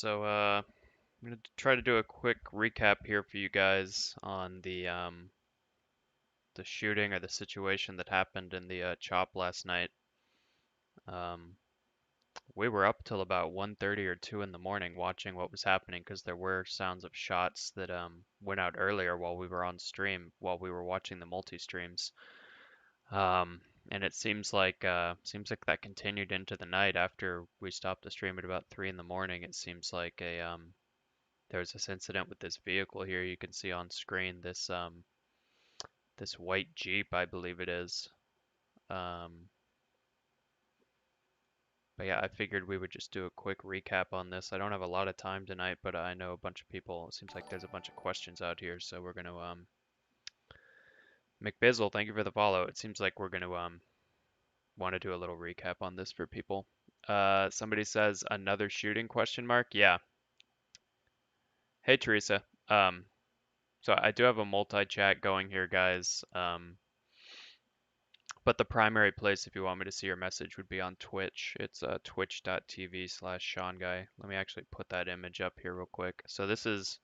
I'm gonna try to do a quick recap here for you guys on the shooting or the situation that happened in the chop last night. Um, we were up till about 1:30 or 2 in the morning watching what was happening because there were sounds of shots that went out earlier while we were on stream, while we were watching the multi-streams. Um, and it seems like that continued into the night after we stopped the stream at about 3 in the morning. It seems like there's this incident with this vehicle here you can see on screen, this white Jeep, I believe it is. Um, but yeah, I figured we would just do a quick recap on this. I don't have a lot of time tonight, but I know a bunch of people. It seems like there's a bunch of questions out here, so we're gonna McBizzle, thank you for the follow. It seems like we're gonna want to do a little recap on this for people. Somebody says another shooting question mark. Yeah. Hey Teresa. So I do have a multi-chat going here, guys. But the primary place, if you want me to see your message, would be on Twitch. It's twitch.tv/SeanGuy. Let me actually put that image up here real quick. So this is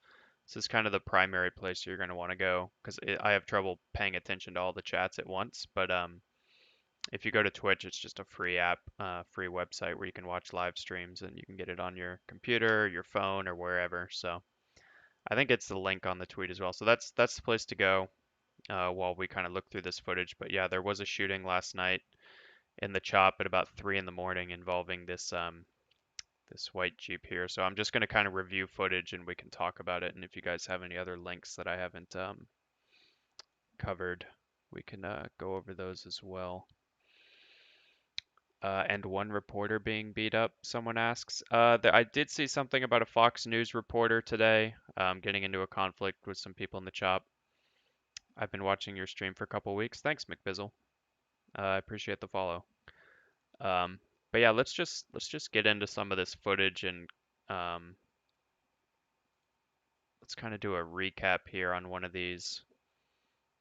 kind of the primary place you're going to want to go because I have trouble paying attention to all the chats at once. But if you go to Twitch, it's just a free app, free website where you can watch live streams and you can get it on your computer, your phone, or wherever. So I think it's the link on the tweet as well. So that's the place to go while we kind of look through this footage. But yeah, there was a shooting last night in the chop at about 3 in the morning involving this white Jeep here. So I'm just going to kind of review footage and we can talk about it. And if you guys have any other links that I haven't covered, we can go over those as well. And one reporter being beat up, someone asks. I did see something about a Fox News reporter today getting into a conflict with some people in the chop. I've been watching your stream for a couple weeks. Thanks, McBizzle. I appreciate the follow. Um, but yeah, let's just get into some of this footage and um, let's kind of do a recap here on one of these.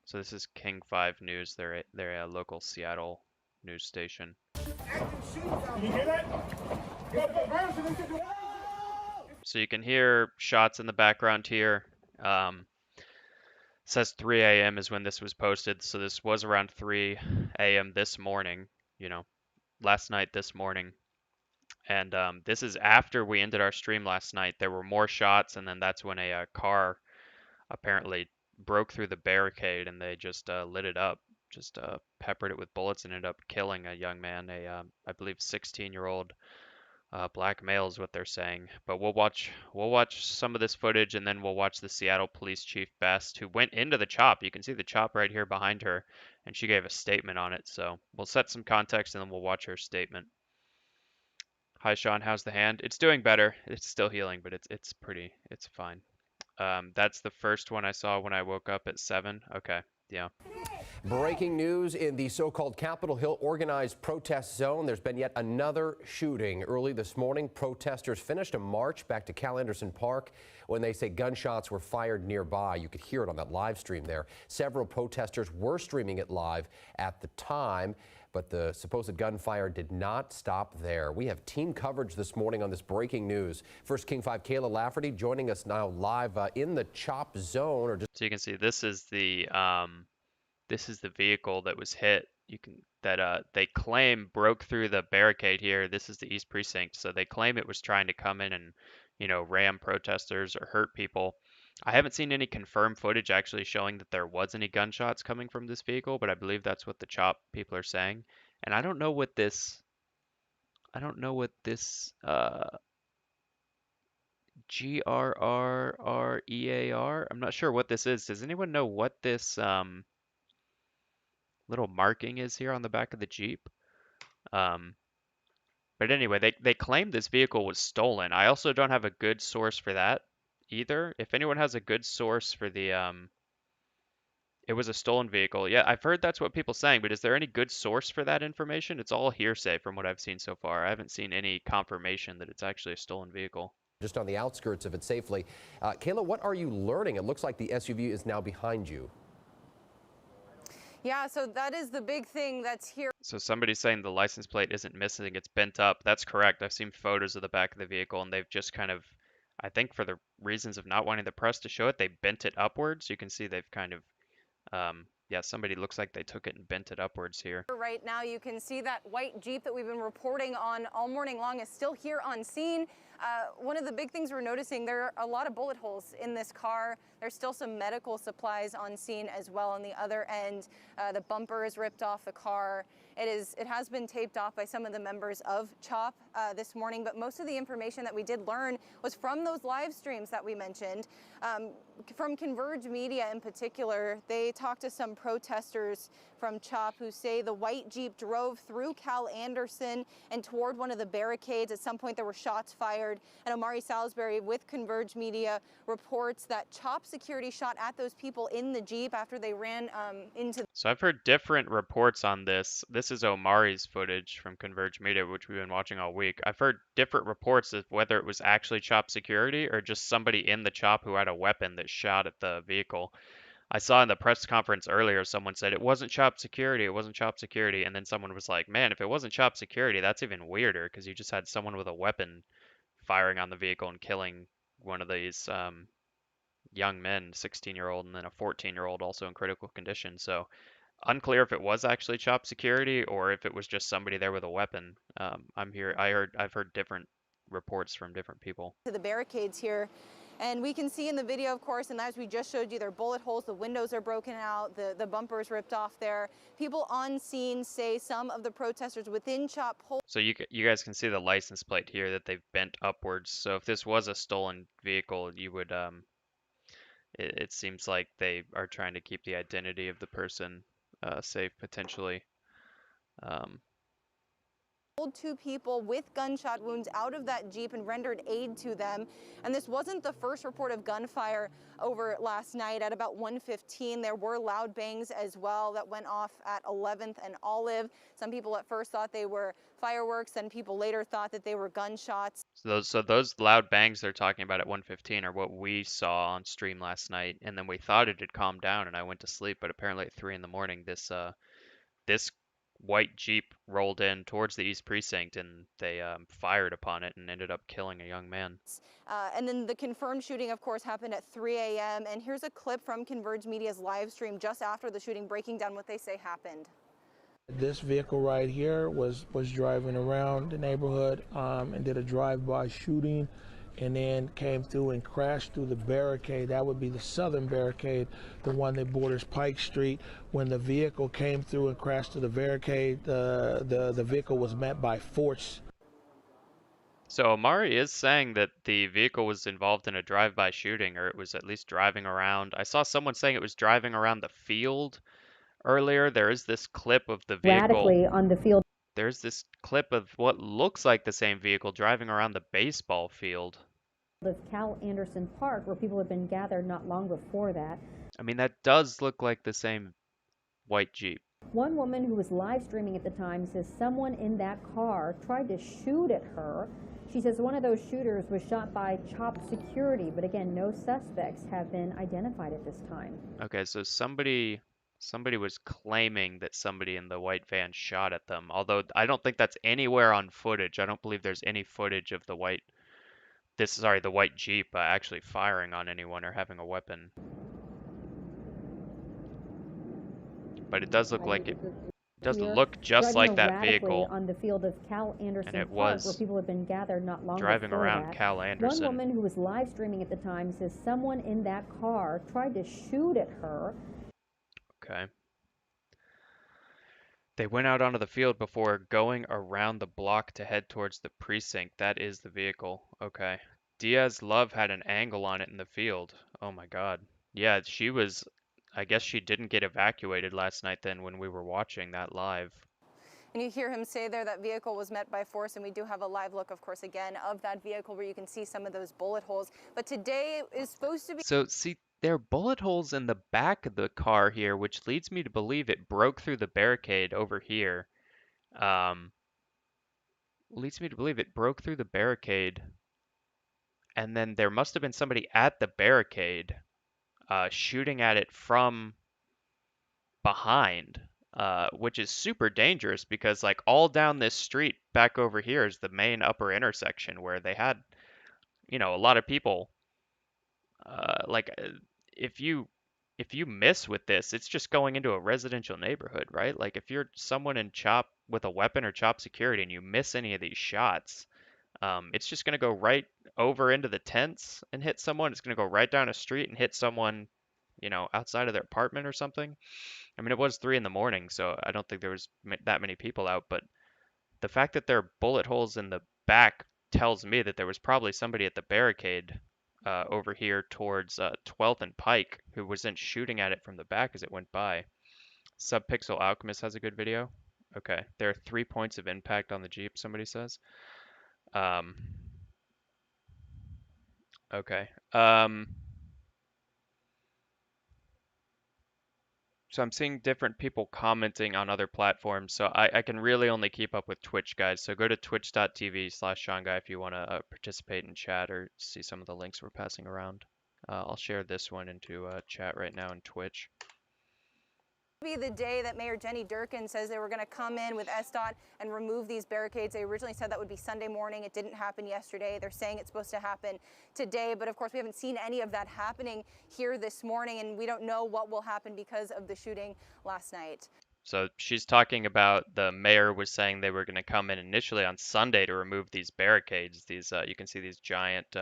So this is King 5 News. They're a local Seattle news station. You hear that? So you can hear shots in the background here. Says 3 a.m. is when this was posted. So this was around 3 a.m. this morning, you know, last night, this morning. And this is after we ended our stream last night. There were more shots, and then that's when a car apparently broke through the barricade and they just lit it up, just peppered it with bullets and ended up killing a young man, I believe 16-year-old black male is what they're saying. But we'll watch some of this footage and then we'll watch the Seattle Police Chief Best, who went into the chop. You can see the chop right here behind her, and she gave a statement on it. So we'll set some context and then we'll watch her statement. Hi Sean, how's the hand? It's doing better. It's still healing, but it's fine. That's the first one I saw when I woke up at 7. Okay, yeah. Breaking news in the so-called Capitol Hill organized protest zone. There's been yet another shooting. Early this morning, protesters finished a march back to Cal Anderson Park when they say gunshots were fired nearby. You could hear it on that live stream there. Several protesters were streaming it live at the time, but the supposed gunfire did not stop there. We have team coverage this morning on this breaking news. First King 5 Kayla Lafferty joining us now live in the chop zone. So you can see this is the vehicle that was hit. They claim broke through the barricade here. This is the East Precinct, so they claim it was trying to come in and, ram protesters or hurt people. I haven't seen any confirmed footage actually showing that there was any gunshots coming from this vehicle, but I believe that's what the chop people are saying. And I don't know what this GRRREAR. I'm not sure what this is. Does anyone know what this little marking is here on the back of the Jeep? Um, but anyway, they claim this vehicle was stolen. I also don't have a good source for that either. If anyone has a good source for it was a stolen vehicle. Yeah, I've heard that's what people saying, but is there any good source for that information? It's all hearsay from what I've seen so far. I haven't seen any confirmation that it's actually a stolen vehicle. Just on the outskirts of it safely. Kayla, what are you learning? It looks like the SUV is now behind you. Yeah, so that is the big thing that's here. So somebody's saying the license plate isn't missing, it's bent up. That's correct. I've seen photos of the back of the vehicle and they've just kind of, I think for the reasons of not wanting the press to show it, they bent it upwards. You can see they've kind of, yeah, somebody looks like they took it and bent it upwards here. Right now, you can see that white Jeep that we've been reporting on all morning long is still here on scene. One of the big things we're noticing, there are a lot of bullet holes in this car. There's still some medical supplies on scene as well on the other end. The bumper is ripped off the car. It has been taped off by some of the members of CHOP this morning, but most of the information that we did learn was from those live streams that we mentioned. From Converge Media in particular, they talked to some protesters from CHOP who say the white Jeep drove through Cal Anderson and toward one of the barricades. At some point there were shots fired, and Omari Salisbury with Converge Media reports that CHOP security shot at those people in the Jeep after they ran into. So I've heard different reports on this. This is Omari's footage from Converge Media, which we've been watching all week. I've heard different reports of whether it was actually CHOP security or just somebody in the CHOP who had a weapon that shot at the vehicle. I saw in the press conference earlier, someone said it wasn't CHOP security, it wasn't CHOP security, and then someone was like, man, if it wasn't CHOP security, that's even weirder because you just had someone with a weapon firing on the vehicle and killing one of these young men, 16-year-old and then a 14-year-old also in critical condition. So unclear if it was actually CHOP security or if it was just somebody there with a weapon. I've heard different reports from different people. To the barricades here. And we can see in the video, of course, and as we just showed you, there are bullet holes, the windows are broken out, the bumpers ripped off there. People on scene say some of the protesters within CHOP pulled. So you guys can see the license plate here that they've bent upwards. So if this was a stolen vehicle, you would it seems like they are trying to keep the identity of the person safe potentially. Um, Pulled two people with gunshot wounds out of that Jeep and rendered aid to them. And this wasn't the first report of gunfire over last night. At about 1:15, there were loud bangs as well that went off at 11th and Olive. Some people at first thought they were fireworks, and people later thought that they were gunshots. so those loud bangs they're talking about at 1:15 are what we saw on stream last night, and then we thought it had calmed down, and I went to sleep. But apparently at 3 in the morning, this white Jeep rolled in towards the East Precinct, and they fired upon it and ended up killing a young man. And then the confirmed shooting, of course, happened at 3 a.m. And here's a clip from Converge Media's live stream just after the shooting, breaking down what they say happened. This vehicle right here was driving around the neighborhood and did a drive-by shooting, and then came through and crashed through the barricade. That would be the southern barricade, the one that borders Pike Street. When the vehicle came through and crashed through the barricade, the vehicle was met by force. So Omari is saying that the vehicle was involved in a drive-by shooting, or it was at least driving around. I saw someone saying it was driving around the field earlier. There is this clip of the vehicle. Radically on the field. There's this clip of what looks like the same vehicle driving around the baseball field. Of Cal Anderson Park, where people had been gathered not long before that. I mean, that does look like the same white Jeep. One woman who was live streaming at the time says someone in that car tried to shoot at her. She says one of those shooters was shot by CHOP security, but again, no suspects have been identified at this time. Okay, so somebody was claiming that somebody in the white van shot at them, although I don't think that's anywhere on footage. I don't believe there's any footage of the white Jeep actually firing on anyone or having a weapon. But it does look like it does look just like that vehicle. On the field of Cal Anderson And it Park, was where people had been gathered not long driving before around that. Cal Anderson. One woman who was live streaming at the time says someone in that car tried to shoot at her. Okay. They went out onto the field before going around the block to head towards the precinct. That is the vehicle. Okay. Diaz Love had an angle on it in the field. Oh my God. Yeah, I guess she didn't get evacuated last night then when we were watching that live. And you hear him say there that vehicle was met by force, and we do have a live look, of course, again, of that vehicle where you can see some of those bullet holes. But today is supposed to be. So, see, there are bullet holes in the back of the car here, which leads me to believe it broke through the barricade over here. Leads me to believe it broke through the barricade. And then there must have been somebody at the barricade shooting at it from behind, which is super dangerous because like all down this street back over here is the main upper intersection where they had, a lot of people. Like if you miss with this, it's just going into a residential neighborhood, right? Like if you're someone in CHOP with a weapon or CHOP security and you miss any of these shots, it's just going to go right over into the tents and hit someone. It's going to go right down a street and hit someone, outside of their apartment or something. I mean, it was 3 in the morning, so I don't think there was that many people out, but the fact that there are bullet holes in the back tells me that there was probably somebody at the barricade over here towards 12th and Pike who wasn't shooting at it from the back as it went by. Subpixel Alchemist has a good video. Okay, there are 3 points of impact on the Jeep, somebody says. Um, okay. So I'm seeing different people commenting on other platforms, so I can really only keep up with Twitch, guys. So go to twitch.tv/SeanGuy if you want to participate in chat or see some of the links we're passing around. I'll share this one into chat right now in Twitch. Be the day that Mayor Jenny Durkin says they were going to come in with SDOT and remove these barricades. They originally said that would be Sunday morning. It didn't happen yesterday. They're saying it's supposed to happen today, but of course we haven't seen any of that happening here this morning, and we don't know what will happen because of the shooting last night. So she's talking about the mayor was saying they were going to come in initially on Sunday to remove these barricades. These you can see these giant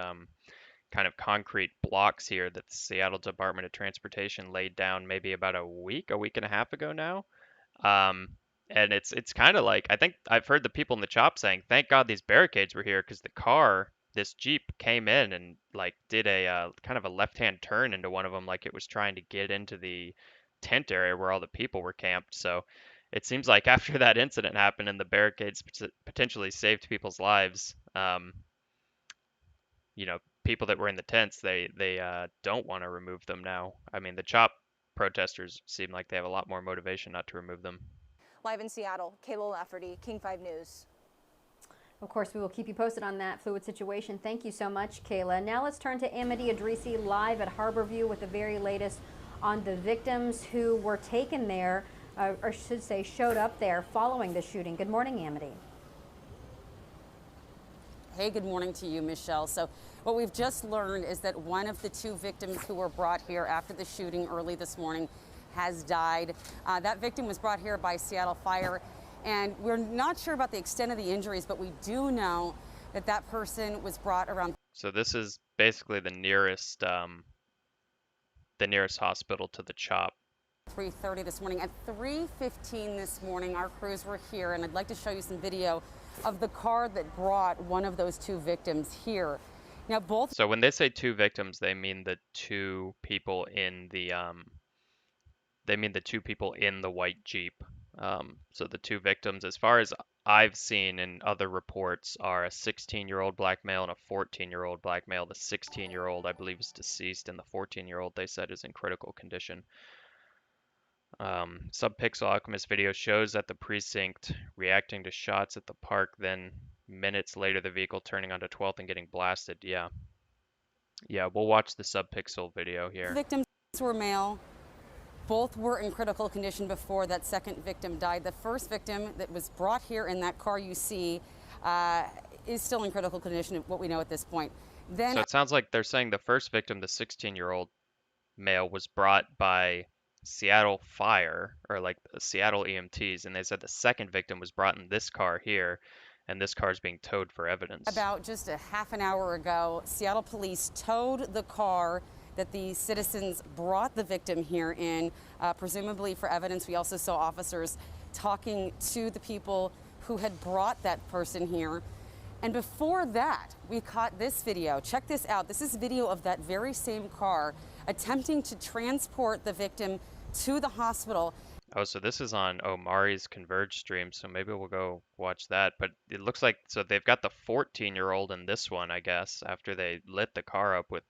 kind of concrete blocks here that the Seattle Department of Transportation laid down maybe about a week and a half ago now. And it's kind of like, I think I've heard the people in the CHOP saying, thank God these barricades were here because this Jeep came in and like did a kind of a left-hand turn into one of them like it was trying to get into the tent area where all the people were camped. So it seems like after that incident happened and the barricades potentially saved people's lives, people that were in the tents, they don't want to remove them now. I mean, the CHOP protesters seem like they have a lot more motivation not to remove them. Live in Seattle, Kayla Lafferty, King 5 News. Of course, we will keep you posted on that fluid situation. Thank you so much, Kayla. Now let's turn to Amity Idrisi live at Harborview with the very latest on the victims who were taken there, or I should say showed up there following the shooting. Good morning, Amity. Hey, good morning to you, Michelle. So what we've just learned is that one of the 2 victims who were brought here after the shooting early this morning has died. That victim was brought here by Seattle Fire, and we're not sure about the extent of the injuries, but we do know that that person was brought around. So this is basically the nearest hospital to the CHOP. 3:30 this morning. At 3:15 this morning, our crews were here, and I'd like to show you some video of the car that brought one of those 2 victims here. Now, both. So when they say 2 victims, they mean the 2 people in the white Jeep. So the 2 victims, as far as I've seen in other reports, are a 16-year-old black male and a 14-year-old black male. The 16-year-old, I believe, is deceased, and the 14-year-old, they said, is in critical condition. Subpixel Alchemist video shows at the precinct reacting to shots at the park, then minutes later the vehicle turning onto 12th and getting blasted. Yeah, we'll watch the Subpixel video here. Victims were male. Both were in critical condition before that second victim died. The first victim that was brought here in that car you see is still in critical condition, what we know at this point. Then, so it sounds like they're saying the first victim, the 16-year-old male, was brought by Seattle Fire, or like Seattle EMTs, and they said the second victim was brought in this car here, and this car is being towed for evidence. About just a half an hour ago, Seattle police towed the car that the citizens brought the victim here in, presumably for evidence. We also saw officers talking to the people who had brought that person here. And before that, we caught this video. Check this out. This is video of that very same car attempting to transport the victim to the hospital. Oh, so this is on Omari's Converge stream, so maybe we'll go watch that. But it looks like, so they've got the 14-year-old in this one, I guess, after they lit the car up with,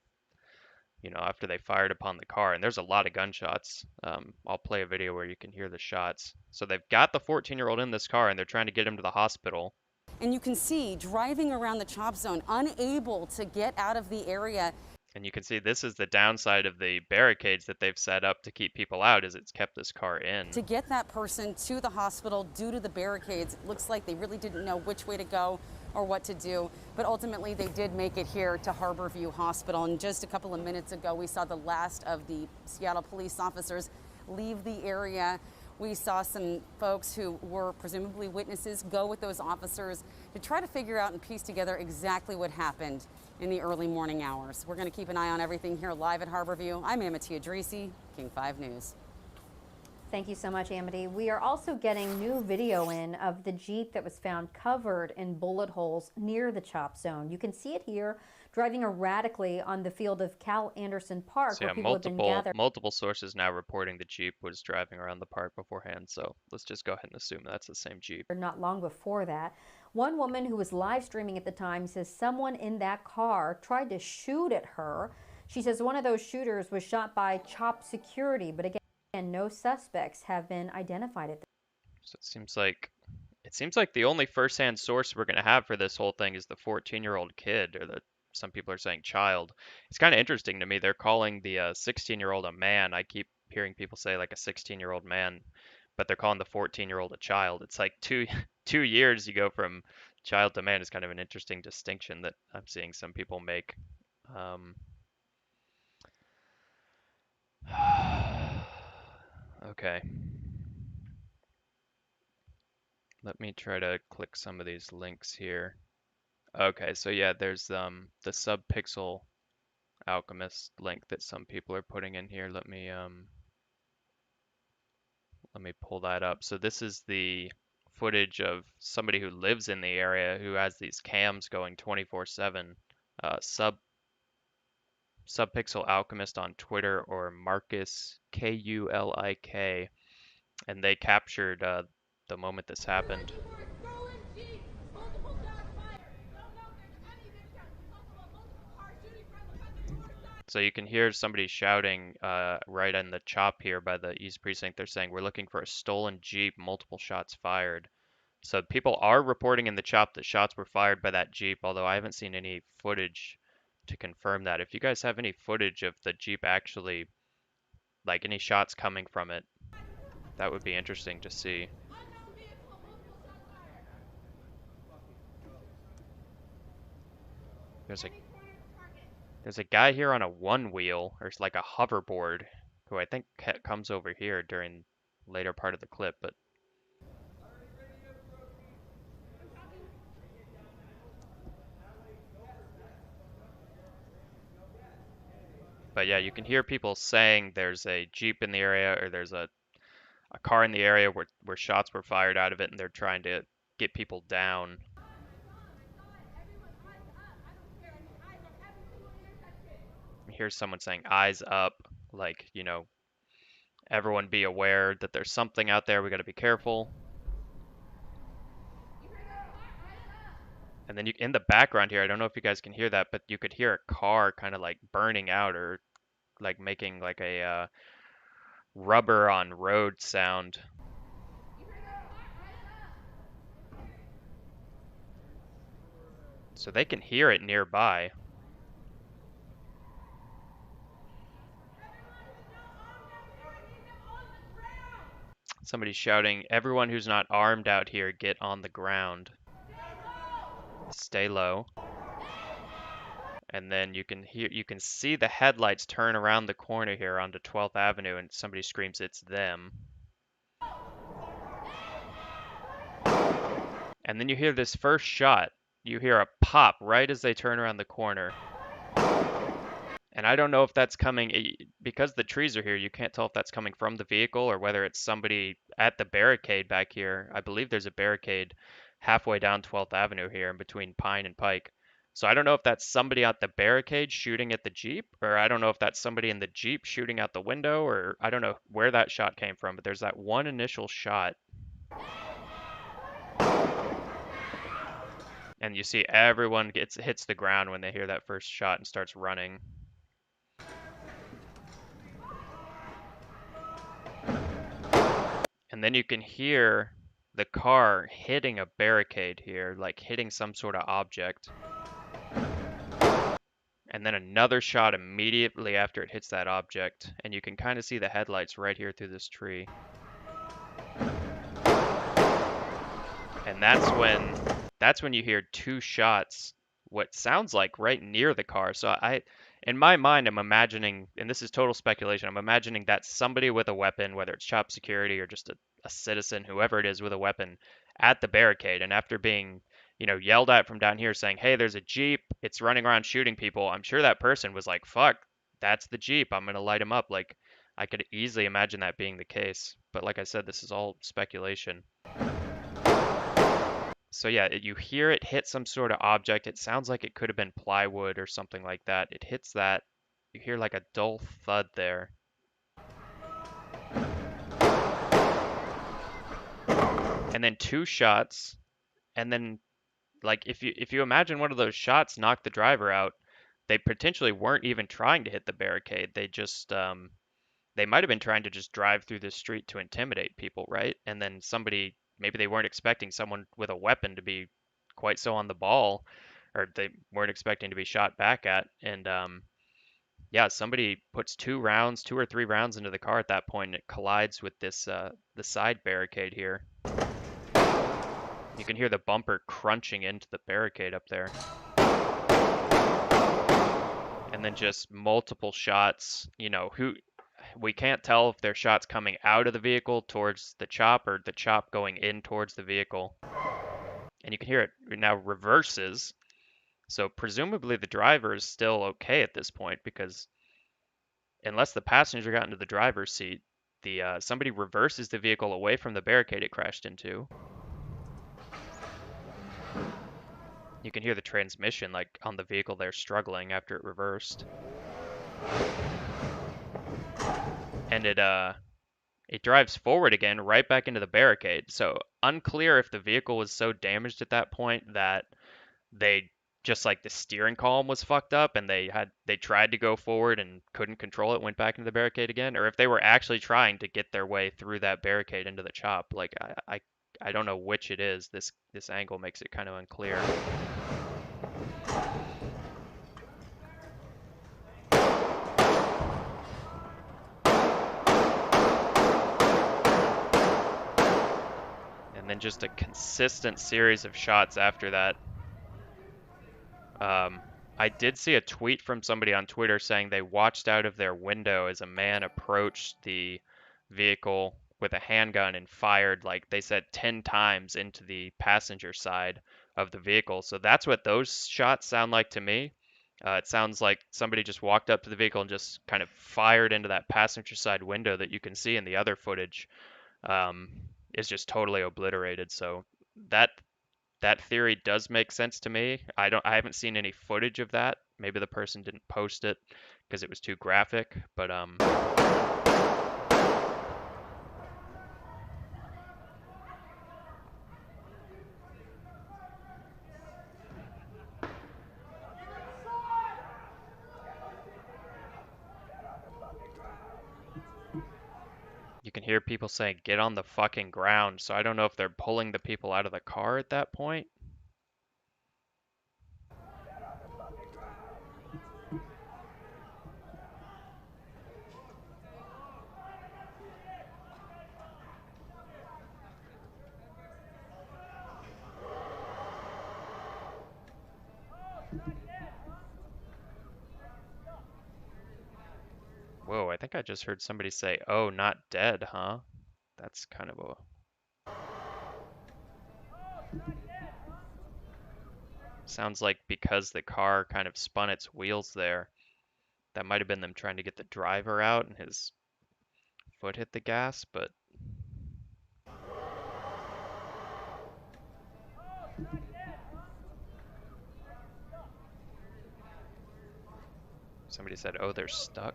after they fired upon the car. And there's a lot of gunshots. I'll play a video where you can hear the shots. So they've got the 14-year-old in this car, and they're trying to get him to the hospital. And you can see driving around the CHOP zone, unable to get out of the area. And you can see this is the downside of the barricades that they've set up to keep people out, is it's kept this car in. To get that person to the hospital due to the barricades, it looks like they really didn't know which way to go or what to do. But ultimately, they did make it here to Harborview Hospital. And just a couple of minutes ago, we saw the last of the Seattle police officers leave the area. We saw some folks who were presumably witnesses go with those officers to try to figure out and piece together exactly what happened in the early morning hours. We're going to keep an eye on everything here live at Harborview. I'm Amity Idrisi, King 5 News. Thank you so much, Amity. We are also getting new video in of the Jeep that was found covered in bullet holes near the chop zone. You can see it here driving erratically on the field of Cal Anderson Park, So where yeah, people have been gathered. multiple sources now reporting the Jeep was driving around the park beforehand. So let's just go ahead and assume that's the same Jeep. Not long before that. One woman who was live streaming at the time says someone in that car tried to shoot at her. She says one of those shooters was shot by CHOP security, but again, no suspects have been identified at this. So it seems like the only firsthand source we're gonna have for this whole thing is the 14-year-old kid, or some people are saying child. It's kind of interesting to me. They're calling the 16-year-old a man. I keep hearing people say like a 16-year-old man, but they're calling the 14-year-old a child. It's like two 2 years you go from child to man. Is kind of an interesting distinction that I'm seeing some people make. Okay. Let me try to click some of these links here. Okay, so yeah, there's the subpixel alchemist link that some people are putting in here. Let me pull that up. So this is the footage of somebody who lives in the area who has these cams going 24/7. Subpixel alchemist on Twitter, or Marcus Kulik, and they captured the moment this happened. So you can hear somebody shouting right in the chop here by the East Precinct. They're saying, "We're looking for a stolen Jeep, multiple shots fired." So people are reporting in the chop that shots were fired by that Jeep, although I haven't seen any footage to confirm that. If you guys have any footage of the Jeep actually, like any shots coming from it, that would be interesting to see. There's a guy here on a one wheel, or it's like a hoverboard, who I think comes over here during later part of the clip, but yeah, you can hear people saying there's a Jeep in the area, or there's a car in the area where shots were fired out of it, and they're trying to get people down. Here's someone saying eyes up, like, everyone be aware that there's something out there, we got to be careful. And then in the background here, I don't know if you guys can hear that, but you could hear a car kind of like burning out, or like making like a rubber on road sound. So they can hear it nearby. Somebody's shouting, "Everyone who's not armed out here, get on the ground. Stay low." And then you can see the headlights turn around the corner here onto 12th Avenue, and somebody screams, "It's them." And then you hear this first shot. You hear a pop right as they turn around the corner. And I don't know if that's coming, because the trees are here, you can't tell if that's coming from the vehicle or whether it's somebody at the barricade back here. I believe there's a barricade halfway down 12th Avenue here in between Pine and Pike. So I don't know if that's somebody at the barricade shooting at the Jeep, or I don't know if that's somebody in the Jeep shooting out the window, or I don't know where that shot came from, but there's that one initial shot. And you see everyone hits the ground when they hear that first shot and starts running. And then you can hear the car hitting a barricade here, like hitting some sort of object. and then another shot immediately after it hits that object, and you can kind of see the headlights right here through this tree. And that's when you hear two shots, what sounds like right near the car. So in my mind, I'm imagining, and this is total speculation, I'm imagining that somebody with a weapon, whether it's CHOP security or just a citizen, whoever it is with a weapon, at the barricade. And after being, yelled at from down here saying, hey, there's a Jeep, it's running around shooting people, I'm sure that person was like, fuck, that's the Jeep, I'm gonna light him up. Like, I could easily imagine that being the case. But like I said, this is all speculation. So yeah, you hear it hit some sort of object. It sounds like it could have been plywood or something like that. It hits that. You hear like a dull thud there. And then two shots. And then like if you imagine one of those shots knocked the driver out, they potentially weren't even trying to hit the barricade. They just they might have been trying to just drive through the street to intimidate people, right? And then somebody, maybe they weren't expecting someone with a weapon to be quite so on the ball, or they weren't expecting to be shot back at. And yeah, somebody puts two or three rounds into the car at that point, and it collides with this the side barricade here. You can hear the bumper crunching into the barricade up there. And then just multiple shots, we can't tell if they're shots coming out of the vehicle towards the CHOP or the CHOP going in towards the vehicle. And you can hear it now reverses. So presumably the driver is still okay at this point, because unless the passenger got into the driver's seat, somebody reverses the vehicle away from the barricade it crashed into. You can hear the transmission like on the vehicle there struggling after it reversed. And it drives forward again, right back into the barricade. So unclear if the vehicle was so damaged at that point that they just like the steering column was fucked up and they tried to go forward and couldn't control it, went back into the barricade again, or if they were actually trying to get their way through that barricade into the CHOP. Like I don't know which it is. This angle makes it kind of unclear. And then just a consistent series of shots after that. I did see a tweet from somebody on Twitter saying they watched out of their window as a man approached the vehicle with a handgun and fired, like they said, 10 times into the passenger side of the vehicle. So that's what those shots sound like to me. It sounds like somebody just walked up to the vehicle and just kind of fired into that passenger side window that you can see in the other footage. Is just totally obliterated. So that theory does make sense to me. I haven't seen any footage of that. Maybe the person didn't post it because it was too graphic, but you can hear people saying, get on the fucking ground. So I don't know if they're pulling the people out of the car at that point. Whoa, I think I just heard somebody say, oh, not dead, huh? That's kind of a... Sounds like because the car kind of spun its wheels there, that might have been them trying to get the driver out and his foot hit the gas, but... Somebody said, oh, they're stuck.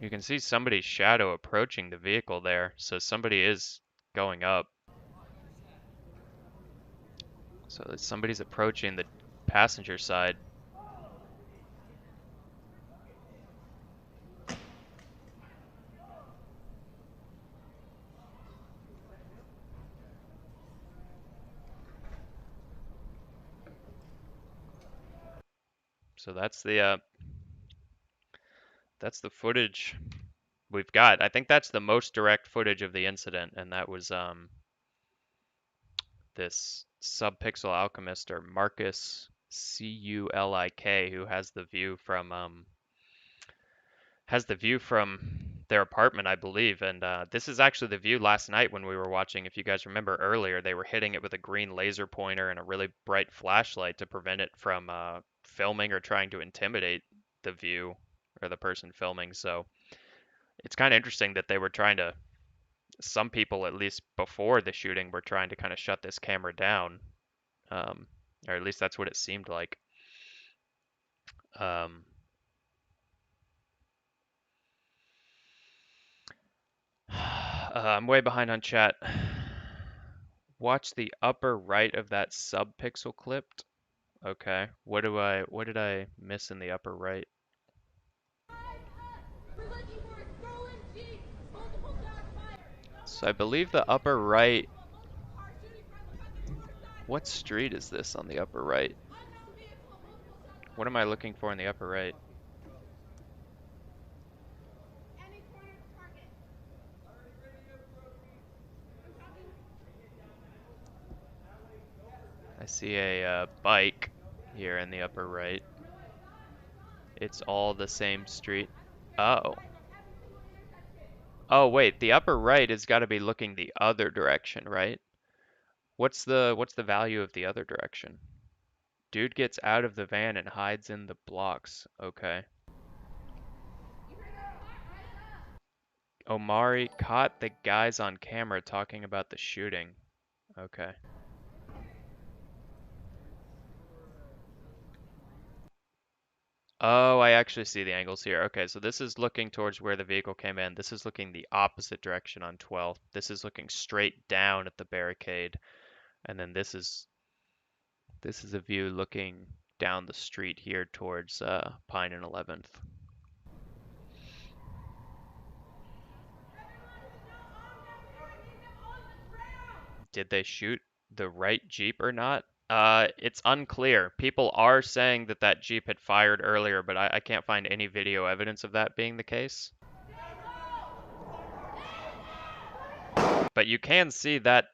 You can see somebody's shadow approaching the vehicle there, so somebody is going up. So somebody's approaching the passenger side. So that's the footage we've got. I think that's the most direct footage of the incident, and that was this Subpixel Alchemist, or Marcus Culik, who has the view from their apartment, I believe. And this is actually the view last night when we were watching. If you guys remember earlier, they were hitting it with a green laser pointer and a really bright flashlight to prevent it from filming or trying to intimidate the view or the person filming. So it's kind of interesting that they were trying to, some people at least before the shooting were trying to kind of shut this camera down, or at least that's what it seemed like. Um, I'm way behind on chat. Watch the upper right of that subpixel clipped. Okay. What did I miss in the upper right? So I believe the upper right, what street is this on the upper right? What am I looking for in the upper right? I see a bike here in the upper right. It's all the same street. Oh. Oh wait, the upper right has got to be looking the other direction, right? What's the value of the other direction? Dude gets out of the van and hides in the blocks. Okay. Omari caught the guys on camera talking about the shooting. Okay. Oh, I actually see the angles here. Okay, so this is looking towards where the vehicle came in. This is looking the opposite direction on 12th. This is looking straight down at the barricade. And then this is a view looking down the street here towards Pine and 11th. Did they shoot the right Jeep or not? It's unclear. People are saying that that Jeep had fired earlier, but I can't find any video evidence of that being the case. But you can see that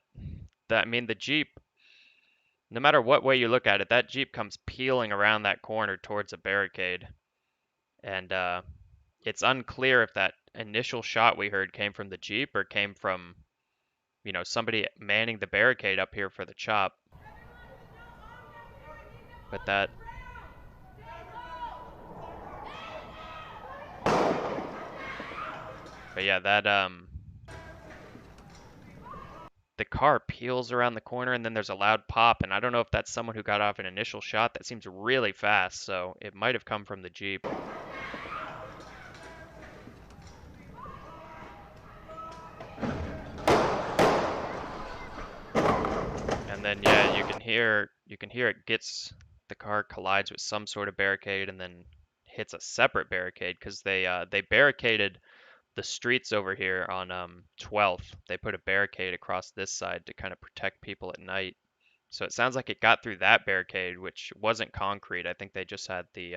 I mean, the Jeep, no matter what way you look at it, that Jeep comes peeling around that corner towards a barricade. And it's unclear if that initial shot we heard came from the Jeep or came from, you know, somebody manning the barricade up here for the chop. But yeah, that the car peels around the corner and then there's a loud pop, and I don't know if that's someone who got off an initial shot. That seems really fast, so it might have come from the Jeep. And then yeah, you can hear it gets, the car collides with some sort of barricade and then hits a separate barricade because they barricaded the streets over here on 12th. They put a barricade across this side to kind of protect people at night. So it sounds like it got through that barricade, which wasn't concrete. I think they just had the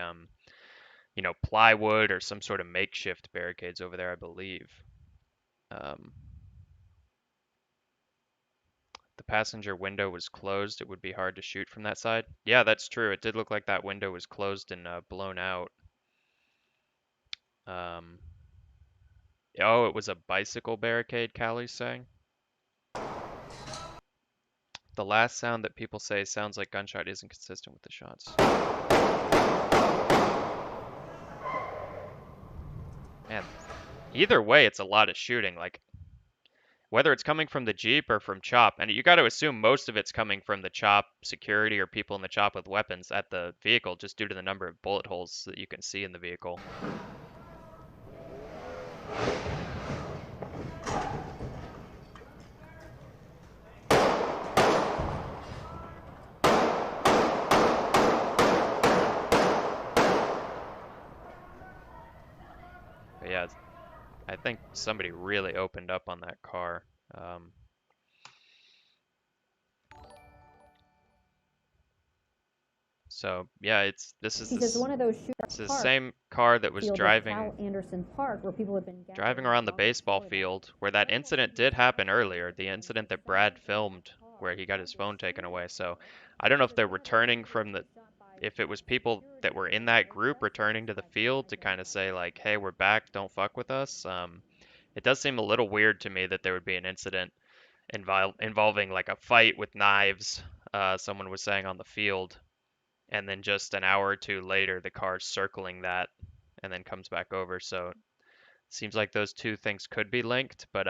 you know, plywood or some sort of makeshift barricades over there, I believe. The passenger window was closed. It would be hard to shoot from that side. Yeah, that's true. It did look like that window was closed and blown out. Oh, it was a bicycle barricade, Callie's saying. The last sound that people say sounds like gunshot isn't consistent with the shots. Man, either way, it's a lot of shooting. Like, whether it's coming from the Jeep or from CHOP, and you got to assume most of it's coming from the CHOP security or people in the CHOP with weapons at the vehicle, just due to the number of bullet holes that you can see in the vehicle. But yeah, I think somebody really opened up on that car. So yeah, this is She says one of those shooters it's the same car that was field of driving Cal Anderson Park, where people have been around the baseball field, where that incident did happen earlier. The incident that Brad filmed, where he got his phone taken away. So I don't know if they're returning from if it was people that were in that group returning to the field to kind of say like, hey, we're back, don't fuck with us. It does seem a little weird to me that there would be an incident involving like a fight with knives, someone was saying on the field, and then just an hour or two later, the car's circling that and then comes back over. So it seems like those two things could be linked, but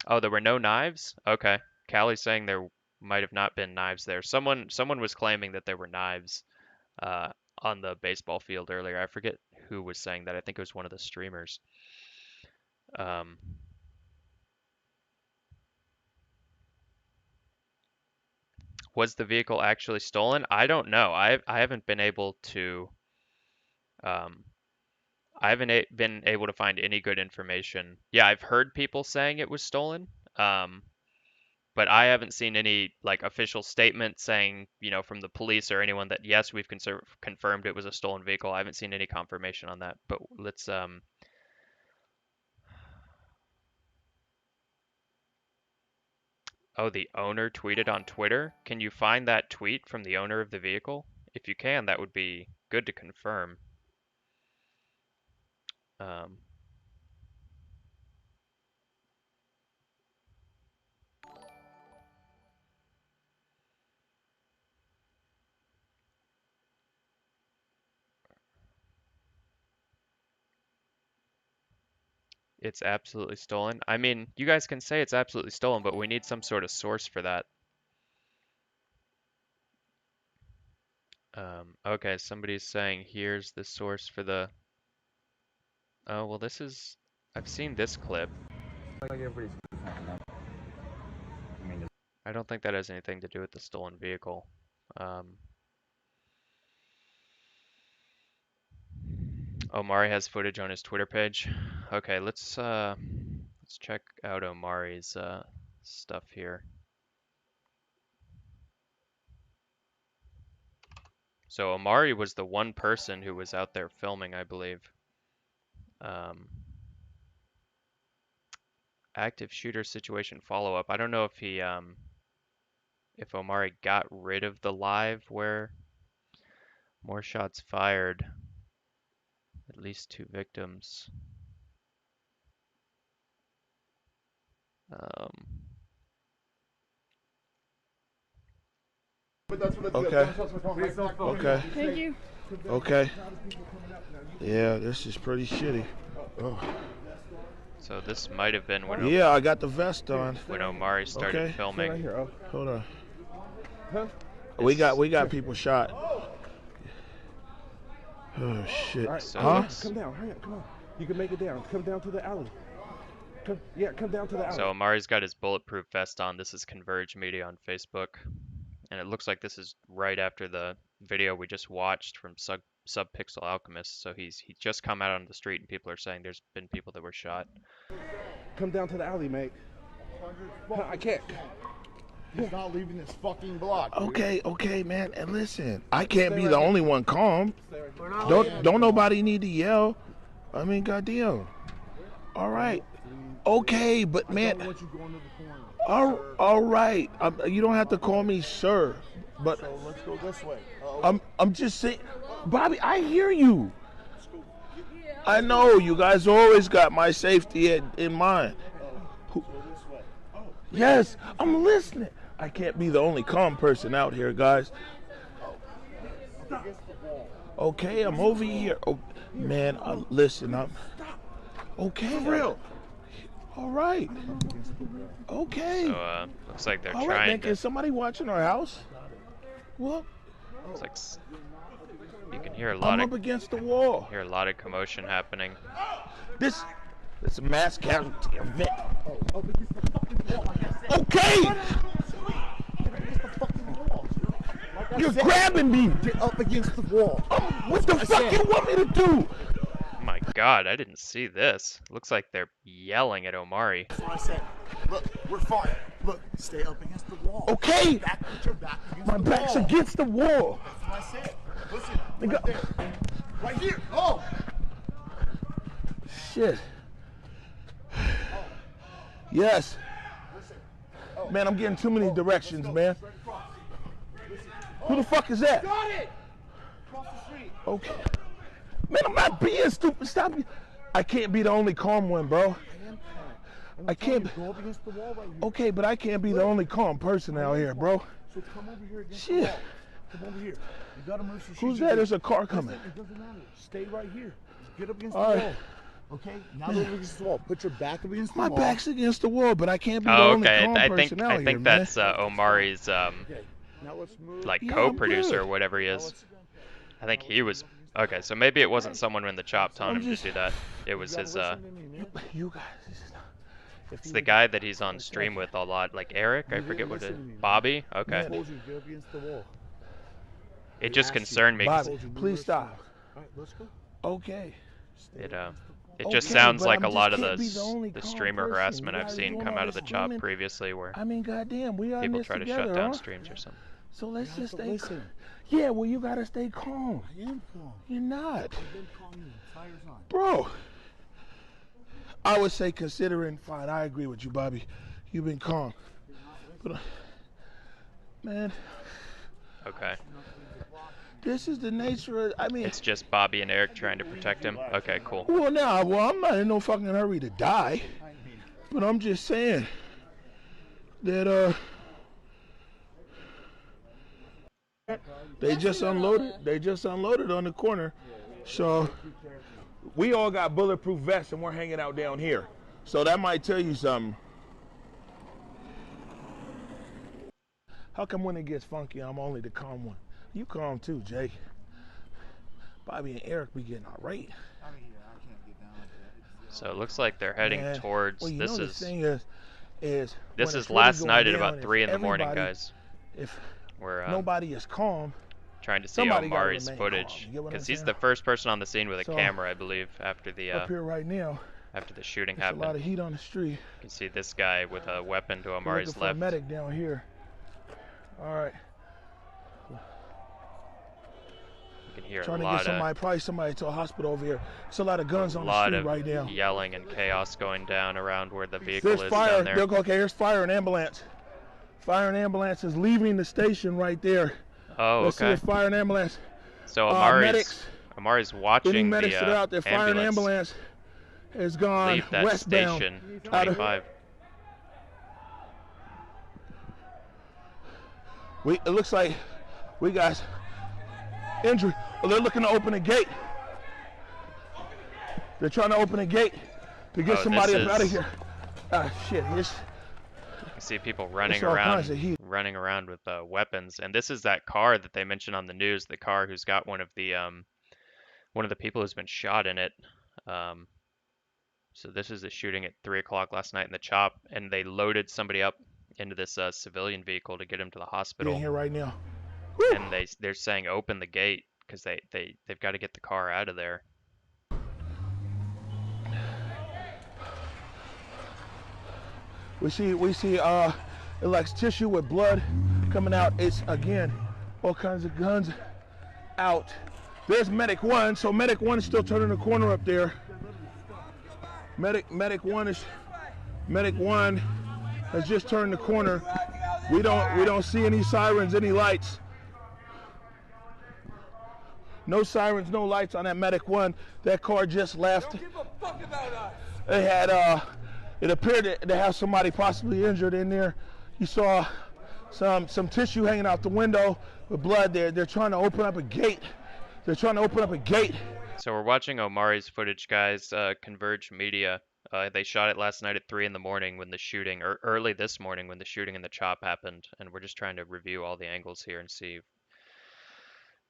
oh, there were no knives? Okay. Callie's saying there might have not been knives there. Someone was claiming that there were knives uh, on the baseball field earlier. I forget who was saying that. I think it was one of the streamers. Was the vehicle actually stolen? I don't know. I haven't been able to um, been able to find any good information. Yeah, I've heard people saying it was stolen. But I haven't seen any like official statement saying, from the police or anyone that yes, we've confirmed it was a stolen vehicle. I haven't seen any confirmation on that. But let's Oh, the owner tweeted on Twitter. Can you find that tweet from the owner of the vehicle? If you can, that would be good to confirm. It's absolutely stolen. I mean, you guys can say it's absolutely stolen, but we need some sort of source for that. Okay, somebody's saying here's the source for the... Oh, well, I've seen this clip. I don't think that has anything to do with the stolen vehicle. Omari has footage on his Twitter page. Okay, let's check out Omari's stuff here. So Omari was the one person who was out there filming, I believe. Active shooter situation follow-up. I don't know if if Omari got rid of the live where more shots fired. At least 2 victims. Okay. Okay. Thank you. Okay. Yeah, this is pretty shitty. Oh. So this might have been when Yeah, I got the vest on. when Omari started filming. Right here. Hold on. Huh? We got people shot. Oh shit. Right. So Come down. Hurry up. Come on. You can make it down. Come down to the alley. Come down to the alley. So Omari's got his bulletproof vest on. This is Converge Media on Facebook. And it looks like this is right after the video we just watched from Subpixel Alchemist. So he's just come out on the street and people are saying there's been people that were shot. Come down to the alley, mate. I can't. He's not leaving this fucking block. Okay, man. And listen, I can't be the only one calm. Don't nobody need to yell. I mean, goddamn. All right. Okay, but man. All right. You don't have to call me sir, but So let's go this way. I'm just saying, Bobby. I hear you. I know you guys always got my safety in mind. Yes, I'm listening. I can't be the only calm person out here, guys. Okay, I'm over here. Oh, man, listen, I'm okay. For real. All right. Okay. So looks like they're All right, man. trying Is somebody watching our house? Well, Looks like you can hear a I'm lot up against the wall. hear a lot of commotion happening. This is a mass casualty event. Okay. You're grabbing me. Get up against the wall. What the fuck you want me to do? Oh my God, I didn't see this. Looks like they're yelling at Omari. That's what I said. Look, we're fine. Look, stay up against the wall. Okay. Put your back against My the back's wall. against the wall. That's what I said. Listen, right there. Right here. Oh. Shit. Yes. Man, I'm getting too many directions, man. Who the fuck is that? Got it. Across the street. Okay. Man, I'm not being stupid. Stop. I can't be the only calm one, bro. I can't. Go up against the wall right here. Okay, but I can't be the only calm person out here, bro. So come over here against Shit. the wall. Come over here. You gotta move some Who's shoes. that? There's a car coming. Listen, it doesn't matter. Stay right here. Just get up against All the right. wall. Okay? Now go against the wall. Put your back up against the My wall. back's against the wall, but I can't be the Oh, only okay. calm I person think out I here, think man. that's Omari's Okay. Now let's move. like Yeah, I'm co-producer good. or whatever he is. I think he was okay. So maybe it wasn't someone in the chop telling I'm him just- to do that. It was You gotta his listen to me, man. You guys. it's the guy that he's on stream with a lot, like Eric. I forget what it is. Bobby. I Okay. told you, get up against the wall. It just concerned me. 'Cause Bobby, please stop. All right, let's go. Okay. it just Okay, sounds but like I'm a just lot of can't be the only the calm streamer person. harassment You I've guys seen doing come all out of this the chop screaming. previously, where I mean, goddamn, we are in people this try to together, shut down huh? streams or something. So let's You have just to stay. listen. Yeah, well, you gotta stay calm. I am calm. You're not, I've been calm. Tires on. bro. I would say, considering, fine, I agree with you, Bobby. You've been calm, but man, Okay. this is the nature of. I mean, It's just Bobby and Eric trying to protect him. Okay, cool. well, now, I'm not in no fucking hurry to die, but I'm just saying that they just unloaded. They just unloaded on the corner, so we all got bulletproof vests and we're hanging out down here. So that might tell you something. How come when it gets funky, I'm only the calm one? You calm too, Jake. Bobby and Eric be getting all right. So it looks like they're heading Man, towards. well, you This know, the is thing is this when is it's really last going night at down, about if 3 in the morning, everybody- guys. If We're nobody is calm, trying to see somebody gotta Omari's remain footage calm, you get what I'm because he's saying? the first person on the scene with a So, camera, I believe, after the up here right now, shooting there's a lot happened. of heat on the street. You can see this guy with a weapon to We're Omari's looking for a left. medic down here. All right, You can hear trying a to get lot probably somebody to a hospital over here. There's a lot of guns on the lot street of right now. yelling and chaos going down around where the vehicle There's is fire. down there. Okay, here's fire and ambulance. Fire and ambulance is leaving the station right there. Oh, Let's see okay. if fire and ambulance. So medics, Omari's Any watching medics that are the out there, fire and ambulance has gone leave that westbound. station out of- 25. It looks like we got injury. Well, they're looking to open a gate. They're trying to open a gate to get Oh, somebody this up out of is- here. Shit, it's, You can see people running all kinds of heat. with weapons, and this is that car that they mentioned on the news. The car who's got one of the people who's been shot in it. So this is a shooting at 3 o'clock last night in the chop, and they loaded somebody up into this civilian vehicle to get him to the They're hospital. in here right now. And they're saying open the gate because they've got to get the car out of there. We see like tissue with blood coming out. It's again all kinds of guns out. There's medic one, so medic one is still turning the corner up there. Medic one has just turned the corner. We don't see any sirens, any lights. No sirens, no lights on that medic one. That car just left. Don't give a fuck about us. They had it appeared to have somebody possibly injured in there. You saw some tissue hanging out the window with blood there. They're trying to open up a gate. So we're watching Omari's footage, guys. Converge Media. They shot it last night at 3 in the morning when the shooting, or early this morning when the shooting in the chop happened. And we're just trying to review all the angles here and see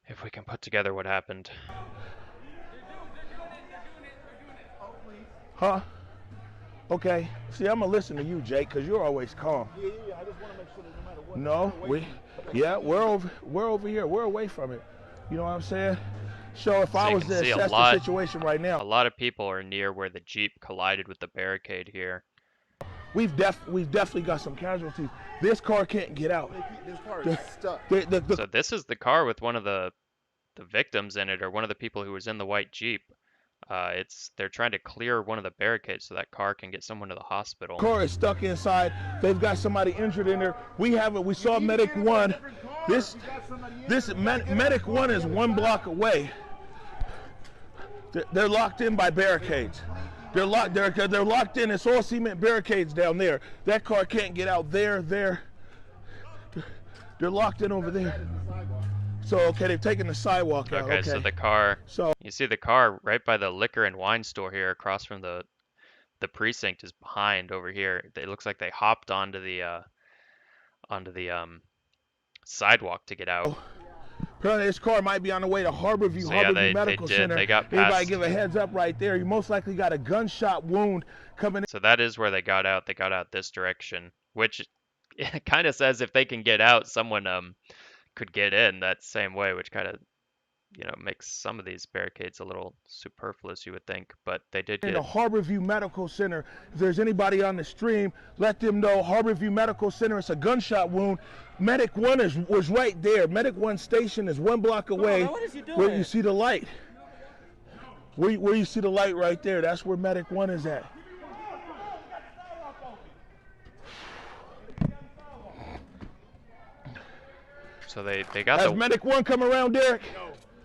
if we can put together what happened. Huh? Okay. See, I'm gonna listen to you, Jake, because you're always calm. Yeah. I just want to make sure that no matter what. No, we're over here. We're away from it. You know what I'm saying? So if I you was can to see a assess lot- the situation right A now, lot of people are near where the Jeep collided with the barricade here. we've definitely got some casualties. This car can't get out. This car is stuck. So this is the car with one of the victims in it, or one of the people who was in the white Jeep. They're trying to clear one of the barricades so that car can get someone to the hospital. Car is stuck inside. They've got somebody injured in there. We saw Medic 1. Medic 1 is 1 block away. They're locked in by barricades. They're locked in. It's all cement barricades down there. That car can't get out there. They're locked in over there. So, okay, they've taken the sidewalk out. Okay, so the car, you see the car right by the liquor and wine store here across from the precinct is behind over here. It looks like they hopped onto the sidewalk to get out. Apparently this car might be on the way to Harborview, So Harborview Medical Center. They got Anybody past. give a heads up right there? You most likely got a gunshot wound coming in. So that is where they got out. They got out this direction, which it kind of says if they can get out, someone could get in that same way, which kind of, makes some of these barricades a little superfluous, you would think, but they did In get. the Harborview Medical Center. If there's anybody on the stream, let them know. Harborview Medical Center, it's a gunshot wound. Medic 1 was right there. Medic 1 station is 1 block away. What is he doing? Where you see the light. Where you see the light right there, that's where Medic 1 is at. So they got Has Medic 1 come around, Derek?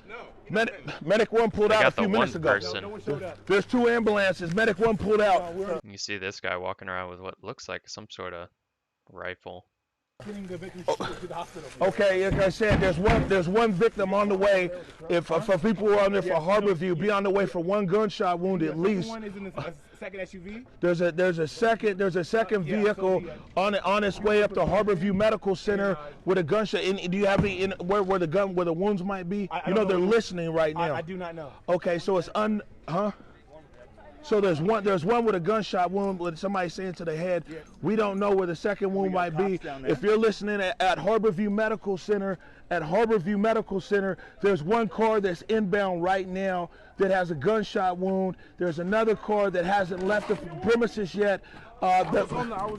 No. Medic 1 pulled out a few minutes ago. There's 2 ambulances. Medic 1 pulled out. You see this guy walking around with what looks like some sort of rifle. Okay, like I said, there's one victim on the way. If for people who are on there for Harborview, be on the way for 1 gunshot wound at least. One is in the second SUV. There's a second vehicle on its way up to Harborview Medical Center with a gunshot. Do you have any where the wounds might be? They're listening right now. I do not know. Okay, so it's So there's one with a gunshot wound with somebody saying to the head. Yeah. We don't know where the second wound might be. If you're listening at Harborview Medical Center, there's 1 car that's inbound right now that has a gunshot wound. There's another car that hasn't left the premises yet. I was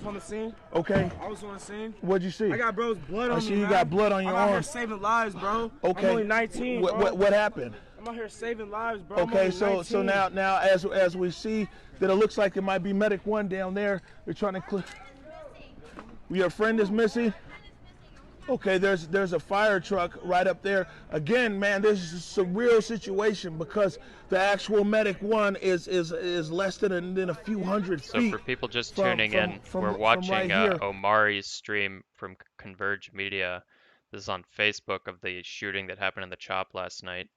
on the scene. Okay. I was on the scene. What'd you see? I got bro's blood on me. I see you got blood on your I'm out here arm. saving lives, bro. Okay. I'm only 19, bro. What happened? I'm out here saving lives, bro. Okay, so now as we see that it looks like it might be Medic 1 down there. We're trying to clear. Your friend is missing. Okay, there's a fire truck right up there. Again, man, this is a surreal situation because the actual Medic 1 is less than a few hundred feet. So for people just tuning in, we're watching Omari's stream from Converge Media. This is on Facebook of the shooting that happened in the CHOP last night.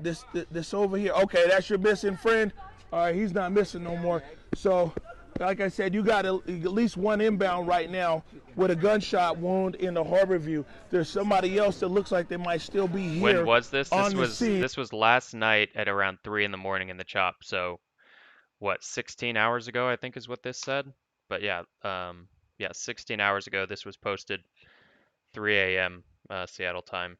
This over here. Okay, that's your missing friend. All right, he's not missing no more. So, like I said, you got at least 1 inbound right now with a gunshot wound in the Harborview. There's somebody else that looks like they might still be here. When was this? This was last night at around 3 in the morning in the CHOP. So, what, 16 hours ago? I think is what this said. But yeah, 16 hours ago. This was posted 3 a.m. Seattle time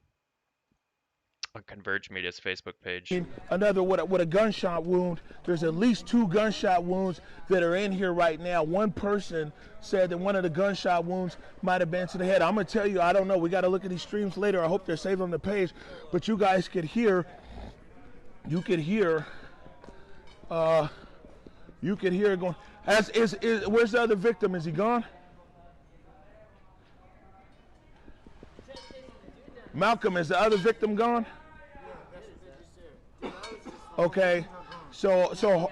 on Converge Media's Facebook page. Another with a gunshot wound. There's at least 2 gunshot wounds that are in here right now. One person said that one of the gunshot wounds might have been to the head. I'm gonna tell you, I don't know. We got to look at these streams later. I hope they're saved on the page. But you guys could hear. You could hear it going. Where's the other victim? Is he gone? Malcolm, is the other victim gone? Okay, so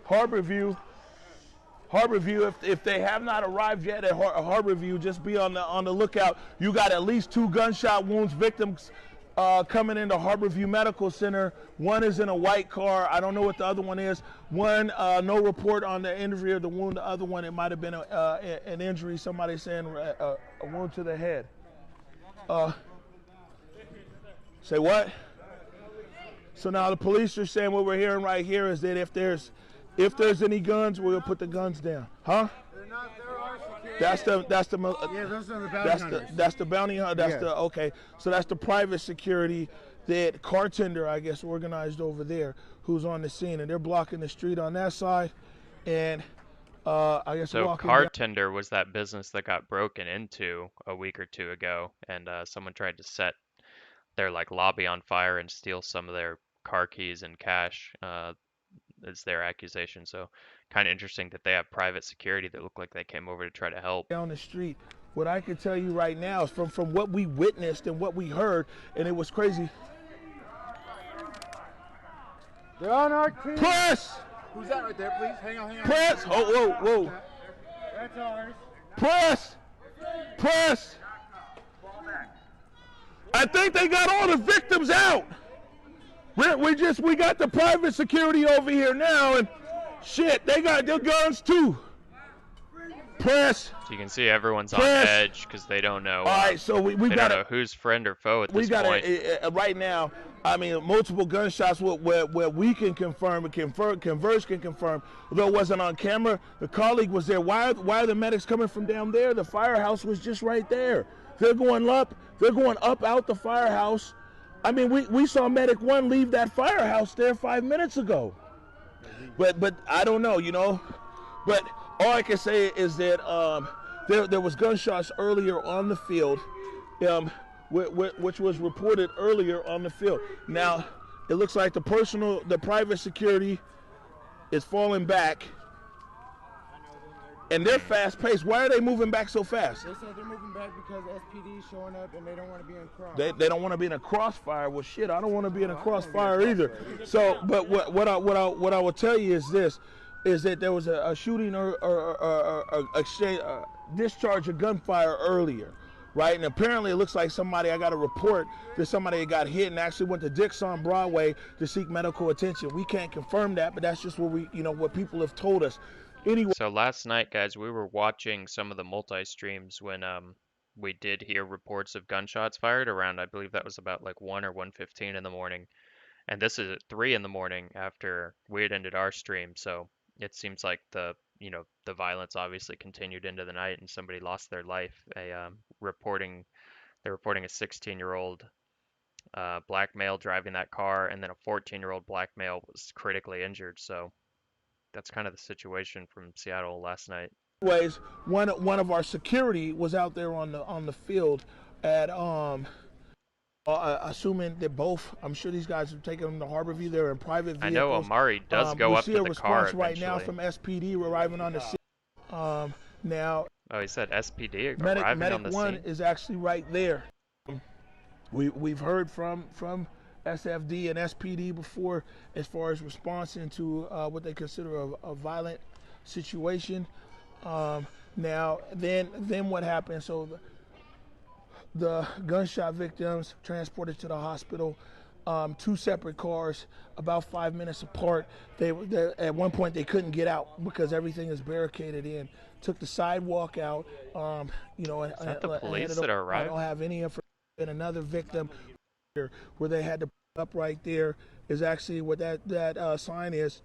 Harborview, if they have not arrived yet at Harborview, just be on the lookout. You got at least 2 gunshot wounds victims coming into Harborview Medical Center. One is in a white car. I don't know what the other one is. One, no report on the injury or the wound. The other one, it might have been an injury. Somebody saying a wound to the head. Say what? So now the police are saying what we're hearing right here is that if there's any guns, we'll put the guns down. Huh? That's the bounty hunter. Okay. So that's the private security that Cartender, I guess, organized over there, who's on the scene, and they're blocking the street on that side, and I guess So walking down. Cartender was that business that got broken into a week or two ago, and someone tried to set their like lobby on fire and steal some of their car keys and cash. Is their accusation. So kind of interesting that they have private security that look like they came over to try to help. Down the street. What I can tell you right now is from what we witnessed and what we heard, and it was crazy. They're on our team. Press! Who's that right there, please? Hang on. Press! Oh, whoa. That's ours. Press! Press! I think they got all the victims out. We got the private security over here now, and shit, they got their guns too. Press. So you can see everyone's on Press. edge because they don't know. All right, so we they got don't know who's friend or foe at this we got point. right now. I mean, multiple gunshots where we can confirm, Converge can confirm. Although it wasn't on camera, the colleague was there. Why are the medics coming from down there? The firehouse was just right there. They're going up out the firehouse. I mean, we saw Medic 1 leave that firehouse there 5 minutes ago. But I don't know, you know. But all I can say is that there was gunshots earlier on the field, which was reported earlier on the field. Now, it looks like the private security is falling back. And they're fast-paced. Why are they moving back so fast? They said they're moving back because SPD is showing up and they don't want to be in cross. They don't want to be in a crossfire. Well, shit, I don't want to be in a crossfire either. So, but what I will tell you is this, is that there was a shooting or exchange, discharge of gunfire earlier, right? And apparently it looks like I got a report that somebody got hit and actually went to Dixon Broadway to seek medical attention. We can't confirm that, but that's just what people have told us. Anyway. So last night, guys, we were watching some of the multi-streams when we did hear reports of gunshots fired around, I believe that was about like 1 or 1:15 in the morning. And this is at 3 in the morning after we had ended our stream. So it seems like the violence obviously continued into the night and somebody lost their life. They're reporting a 16-year-old black male driving that car, and then a 14-year-old black male was critically injured. So that's kind of the situation from Seattle last night. Anyways, one of our security was out there on the field at assuming that both, I'm sure these guys have taken them to Harborview. They're in private vehicles. I know Omari does go up to the car. We see a response right eventually. now from SPD arriving on the scene. Now. Oh, he said SPD arriving Medic on the 1 scene. is actually right there. We've heard from SFD and SPD before as far as responding to what they consider a violent situation. Now, then what happened? So the gunshot victims transported to the hospital, 2 separate cars, about 5 minutes apart. They at one point they couldn't get out because everything is barricaded in. Took the sidewalk out. Is that the police that arrived? I don't have any information. And another victim where they had to put up right there is actually what that sign is.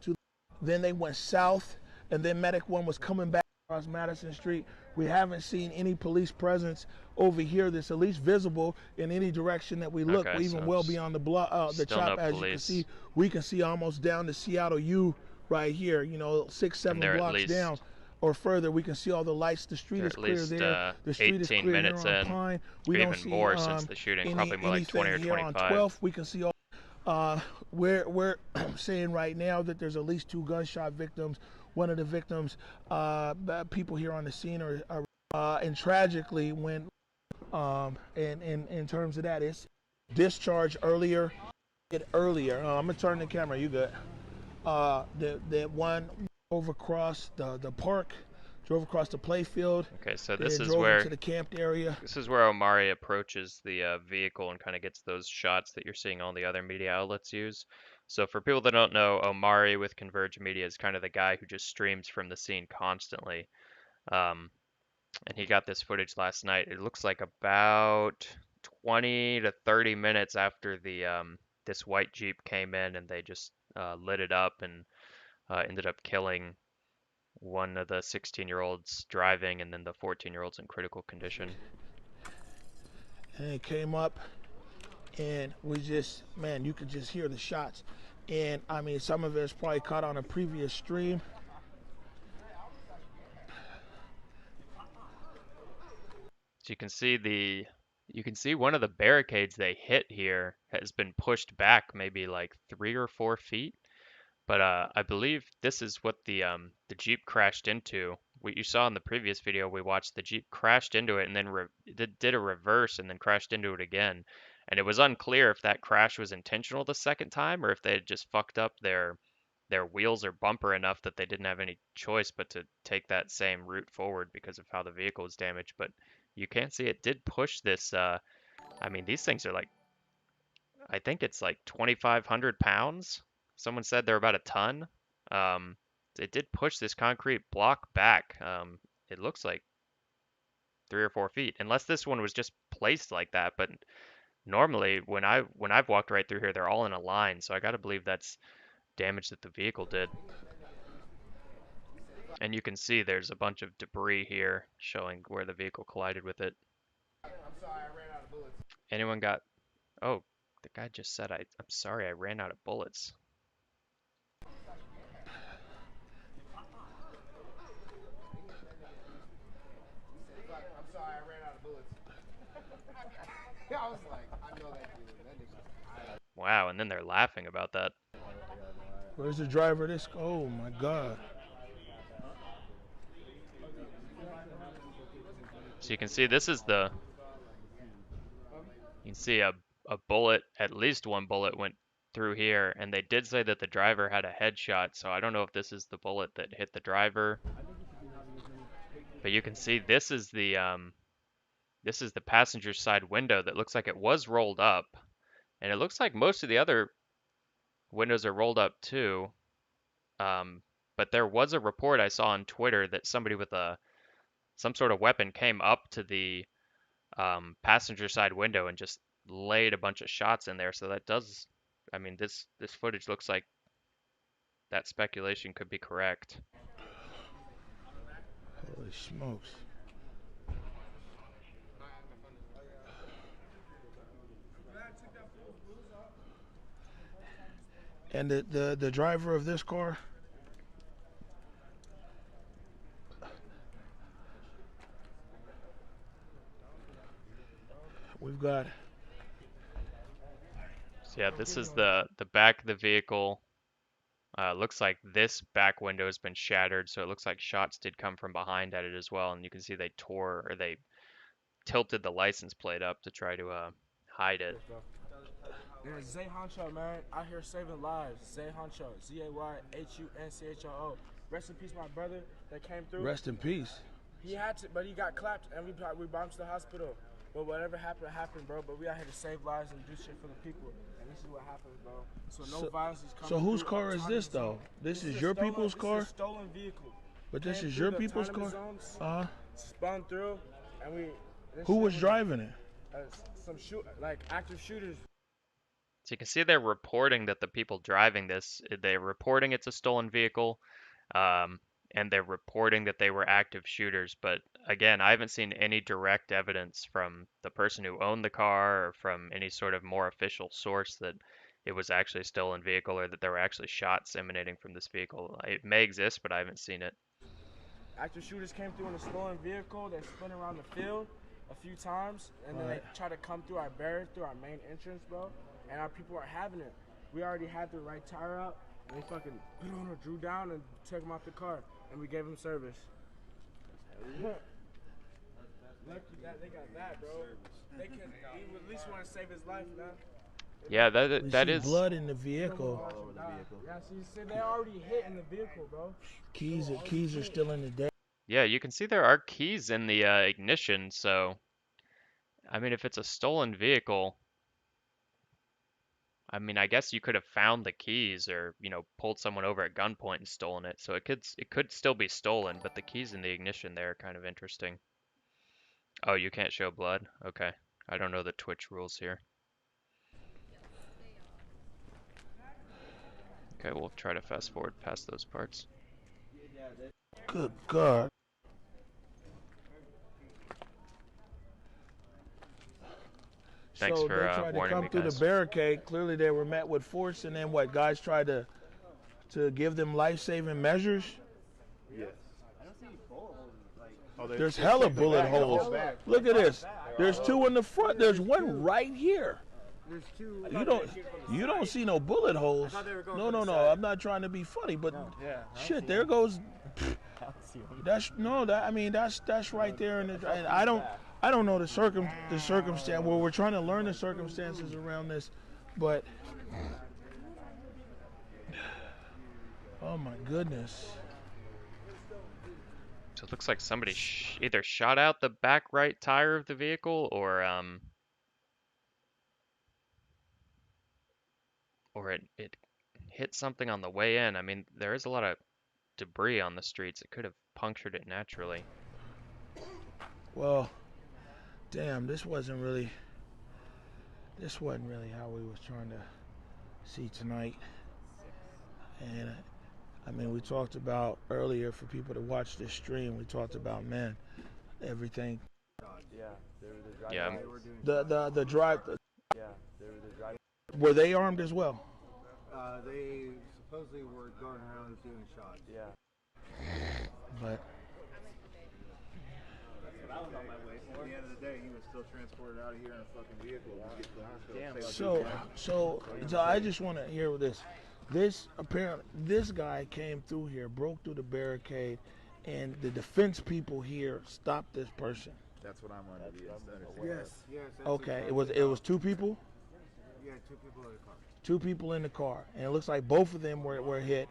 Then they went south, and then Medic 1 was coming back across Madison Street. We haven't seen any police presence over here that's at least visible in any direction that we look. Okay, We're even so well beyond the block, the chop. no As police. you can see, we can see almost down to Seattle U right here. 6-7 blocks down or further. We can see all the lights. The street is clear there. The street is clear 18 minutes here on in, Pine. We don't see more since the shooting, probably more like 20 or 25. On 12th, we can see all. We're saying right now that there's at least 2 gunshot victims. One of the victims, people here on the scene are and tragically when in terms of that, it's discharged earlier. I'm gonna turn the camera. You good? That one drove across the park, drove across the playfield. Okay, so this is drove where into the camped area. This is where Omari approaches the vehicle and kind of gets those shots that you're seeing all the other media outlets use. So for people that don't know, Omari with Converge Media is kind of the guy who just streams from the scene constantly. And he got this footage last night. It looks like about 20 to 30 minutes after the this white Jeep came in, and they just lit it up and ended up killing one of the 16-year-olds driving, and then the 14-year-old's in critical condition. And it came up, and you could just hear the shots. And I mean, some of it's probably caught on a previous stream. So you can see one of the barricades they hit here has been pushed back maybe like 3 or 4 feet. But I believe this is what the Jeep crashed into. What you saw in the previous video we watched, the Jeep crashed into it and then did a reverse and then crashed into it again. And it was unclear if that crash was intentional the second time or if they had just fucked up their wheels or bumper enough that they didn't have any choice but to take that same route forward because of how the vehicle was damaged. But you can see it did push this. I mean, these things are like, I think it's like 2,500 pounds. Someone said they're about a ton. Um, it did push this concrete block back. It looks like 3 or 4 feet, unless this one was just placed like that. But normally, when I've walked right through here, they're all in a line. So I got to believe that's damage that the vehicle did. And you can see there's a bunch of debris here showing where the vehicle collided with it. Anyone got... Oh, the guy just said, I'm sorry, I ran out of bullets. I'm sorry, I ran out of bullets. I was like, I know that dude. That nigga. Wow, and then they're laughing about that. Where's the driver of this? Oh my God. So you can see this is the... You can see a bullet, at least one bullet went through here, and they did say that the driver had a headshot, so I don't know if this is the bullet that hit the driver. But you can see this is the passenger side window that looks like it was rolled up. And it looks like most of the other windows are rolled up too. But there was a report I saw on Twitter that somebody with some sort of weapon came up to the passenger side window and just laid a bunch of shots in there. So that does, I mean, this footage looks like that speculation could be correct. Holy smokes. And the driver of this car? We've got... So yeah, this is the back of the vehicle. Looks like this back window has been shattered, so it looks like shots did come from behind at it as well. And you can see they they tilted the license plate up to try to hide it. Yeah, Zay Honcho, man, out here saving lives. Zay Honcho, ZAYHUNCHOO. Rest in peace, my brother that came through. Rest in peace. He had to, but he got clapped, and we brought him to the hospital. But whatever happened, happened, bro. But we out here to save lives and do shit for the people. And this is what happens, bro. So no violence is coming. So whose through car is this, though? This is your people's car? This is a stolen vehicle. But this is your people's car? Spun through, and we... Who was driving it? Some active shooters. So you can see they're reporting that the people driving this, they're reporting it's a stolen vehicle, and they're reporting that they were active shooters. But again, I haven't seen any direct evidence from the person who owned the car or from any sort of more official source that it was actually a stolen vehicle or that there were actually shots emanating from this vehicle. It may exist, but I haven't seen it. Active shooters came through in a stolen vehicle. They spun around the field a few times, and then they tried to come through our barrier, through our main entrance, bro. And our people aren't having it. We already had the right tire out, and they fucking put on or drew down and took him off the car, and we gave him service. Lucky that they got that, bro. They can at least want to save his life, man. Yeah, that is blood in the vehicle. Yeah, see, they already hit in the vehicle, bro. Keys are still in the deck. Yeah, you can see there are keys in the ignition. So, I mean, if it's a stolen vehicle, I mean, I guess you could have found the keys or, you know, pulled someone over at gunpoint and stolen it. So it could still be stolen, but the keys in the ignition there are kind of interesting. Oh, you can't show blood? Okay. I don't know the Twitch rules here. Okay, we'll try to fast forward past those parts. Good God. Thanks so for they tried to warning come me, through guys. the barricade. Clearly, they were met with force, and then what? Guys tried to give them life-saving measures. Yes. Oh, There's hella bullet holes. Look at this. There's two in the front. There's one right here. There's two. You don't see no bullet holes. No. I'm not trying to be funny, but shit, there goes. That's right there, and I don't know the circumstance. Well, we're trying to learn the circumstances around this, but oh my goodness. So it looks like somebody either shot out the back right tire of the vehicle or it hit something on the way in. I mean, there is a lot of debris on the streets. It could have punctured it naturally. Well, damn, this wasn't really how we was trying to see tonight. And I mean, we talked about earlier for people to watch this stream. We talked about, man, everything. Yeah. The drive. Were they armed as well? They supposedly were going around doing shots. Yeah. But I was on my way. At the end of the day, he was still transported out of here in a fucking vehicle to get to the hospital. So I just want to hear this. This guy came through here, broke through the barricade, and the defense people here stopped this person. That's what I'm under the Yes. Okay, it was two people. Yeah, two people in the car. Two people in the car, and it looks like both of them were hit,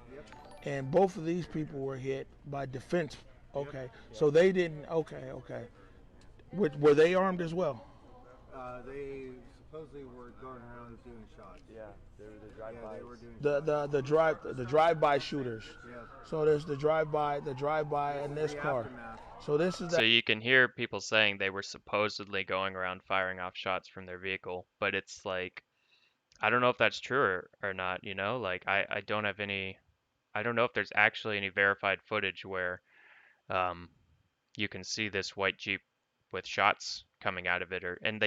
and both of these people were hit by defense. Okay, so they didn't. Okay. Were they armed as well? They supposedly were going around doing shots. Yeah, they were doing The drive-by shooters. Yeah. So there's the drive-by in this car. Aftermath. So this is So you can hear people saying they were supposedly going around firing off shots from their vehicle, but it's like, I don't know if that's true or not, you know? Like, I don't know if there's actually any verified footage where you can see this white Jeep with shots coming out of it, and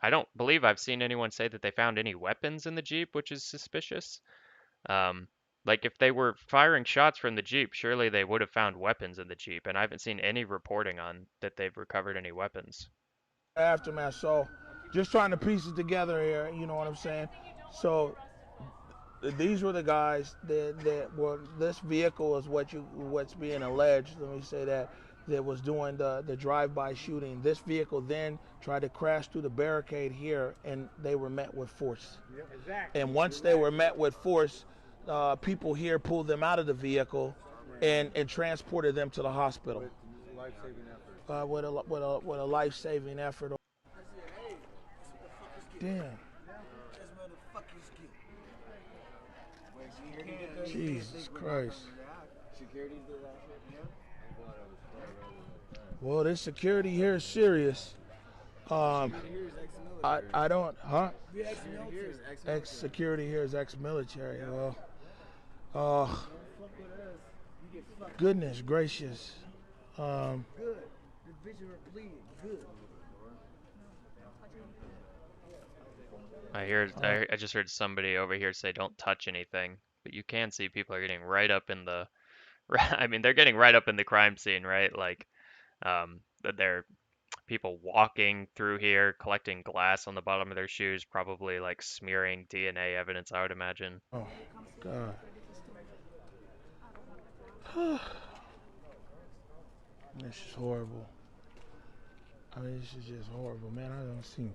I don't believe I've seen anyone say that they found any weapons in the Jeep, which is suspicious. Like, if they were firing shots from the Jeep, surely they would have found weapons in the Jeep, and I haven't seen any reporting on that they've recovered any weapons. aftermath. So just trying to piece it together here, you know what I'm saying? So these were the guys that were, this vehicle is what's being alleged, let me say that was doing the drive-by shooting. This vehicle then tried to crash through the barricade here, and they were met with force. Yep. Exactly. And once they were met with force, people here pulled them out of the vehicle and transported them to the hospital. With a life-saving effort. Damn. Jesus Christ. Well, this security here is serious. I don't, huh? Security here is ex-military. Well, goodness gracious. Good. The bitches were bleeding. Good. I just heard somebody over here say don't touch anything, but you can see people are getting right up in the, I mean, they're getting right up in the crime scene, right? Like, they're people walking through here, collecting glass on the bottom of their shoes, probably like smearing DNA evidence, I would imagine. Oh, God. This is horrible. I mean, this is just horrible, man. I don't see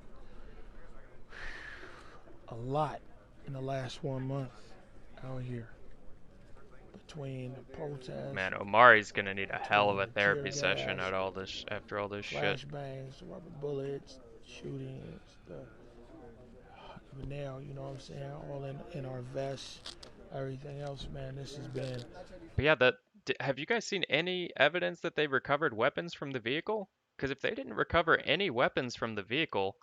a lot in the last 1 month out here between the protests. Man, Omari's gonna need a hell of a therapy session after all this shit. Flashbangs, rubber bullets, shootings, even now, you know what I'm saying, all in our vests, everything else, man. This has been. But yeah, have you guys seen any evidence that they recovered weapons from the vehicle? Because if they didn't recover any weapons from the vehicle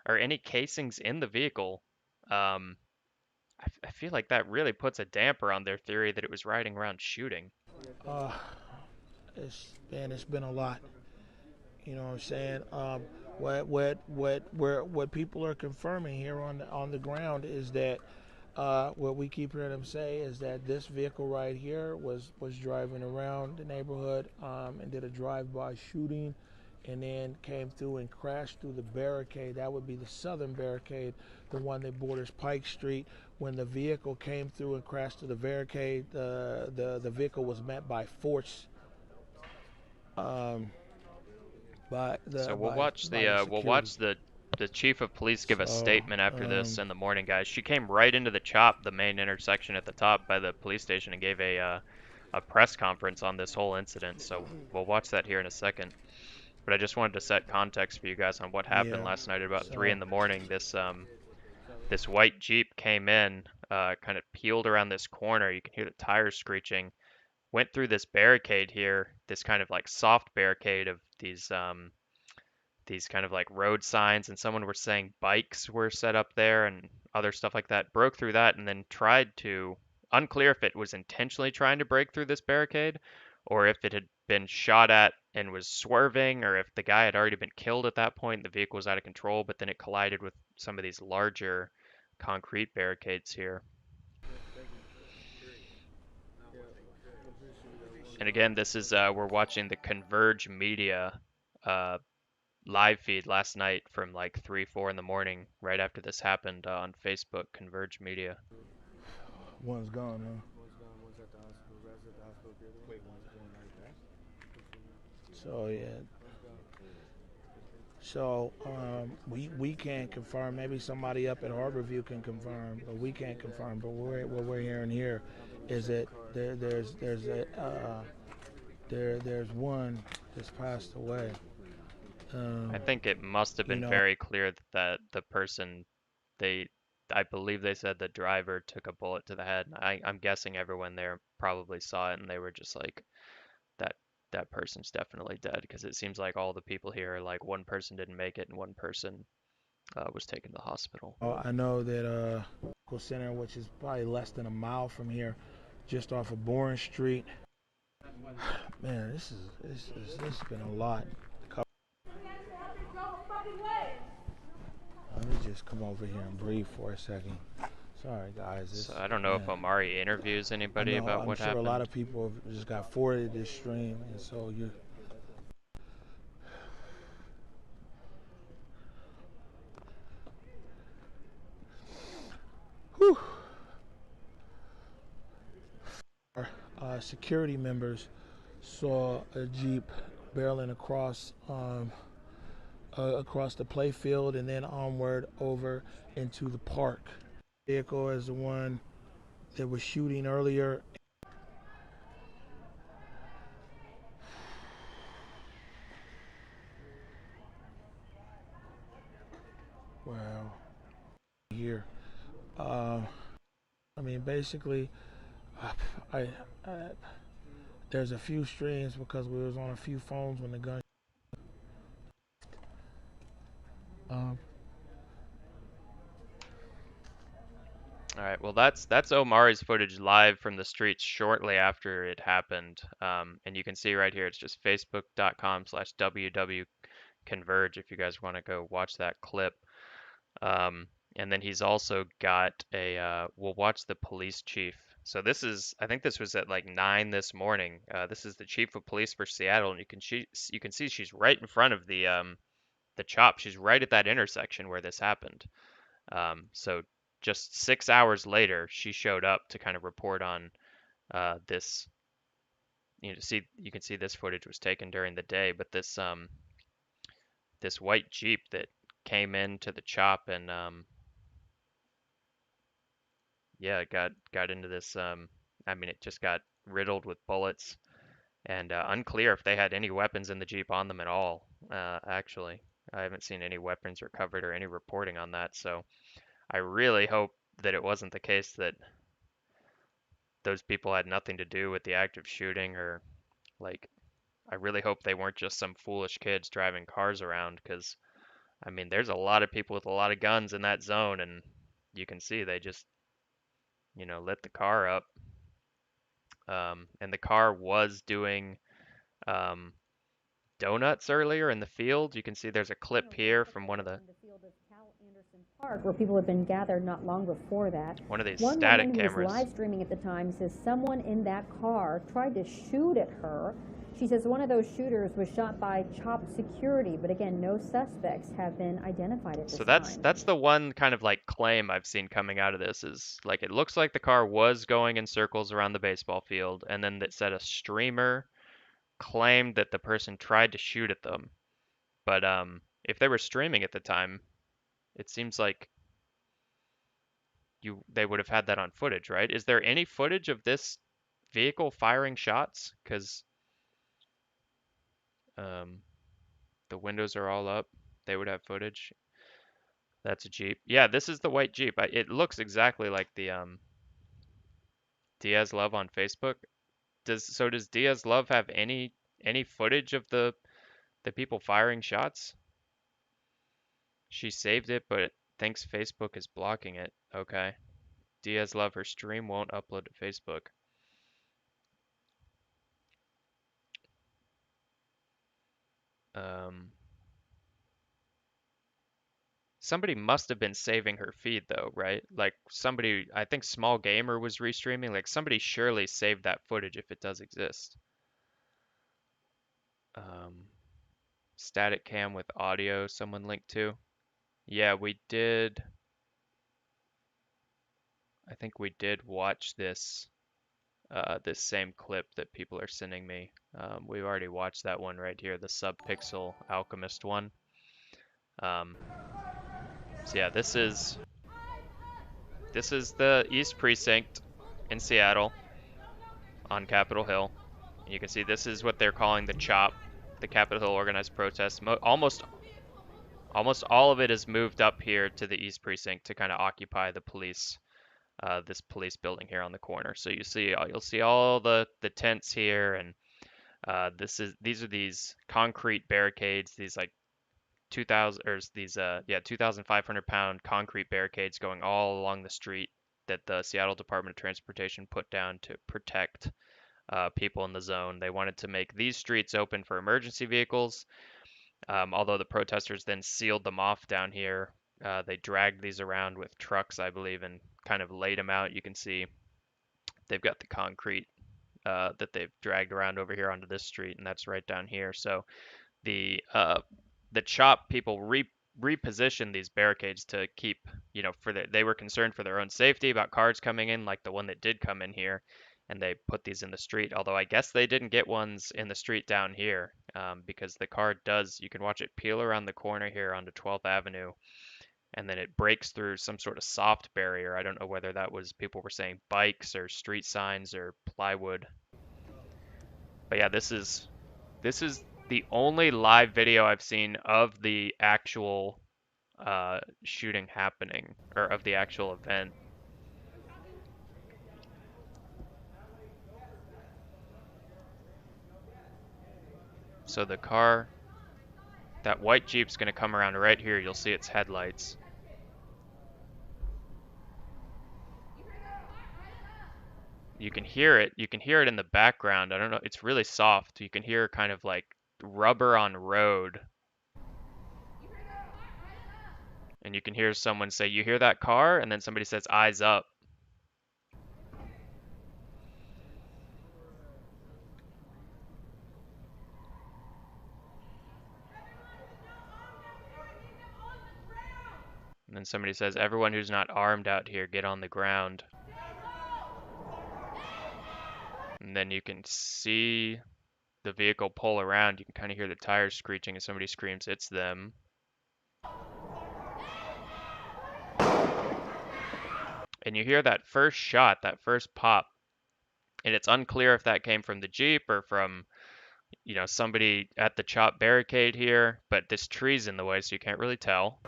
or any casings in the vehicle, I feel like that really puts a damper on their theory that it was riding around shooting. It's been a lot. You know what I'm saying? What people are confirming here on the ground is that What we keep hearing them say is that this vehicle right here was driving around the neighborhood and did a drive-by shooting, and then came through and crashed through the barricade. That would be the southern barricade, the one that borders Pike Street. When the vehicle came through and crashed through the barricade, the vehicle was met by force. So we'll By watch the security. the chief of police give a So statement after this in the morning, guys. She came right into the CHOP, the main intersection at the top by the police station, and gave a press conference on this whole incident. So we'll watch that here in a second. But I just wanted to set context for you guys on what happened yeah, last night at about 3 in so the morning. This white Jeep came in, kind of peeled around this corner. You can hear the tires screeching. Went through this barricade here, this kind of like soft barricade of these kind of like road signs, and someone was saying bikes were set up there and other stuff like that. Broke through that and then tried to, unclear if it was intentionally trying to break through this barricade or if it had been shot at and was swerving, or if the guy had already been killed at that point, the vehicle was out of control, but then it collided with some of these larger concrete barricades here. And again, this is we're watching the Converge Media live feed last night from like 3, 4 in the morning, right after this happened on Facebook, Converge Media. one's gone, huh? One's at the hospital. Rest at the hospital. Wait, one's going right there. So yeah. So we can't confirm. Maybe somebody up at Harborview can confirm, but we can't confirm. But what we're hearing here is that there's one that's passed away. I think it must have been very clear that the person, I believe they said the driver took a bullet to the head. I'm guessing everyone there probably saw it and they were just like, that person's definitely dead, because it seems like all the people here are like one person didn't make it and one person was taken to the hospital. I know that Medical Center, which is probably less than a mile from here, just off of Bourne Street. Man, this has been a lot. Let me just come over here and breathe for a second. Sorry, guys. So I don't know if Omari interviews anybody about what happened. I'm sure a lot of people have just got forwarded this stream, and so you. Whew. Security members saw a Jeep barreling across the playfield and then onward over into the park. The vehicle is the one that was shooting earlier. Well, here, I mean, basically, there's a few streams because we was on a few phones when the gun. All right, well that's Omari's footage live from the streets shortly after it happened, and you can see right here it's just facebook.com/wwconverge if you guys want to go watch that clip. And then he's also got we'll watch the police chief. So I think this was at like 9 this morning. This is the chief of police for Seattle, and you can see she's right in front of the CHOP. She's right at that intersection where this happened. So just 6 hours later, she showed up to kind of report on this. You can see this footage was taken during the day, but this white Jeep that came into the CHOP and yeah, it got into this. I mean, it just got riddled with bullets, and unclear if they had any weapons in the Jeep on them at all. Actually, I haven't seen any weapons recovered or any reporting on that. So I really hope that it wasn't the case that those people had nothing to do with the active shooting, or like, I really hope they weren't just some foolish kids driving cars around, because I mean, there's a lot of people with a lot of guns in that zone, and you can see they just, lit the car up. And the car was doing donuts earlier in the field. You can see there's a clip here from one of Park, where people had been gathered not long before that. these One static woman who was cameras. live streaming at the time says someone in that car tried to shoot at her. She says one of those shooters was shot by CHAZ security, but again, no suspects have been identified at this time. So that's the one kind of like claim I've seen coming out of this is like it looks like the car was going in circles around the baseball field, and then it said a streamer claimed that the person tried to shoot at them. But if they were streaming at the time, it seems like they would have had that on footage, right? Is there any footage of this vehicle firing shots? Because the windows are all up. They would have footage. That's a Jeep. Yeah, this is the white Jeep. It looks exactly like the Diaz Love on Facebook. Does Diaz Love have any footage of the people firing shots? She saved it, but thinks Facebook is blocking it. Okay. Diaz Love, her stream won't upload to Facebook. Somebody must have been saving her feed though, right? Like somebody, I think Small Gamer was restreaming. Like somebody surely saved that footage if it does exist. Static cam with audio, someone linked to. Yeah, we did. I think we did watch this this same clip that people are sending me. We've already watched that one right here, the Subpixel Alchemist one. So yeah, this is the East Precinct in Seattle on Capitol Hill. And you can see this is what they're calling the CHOP, the Capitol Hill Organized Protest. Almost all of it is moved up here to the East Precinct to kind of occupy the police, this police building here on the corner. So you'll see all the tents here, and these are these concrete barricades, these like 2,500-pound concrete barricades going all along the street that the Seattle Department of Transportation put down to protect people in the zone. They wanted to make these streets open for emergency vehicles, although the protesters then sealed them off down here. They dragged these around with trucks, I believe, and kind of laid them out. You can see they've got the concrete that they've dragged around over here onto this street, and that's right down here. So the CHOP people repositioned these barricades to keep, they were concerned for their own safety about cars coming in, like the one that did come in here, and they put these in the street. Although I guess they didn't get ones in the street down here, because the car you can watch it peel around the corner here onto 12th Avenue, and then it breaks through some sort of soft barrier. I don't know whether that was, people were saying bikes or street signs or plywood. But yeah, this is the only live video I've seen of the actual shooting happening, or of the actual event. So the car, that white Jeep's gonna come around right here. You'll see its headlights. You can hear it. You can hear it in the background. I don't know. It's really soft. You can hear kind of like rubber on road. And you can hear someone say, "You hear that car?" And then somebody says, "Eyes up." And then somebody says, "Everyone who's not armed out here, get on the ground." And then you can see the vehicle pull around. You can kind of hear the tires screeching as somebody screams, "It's them." And you hear that first shot, that first pop. And it's unclear if that came from the Jeep or from, somebody at the CHOP barricade here. But this tree's in the way, so you can't really tell.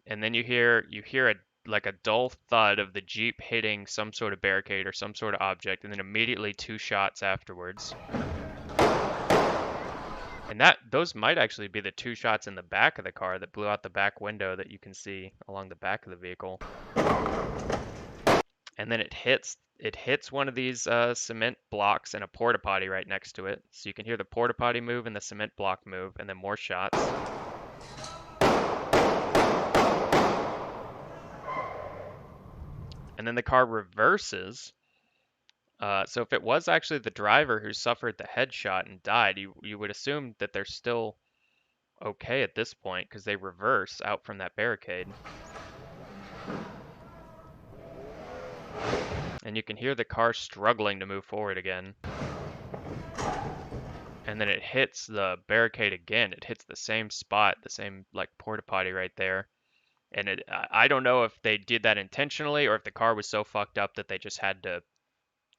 And then you hear like a dull thud of the Jeep hitting some sort of barricade or some sort of object, and then immediately 2 shots afterwards. And those might actually be the 2 shots in the back of the car that blew out the back window that you can see along the back of the vehicle. And then it hits it hits one of these cement blocks and a porta potty right next to it. So you can hear the porta potty move and the cement block move, and then more shots. And then the car reverses. So if it was actually the driver who suffered the headshot and died, you would assume that they're still okay at this point because they reverse out from that barricade. And you can hear the car struggling to move forward again. And then it hits the barricade again. It hits the same spot, the same like porta potty right there. And I don't know if they did that intentionally or if the car was so fucked up that they just had to,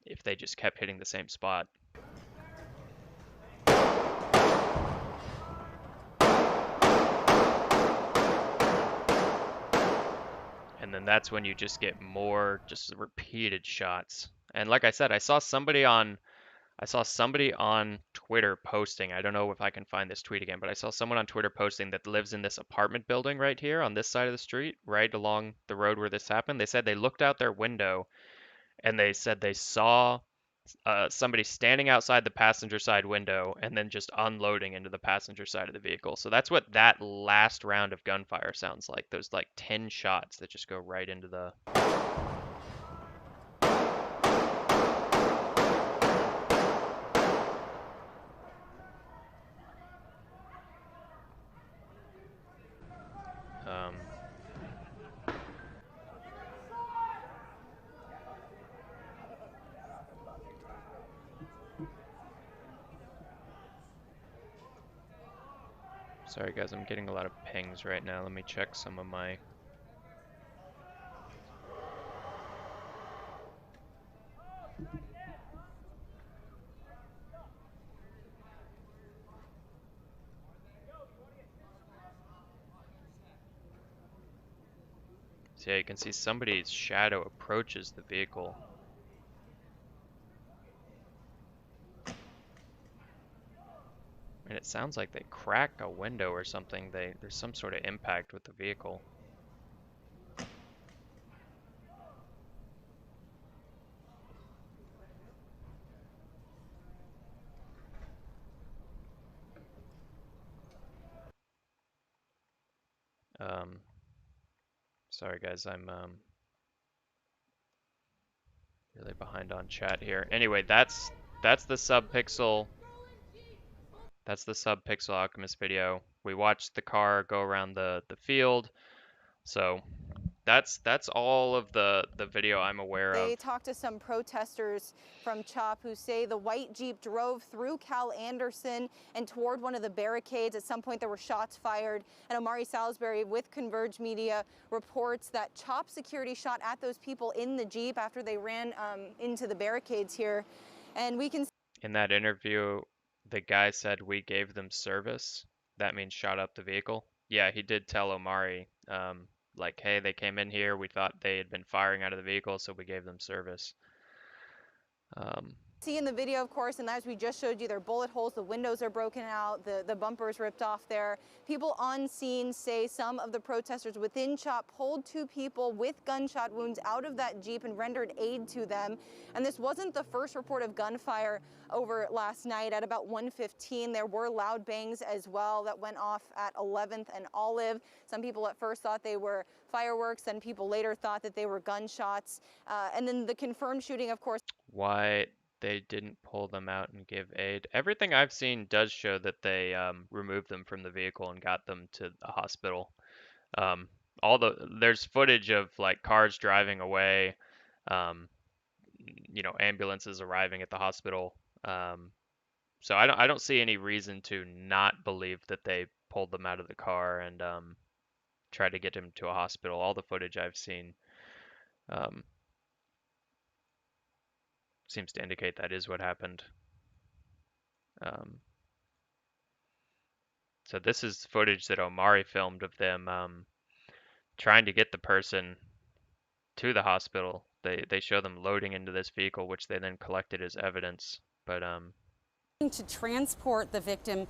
if they just kept hitting the same spot. And then that's when you just get more just repeated shots. And like I said, I saw somebody on Twitter posting, I don't know if I can find this tweet again, but I saw someone on Twitter posting that lives in this apartment building right here on this side of the street, right along the road where this happened. They said they looked out their window and they said they saw somebody standing outside the passenger side window and then just unloading into the passenger side of the vehicle. So that's what that last round of gunfire sounds like. Those like 10 shots that just go right into the... Sorry guys, I'm getting a lot of pings right now. Let me check some of my... So yeah, you can see somebody's shadow approaches the vehicle. And it sounds like they crack a window or something. There's some sort of impact with the vehicle. Sorry guys, I'm really behind on chat here. Anyway, that's the subpixel. That's the subpixel Alchemist video. We watched the car go around the field. So that's all of the video I'm aware of. They talked to some protesters from CHAZ who say the white Jeep drove through Cal Anderson and toward one of the barricades. At some point there were shots fired, and Omari Salisbury with Converge Media reports that CHAZ security shot at those people in the Jeep after they ran into the barricades here. And we can... In that interview, the guy said we gave them service. That means shot up the vehicle. Yeah, he did tell Omari, like, hey, they came in here, we thought they had been firing out of the vehicle, so we gave them service. See in the video, of course, and as we just showed you, there are bullet holes, the windows are broken out, the bumpers ripped off there. People on scene say some of the protesters within CHAZ pulled two people with gunshot wounds out of that Jeep and rendered aid to them. And this wasn't the first report of gunfire over last night. At about 1:15, there were loud bangs as well that went off at 11th and Olive. Some people at first thought they were fireworks, and people later thought that they were gunshots. And then the confirmed shooting, of course. Why they didn't pull them out and give aid? Everything I've seen does show that they removed them from the vehicle and got them to a hospital. There's footage of like cars driving away, you know, ambulances arriving at the hospital. So I don't see any reason to not believe that they pulled them out of the car and tried to get them to a hospital. All the footage I've seen seems to indicate that is what happened. So this is footage that Omari filmed of them trying to get the person to the hospital. They show them loading into this vehicle, which they then collected as evidence. But to transport the victim.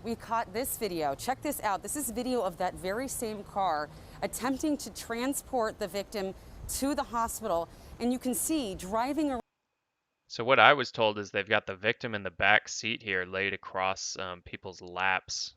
We caught this video. Check this out. This is video of that very same car attempting to transport the victim to the hospital, and you can see driving around. So what I was told is they've got the victim in the back seat here laid across people's laps.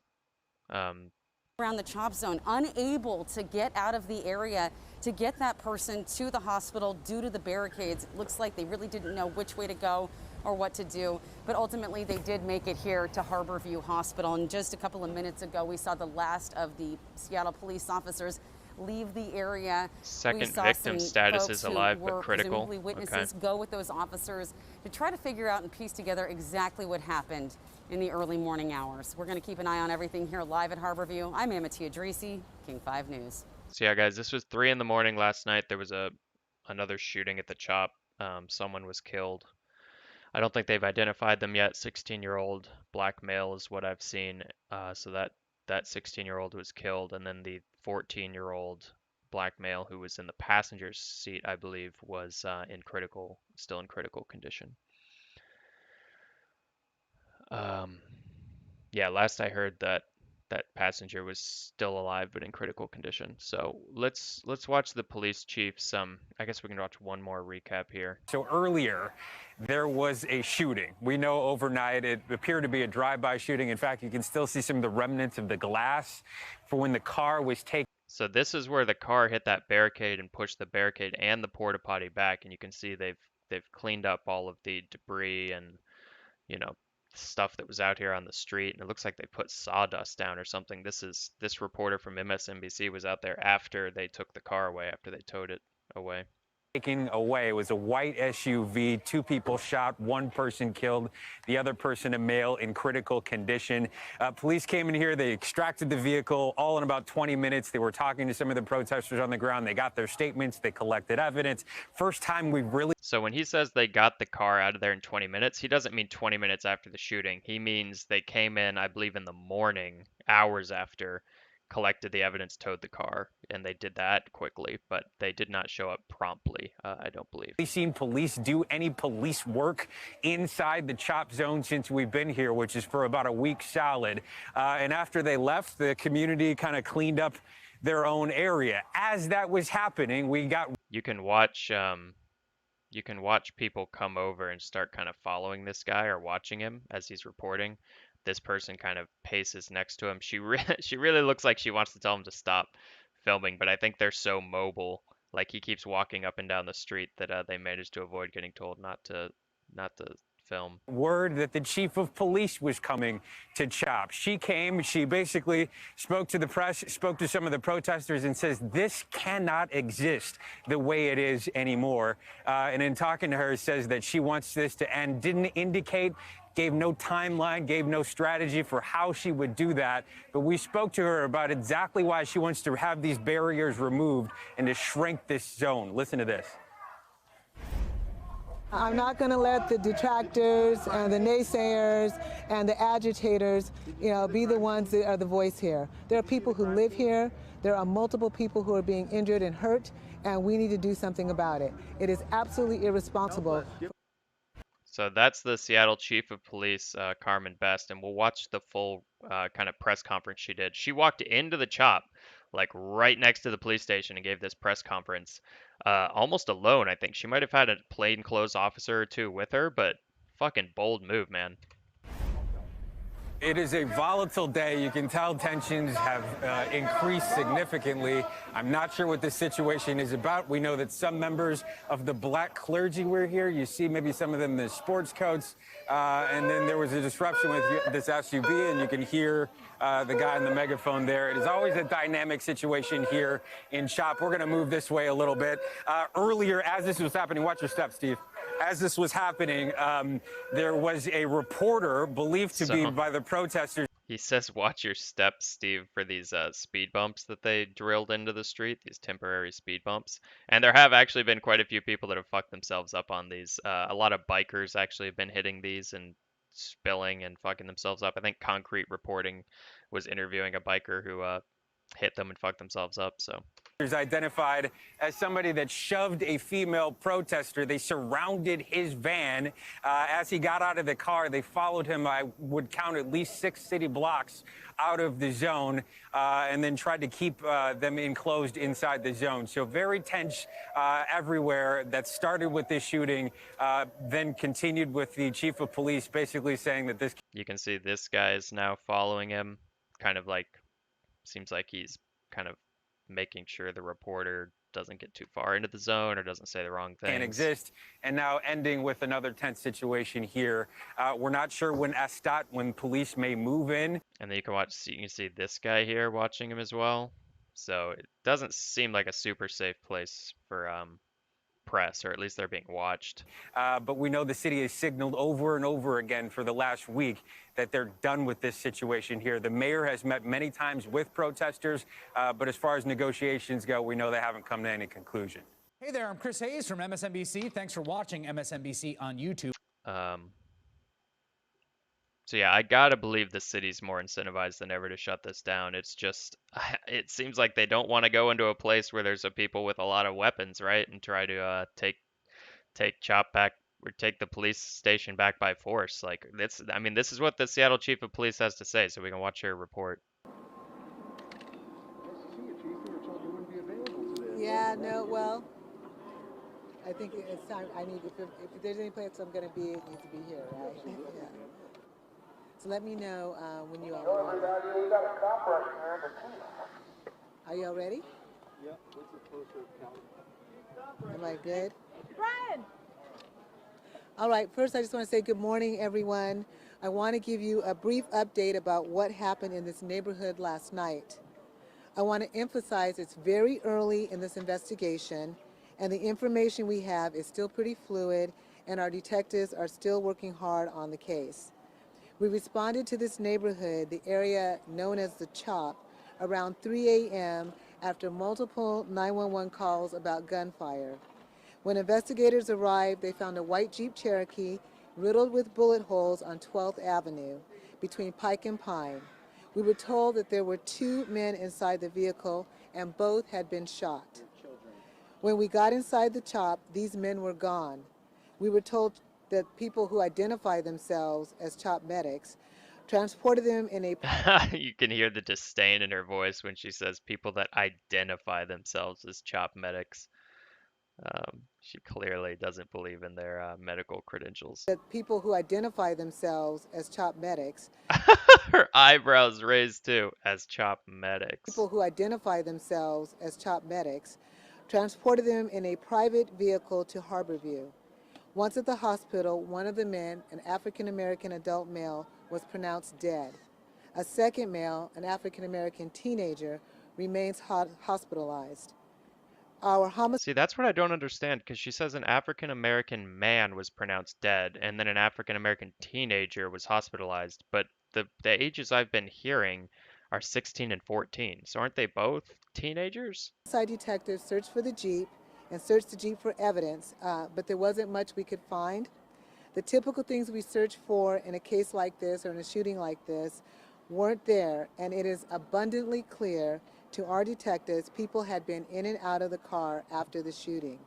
Around the chop zone, unable to get out of the area to get that person to the hospital due to the barricades. It looks like they really didn't know which way to go or what to do, but ultimately they did make it here to Harborview Hospital. And just a couple of minutes ago, we saw the last of the Seattle police officers leave the area. Second victim status is alive but critical. Presumably witnesses go with those officers to try to figure out and piece together exactly what happened in the early morning hours. We're going to keep an eye on everything here live at Harborview. I'm Amatia Drisi, King 5 News. So yeah, guys, this was 3 in the morning last night. There was another shooting at the chop. Someone was killed. I don't think they've identified them yet. 16-year-old black male is what I've seen. So that 16-year-old was killed, and then the 14-year-old black male who was in the passenger seat, I believe, was still in critical condition. Yeah, last I heard that passenger was still alive but in critical condition. So let's watch the police chief's. I guess we can watch one more recap here. So earlier, there was a shooting. We know overnight it appeared to be a drive-by shooting. In fact, you can still see some of the remnants of the glass for when the car was taken. So this is where the car hit that barricade and pushed the barricade and the porta potty back, and you can see they've cleaned up all of the debris and stuff that was out here on the street, and it looks like they put sawdust down or something. This reporter from MSNBC was out there after they took the car away, after they towed it away. Taken away. It was a white SUV. 2 people shot, 1 person killed, the other person a male in critical condition. Police came in here. They extracted the vehicle all in about 20 minutes. They were talking to some of the protesters on the ground. They got their statements. They collected evidence. First time we've really... So when he says they got the car out of there in 20 minutes, he doesn't mean 20 minutes after the shooting. He means they came in, I believe, in the morning, hours after, collected the evidence, towed the car, and they did that quickly, but they did not show up promptly, I don't believe. We've seen police do any police work inside the chop zone since we've been here, which is for about a week solid. And after they left, the community kind of cleaned up their own area. As that was happening, we got... You can watch people come over and start kind of following this guy or watching him as he's reporting. This person kind of paces next to him. She really looks like she wants to tell him to stop filming, but I think they're so mobile, like he keeps walking up and down the street, that they managed to avoid getting told not to film. Word that the chief of police was coming to chop. She came, she basically spoke to the press, spoke to some of the protesters, and says this cannot exist the way it is anymore. And in talking to her, says that she wants this to end. Didn't indicate, gave no timeline, gave no strategy for how she would do that. But we spoke to her about exactly why she wants to have these barriers removed and to shrink this zone. Listen to this. I'm not going to let the detractors and the naysayers and the agitators, be the ones that are the voice here. There are people who live here. There are multiple people who are being injured and hurt, and we need to do something about it. It is absolutely irresponsible. So that's the Seattle Chief of Police, Carmen Best, and we'll watch the full kind of press conference she did. She walked into the chop, like right next to the police station, and gave this press conference almost alone, I think. She might have had a plainclothes officer or 2 with her, but fucking bold move, man. It is a volatile day. You can tell tensions have increased significantly. I'm not sure what this situation is about. We know that some members of the black clergy were here. You see maybe some of them in the sports coats. And then there was a disruption with this SUV, and you can hear the guy in the megaphone there. It is always a dynamic situation here in CHOP. We're going to move this way a little bit. Earlier, as this was happening, watch your step, Steve. As this was happening, there was a reporter believed to be by the protesters. He says, watch your steps, Steve, for these speed bumps that they drilled into the street, these temporary speed bumps. And there have actually been quite a few people that have fucked themselves up on these. A lot of bikers actually have been hitting these and spilling and fucking themselves up. I think Concrete Reporting was interviewing a biker who hit them and fuck themselves up. So Identified as somebody that shoved a female protester. They surrounded his van. As he got out of the car, they followed him, I would count, at least 6 city blocks out of the zone, and then tried to keep them enclosed inside the zone. So very tense everywhere. That started with this shooting, then continued with the chief of police basically saying that this... you can see this guy is now following him, kind of like, seems like he's kind of making sure the reporter doesn't get too far into the zone or doesn't say the wrong things. Can't exist. And now ending with another tense situation here. We're not sure when police may move in. And then you can see this guy here watching him as well. So it doesn't seem like a super safe place for press, or at least they're being watched. But we know the city has signaled over and over again for the last week that they're done with this situation here. The mayor has met many times with protesters, but as far as negotiations go, we know they haven't come to any conclusion. Hey there, I'm Chris Hayes from MSNBC. Thanks for watching MSNBC on YouTube. So yeah, I gotta believe the city's more incentivized than ever to shut this down. It's just, it seems like they don't want to go into a place where there's a people with a lot of weapons, right? And try to take CHOP back or take the police station back by force. Like this, I mean, this is what the Seattle chief of police has to say. So we can watch her report. Yeah, no, well, I think it's time. If there's any place I'm going to be, it needs to be here, right? Yeah. So let me know when you are ready. We got a cop rush here in the team. Are you all ready? Yep. What's the closer count? Am I good? Brian! All right, first I just want to say good morning, everyone. I want to give you a brief update about what happened in this neighborhood last night. I want to emphasize it's very early in this investigation, and the information we have is still pretty fluid, and our detectives are still working hard on the case. We responded to this neighborhood, the area known as the CHOP, around 3 a.m. after multiple 911 calls about gunfire. When investigators arrived, they found a white Jeep Cherokee riddled with bullet holes on 12th Avenue between Pike and Pine. We were told that there were 2 men inside the vehicle and both had been shot. When we got inside the CHOP, these men were gone. We were told that people who identify themselves as CHOP medics transported them in a... You can hear the disdain in her voice when she says people that identify themselves as CHOP medics. She clearly doesn't believe in their medical credentials. That people who identify themselves as CHOP medics... Her eyebrows raised too, as CHOP medics. People who identify themselves as CHOP medics transported them in a private vehicle to Harborview. Once at the hospital, one of the men, an African-American adult male, was pronounced dead. A second male, an African-American teenager, remains hospitalized. See, that's what I don't understand, because she says an African-American man was pronounced dead, and then an African-American teenager was hospitalized, but the ages I've been hearing are 16 and 14, so aren't they both teenagers? Side detectives searched for the Jeep and searched the Jeep for evidence, but there wasn't much we could find. The typical things we search for in a case like this or in a shooting like this weren't there, and it is abundantly clear to our detectives people had been in and out of the car after the shooting.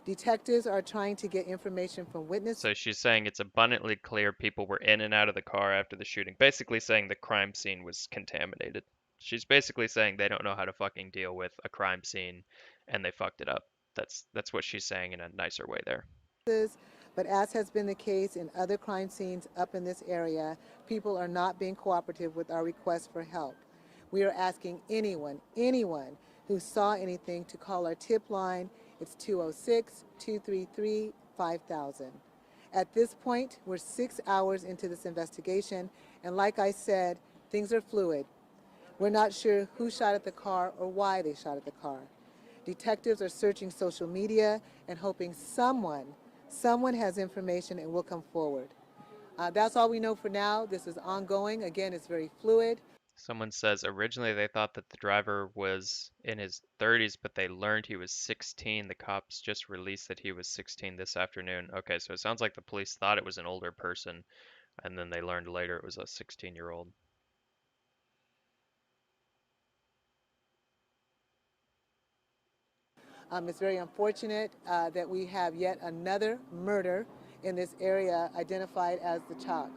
Detectives are trying to get information from witnesses. So she's saying it's abundantly clear people were in and out of the car after the shooting, basically saying the crime scene was contaminated. She's basically saying they don't know how to fucking deal with a crime scene and they fucked it up. That's what she's saying in a nicer way there. But as has been the case in other crime scenes up in this area, people are not being cooperative with our request for help. We are asking anyone who saw anything to call our tip line. It's 206-233-5000. At this point, we're 6 hours into this investigation, and like I said, things are fluid. We're not sure who shot at the car or why they shot at the car. Detectives are searching social media and hoping someone has information and will come forward. That's all we know for now. This is ongoing. Again, it's very fluid. Someone says originally they thought that the driver was in his 30s, but they learned he was 16. The cops just released that he was 16 this afternoon. Okay, so it sounds like the police thought it was an older person, and then they learned later it was a 16-year-old. It's very unfortunate that we have yet another murder in this area identified as the CHAZ.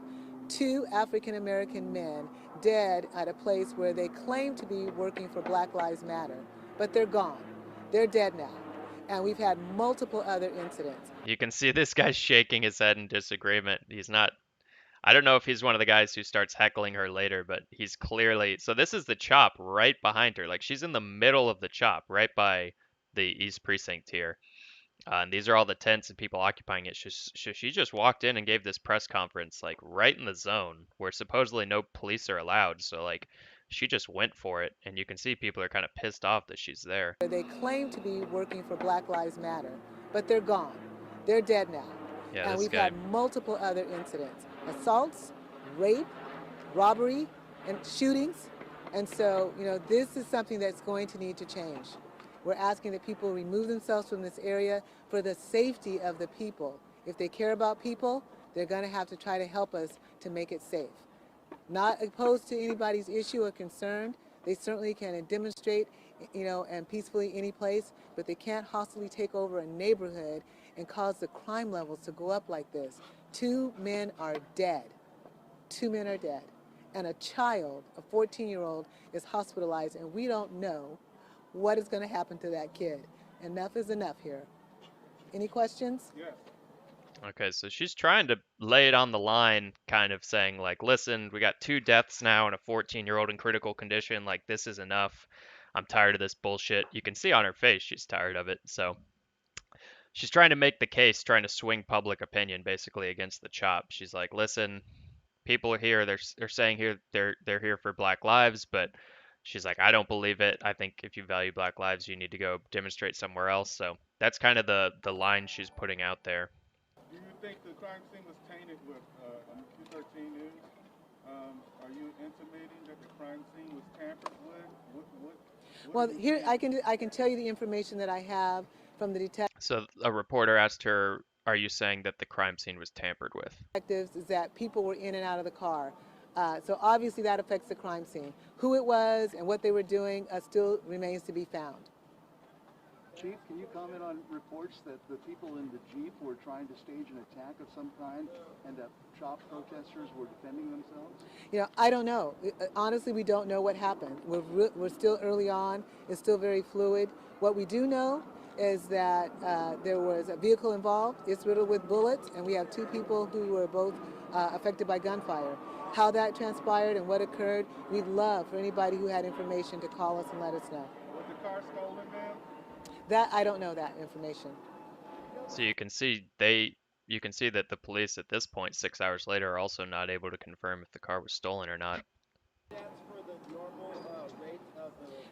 2 African-American men dead at a place where they claim to be working for Black Lives Matter, but they're gone. They're dead now. And we've had multiple other incidents. You can see this guy's shaking his head in disagreement. He's not, I don't know if he's one of the guys who starts heckling her later, but he's clearly, so this is the CHOP right behind her. Like she's in the middle of the CHOP, right by the East Precinct here. And these are all the tents and people occupying it. She just walked in and gave this press conference like right in the zone where supposedly no police are allowed. So like she just went for it, and you can see people are kind of pissed off that she's there. They claim to be working for Black Lives Matter, but they're gone. They're dead now. Yeah, and this we've guy. had multiple other incidents: assaults, rape, robbery, and shootings. And so, you know, this is something that's going to need to change. We're asking that people remove themselves from this area for the safety of the people. If they care about people, they're going to have to try to help us to make it safe. Not opposed to anybody's issue or concern. They certainly can demonstrate, you know, and peacefully any place, but they can't hostily take over a neighborhood and cause the crime levels to go up like this. 2 men are dead. 2 men are dead. And a child, a 14-year-old, is hospitalized, and we don't know what is going to happen to that kid. Enough is enough here. Any questions? Yes. Okay, so she's trying to lay it on the line, kind of saying like, listen, we got 2 deaths now and a 14-year-old in critical condition. Like, this is enough. I'm tired of this bullshit. You can see on her face she's tired of it. So she's trying to make the case, trying to swing public opinion basically against the CHOP. She's like, listen, people are here. They're saying here they're here for Black lives, but she's like, I don't believe it. I think if you value Black lives, you need to go demonstrate somewhere else. So that's kind of the line she's putting out there. Do you think the crime scene was tainted with Q13 News? Are you intimating that the crime scene was tampered with? Well, here I can tell you the information that I have from the So a reporter asked her, are you saying that the crime scene was tampered with? detectives is that people were in and out of the car. So obviously that affects the crime scene. Who it was and what they were doing still remains to be found. Chief, can you comment on reports that the people in the Jeep were trying to stage an attack of some kind and that CHOP protesters were defending themselves? You know, I don't know. Honestly, we don't know what happened. We're still early on. It's still very fluid. What we do know is that there was a vehicle involved. It's riddled with bullets, and we have 2 people who were both affected by gunfire. How that transpired and what occurred, we'd love for anybody who had information to call us and let us know. Was the car stolen, ma'am? That, I don't know that information. So you can see that the police at this point, 6 hours later, are also not able to confirm if the car was stolen or not. If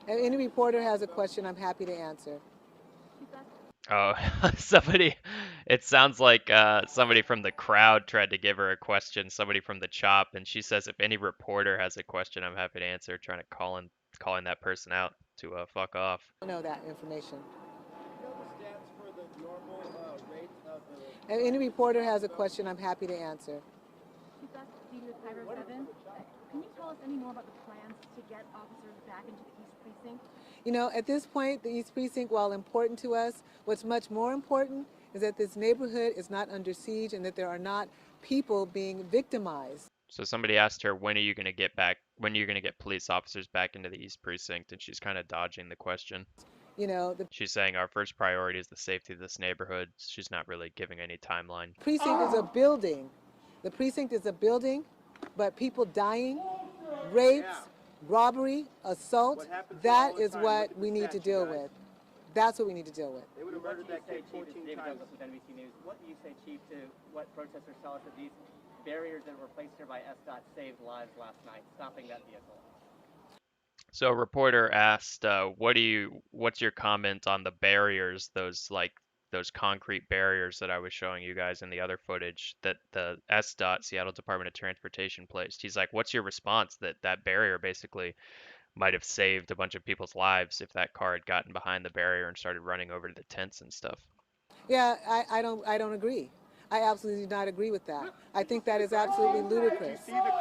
any reporter has a question, I'm happy to answer. Oh, it sounds like somebody from the crowd tried to give her a question, somebody from the CHOP, and she says if any reporter has a question, I'm happy to answer, trying to calling that person out to fuck off. I don't know that information. If any reporter has a question, I'm happy to answer. Can you tell us any more about the plans to get officers back into the East Precinct? You know, at this point, the East Precinct, while important to us, what's much more important is that this neighborhood is not under siege and that there are not people being victimized. So somebody asked her, when are you going to get police officers back into the East Precinct? And she's kind of dodging the question. You know, she's saying our first priority is the safety of this neighborhood. She's not really giving any timeline. Precinct is a building. The precinct is a building, but people dying, rapes, robbery, assault, that is what we need to deal with. That's what we need to deal with. They would have murdered that kid 14 times. With NBC News. What do you say, Chief, to what protesters tell us that these barriers that were placed here by SDOT saved lives last night, stopping that vehicle? So a reporter asked, what's your comment on the barriers, those concrete barriers that I was showing you guys in the other footage that the SDOT, Seattle Department of Transportation, placed? He's like, what's your response that barrier basically might have saved a bunch of people's lives if that car had gotten behind the barrier and started running over to the tents and stuff? Yeah, I don't agree. I absolutely do not agree with that. I think that is absolutely ludicrous.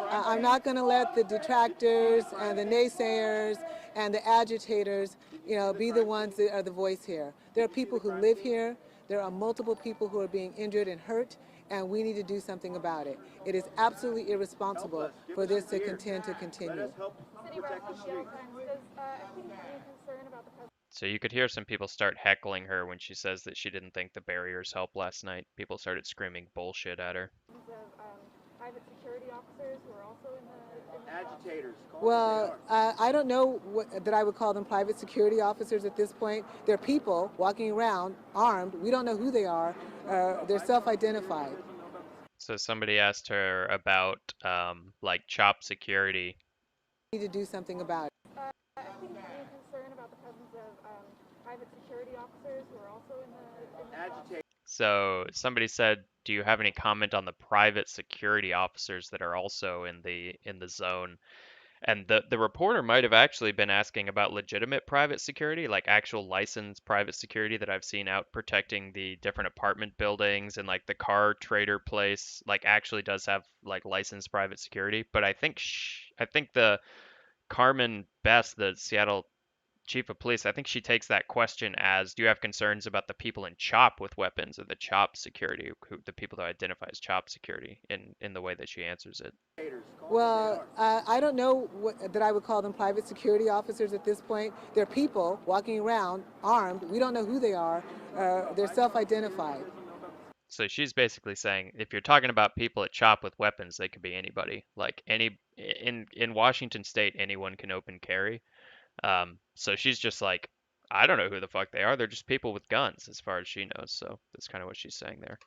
I'm not going to let the detractors and the naysayers and the agitators, you know, be the ones that are the voice here. There are people who live here. There are multiple people who are being injured and hurt, and we need to do something about it. It is absolutely irresponsible for this to continue. City residents jail times. Does anything give you concern about the president? So you could hear some people start heckling her when she says that she didn't think the barriers helped last night. People started screaming bullshit at her. Of private security officers who are also in the Agitators. Well, I don't know that I would call them private security officers at this point. They're people walking around armed. We don't know who they are. They're self-identified. So somebody asked her about like CHOP security. We need to do something about it. Anything give you concern about the presence of private security officers who are also in the Agitators. So somebody said, do you have any comment on the private security officers that are also in the zone? And the reporter might have actually been asking about legitimate private security, like actual licensed private security that I've seen out protecting the different apartment buildings, and like the car trader place like actually does have like licensed private security. But I think the Carmen Best, the Seattle chief of police, I think she takes that question as, do you have concerns about the people in CHOP with weapons, or the CHOP security, the people that identify as CHOP security, in the way that she answers it? Well, I don't know that I would call them private security officers at this point. They're people walking around armed. We don't know who they are. They're self-identified. So she's basically saying, if you're talking about people at CHOP with weapons, they could be anybody. Like in Washington State, anyone can open carry. So she's just like, I don't know who the fuck they are. They're just people with guns, as far as she knows. So that's kind of what she's saying there.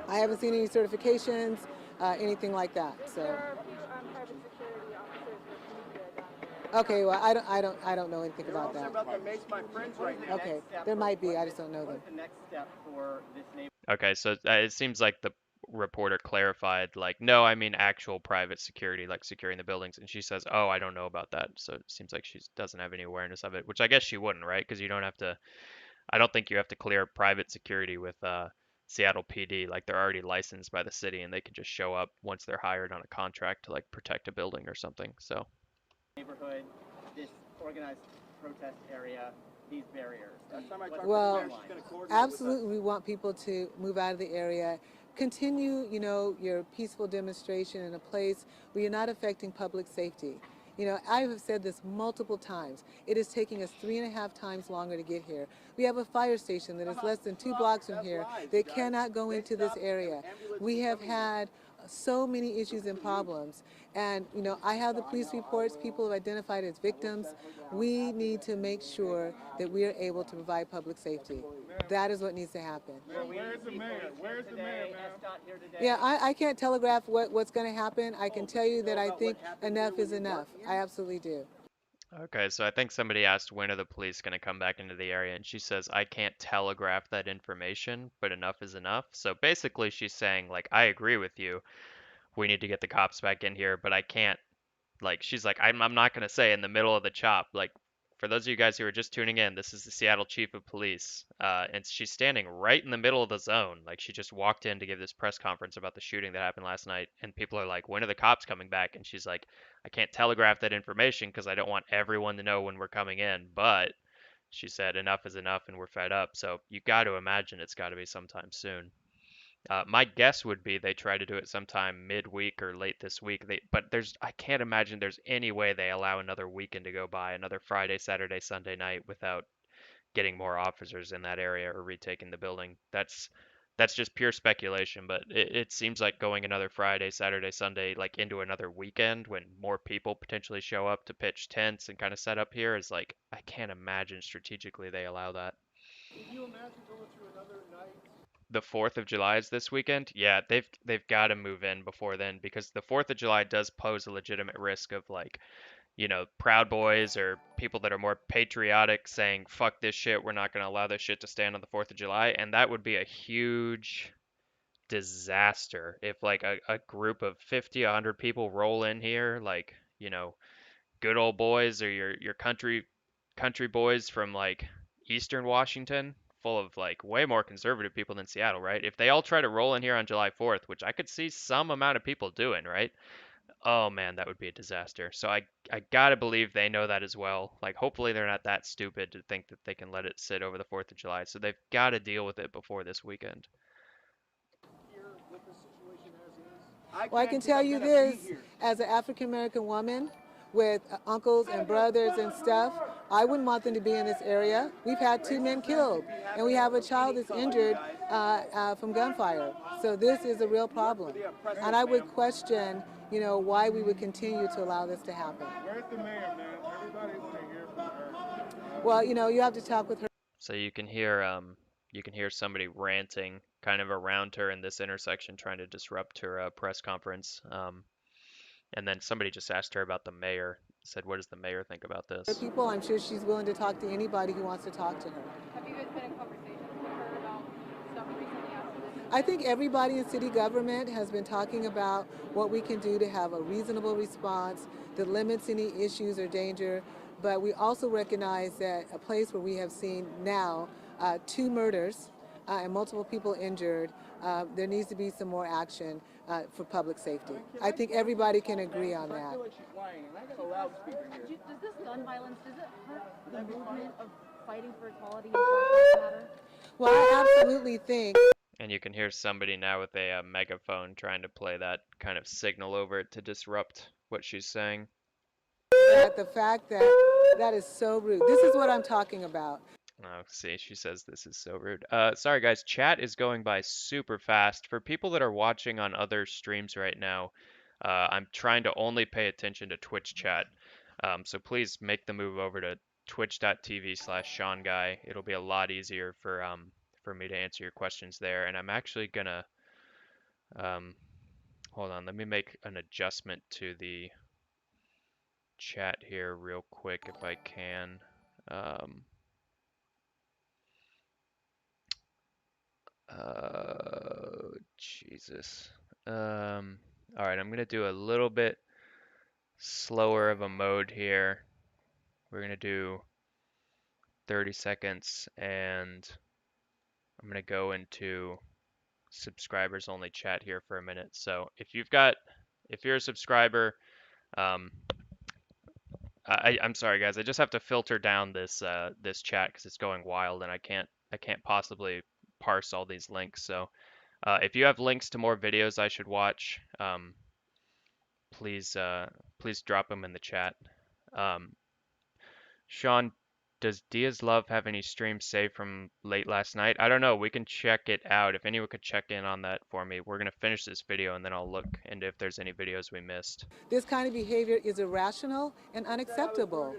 I haven't seen any certifications, anything like that. So. There are private security officers with media down Okay, well, I don't know anything about that. About the Makes My Friends right now. Okay, there might be. I just don't know them. What's the next step for this neighborhood? Okay, so it seems like the reporter clarified, like, no, I mean actual private security, like securing the buildings. And she says, oh, I don't know about that. So it seems like she doesn't have any awareness of it, which I guess she wouldn't, right? Because you don't have to, I don't think you have to clear private security with Seattle PD. Like, they're already licensed by the city, and they can just show up once they're hired on a contract to like protect a building or something. So Neighborhood, this organized protest area, these barriers. Well, absolutely, we want people to move out of the area. Continue, your peaceful demonstration in a place where you're not affecting public safety. I have said this multiple times. It is taking us 3.5 times longer to get here. We have a fire station that is less than 2 blocks from here that cannot go into this area. We have had so many issues and problems. And, I have the police reports. People have identified as victims. We need to make sure that we are able to provide public safety. That is what needs to happen. Where's the mayor? Where's the mayor, ma'am? Yeah, I can't telegraph what's going to happen. I can tell you that I think enough is enough. I absolutely do. Okay, so I think somebody asked, when are the police going to come back into the area? And she says, I can't telegraph that information, but enough is enough. So basically she's saying, like, I agree with you. We need to get the cops back in here, but I can't, like, she's like, I'm not going to say in the middle of the CHOP. Like, for those of you guys who are just tuning in, this is the Seattle chief of police, and she's standing right in the middle of the zone. Like, she just walked in to give this press conference about the shooting that happened last night, and people are like, when are the cops coming back? And she's like, I can't telegraph that information because I don't want everyone to know when we're coming in, but she said enough is enough and we're fed up. So you got to imagine it's got to be sometime soon. My guess would be they try to do it sometime midweek or late this week. But I can't imagine there's any way they allow another weekend to go by, another Friday, Saturday, Sunday night, without getting more officers in that area or retaking the building. That's just pure speculation, but it seems like going another Friday, Saturday, Sunday, like into another weekend when more people potentially show up to pitch tents and kind of set up here is like, I can't imagine strategically they allow that. Can you imagine going through another night? The 4th of July is this weekend. Yeah, they've got to move in before then, because the 4th of July does pose a legitimate risk of, like, Proud Boys or people that are more patriotic saying, fuck this shit, we're not going to allow this shit to stand on the 4th of July. And that would be a huge disaster if, like, a group of 50, 100 people roll in here, like, good old boys, or your country boys from, like, Eastern Washington, full of, like, way more conservative people than Seattle, right? If they all try to roll in here on July 4th, which I could see some amount of people doing, right? Oh man, that would be a disaster. So I gotta believe they know that as well. Like hopefully they're not that stupid to think that they can let it sit over the 4th of July. So they've got to deal with it before this weekend. Well, I can tell you this, as an African American woman with uncles and brothers and stuff, I wouldn't want them to be in this area. We've had 2 men killed, and we have a child that's injured from gunfire. So this is a real problem. And I would question, you know, why we would continue to allow this to happen. Where's the mayor, man? Everybody want to hear from her. Well, you know, you have to talk with her. So you can hear somebody ranting kind of around her in this intersection trying to disrupt her press conference. And then somebody just asked her about the mayor. Said, "What does the mayor think about this?" People, I'm sure she's willing to talk to anybody who wants to talk to her. Have you guys been in conversation with her about stuff recently after this? I think everybody in city government has been talking about what we can do to have a reasonable response that limits any issues or danger. But we also recognize that a place where we have seen now 2 murders and multiple people injured, there needs to be some more action for public safety. I think everybody can agree on that. Does this gun violence, does it hurt the movement of fighting for equality and Black Lives Matter? Well, I absolutely think. And you can hear somebody now with a megaphone trying to play that kind of signal over it to disrupt what she's saying. That the fact that that is so rude. This is what I'm talking about. Oh, see, she says this is so rude. Sorry guys, chat is going by super fast. For people that are watching on other streams right now, I'm trying to only pay attention to Twitch chat. So please make the move over to twitch.tv/SeanGuy. It'll be a lot easier for me to answer your questions there. And I'm actually gonna hold on, let me make an adjustment to the chat here real quick if I can. Jesus. All right, I'm gonna do a little bit slower of a mode here. We're gonna do 30 seconds, and I'm gonna go into subscribers only chat here for a minute. So if you're a subscriber, I'm sorry guys, I just have to filter down this chat because it's going wild, and I can't possibly parse all these links. So if you have links to more videos I should watch, please drop them in the chat. Sean, does Diaz Love have any streams saved from late last night? I don't know. We can check it out. If anyone could check in on that for me. We're going to finish this video and then I'll look into if there's any videos we missed. This kind of behavior is irrational and unacceptable.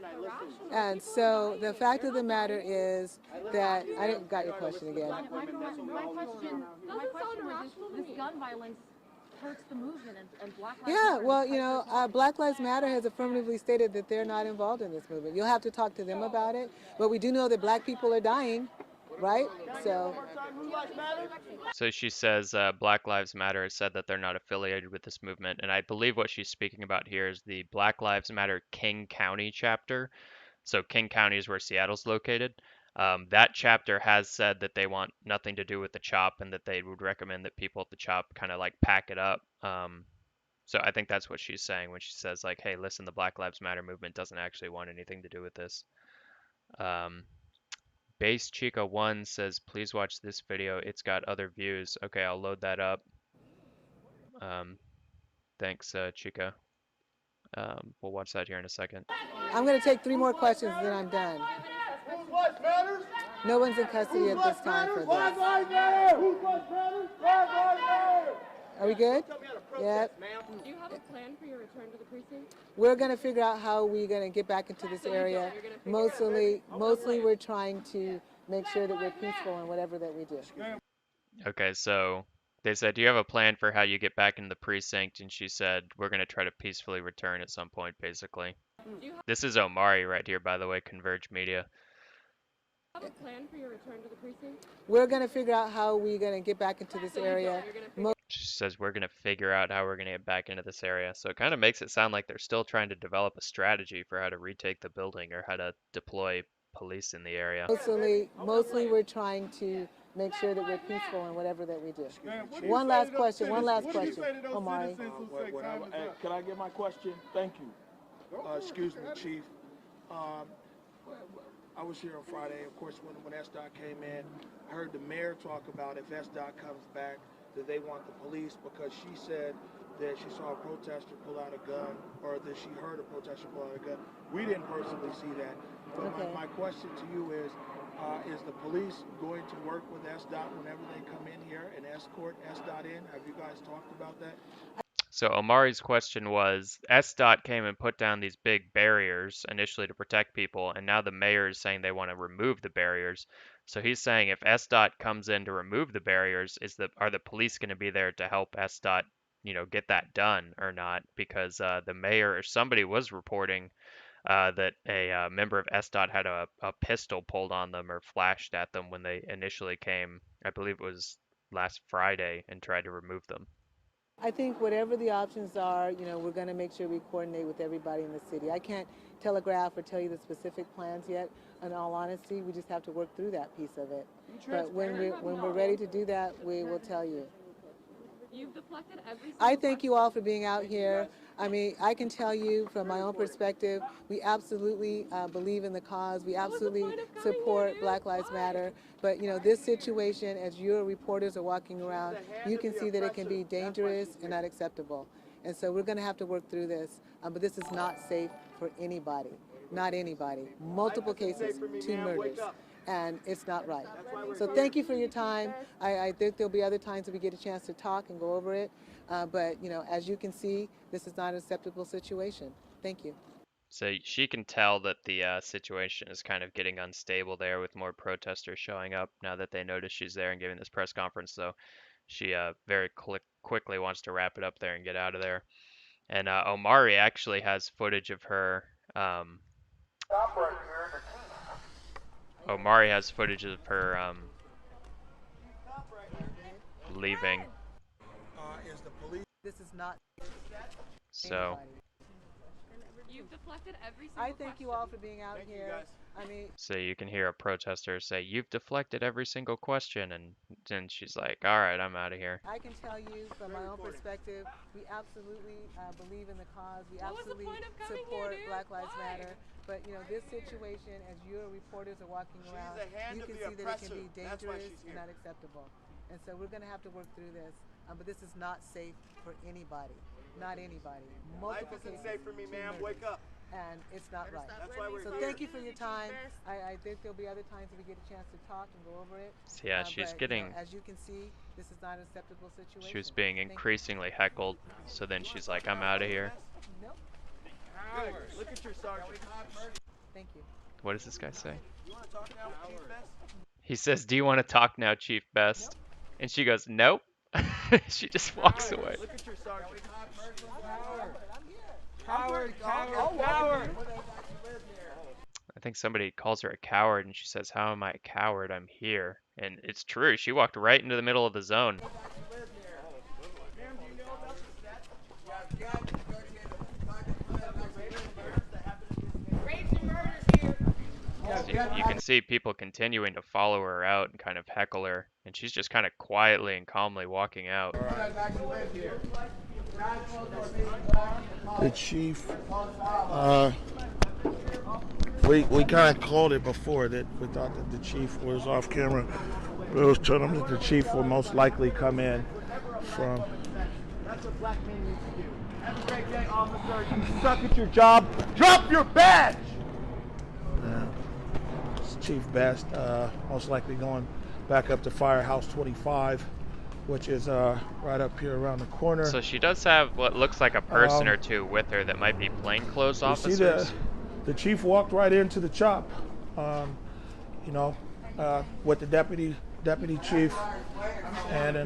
And so the fact of the matter is that, I didn't got your question again. My question was this gun violence hurts the movement and Black Lives Matter. Yeah, well, you know, Black Lives Matter has affirmatively stated that they're not involved in this movement. You'll have to talk to them about it, but we do know that Black people are dying, right? So she says Black Lives Matter has said that they're not affiliated with this movement, and I believe what she's speaking about here is the Black Lives Matter King County chapter. So King County is where Seattle's located. That chapter has said that they want nothing to do with the CHOP and that they would recommend that people at the CHOP kind of like pack it up. So I think that's what she's saying when she says like, hey, listen, the Black Lives Matter movement doesn't actually want anything to do with this. Base Chica 1 says, please watch this video. It's got other views. Okay, I'll load that up. Thanks, Chica. We'll watch that here in a second. I'm going to take 3 more questions and then I'm done. No one's in custody at this time for this. Are we good? Yep. Do you have a plan for your return to the precinct? We're going to figure out how we're going to get back into this area. Mostly we're trying to make sure that we're peaceful in whatever that we do. Okay, so they said, do you have a plan for how you get back into the precinct? And she said, we're going to try to peacefully return at some point, basically. This is Omari right here, by the way, Converge Media. Do you have a plan for your return to the precinct? We're going to figure out how we're going to get back into this area. She says we're going to figure out how we're going to get back into this area. So it kind of makes it sound like they're still trying to develop a strategy for how to retake the building or how to deploy police in the area. Mostly we're trying to make sure that we're peaceful in whatever that we do. Man, what do you One say last to those question, one last citizens- what do you question. say to those Omari. citizens who say time is up? Can I get my question? Thank you. Excuse me, Chief. I was here on Friday, of course, when SDOT came in. I heard the mayor talk about if SDOT comes back, that they want the police, because she said that she saw a protester pull out a gun, or that she heard a protester pull out a gun. We didn't personally see that. But Okay. my question to you is the police going to work with SDOT whenever they come in here and escort SDOT in? Have you guys talked about that? So Omari's question was, SDOT came and put down these big barriers initially to protect people, and now the mayor is saying they want to remove the barriers. So he's saying if SDOT comes in to remove the barriers, are the police going to be there to help SDOT, get that done or not? Because the mayor or somebody was reporting that a member of SDOT had a pistol pulled on them or flashed at them when they initially came. I believe it was last Friday, and tried to remove them. I think whatever the options are, we're going to make sure we coordinate with everybody in the city. I can't telegraph or tell you the specific plans yet. In all honesty, we just have to work through that piece of it. But when we're ready to do that, we will tell you. You've deflected every single I thank you all for being out here. I mean, I can tell you from my own perspective, we absolutely believe in the cause. We absolutely support Black Lives Matter. But, this situation, as your reporters are walking around, you can see that it can be dangerous and not acceptable. And so we're going to have to work through this. But this is not safe for anybody. Not anybody. Multiple cases, 2 murders. And it's not right. So thank you for your time. I think there'll be other times that we get a chance to talk and go over it. But, as you can see, this is not an acceptable situation. Thank you. So she can tell that the situation is kind of getting unstable there, with more protesters showing up now that they notice she's there and giving this press conference. So she very quickly wants to wrap it up there and get out of there. And Omari actually has footage of her. Omari has footage of her leaving. Is the police? This is not. So. You've deflected every single I thank you all for being out here. I mean. So you can hear a protester say, "You've deflected every single question," and then she's like, "All right, I'm out of here." I can tell you from my own perspective, we absolutely believe in the cause. We absolutely support Black Lives Matter. But, this situation, as your reporters are walking around, you can see that it can be dangerous and not acceptable. And so we're going to have to work through this. But this is not safe for anybody. Not anybody. Multiple cases. Life isn't safe for me, ma'am. Wake up. And it's not right. That's why we're so here. Thank you for your time. I think there'll be other times that we get a chance to talk and go over it. Yeah, she's but, getting. as you can see, this is not an acceptable situation. She was being increasingly heckled. So then she's like, "I'm out of here." Nope. Look at your sergeant. Thank you. What does this guy say? You want to talk now, Chief Best? He says, "Do you want to talk now, Chief Best?" And she goes, "Nope." She just walks away. Look at your sergeant. Coward. I think somebody calls her a coward, and she says, "How am I a coward? I'm here." And it's true. She walked right into the middle of the zone. You can see people continuing to follow her out and kind of heckle her, and she's just kind of quietly and calmly walking out. The chief, we kind of called it before that we thought that the chief was off camera. We was telling them that the chief will most likely come in from. That's what black men used to do. Have a great day, officer. You suck at your job. Drop your badge! It's Chief Best, most likely going back up to Firehouse 25, which is right up here around the corner. So she does have what looks like a person or two with her that might be plainclothes officers. You see the chief walked right into the chop, with the deputy chief and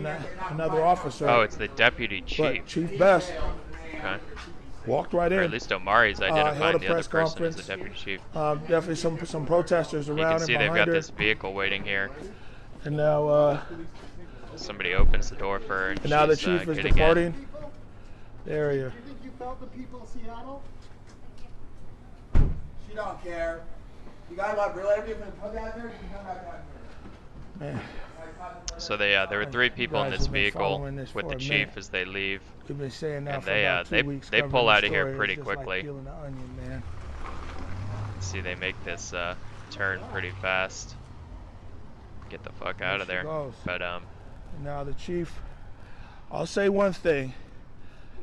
another officer. Oh, it's the deputy chief. But Chief Best walked right in. Or at least Omari's identifying the other person as conference. the deputy chief. Definitely some protesters around. You can see they've got her. this vehicle waiting here. And now somebody opens the door for her, and now the she's, chief is getting departing. in. There you. You think you felt the people of Seattle? She don't care. You guys want real interview from the put out there? You can come back out here. Man. So there were 3 people in guys this have been vehicle following this with for the a chief minute. as they leave, We've been saying now and for about 2 weeks. they covering pull the out of here story. pretty It's just quickly. like peeling the onion, man. See, they make this turn pretty fast. Get the fuck out There of she there. goes. But Now the chief. I'll say one thing,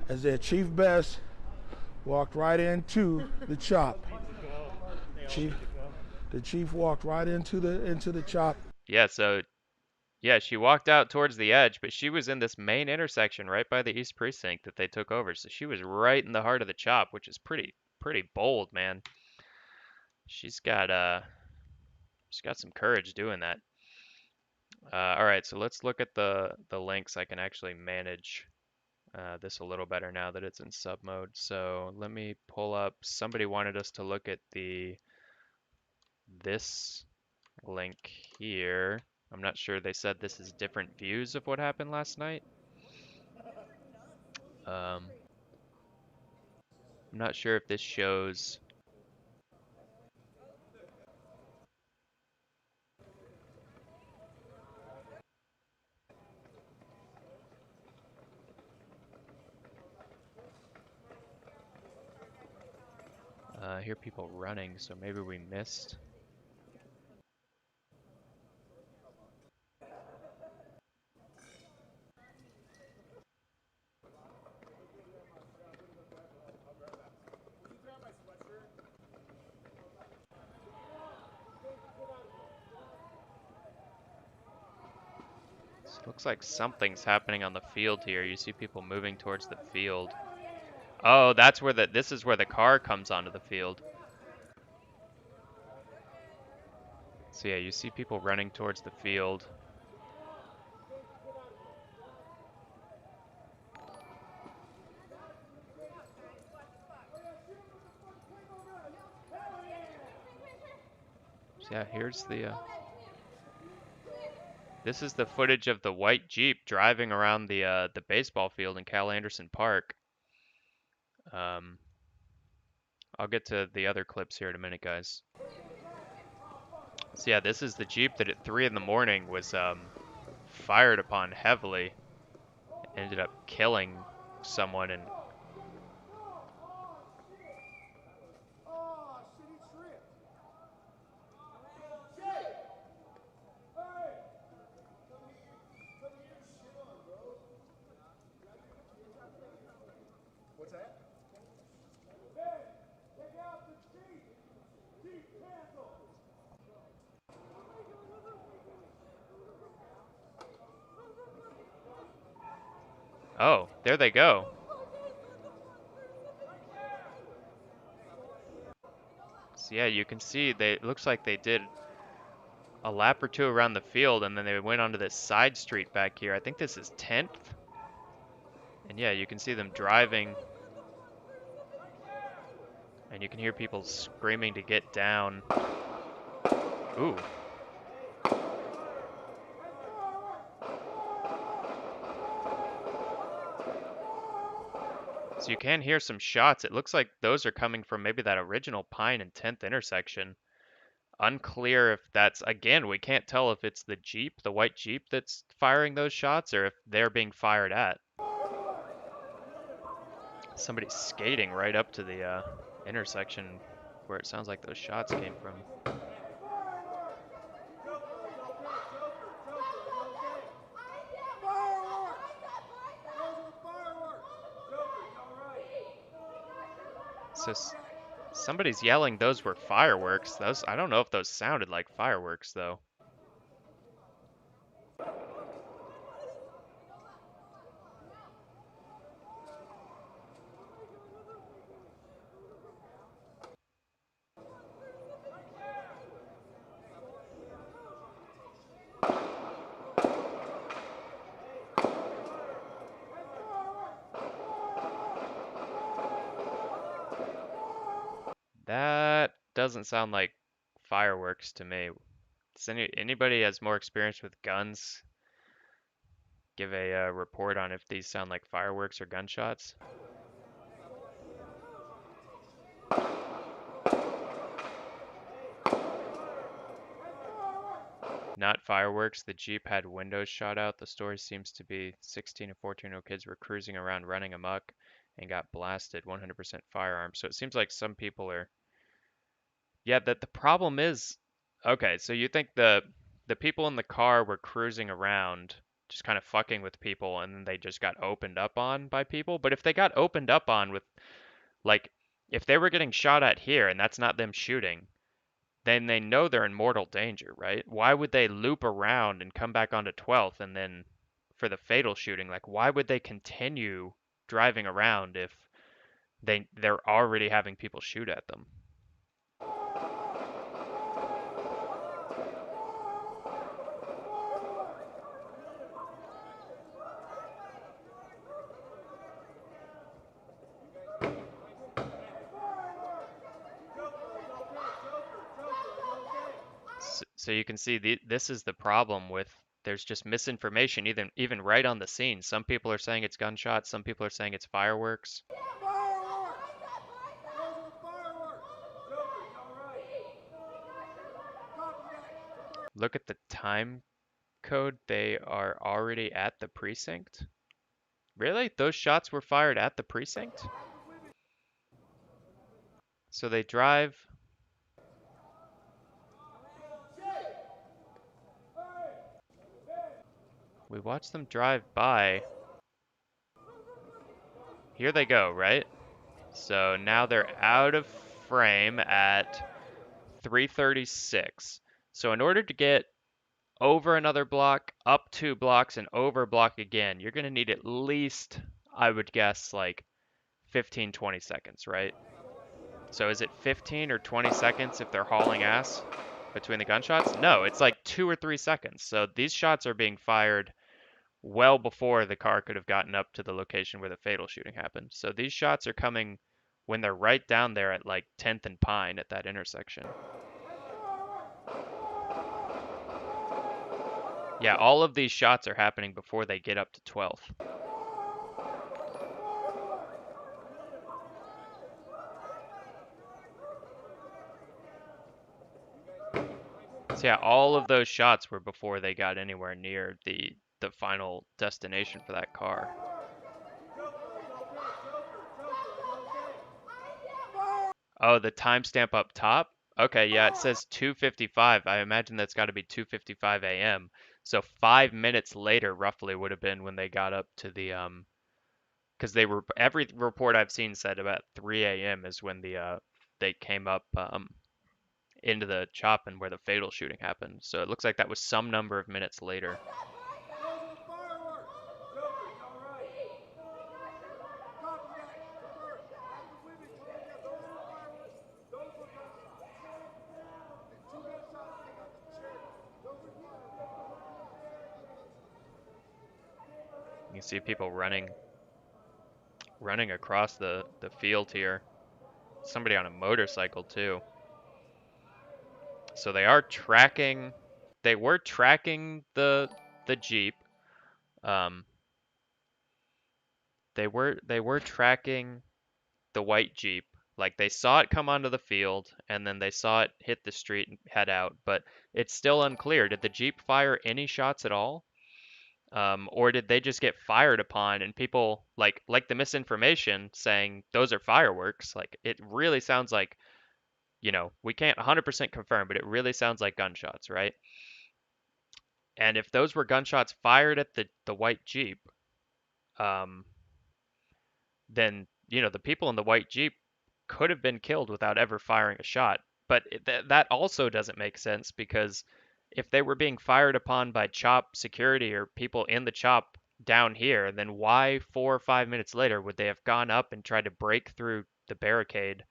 as their chief best walked right into the chop. The chief walked right into the chop. yeah, so yeah, she walked out towards the edge, but she was in this main intersection right by the East Precinct that they took over. So she was right in the heart of the chop, which is pretty bold, man. She's got some courage doing that. All right, so let's look at the links. I can actually manage this a little better now that it's in sub mode. So let me pull up. Somebody wanted us to look at this link here. I'm not sure. They said this is different views of what happened last night. I'm not sure if this shows. I hear people running, so maybe we missed. Looks like something's happening on the field here. You see people moving towards the field. Oh, that's where this is where the car comes onto the field. So yeah, you see people running towards the field. So yeah, here's this is the footage of the white Jeep driving around the baseball field in Cal Anderson Park. I'll get to the other clips here in a minute, guys. So yeah, this is the Jeep that at 3 in the morning was fired upon heavily. Ended up killing someone and What's that? oh, there they go. So yeah, you can see it looks like they did a lap or 2 around the field and then they went onto this side street back here. I think this is 10th. And yeah, you can see them driving. And you can hear people screaming to get down. Ooh. So you can hear some shots. It looks like those are coming from maybe that original Pine and 10th intersection. Unclear if that's, again, we can't tell if it's the Jeep, the white Jeep that's firing those shots or if they're being fired at. Somebody's skating right up to the intersection where it sounds like those shots came from. So somebody's yelling those were fireworks. I don't know if those sounded like fireworks though. That doesn't sound like fireworks to me. Does anybody has more experience with guns give a report on if these sound like fireworks or gunshots? Not fireworks. The Jeep had windows shot out. The story seems to be 16 and 14-year-old kids were cruising around running amok and got blasted. 100% firearms. So it seems like some people are. Yeah, that the problem is. Okay, so you think the people in the car were cruising around just kind of fucking with people and then they just got opened up on by people? But if they got opened up on with like if they were getting shot at here and that's not them shooting, then they know they're in mortal danger, right? Why would they loop around and come back onto 12th and then for the fatal shooting, like why would they continue driving around if they're already having people shoot at them? So you can see this is the problem with there's just misinformation even right on the scene. Some people are saying it's gunshots, some people are saying it's fireworks. Look at the time code. They are already at the precinct. Really? Those shots were fired at the precinct? So they drive. We watch them drive by. Here they go, right? So now they're out of frame at 336. So in order to get over another block, up 2 blocks, and over a block again, you're going to need at least, I would guess, like 15, 20 seconds, right? So is it 15 or 20 seconds if they're hauling ass between the gunshots? No, it's like 2 or 3 seconds. So these shots are being fired well before the car could have gotten up to the location where the fatal shooting happened. So these shots are coming when they're right down there at like 10th and Pine at that intersection. Yeah, all of these shots are happening before they get up to 12th. So yeah, all of those shots were before they got anywhere near the final destination for that car. Oh, the timestamp up top? Okay, yeah, it says 2:55. I imagine that's got to be 2:55 a.m. So 5 minutes later, roughly, would have been when they got up to the because they were every report I've seen said about 3 a.m. is when they came up into the chop and where the fatal shooting happened. So it looks like that was some number of minutes later. You can see people running across the field here. Somebody on a motorcycle too. So they were tracking the Jeep. They were tracking the white Jeep. Like they saw it come onto the field and then they saw it hit the street and head out, but it's still unclear. Did the Jeep fire any shots at all? Or did they just get fired upon and people like the misinformation saying those are fireworks? Like it really sounds like, we can't 100% confirm, but it really sounds like gunshots, right? And if those were gunshots fired at the white Jeep, then the people in the white Jeep could have been killed without ever firing a shot. But that also doesn't make sense because if they were being fired upon by CHOP security or people in the CHOP down here, then why 4 or 5 minutes later would they have gone up and tried to break through the barricade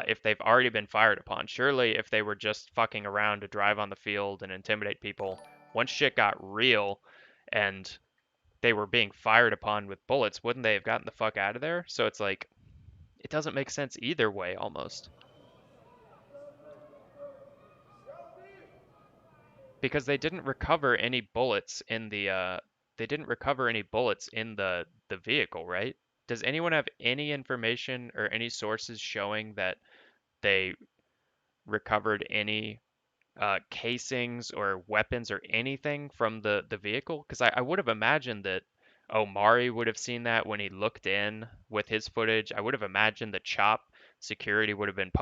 if they've already been fired upon? Surely if they were just fucking around to drive on the field and intimidate people, once shit got real and they were being fired upon with bullets, wouldn't they have gotten the fuck out of there? So it's like, it doesn't make sense either way almost. Because they didn't recover any bullets in the vehicle, right? Does anyone have any information or any sources showing that they recovered any casings or weapons or anything from the vehicle? Because I would have imagined that Omari would have seen that when he looked in with his footage. I would have imagined the CHOP security would have been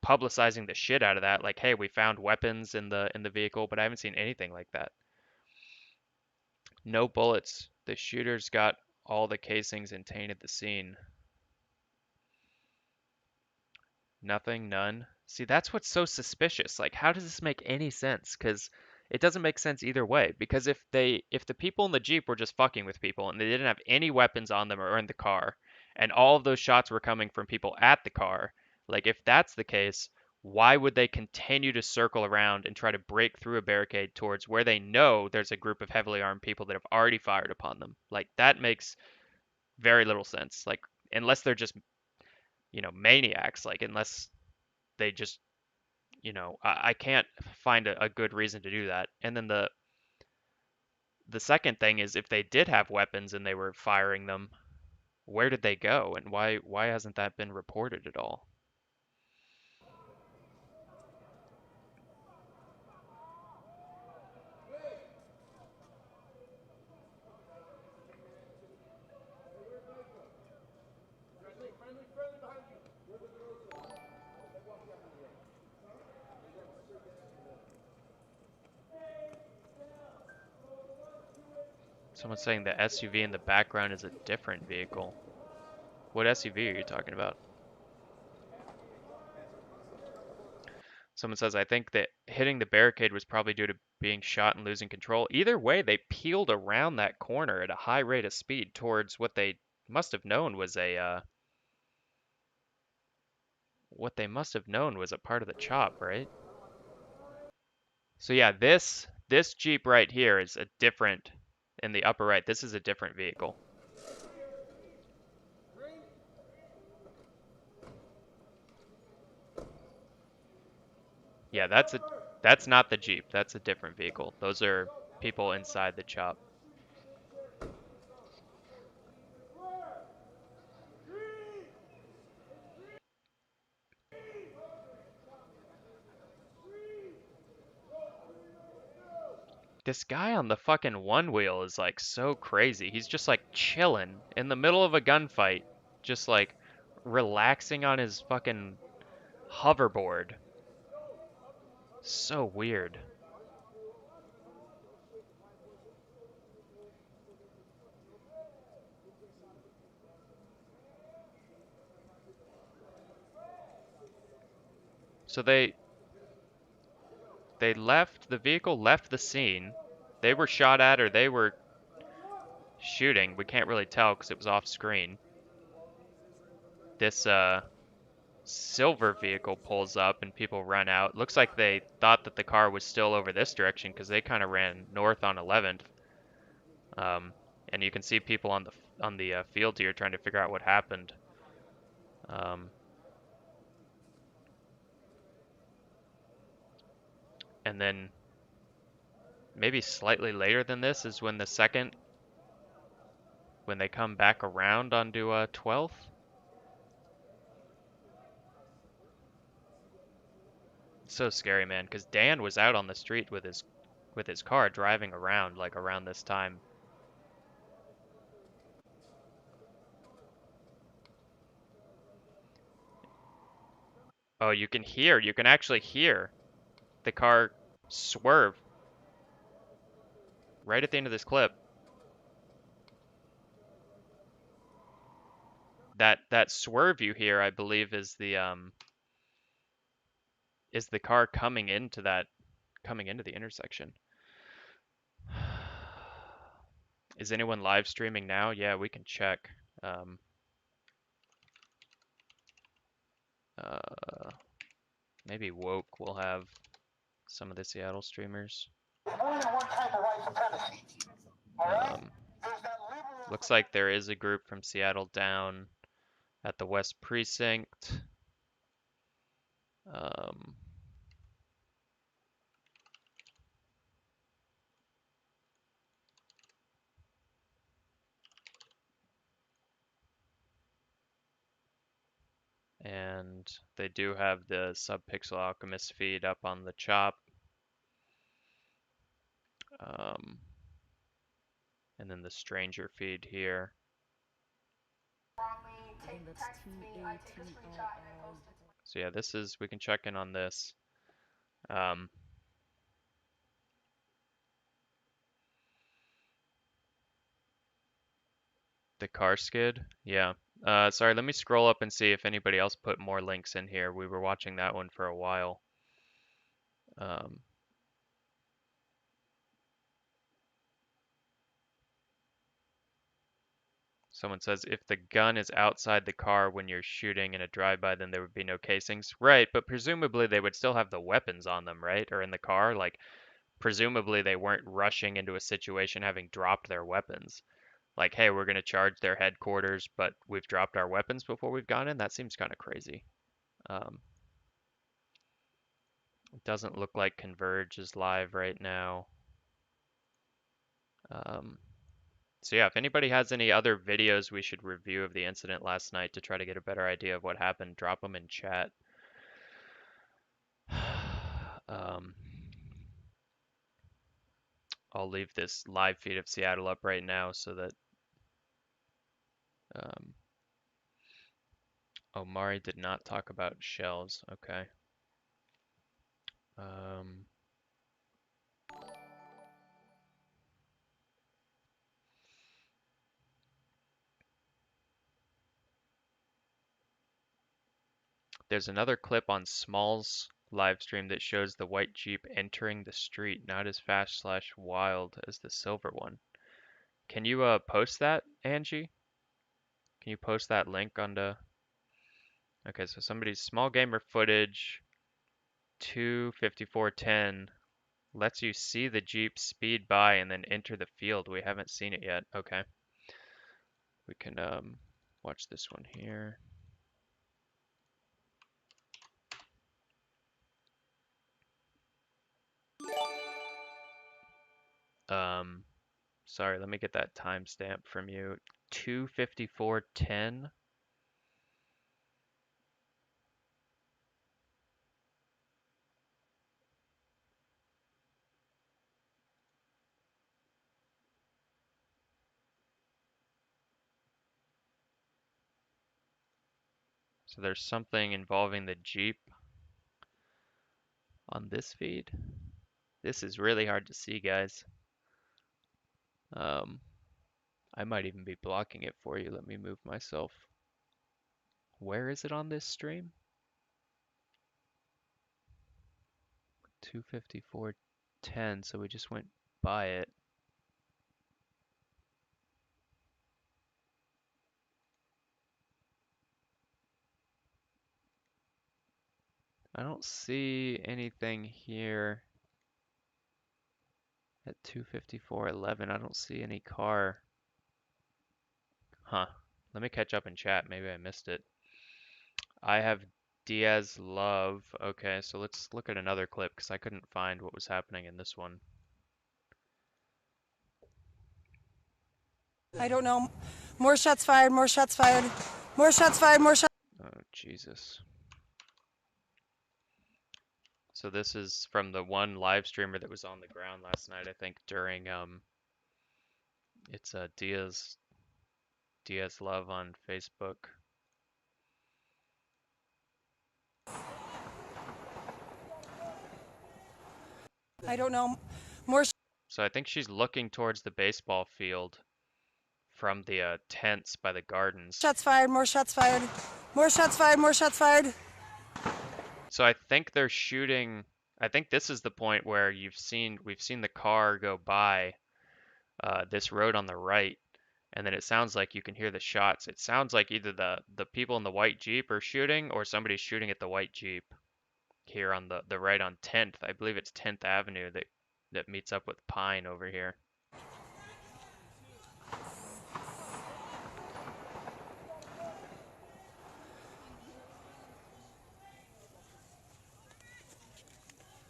publicizing the shit out of that, like, hey, we found weapons in the vehicle, but I haven't seen anything like that. No bullets. The shooters got all the casings and tainted the scene. Nothing, none. See, that's what's so suspicious. Like, how does this make any sense? Because it doesn't make sense either way. Because if the people in the Jeep were just fucking with people and they didn't have any weapons on them or in the car, and all of those shots were coming from people at the car, like if that's the case, why would they continue to circle around and try to break through a barricade towards where they know there's a group of heavily armed people that have already fired upon them? Like that makes very little sense. Like unless they're just, maniacs, like unless they just, I can't find a good reason to do that. And then the second thing is if they did have weapons and they were firing them, where did they go and why hasn't that been reported at all? Someone's saying the SUV in the background is a different vehicle. What SUV are you talking about? Someone says, I think that hitting the barricade was probably due to being shot and losing control. Either way, they peeled around that corner at a high rate of speed towards what they must have known was a part of the CHOP, right? So yeah, this Jeep right here is a different, in the upper right, this is a different vehicle. Yeah, that's not the Jeep. That's a different vehicle. Those are people inside the CHOP. This guy on the fucking one wheel is like so crazy. He's just like chilling in the middle of a gunfight, just like relaxing on his fucking hoverboard. So weird. So the vehicle left the scene. They were shot at or they were shooting. We can't really tell because it was off screen. This silver vehicle pulls up and people run out. Looks like they thought that the car was still over this direction because they kind of ran north on 11th. And you can see people on the field here trying to figure out what happened. And then maybe slightly later than this is when when they come back around onto 12th. It's so scary, man, because Dan was out on the street with his car driving around like around this time. Oh, you can actually hear the car swerve right at the end of this clip. That swerve you hear, I believe, is the car coming into the intersection. Is anyone live streaming now? Yeah, we can check. Maybe Woke will have some of the Seattle streamers. Looks like there is a group from Seattle down at the West Precinct. And they do have the Subpixel Alchemist feed up on the CHOP. And then the stranger feed here. So yeah, this is, we can check in on this. The car skid, yeah. Sorry, let me scroll up and see if anybody else put more links in here. We were watching that one for a while. Someone says, if the gun is outside the car when you're shooting in a drive-by, then there would be no casings. Right, but presumably they would still have the weapons on them, right? Or in the car, like, presumably they weren't rushing into a situation having dropped their weapons. Like, hey, we're going to charge their headquarters, but we've dropped our weapons before we've gone in? That seems kind of crazy. It doesn't look like Converge is live right now. So yeah, if anybody has any other videos we should review of the incident last night to try to get a better idea of what happened, drop them in chat. I'll leave this live feed of Seattle up right now so that Omari did not talk about shells. Okay. There's another clip on Small's live stream that shows the white Jeep entering the street, not as fast/wild as the silver one. Can you post that, Angie? Can you post that link onto... Okay, so somebody's small gamer footage 2:54:10 lets you see the Jeep speed by and then enter the field. We haven't seen it yet. Okay. We can watch this one here. Sorry, let me get that timestamp from you. 2:54:10. So there's something involving the Jeep on this feed. This is really hard to see, guys. I might even be blocking it for you. Let me move myself. Where is it on this stream? 2:54:10, so we just went by it. I don't see anything here at 2:54:11. I don't see any car. Huh. Let me catch up in chat. Maybe I missed it. I have Diaz Love. Okay, so let's look at another clip because I couldn't find what was happening in this one. I don't know. More shots fired, more shots fired. More shots fired, more shots. Oh, Jesus. So this is from the one live streamer that was on the ground last night, I think, during it's Diaz Love on Facebook. I don't know. More. So I think she's looking towards the baseball field from the tents by the gardens. Shots fired, more shots fired. More shots fired, more shots fired. So I think they're shooting. I think this is the point where we've seen the car go by this road on the right, and then it sounds like you can hear the shots. It sounds like either the people in the white Jeep are shooting or somebody's shooting at the white Jeep here on the right on 10th. I believe it's 10th Avenue that meets up with Pine over here.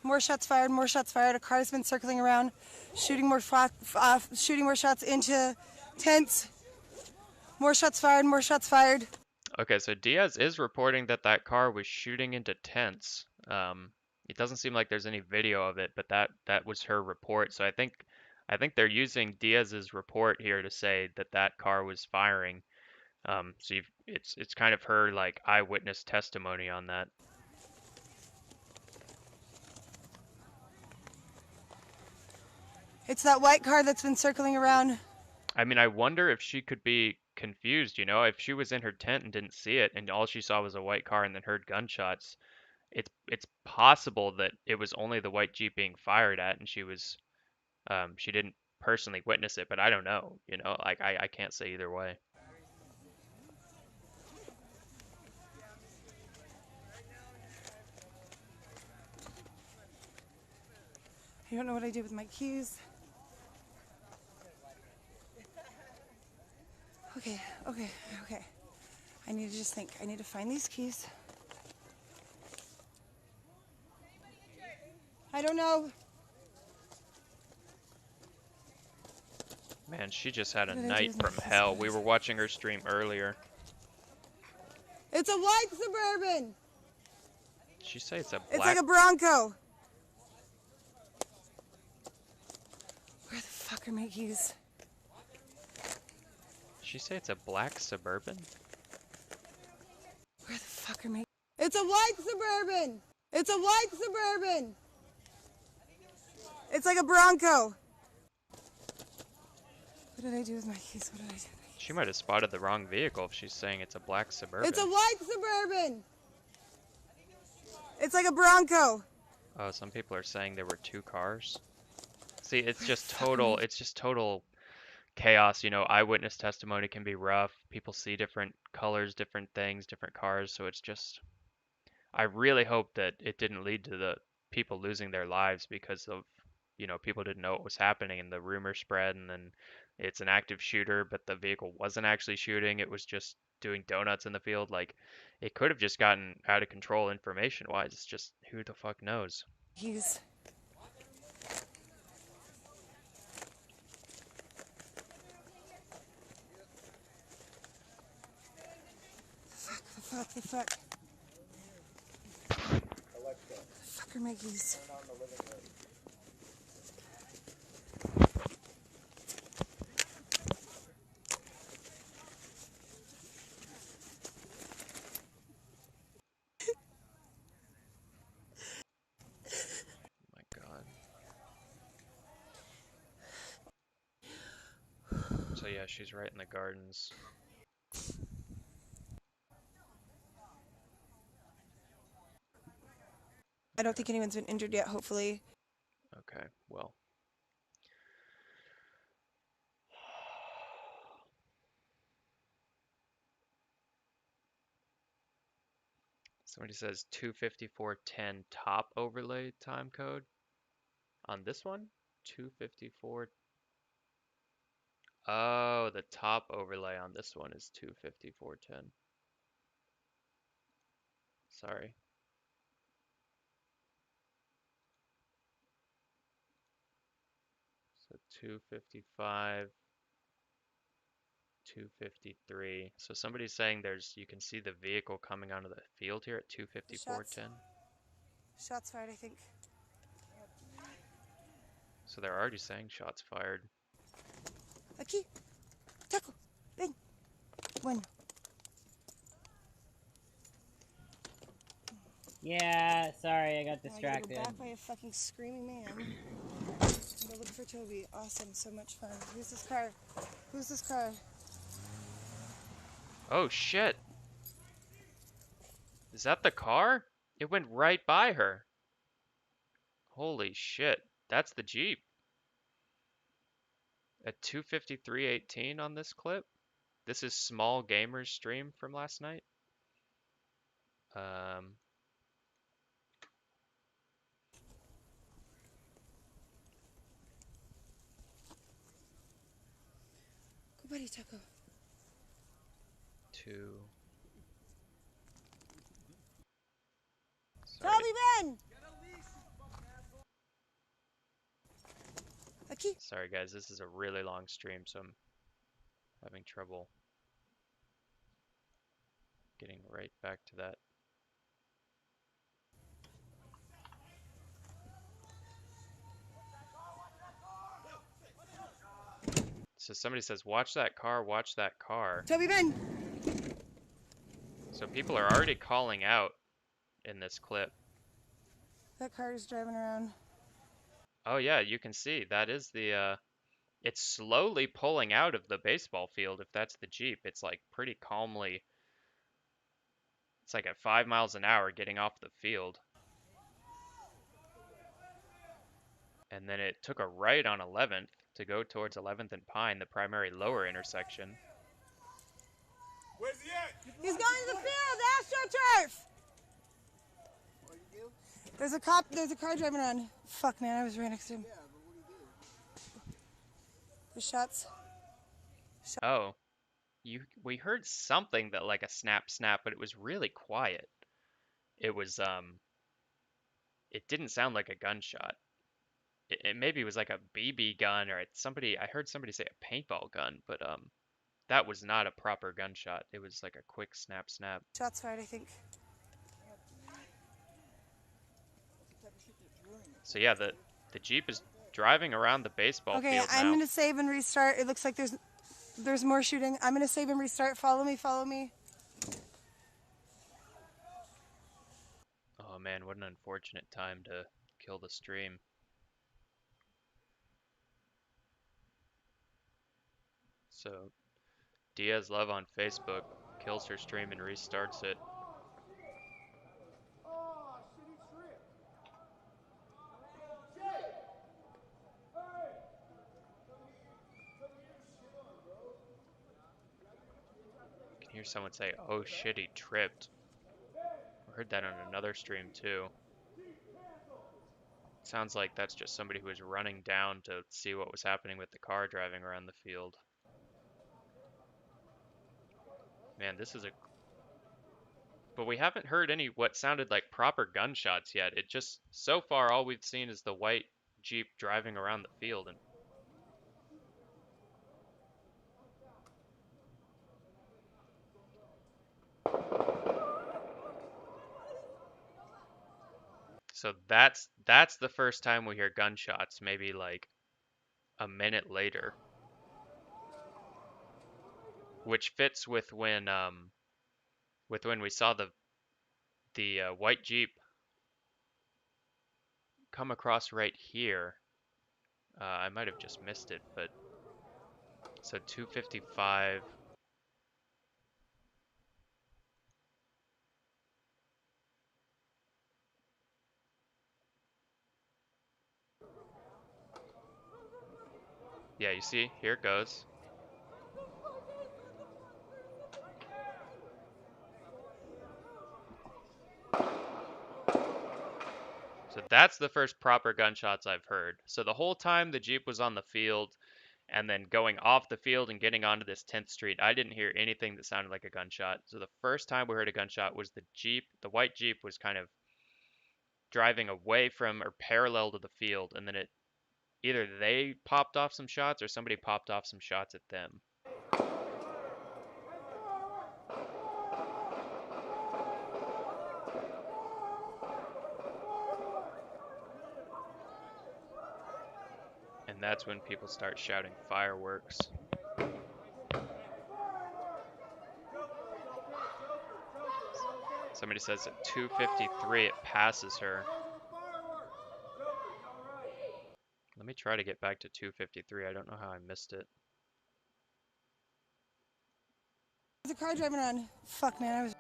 More shots fired, more shots fired. A car's been circling around, shooting more shots into tents. More shots fired, more shots fired. Okay, so Diaz is reporting that car was shooting into tents. It doesn't seem like there's any video of it, but that was her report. So I think I think they're using Diaz's report here to say that that car was firing. So it's kind of her like eyewitness testimony on that. It's that white car that's been circling around. I mean, I wonder if she could be confused, you know, if she was in her tent and didn't see it and all she saw was a white car and then heard gunshots. It's possible that it was only the white Jeep being fired at and she didn't personally witness it, but I don't know, you know, like I can't say either way. I don't know what I did with my keys. Okay. I need to just think. I need to find these keys. I don't know. Man, she just had a What did I do night with my from keys? hell. We were watching her stream earlier. It's a white Suburban. Did she say it's a black? It's like a Bronco. Where the fuck are my keys? Did she say it's a black Suburban? Where the fuck are my... It's a white Suburban. It's a white Suburban. It's like a Bronco. What did I do with my keys? What did I do? She might have spotted the wrong vehicle if she's saying it's a black Suburban. It's a white Suburban. It's like a Bronco. Oh, some people are saying there were two cars. See, it's just total chaos, you know. Eyewitness testimony can be rough. People see different colors, different things, different cars, so it's just I really hope that it didn't lead to the people losing their lives because of, you know, people didn't know what was happening and the rumor spread and then it's an active shooter, but the vehicle wasn't actually shooting. It was just doing donuts in the field. Like, it could have just gotten out of control information-wise. It's just, who the fuck knows? Keys. The fuck. Alexa, The fuck are my keys? turn on the living room. My God. So yeah, she's right in the gardens. I don't think anyone's been injured yet, hopefully. Okay, well. Somebody says 25410 top overlay time code. On this one? 254. Oh, the top overlay on this one is 25410. Sorry. So 255, 253. So somebody's saying you can see the vehicle coming onto the field here at 25410. Shots fired, I think. So they're already saying shots fired. Aquí. Taco. Ven. Bueno. Yeah, sorry, I got I gotta distracted. go back by a fucking screaming man. Go look for Toby. Awesome, so much fun. Who's this car? Who's this car? Oh shit! Is that the car? It went right by her. Holy shit, that's the Jeep. At 2:53:18 on this clip. This is Small Gamer's stream from last night. Go buddy, Taco. Sorry. Toby, Ben! Aquí. Sorry guys, this is a really long stream, so I'm having trouble getting right back to that. So somebody says, watch that car, watch that car. Toby, Ben. So people are already calling out in this clip. That car is driving around. Oh yeah, you can see that is the it's slowly pulling out of the baseball field. If that's the Jeep, it's like pretty calmly. It's like at 5 miles an hour getting off the field. And then it took a right on 11th to go towards 11th and Pine, the primary lower intersection. Where's he at? He's going to the field, AstroTurf! There's a cop, there's a car driving around. Fuck, man, I was right next to him. The shots. Oh, we heard something that like a snap snap, but it was really quiet. It was it didn't sound like a gunshot. It maybe was like a BB gun or somebody. I heard somebody say a paintball gun, but that was not a proper gunshot. It was like a quick snap snap. Shots fired, I think. So yeah, the Jeep is driving around the baseball field now. I'm gonna save and restart. It looks like there's more shooting. I'm gonna save and restart. Follow me, follow me. Oh man, what an unfortunate time to kill the stream. So Diaz Love on Facebook kills her stream and restarts it. You can hear someone say, "Oh shit, he tripped." I heard that on another stream too. Sounds like that's just somebody who was running down to see what was happening with the car driving around the field. Man, this is a... But we haven't heard any what sounded like proper gunshots yet. It just, so far, all we've seen is the white Jeep driving around the field. And so that's the first time we hear gunshots, maybe like a minute later. Which fits with when we saw the white Jeep come across right here. I might have just missed it, but so 255. Yeah, you see, here it goes. So that's the first proper gunshots I've heard. So the whole time the Jeep was on the field and then going off the field and getting onto this 10th Street, I didn't hear anything that sounded like a gunshot. So the first time we heard a gunshot was the Jeep. The white Jeep was kind of driving away from or parallel to the field, and then either they popped off some shots or somebody popped off some shots at them. And that's when people start shouting fireworks. Somebody says at 2:53 it passes her. Let me try to get back to 2:53. I don't know how I missed it. There's a car driving around. Fuck, man, I was...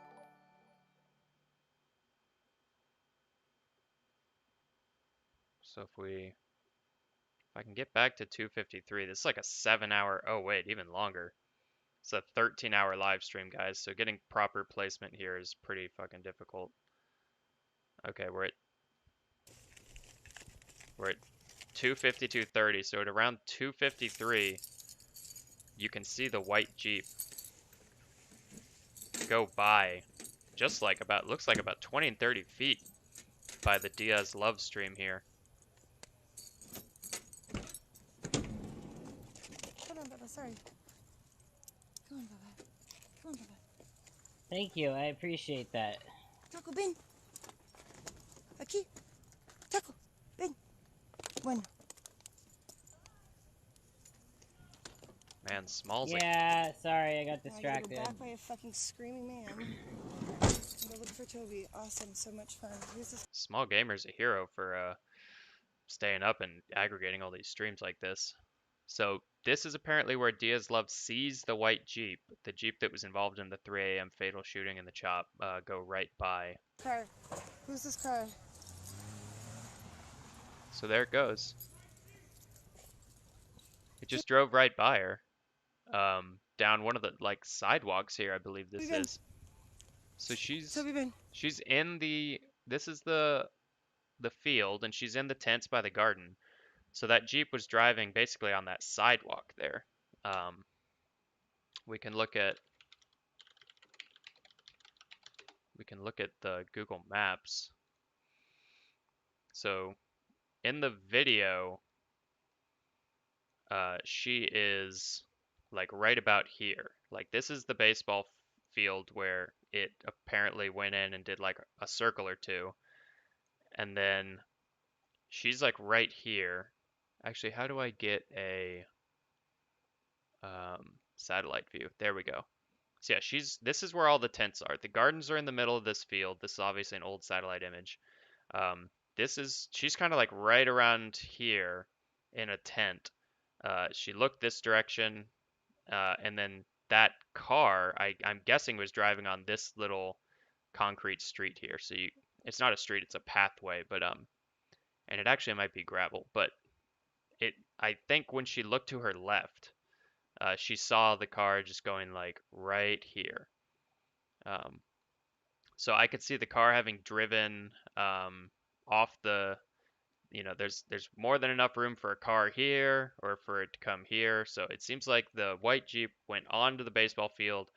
So if I can get back to 2:53, this is like a 7-hour, oh wait, even longer. It's a 13-hour live stream, guys, so getting proper placement here is pretty fucking difficult. Okay, we're at 2:52:30, so at around 2:53, you can see the white Jeep go by just like looks like about 20 and 30 feet by the Diaz Love stream here. Hold on, Bubba, sorry. Come on, Bubba. Come on, Bubba. Thank you, I appreciate that. Taco, ven. Aquí. Taco, ven. Bueno. Small's Yeah, sorry, I got Now I gotta distracted. go back by a fucking screaming man. Go look for Toby. Awesome, so much fun. Who's this? Small Gamer's a hero for staying up and aggregating all these streams like this. So this is apparently where Diaz Love sees the white Jeep, the Jeep that was involved in the 3 a.m. fatal shooting in the CHOP, go right by. Car. Who's this car? So there it goes. It just drove right by her, down one of the like sidewalks here, I believe this is. So she's in the, this is the field, and she's in the tents by the garden. So that Jeep was driving basically on that sidewalk there. We can look at the Google Maps. So in the video, she is like right about here. Like this is the baseball field where it apparently went in and did like a circle or two. And then she's like right here. Actually, how do I get a satellite view? There we go. So yeah, this is where all the tents are. The gardens are in the middle of this field. This is obviously an old satellite image. She's kind of like right around here in a tent. She looked this direction, and then that car, I'm guessing, was driving on this little concrete street here. So it's not a street, it's a pathway, but and it actually might be gravel, but I think when she looked to her left, she saw the car just going like right here. So I could see the car having driven off the, there's more than enough room for a car here or for it to come here. So it seems like the white Jeep went onto the baseball field,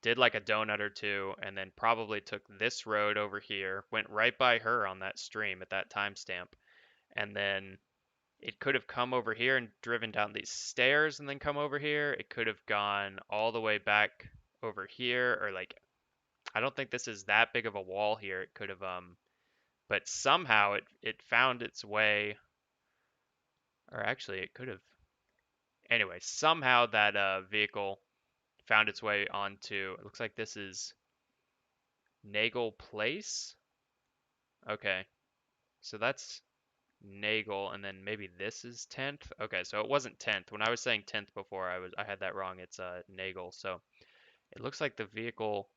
did like a donut or two, and then probably took this road over here, went right by her on that stream at that timestamp, and then it could have come over here and driven down these stairs and then come over here. It could have gone all the way back over here, or like, I don't think this is that big of a wall here. It could have, but somehow it found its way, or actually it could have, anyway, somehow that vehicle found its way onto, it looks like this is Nagel Place. Okay, so that's Nagel, and then maybe this is 10th. Okay, so it wasn't 10th. When I was saying 10th before, I had that wrong. It's Nagel. So it looks like the vehicle,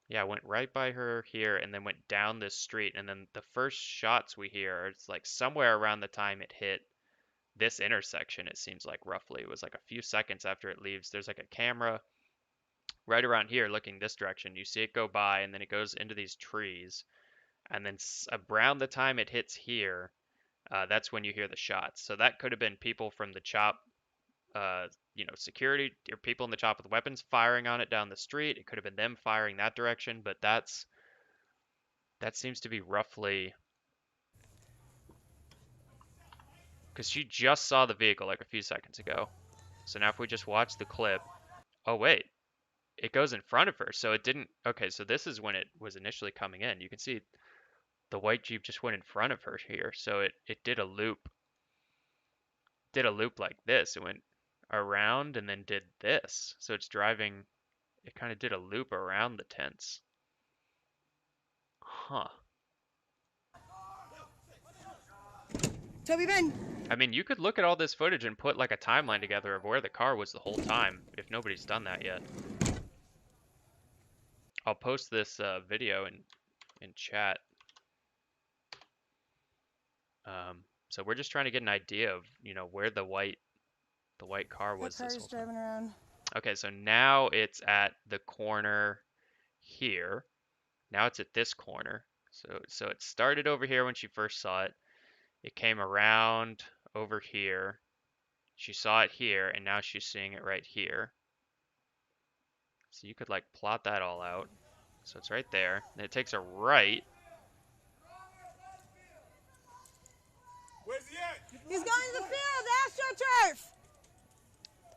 yeah, went right by her here and then went down this street. And then the first shots we hear, it's like somewhere around the time it hit this intersection, it seems like roughly. It was like a few seconds after it leaves. There's like a camera right around here looking this direction. You see it go by, and then it goes into these trees. And then around the time it hits here, that's when you hear the shots. So that could have been people from the CHOP, security, or people in the CHOP with weapons firing on it down the street. It could have been them firing that direction, but that seems to be roughly, because she just saw the vehicle like a few seconds ago. So now if we just watch the clip, oh wait, it goes in front of her. So it didn't, okay, so this is when it was initially coming in. You can see the white Jeep just went in front of her here. So it did a loop. Did a loop like this. It went around and then did this. So it's driving, it kind of did a loop around the tents. Huh. Toby Ben. I mean, you could look at all this footage and put like a timeline together of where the car was the whole time, if nobody's done that yet. I'll post this video in chat. So we're just trying to get an idea of, where the white car was this whole time. Driving around. Okay, so now it's at the corner here. Now it's at this corner. So it started over here when she first saw it. It came around over here. She saw it here, and now she's seeing it right here. So you could like plot that all out. So it's right there. Then it takes a right. Where's he at? He's going to the field, AstroTurf!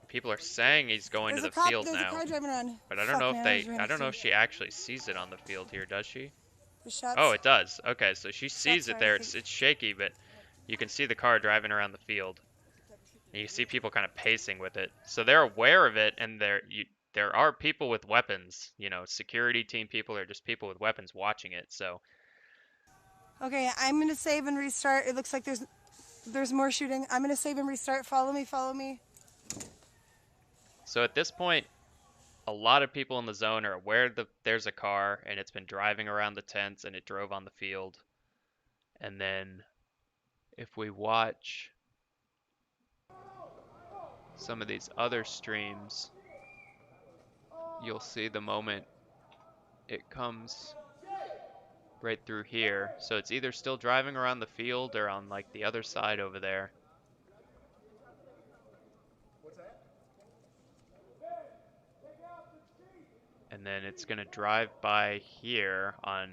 People are saying he's going to the field now. There's a car driving around. But I don't know if I don't know if she actually sees it on the field here, does she? The shots. Oh, it does. Okay, so she sees it there. It's shaky, but you can see the car driving around the field. And you see people kind of pacing with it. So they're aware of it, and there are people with weapons, you know, security team people or just people with weapons watching it. So Okay, I'm gonna save and restart. It looks like there's more shooting. I'm gonna save and restart. Follow me, follow me. so at this point, a lot of people in the zone are aware that there's a car and it's been driving around the tents and it drove on the field. And then if we watch some of these other streams, you'll see the moment it comes right through here. So it's either still driving around the field or on like the other side over there. And then it's gonna drive by here on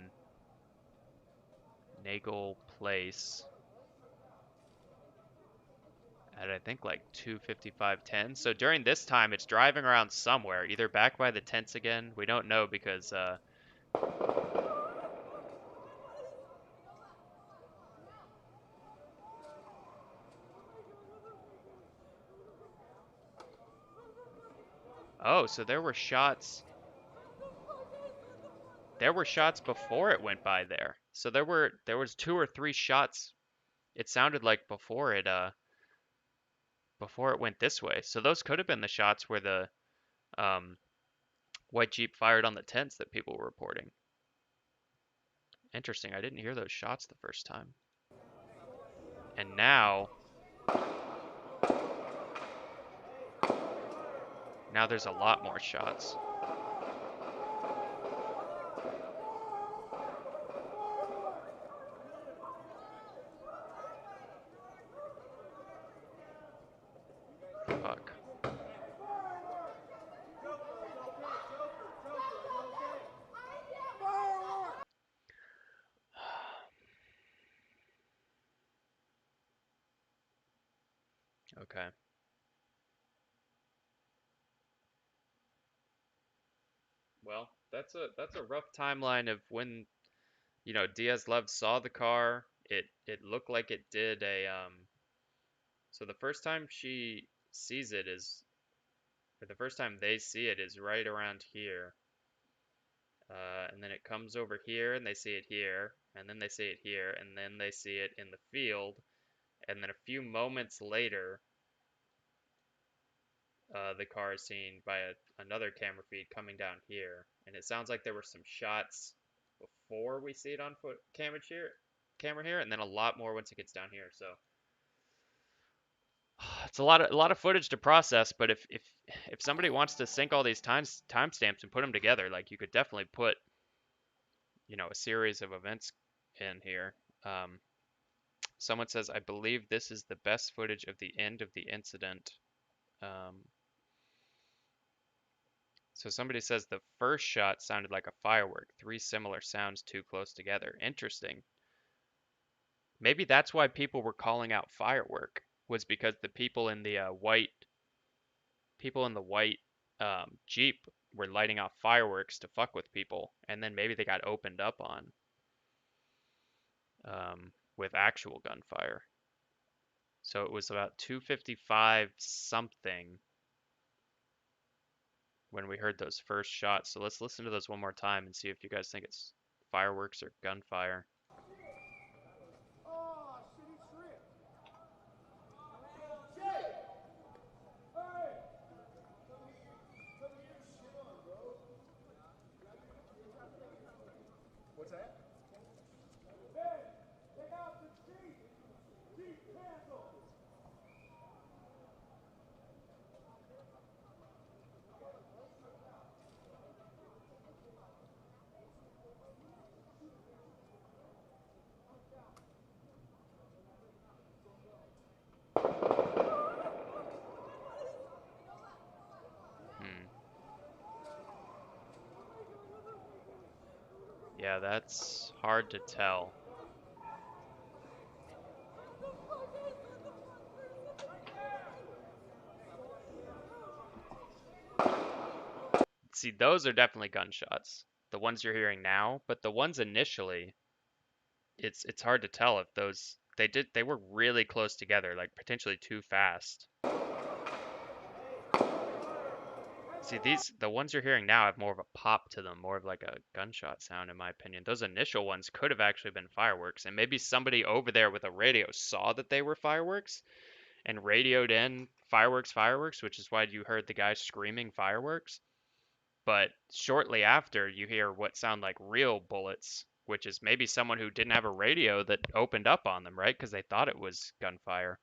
Nagel Place at I think like 2:55:10. So during this time, it's driving around somewhere, either back by the tents again. We don't know because oh, so there were shots. There were shots before it went by there. So there was 2 or 3 shots. It sounded like before it went this way. So those could have been the shots where the white Jeep fired on the tents that people were reporting. Interesting. I didn't hear those shots the first time. And now there's a lot more shots. Fuck. Okay. Well, that's a rough timeline of when, you know, Diaz Love saw the car. It looked like it did a so the first time she sees it is, or the first time they see it is right around here. And then it comes over here and they see it here, and then they see it here, and then they see it in the field, and then a few moments later, the car is seen by another camera feed coming down here, and it sounds like there were some shots before we see it on camera here, and then a lot more once it gets down here. So it's a lot of footage to process. But if somebody wants to sync all these timestamps and put them together, like you could definitely put, you know, a series of events in here. Someone says, I believe this is the best footage of the end of the incident. So somebody says the first shot sounded like a firework. 3 similar sounds too close together. Interesting. Maybe that's why people were calling out firework, was because the people in the white Jeep were lighting off fireworks to fuck with people, and then maybe they got opened up on with actual gunfire. So it was about 2:55 something when we heard those first shots. So let's listen to those one more time and see if you guys think it's fireworks or gunfire. What's that? Yeah, that's hard to tell. See, those are definitely gunshots. The ones you're hearing now, but the ones initially, it's hard to tell if those they were really close together, like potentially too fast. See, the ones you're hearing now have more of a pop to them, more of like a gunshot sound, in my opinion. Those initial ones could have actually been fireworks, and maybe somebody over there with a radio saw that they were fireworks and radioed in fireworks, which is why you heard the guy screaming fireworks. But shortly after, you hear what sound like real bullets, which is maybe someone who didn't have a radio that opened up on them, right? Because they thought it was gunfire.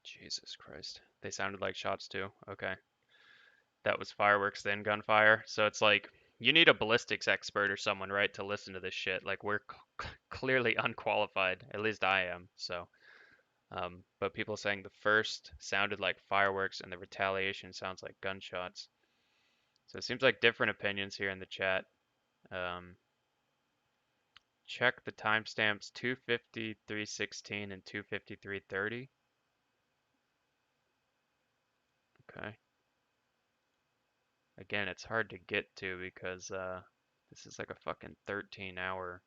Jesus Christ. They sounded like shots too. Okay. That was fireworks, then gunfire. So it's like, you need a ballistics expert or someone, right, to listen to this shit. Like, we're clearly unqualified. At least I am. So, but people saying the first sounded like fireworks and the retaliation sounds like gunshots. So it seems like different opinions here in the chat. Check the timestamps 2:53:16 and 2:53:30. Okay. Again, it's hard to get to because this is like a fucking 13-hour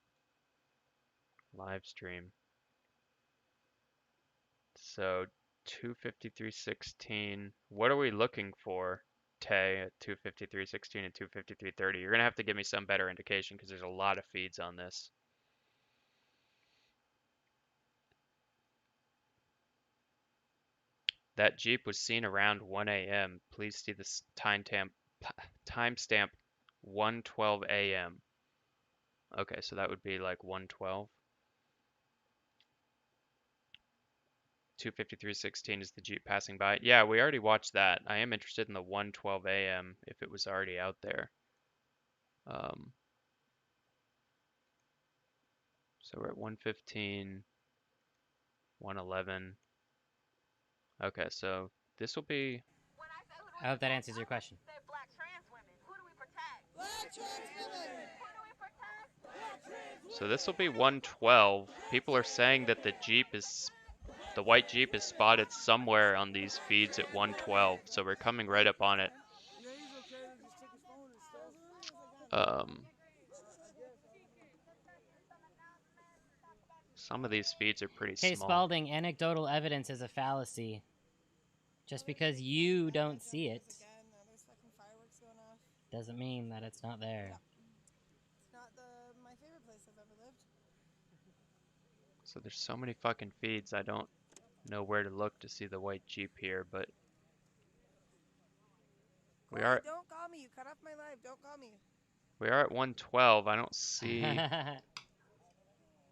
live stream. So 2:53:16. What are we looking for, Tay, at 2:53:16 and 2:53:30? You're gonna have to give me some better indication because there's a lot of feeds on this. That Jeep was seen around 1 a.m. Please see this timestamp 1:12 a.m. Okay, so that would be like 1:12. 2:53:16 is the Jeep passing by. Yeah, we already watched that. I am interested in the 1:12 a.m. if it was already out there. So we're at 1:15, 1:11. Okay, so this will be... I hope that answers your question. So this will be 1:12. People are saying that the white Jeep is spotted somewhere on these feeds at 1:12. So we're coming right up on it. Some of these feeds are pretty Okay, small. Spalding, anecdotal evidence is a fallacy. Just because you don't see it doesn't mean that it's not there. It's not my favorite place I've ever lived. So there's so many fucking feeds, I don't know where to look to see the white Jeep here, but we are... Don't call me. You cut off my live. Don't call me. We are at 1:12. I don't see... Are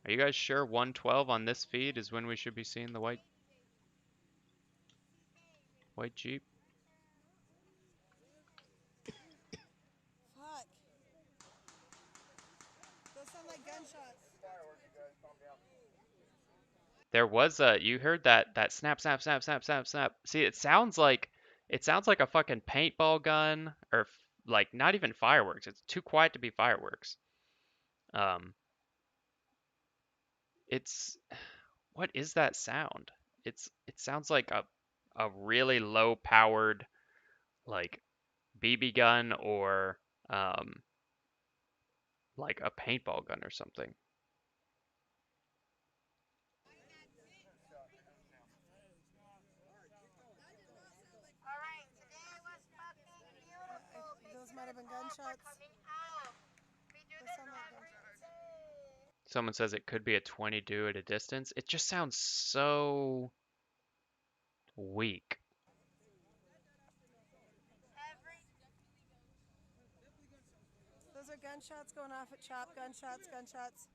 you guys sure 1:12 on this feed is when we should be seeing the white Jeep? Fuck. Those sound like gunshots. There was a... You heard that snap, snap, snap, snap, snap, snap. See, it sounds like a fucking paintball gun, or like not even fireworks. It's too quiet to be fireworks. It's... What is that sound? It sounds like a really low powered like BB gun or like a paintball gun or something. Those might have been gunshots. Someone says it could be a 22 at a distance. It just sounds so weak. Those are gunshots going off at CHOP. Gunshots, gunshots.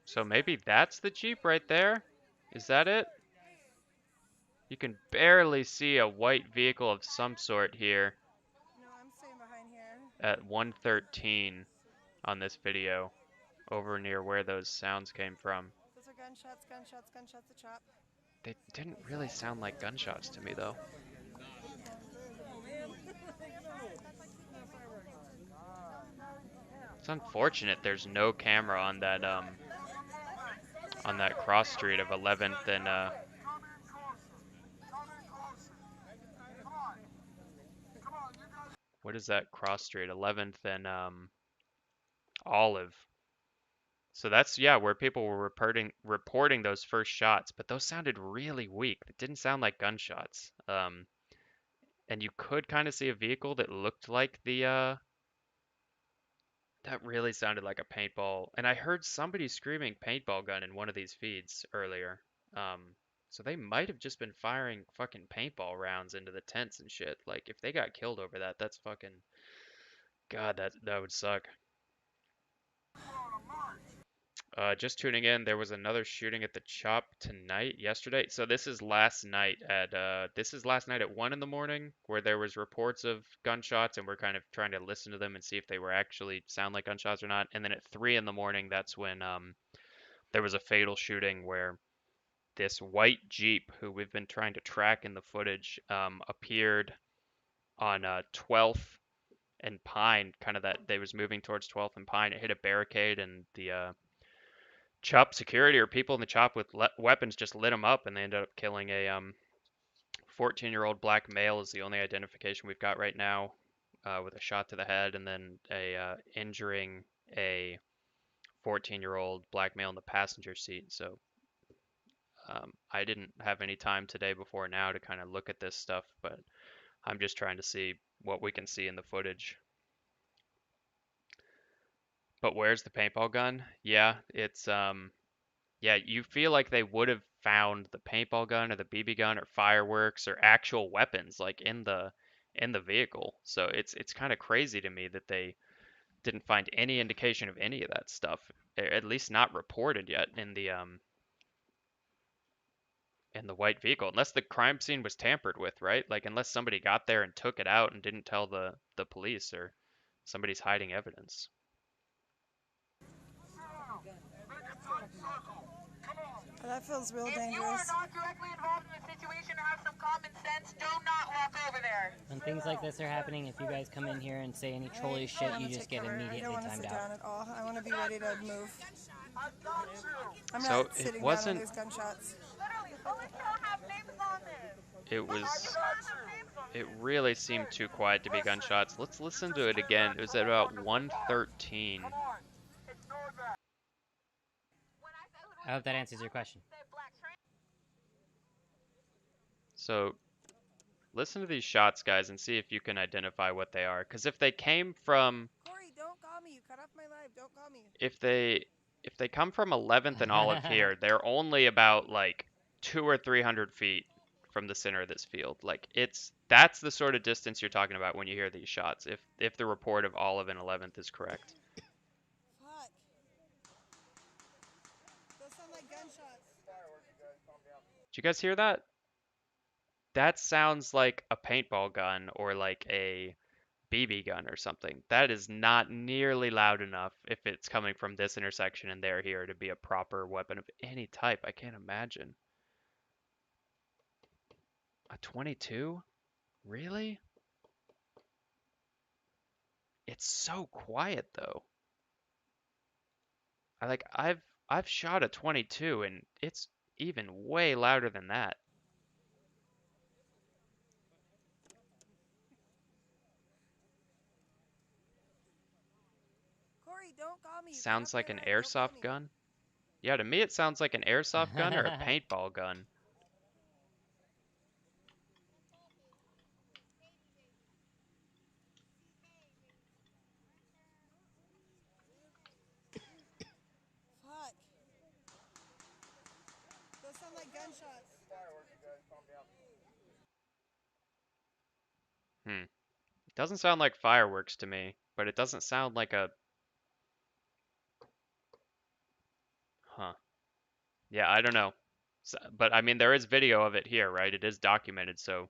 So maybe that's the Jeep right there? Is that it? You can barely see a white vehicle of some sort here. No, I'm staying behind here. At 1:13 on this video, over near where those sounds came from. Those are gunshots, gunshots, gunshots at CHOP. They didn't really sound like gunshots to me, though. It's unfortunate there's no camera on that on that cross street of 11th and what is that cross street? 11th and Olive. So that's, yeah, where people were reporting those first shots, but those sounded really weak. It didn't sound like gunshots. And you could kind of see a vehicle that looked like the that really sounded like a paintball. And I heard somebody screaming paintball gun in one of these feeds earlier. So they might have just been firing fucking paintball rounds into the tents and shit. Like if they got killed over that, that's fucking God, that would suck. Just tuning in, there was another shooting at the Chop yesterday. So this is last night at 1 in the morning, where there was reports of gunshots, and we're kind of trying to listen to them and see if they were actually sound like gunshots or not. And then at 3 in the morning, that's when there was a fatal shooting where this white Jeep, who we've been trying to track in the footage, appeared on 12th and Pine, kind of that they was moving towards 12th and Pine. It hit a barricade, and the Chop security or people in the Chop with weapons just lit them up, and they ended up killing a 14-year-old black male is the only identification we've got right now, with a shot to the head, and then injuring a 14-year-old black male in the passenger seat. So I didn't have any time today before now to kind of look at this stuff, but I'm just trying to see what we can see in the footage. But where's the paintball gun? Yeah, it's yeah, you feel like they would have found the paintball gun or the BB gun or fireworks or actual weapons like in the vehicle. So it's kind of crazy to me that they didn't find any indication of any of that stuff, at least not reported yet in the white vehicle, unless the crime scene was tampered with, right? Like unless somebody got there and took it out and didn't tell the police, or somebody's hiding evidence. That feels real dangerous. If you are not directly involved in the situation and have some common sense, do not walk over there. When things like this are happening, if you guys come in here and say any trollish shit, you just get immediately I don't want to timed sit out. down at all. I want to be ready to move. I'm So not it sitting wasn't- down when there's gunshots. Literally, bullets don't have names on them. It was. It really seemed too quiet to be gunshots. Let's listen to it again. It was at about 1:13. I hope that answers your question. So listen to these shots, guys, and see if you can identify what they are. Because if they came from, Corey, don't call me. You cut off my live. Don't call me. if they come from 11th and Olive here, they're only about like 200 or 300 feet from the center of this field. Like that's the sort of distance you're talking about when you hear these shots. If the report of Olive and 11th is correct. Fuck. Those sound like gunshots. Did you guys hear that? That sounds like a paintball gun or like a BB gun or something. That is not nearly loud enough if it's coming from this intersection and they're here to be a proper weapon of any type. I can't imagine. A 22? Really? It's so quiet though. I've shot a 22 and it's even way louder than that. Corey, don't call me. Sounds like an airsoft gun? Yeah, to me it sounds like an airsoft gun or a paintball gun. Fuck. Those sound like gunshots. It doesn't sound like fireworks to me, but it doesn't sound like a... Huh. Yeah, I don't know. But I mean, there is video of it here, right? It is documented, so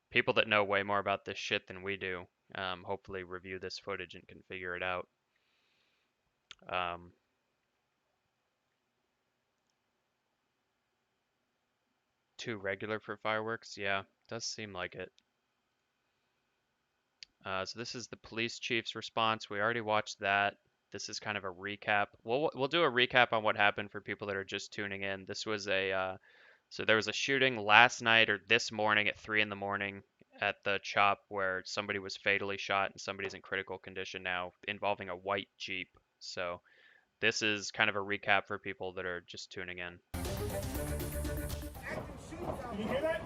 people that know way more about this shit than we do, hopefully review this footage and can figure it out. Too regular for fireworks? Yeah, does seem like it. So this is the police chief's response. We already watched that. This is kind of a recap. We'll do a recap on what happened for people that are just tuning in. This was so there was a shooting last night or this morning at 3 in the morning at the CHOP where somebody was fatally shot and somebody's in critical condition now involving a white Jeep. So this is kind of a recap for people that are just tuning in. You hear that?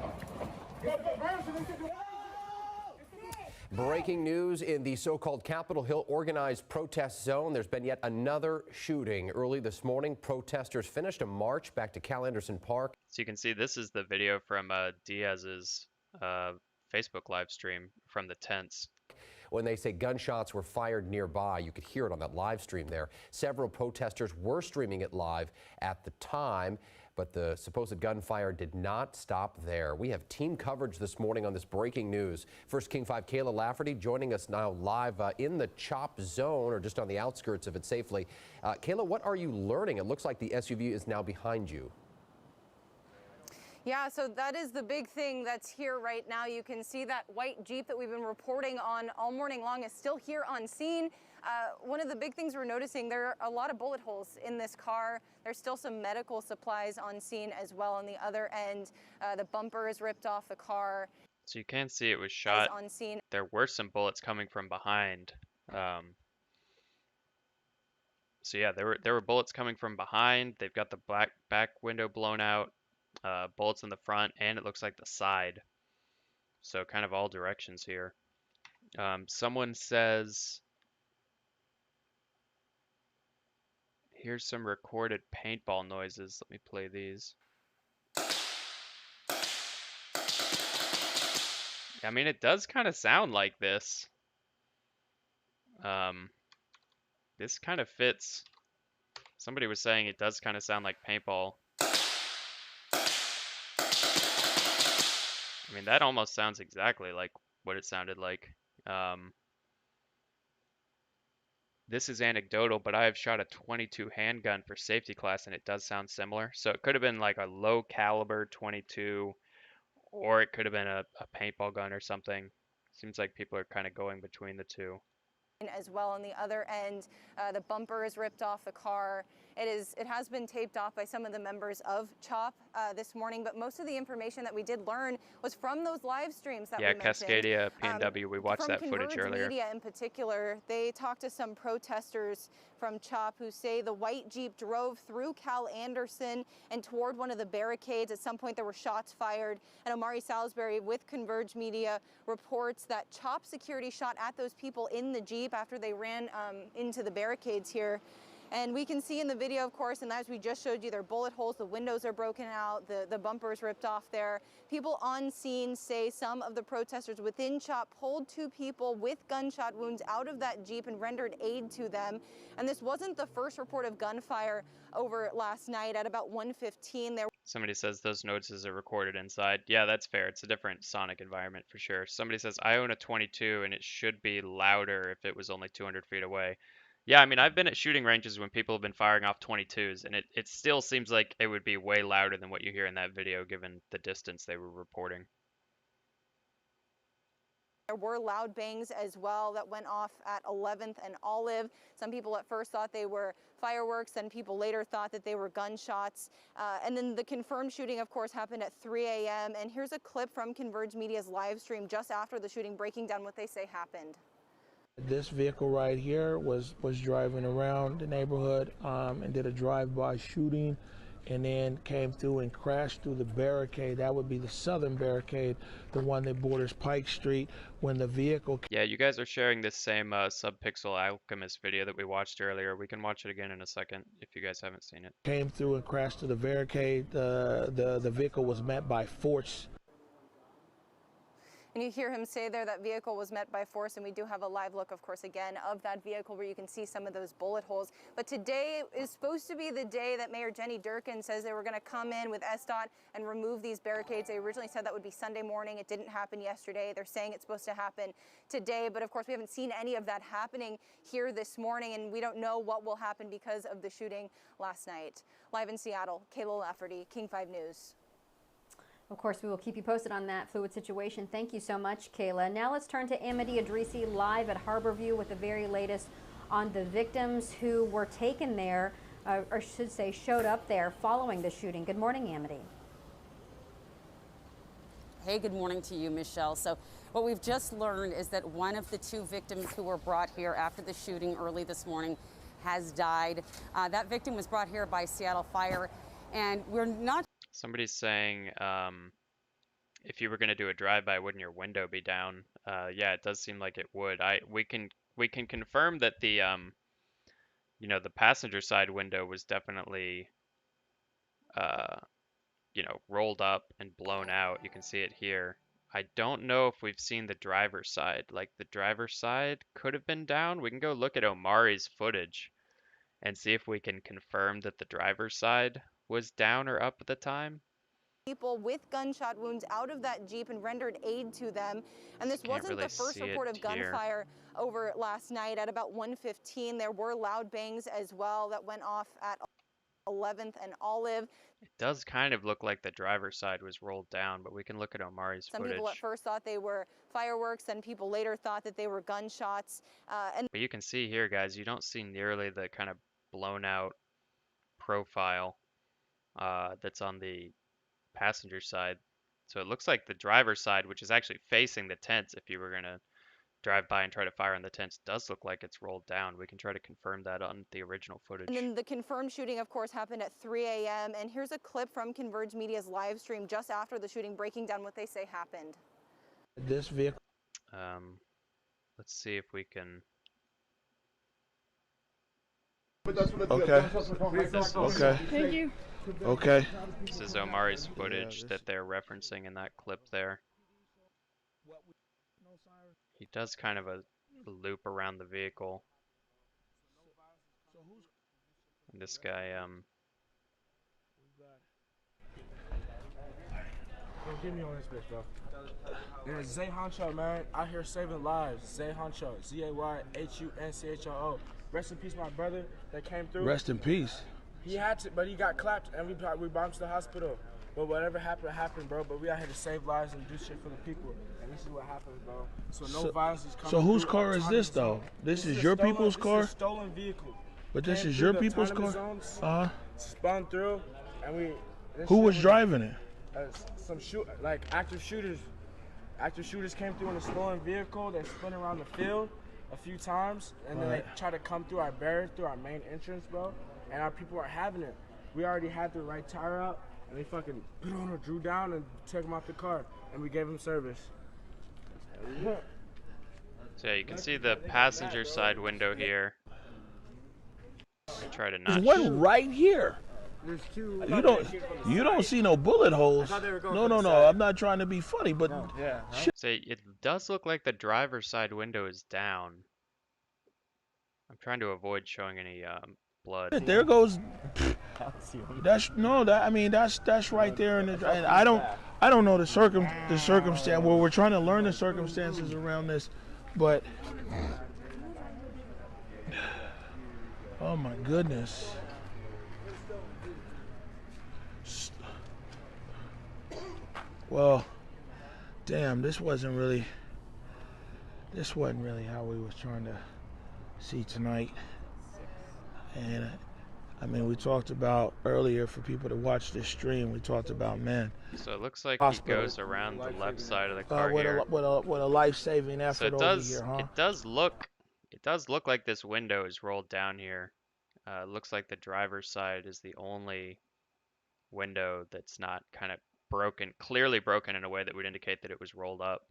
Breaking news in the so-called Capitol Hill organized protest zone. There's been yet another shooting. Early this morning, protesters finished a march back to Cal Anderson Park. So you can see this is the video from Diaz's Facebook live stream from the tents. When they say gunshots were fired nearby, you could hear it on that live stream there. Several protesters were streaming it live at the time, but the supposed gunfire did not stop there. We have team coverage this morning on this breaking news. First King 5 Kayla Lafferty joining us now live in the CHOP zone, or just on the outskirts of it safely. Kayla, what are you learning? It looks like the SUV is now behind you. Yeah, so that is the big thing that's here right now. You can see that white Jeep that we've been reporting on all morning long is still here on scene. One of the big things we're noticing, there are a lot of bullet holes in this car. There's still some medical supplies on scene as well on the other end. The bumper is ripped off the car. So you can see it was shot. On scene. There were some bullets coming from behind. So yeah, there were bullets coming from behind. They've got the back window blown out. Bullets in the front, and it looks like the side. So kind of all directions here. Someone says, here's some recorded paintball noises. Let me play these. I mean, it does kind of sound like this. This kind of fits. Somebody was saying it does kind of sound like paintball. I mean, that almost sounds exactly like what it sounded like. This is anecdotal, but I have shot a .22 handgun for safety class, and it does sound similar. So it could have been like a low caliber .22, or it could have been a paintball gun or something. Seems like people are kind of going between the two. As well on the other end, the bumper is ripped off the car. It has been taped off by some of the members of CHOP this morning, but most of the information that we did learn was from those live streams that we mentioned. Cascadia, PNW, we watched that footage earlier. From Media in particular, they talked to some protesters from CHOP who say the white Jeep drove through Cal Anderson and toward one of the barricades. At some point there were shots fired, and Omari Salisbury with Converge Media reports that CHOP security shot at those people in the Jeep after they ran into the barricades here. And we can see in the video, of course, and as we just showed you, there are bullet holes, the windows are broken out, the bumper is ripped off there. People on scene say some of the protesters within CHOP pulled two people with gunshot wounds out of that Jeep and rendered aid to them. And this wasn't the first report of gunfire over last night at about 1:15. Somebody says those noises are recorded inside. Yeah, that's fair. It's a different sonic environment for sure. Somebody says, I own a .22 and it should be louder if it was only 200 feet away. Yeah, I mean, I've been at shooting ranges when people have been firing off .22s, and it still seems like it would be way louder than what you hear in that video, given the distance they were reporting. There were loud bangs as well that went off at 11th and Olive. Some people at first thought they were fireworks, and people later thought that they were gunshots. And then the confirmed shooting, of course, happened at 3 a.m. And here's a clip from Converge Media's live stream just after the shooting, breaking down what they say happened. This vehicle right here was driving around the neighborhood and did a drive-by shooting, and then came through and crashed through the barricade. That would be the southern barricade, the one that borders Pike Street. When the vehicle... Yeah, you guys are sharing this same Subpixel Alchemist video that we watched earlier. We can watch it again in a second if you guys haven't seen it. Came through and crashed through the barricade. The vehicle was met by force. And you hear him say there that vehicle was met by force, and we do have a live look, of course, again, of that vehicle where you can see some of those bullet holes. But today is supposed to be the day that Mayor Jenny Durkan says they were going to come in with SDOT and remove these barricades. They originally said that would be Sunday morning. It didn't happen yesterday. They're saying it's supposed to happen today. But of course, we haven't seen any of that happening here this morning, and we don't know what will happen because of the shooting last night. Live in Seattle, Kayla Lafferty, King 5 News. Of course, we will keep you posted on that fluid situation. Thank you so much, Kayla. Now let's turn to Amity Adrisi live at Harborview with the very latest on the victims who were taken there, or should say showed up there following the shooting. Good morning, Amity. Hey, good morning to you, Michelle. So what we've just learned is that one of the 2 victims who were brought here after the shooting early this morning has died. That victim was brought here by Seattle Fire, and we're not... Somebody's saying, if you were going to do a drive-by, wouldn't your window be down? Yeah, it does seem like it would. We can confirm that the you know, the passenger side window was definitely you know, rolled up and blown out. You can see it here. I don't know if we've seen the driver's side. Like, the driver's side could have been down. We can go look at Omari's footage and see if we can confirm that the driver's side was down or up at the time. People with gunshot wounds out of that Jeep and rendered aid to them. And this wasn't really the first report of gunfire over last night. At about 1:15, there were loud bangs as well that went off at 11th and Olive. It does kind of look like the driver's side was rolled down, but we can look at Omari's Some footage. people at first thought they were fireworks, and people later thought that they were gunshots. But you can see here, guys, you don't see nearly the kind of blown out profile that's on the passenger side. So it looks like the driver's side, which is actually facing the tents, if you were going to drive by and try to fire on the tents, does look like it's rolled down. We can try to confirm that on the original footage. And then the confirmed shooting, of course, happened at 3 a.m. And here's a clip from Converge Media's live stream just after the shooting, breaking down what they say happened. This vehicle. Let's see if we can. Okay. Okay. Thank you. Okay. This is Omari's footage that they're referencing in that clip there. He does kind of a loop around the vehicle. And this guy, Don't get me on this bitch, bro. There's Zay Honcho, man, out here saving lives. Zay Honcho, Zayhunchoo. Rest in peace, my brother that came through. Rest in peace. He had to, but he got clapped, and we brought him to the hospital. But whatever happened, happened, bro. But we out here to save lives and do shit for the people. And this is what happens, bro. So no violence is coming. So whose through car is this, though? This is your people's car? This is a stolen vehicle. But this Came is through your the people's autonomous car? zones, spun through, and we... Who was driving it? Some active shooters. Active shooters came through in a stolen vehicle. They spun around the field a few times, and then they tried to come through our barrier, through our main entrance, bro. And our people are having it. We already had the right tire out, and they fucking put on or drew down and took him off the car, and we gave him service. So yeah, you can see the passenger side window here. Try to not. There's one right here. There's 2. You don't see no bullet holes. No. I'm not trying to be funny, but So it does look like the driver's side window is down. I'm trying to avoid showing any blood. There goes. That's right there, and I don't know the circumstance. Well, we're trying to learn the circumstances around this, but oh my goodness. Well, damn, this wasn't really how we was trying to see tonight. And I mean, we talked about earlier, for people to watch this stream, we talked about men. So it looks like he goes around the left side of the car here. With a life-saving effort over here, huh? It does look like this window is rolled down here. It looks like the driver's side is the only window that's not kind of broken, clearly broken in a way that would indicate that it was rolled up.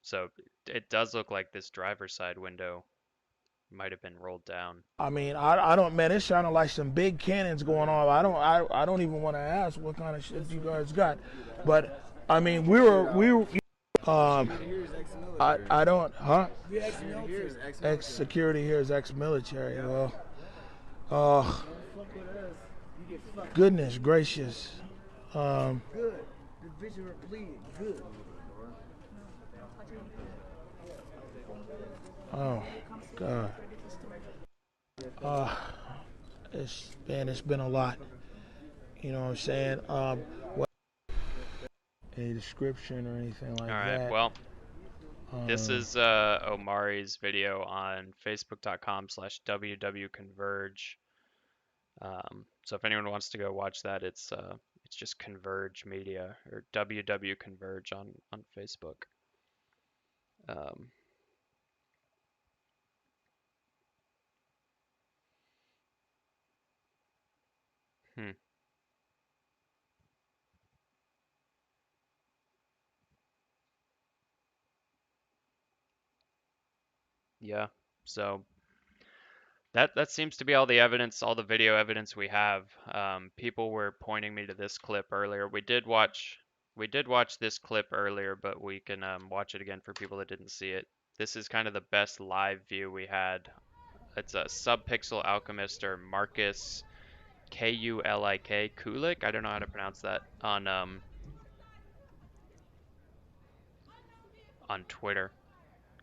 So it does look like this driver's side window might have been rolled down. I mean, I don't, man, it sounded like some big cannons going on. I don't even want to ask what kind of shit you guys got, but I mean, we were I don't, huh? Ex-security here is ex-military. Well, goodness gracious. Good. The vision of bleeding. Good. Oh God. It's been a lot. You know what I'm saying? What a description or anything like that. All right. Well, This is Omari's video on facebook.com/wwconverge. So if anyone wants to go watch that, it's just Converge Media or WW Converge on Facebook. Um, hmm. Yeah. So that seems to be all the evidence, all the video evidence we have. People were pointing me to this clip earlier. We did watch this clip earlier, but we can watch it again for people that didn't see it. This is kind of the best live view we had. It's a Subpixel Alchemist or Marcus Kulik. I don't know how to pronounce that on Twitter.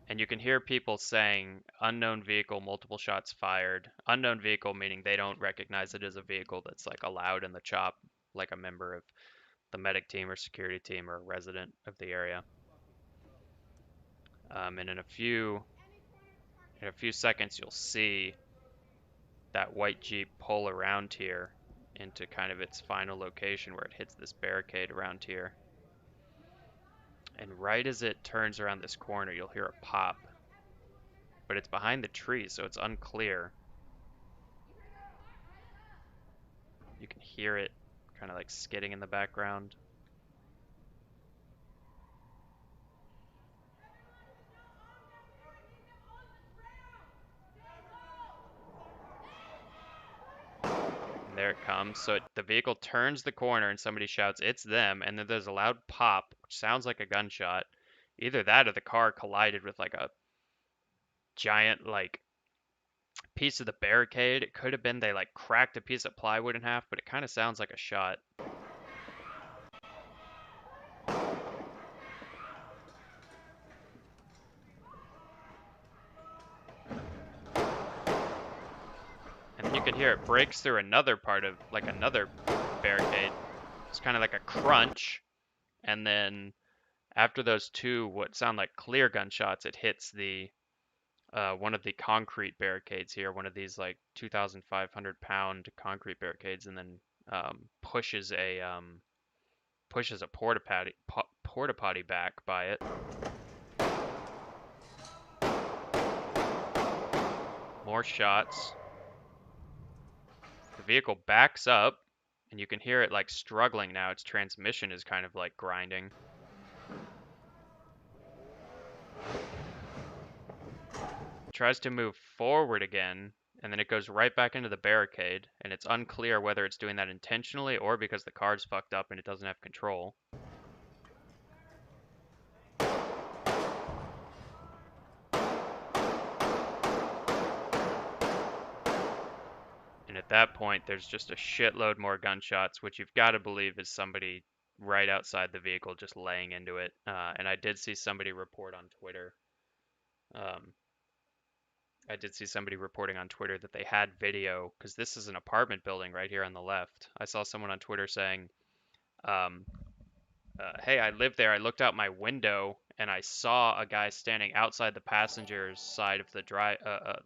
And you can hear people saying unknown vehicle, multiple shots fired. Unknown vehicle meaning they don't recognize it as a vehicle that's like allowed in the chop, like a member of the medic team or security team or a resident of the area. And in a few seconds, you'll see that white Jeep pull around here into kind of its final location where it hits this barricade around here. And right as it turns around this corner, you'll hear a pop. But it's behind the tree, so it's unclear. You can hear it kind of like skidding in the background. And there it comes. So the vehicle turns the corner and somebody shouts, "It's them," and then there's a loud pop, which sounds like a gunshot. Either that or the car collided with like a giant like piece of the barricade. It could have been they like cracked a piece of plywood in half, but it kind of sounds like a shot. And then you can hear it breaks through another part of like another barricade. It's kind of like a crunch, and then after those two what sound like clear gunshots, it hits the one of the concrete barricades here, one of these like 2,500-pound concrete barricades, and then pushes a porta potty back by it. More shots. The vehicle backs up, and you can hear it like struggling now. Its transmission is kind of like grinding. Tries to move forward again, and then it goes right back into the barricade, and it's unclear whether it's doing that intentionally or because the car's fucked up and it doesn't have control. And at that point, there's just a shitload more gunshots, which you've got to believe is somebody right outside the vehicle just laying into it. And I did see somebody report on Twitter. I did see somebody reporting on Twitter that they had video, because this is an apartment building right here on the left. I saw someone on Twitter saying, hey, I live there. I looked out my window and I saw a guy standing outside the passenger's side of the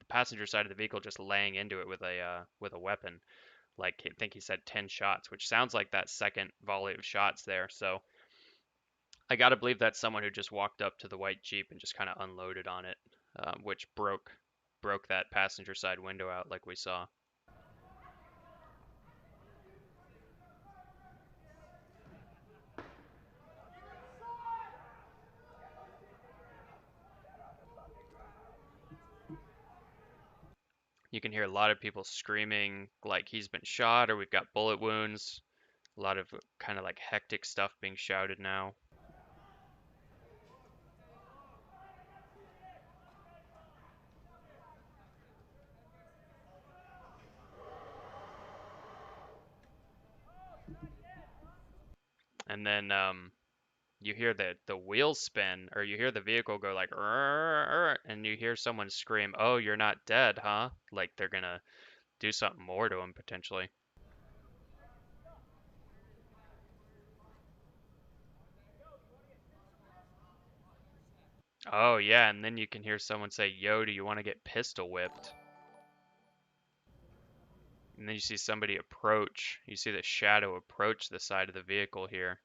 passenger side of the vehicle, just laying into it with a weapon. Like, I think he said 10 shots, which sounds like that second volley of shots there. So I gotta believe that's someone who just walked up to the white Jeep and just kind of unloaded on it, which broke that passenger side window out like we saw. You can hear a lot of people screaming like he's been shot or we've got bullet wounds. A lot of kind of like hectic stuff being shouted now. And then you hear the wheels spin, or you hear the vehicle go like, and you hear someone scream, "Oh, you're not dead, huh?" Like they're gonna do something more to him potentially. Oh, yeah, and then you can hear someone say, "Yo, do you want to get pistol whipped?" And then you see somebody approach. You see the shadow approach the side of the vehicle here.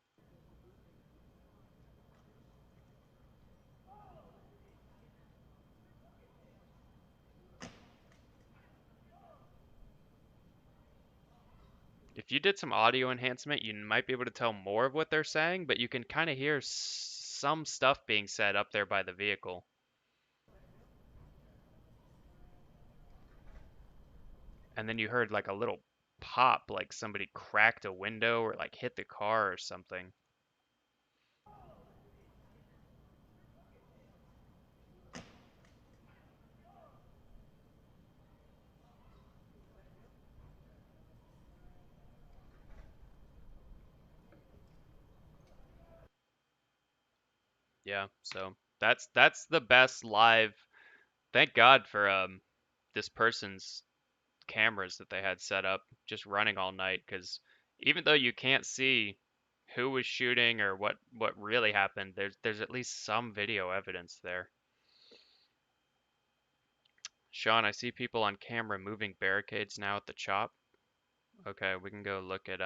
If you did some audio enhancement, you might be able to tell more of what they're saying, but you can kind of hear some stuff being said up there by the vehicle. And then you heard like a little pop, like somebody cracked a window or like hit the car or something. Yeah, so that's the best live. Thank God for this person's cameras that they had set up just running all night, because even though you can't see who was shooting or what really happened, there's at least some video evidence there. Sean, I see people on camera moving barricades now at the CHOP. Okay, we can go look at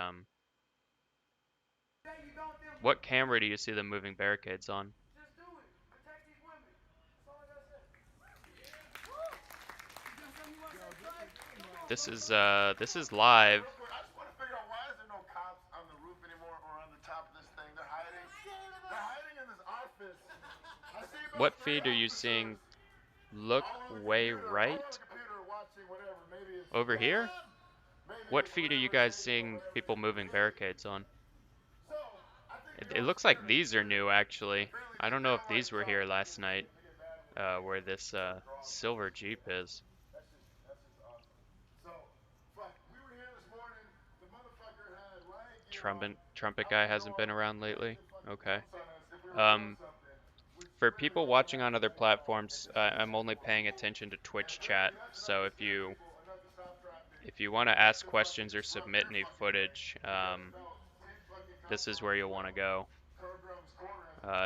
what camera do you see them moving barricades on? This is live. I just want to figure out, why is there no cops on the roof anymore or on the top of this thing? They're hiding. They're hiding in this office. I see about What 3 feed are you officers seeing? Look way right. Over here? What feed are you guys seeing people moving barricades on? It looks like these are new, actually. I don't know if these were here last night, where this silver Jeep is. Trumpet guy hasn't been around lately. Okay. For people watching on other platforms, I'm only paying attention to Twitch chat. So if you want to ask questions or submit any footage, this is where you'll want to go.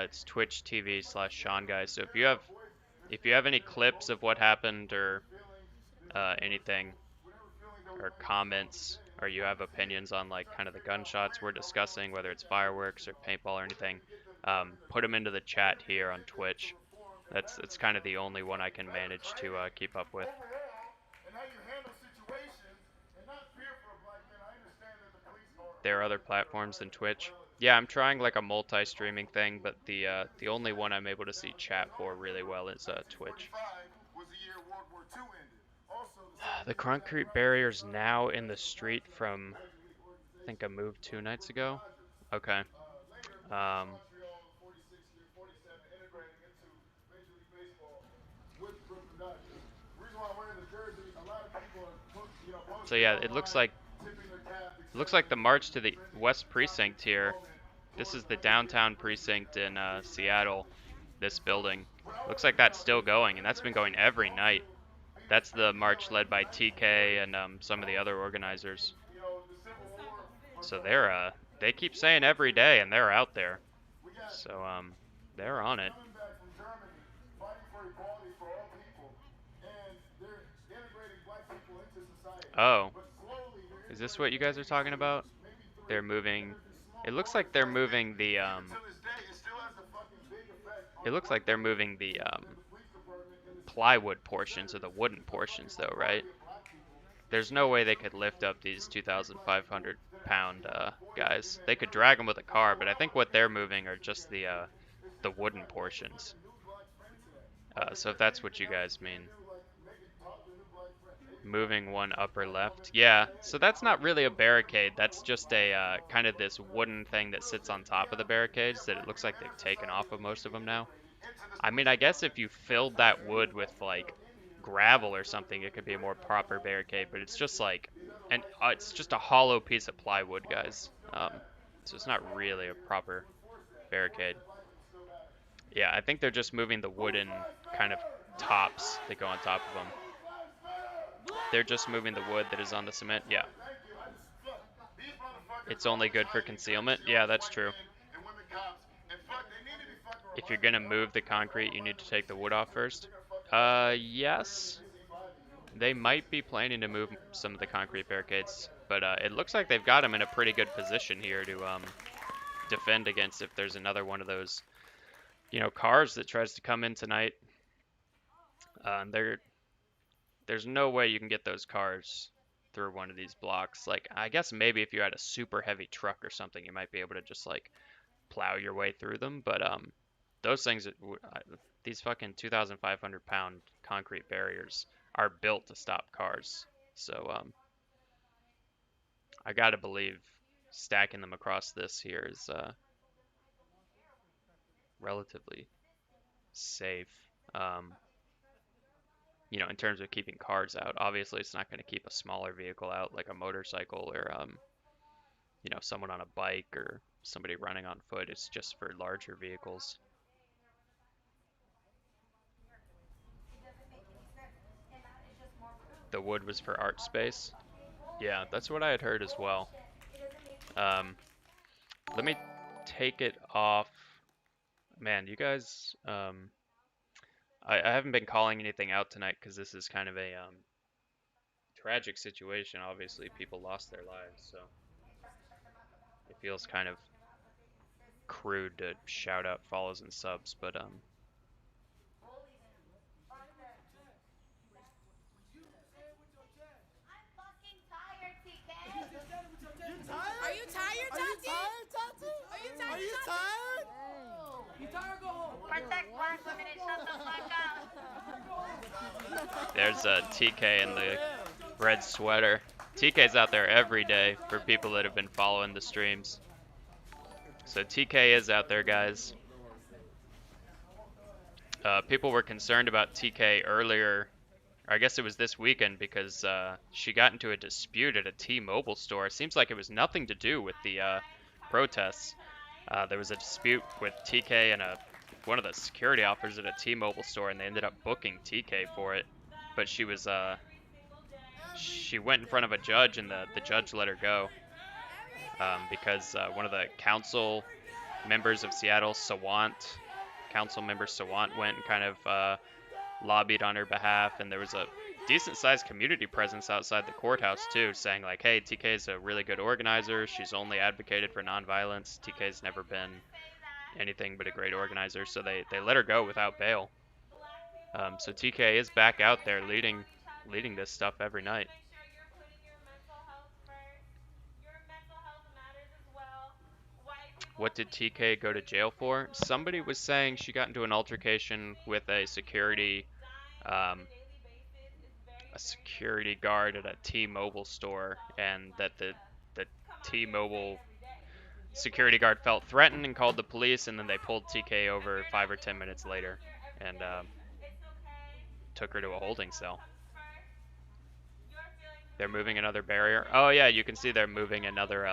It's Twitch TV/Sean guys. So if you have any clips of what happened or anything or comments, or you have opinions on like kind of the gunshots we're discussing, whether it's fireworks or paintball or anything, put them into the chat here on Twitch. It's kind of the only one I can manage to keep up with. There are other platforms than Twitch. Yeah, I'm trying like a multi-streaming thing, but the only one I'm able to see chat for really well is Twitch. The concrete barrier's now in the street from, I think I moved 2 nights ago. Okay. So yeah, it looks like the march to the West Precinct here. This is the downtown precinct in Seattle. This building looks like that's still going, and that's been going every night. That's the march led by TK and some of the other organizers. So they keep saying every day, and they're out there. So they're on it. Oh, is this what you guys are talking about? They're moving. It looks like they're moving the It looks like they're moving the plywood portions or the wooden portions, though, right? There's no way they could lift up these 2,500 pound guys. They could drag them with a car, but I think what they're moving are just the wooden portions. So if that's what you guys mean. Moving one upper left. Yeah, so that's not really a barricade. That's just a kind of this wooden thing that sits on top of the barricades that it looks like they've taken off of most of them now. I mean, I guess if you filled that wood with like gravel or something, it could be a more proper barricade, but it's just like, and it's just a hollow piece of plywood, guys. So it's not really a proper barricade. Yeah, I think they're just moving the wooden kind of tops that go on top of them. They're just moving the wood that is on the cement. Yeah. It's only good for concealment. Yeah, that's true. if you're gonna move the concrete, you need to take the wood off first. Yes. They might be planning to move some of the concrete barricades, but it looks like they've got them in a pretty good position here to defend against if there's another one of those, cars that tries to come in tonight. There's no way you can get those cars through one of these blocks. Like, I guess maybe if you had a super heavy truck or something, you might be able to just like plow your way through them. But those things, these fucking 2,500-pound concrete barriers are built to stop cars. So I gotta believe stacking them across this here is relatively safe. In terms of keeping cars out. Obviously, it's not going to keep a smaller vehicle out like a motorcycle or someone on a bike or somebody running on foot. It's just for larger vehicles. The wood was for art space. Yeah, that's what I had heard as well. Let me take it off. Man, you guys, I haven't been calling anything out tonight because this is kind of a tragic situation. Obviously, people lost their lives, so it feels kind of crude to shout out follows and subs, but Are you tired, Tati? Are you tired? You tired? Go home. Protect black women and shut the fuck up. there's a TK in the red sweater. TK's out there every day for people that have been following the streams. So TK is out there, guys. People were concerned about TK earlier, or I guess it was this weekend, because she got into a dispute at a T-Mobile store. It seems like it was nothing to do with the protests. There was a dispute with TK and one of the security officers at a T-Mobile store, and they ended up booking TK for it. But she went in front of a judge, and the judge let her go because one of the council members of Seattle, council member Sawant, went and kind of lobbied on her behalf, and there was a decent-sized community presence outside the courthouse too, saying like, hey, TK is a really good organizer. She's only advocated for nonviolence. TK's never been anything but a great organizer, so they let her go without bail. So TK is back out there leading this stuff every night. What did TK go to jail for? Somebody was saying she got into an altercation with a security guard at a T-Mobile store, and that the T-Mobile security guard felt threatened and called the police, and then they pulled TK over 5 or 10 minutes later and took her to a holding cell. They're moving another barrier. Oh yeah, you can see they're moving another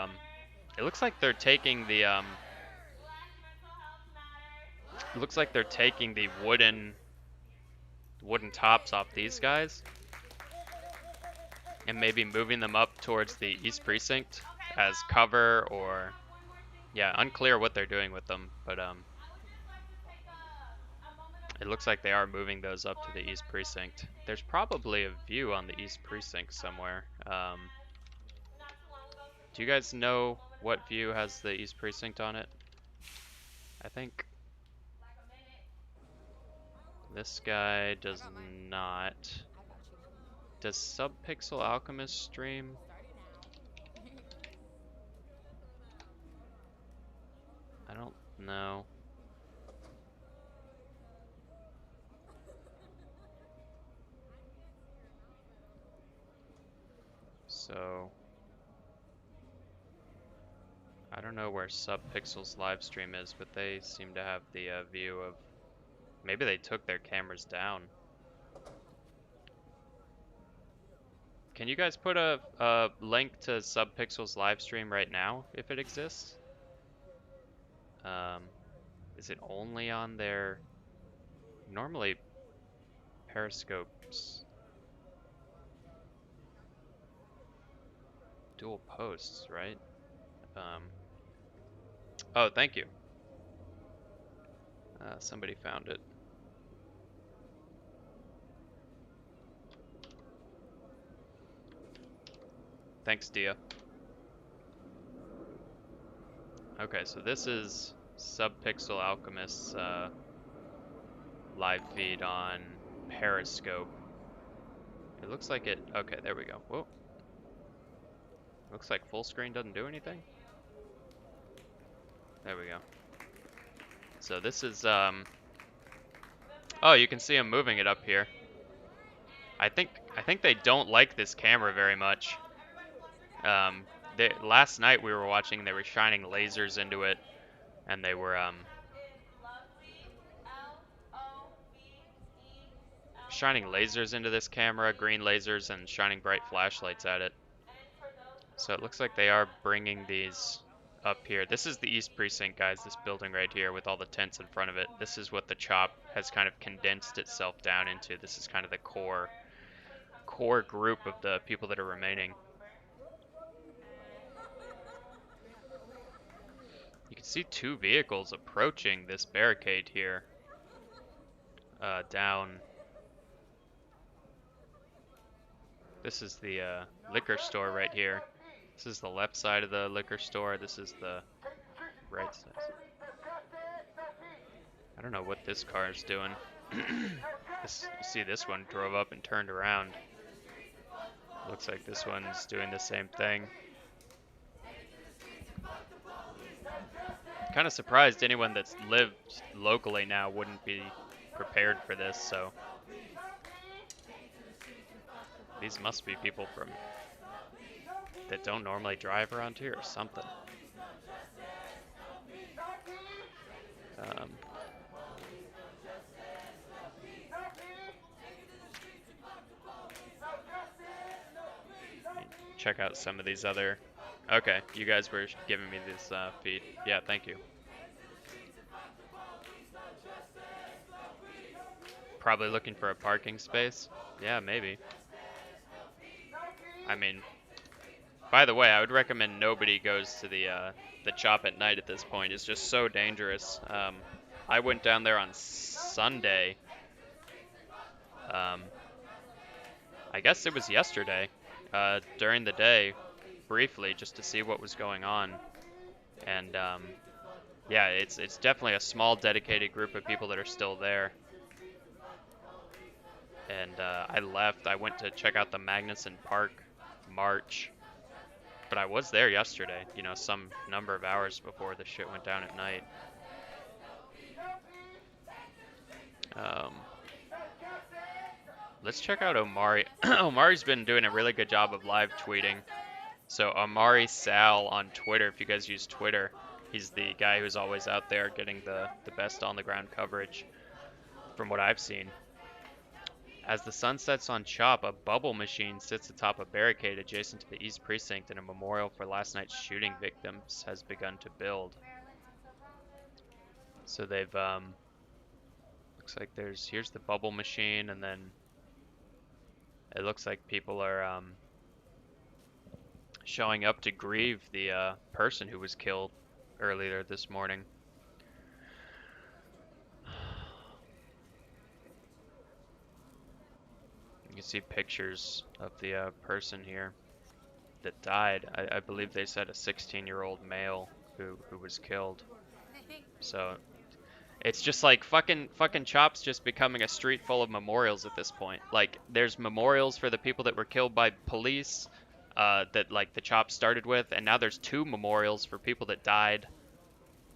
it looks like they're taking the wooden tops off these guys and maybe moving them up towards the East Precinct as cover, or yeah, unclear what they're doing with them, but it looks like they are moving those up to the East Precinct. There's probably a view on the East Precinct somewhere. Do you guys know what view has the East Precinct on it? I think this guy does not. Does Subpixel Alchemist stream? I don't know. So I don't know where Subpixel's live stream is, but they seem to have the view of. Maybe they took their cameras down. Can you guys put a link to Subpixel's live stream right now, if it exists? Is it only on their... Normally, Periscope's dual posts, right? Oh, thank you. Somebody found it. Thanks, Dia. Okay, so this is Subpixel Alchemist's live feed on Periscope. It looks like it. Okay, there we go. Whoa. Looks like full screen doesn't do anything. There we go. So this is oh, you can see him moving it up here. I think they don't like this camera very much. Last night we were watching, they were shining lasers into it, and they were shining lasers into this camera, green lasers, and shining bright flashlights at it. So it looks like they are bringing these up here. This is the East Precinct, guys, this building right here with all the tents in front of it. This is what the CHOP has kind of condensed itself down into. This is kind of the core group of the people that are remaining. You can see two vehicles approaching this barricade here. Down. This is the liquor store right here. This is the left side of the liquor store. This is the right side. I don't know what this car is doing. You see this one drove up and turned around. Looks like this one's doing the same thing. Kind of surprised anyone that's lived locally now wouldn't be prepared for this, so these must be people from that don't normally drive around here or something. Check out some of these other. Okay, you guys were giving me this feed. Yeah, thank you. Probably looking for a parking space. Yeah, maybe. I mean, by the way, I would recommend nobody goes to the CHOP at night at this point. It's just so dangerous. I went down there on Sunday. I guess it was yesterday, during the day, briefly, just to see what was going on. And yeah, it's definitely a small, dedicated group of people that are still there. And I left. I went to check out the Magnuson Park march. But I was there yesterday, you know, some number of hours before the shit went down at night. Let's check out Omari. Omari's been doing a really good job of live tweeting. So Omari Sal on Twitter, if you guys use Twitter, he's the guy who's always out there getting the best on-the-ground coverage from what I've seen. As the sun sets on CHOP, a bubble machine sits atop a barricade adjacent to the East Precinct, and a memorial for last night's shooting victims has begun to build. So they've, looks like here's the bubble machine, and then it looks like people are showing up to grieve the person who was killed earlier this morning. You can see pictures of the person here that died. I believe they said a 16-year-old male who was killed. So it's just like fucking CHOP's just becoming a street full of memorials at this point. Like, there's memorials for the people that were killed by police that like the CHOP started with, and now there's 2 memorials for people that died,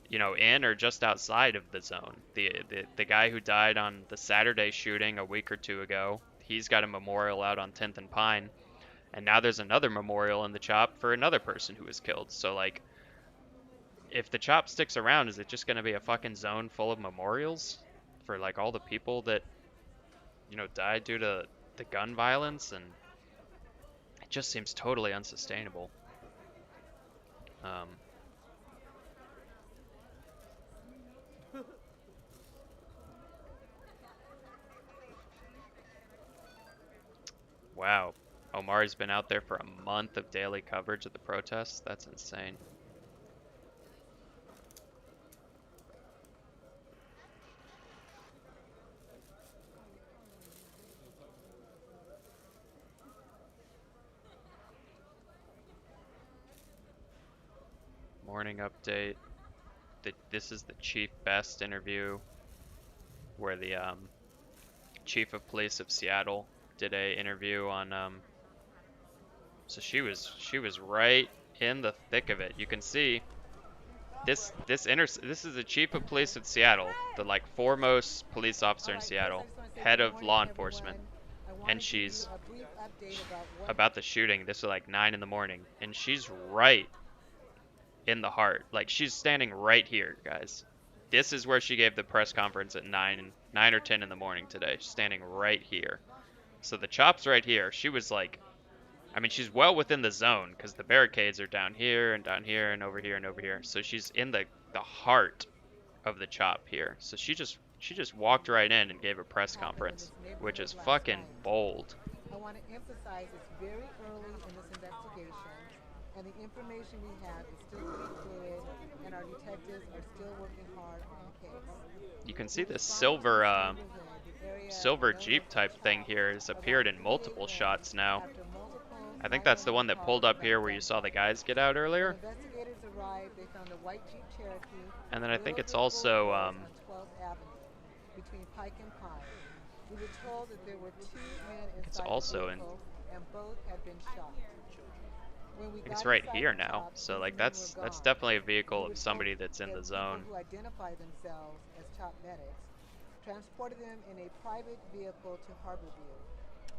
you know, in or just outside of the zone. The guy who died on the Saturday shooting a week or 2 ago, he's got a memorial out on 10th and Pine, and now there's another memorial in the CHOP for another person who was killed. So like, if the CHOP sticks around, is it just going to be a fucking zone full of memorials for like all the people that, you know, died due to the gun violence? And it just seems totally unsustainable. Wow. Omari's been out there for a month of daily coverage of the protests. That's insane. Morning update. This is the Chief Best interview, where the Chief of Police of Seattle did a interview on. So she was right in the thick of it. You can see this is the Chief of Police of Seattle, the like foremost police officer in Seattle, head of law enforcement, and she's about the shooting. This is like 9 in the morning, and she's right in the heart. Like she's standing right here, guys. This is where she gave the press conference at 9 or 10 in the morning today. She's standing right here. So the chop's right here. She was like, I mean, she's well within the zone because the barricades are down here and over here and over here. So she's in the heart of the chop here. So she just walked right in and gave a press conference, which is fucking bold. I want to emphasize it's very early in this investigation, and the information we have is still pretty fluid, and our detectives are still working hard on the case. You can see this silver Jeep type thing here has appeared in multiple shots now. I think that's the one that pulled up here where you saw the guys get out earlier. Investigators arrived, they found a white Jeep Cherokee. And then I think it's also on 12th Avenue between Pike and Pine. We were told that there were 2 men inside it's also the vehicle, and both had been shot. It's right here now, so like that's definitely a vehicle of somebody that's in the zone. Who identify themselves as CHOP medics transported them in a private vehicle to Harborview.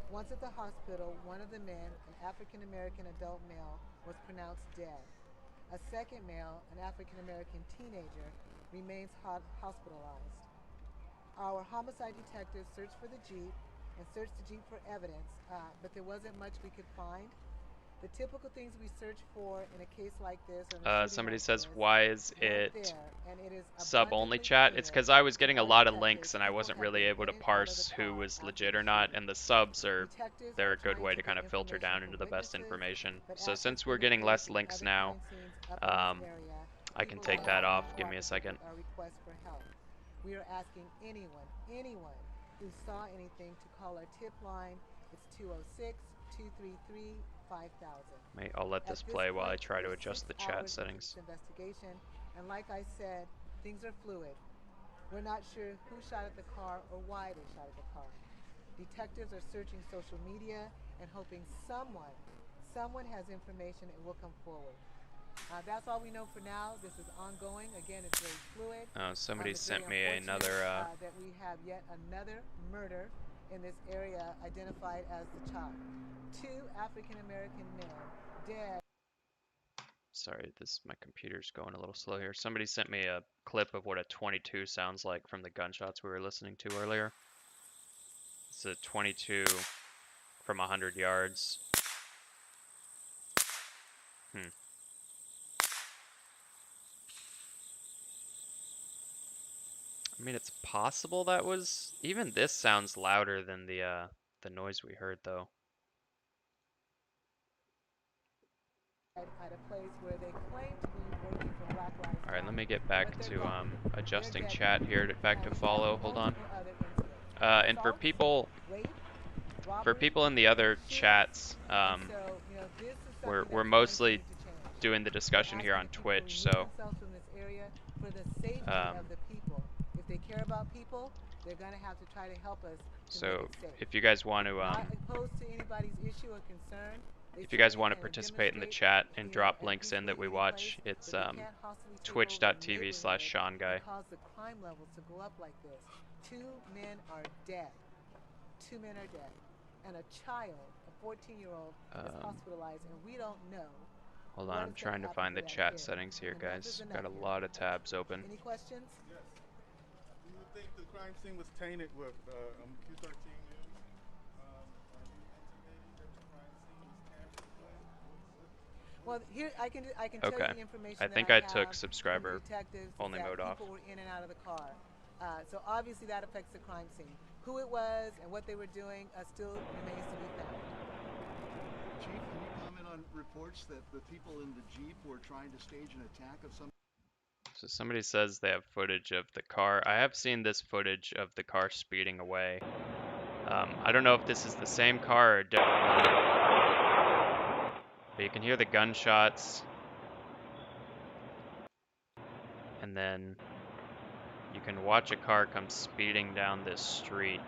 Once at the hospital, one of the men, an African-American adult male, was pronounced dead. A second male, an African-American teenager, remains hospitalized. Our homicide detectives searched for the Jeep and searched the Jeep for evidence, but there wasn't much we could find. The typical things we search for in a case like this. Somebody says, why is it sub-only chat? It's because I was getting a lot of links and I wasn't really able to parse who was legit or not, and the subs they're a good way to kind of filter down into the best information. So since we're getting less links now, I can take that off. Give me a second. We are asking anyone who saw anything to call our tip line. It's 206-233-5000. I'll let this play while I try to adjust the chat settings. Investigation, and like I said, things are fluid. We're not sure who shot at the car or why they shot at the car. Detectives are searching social media and hoping someone has information and will come forward. That's all we know for now. This is ongoing. Again, it's very fluid. Oh, somebody sent me another. That we have yet another murder in this area identified as the CHOP. 2 African-American men dead. Sorry, my computer's going a little slow here. Somebody sent me a clip of what a 22 sounds like from the gunshots we were listening to earlier. It's a 22 from 100 yards. I mean, it's possible that was... Even this sounds louder than the noise we heard, though. Alright, let me get back to adjusting chat here, back to follow. Hold on. And for people in the other chats, we're mostly doing the discussion here on Twitch, so if they care about people, they're going to have to try to help us. So if you guys want to if you guys want to participate in the chat and drop links in that we watch, it's twitch.tv/SeanGuy. Cause the crime levels to go up like this. 2 men are dead. 2 men are dead. And a child, a 14-year-old, is hospitalized, and we don't know. Hold on, I'm trying to find the chat settings here, guys. Got a lot of tabs open. Any questions? Do you think the crime scene was tainted with Q13 news? Well, here I can tell you the information. I think that I took subscriber only mode off. People were in and out of the car, so obviously that affects the crime scene. Who it was and what they were doing still remains to be found. Chief, can you comment on reports that the people in the Jeep were trying to stage an attack of some? So somebody says they have footage of the car. I have seen this footage of the car speeding away. I don't know if this is the same car or a different one. But you can hear the gunshots. And then you can watch a car come speeding down this street.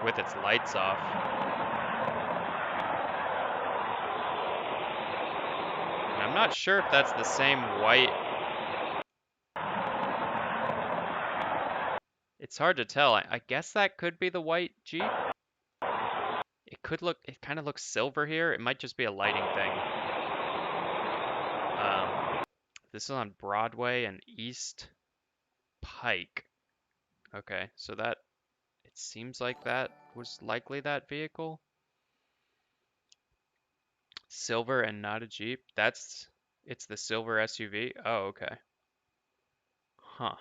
With its lights off. And I'm not sure if that's the same white. It's hard to tell. I guess that could be the white Jeep. It could look, it kind of looks silver here. It might just be a lighting thing. This is on Broadway and East Pike. Okay, so that, it seems like that was likely that vehicle. Silver and not a Jeep. It's the silver SUV. Oh, okay. Huh.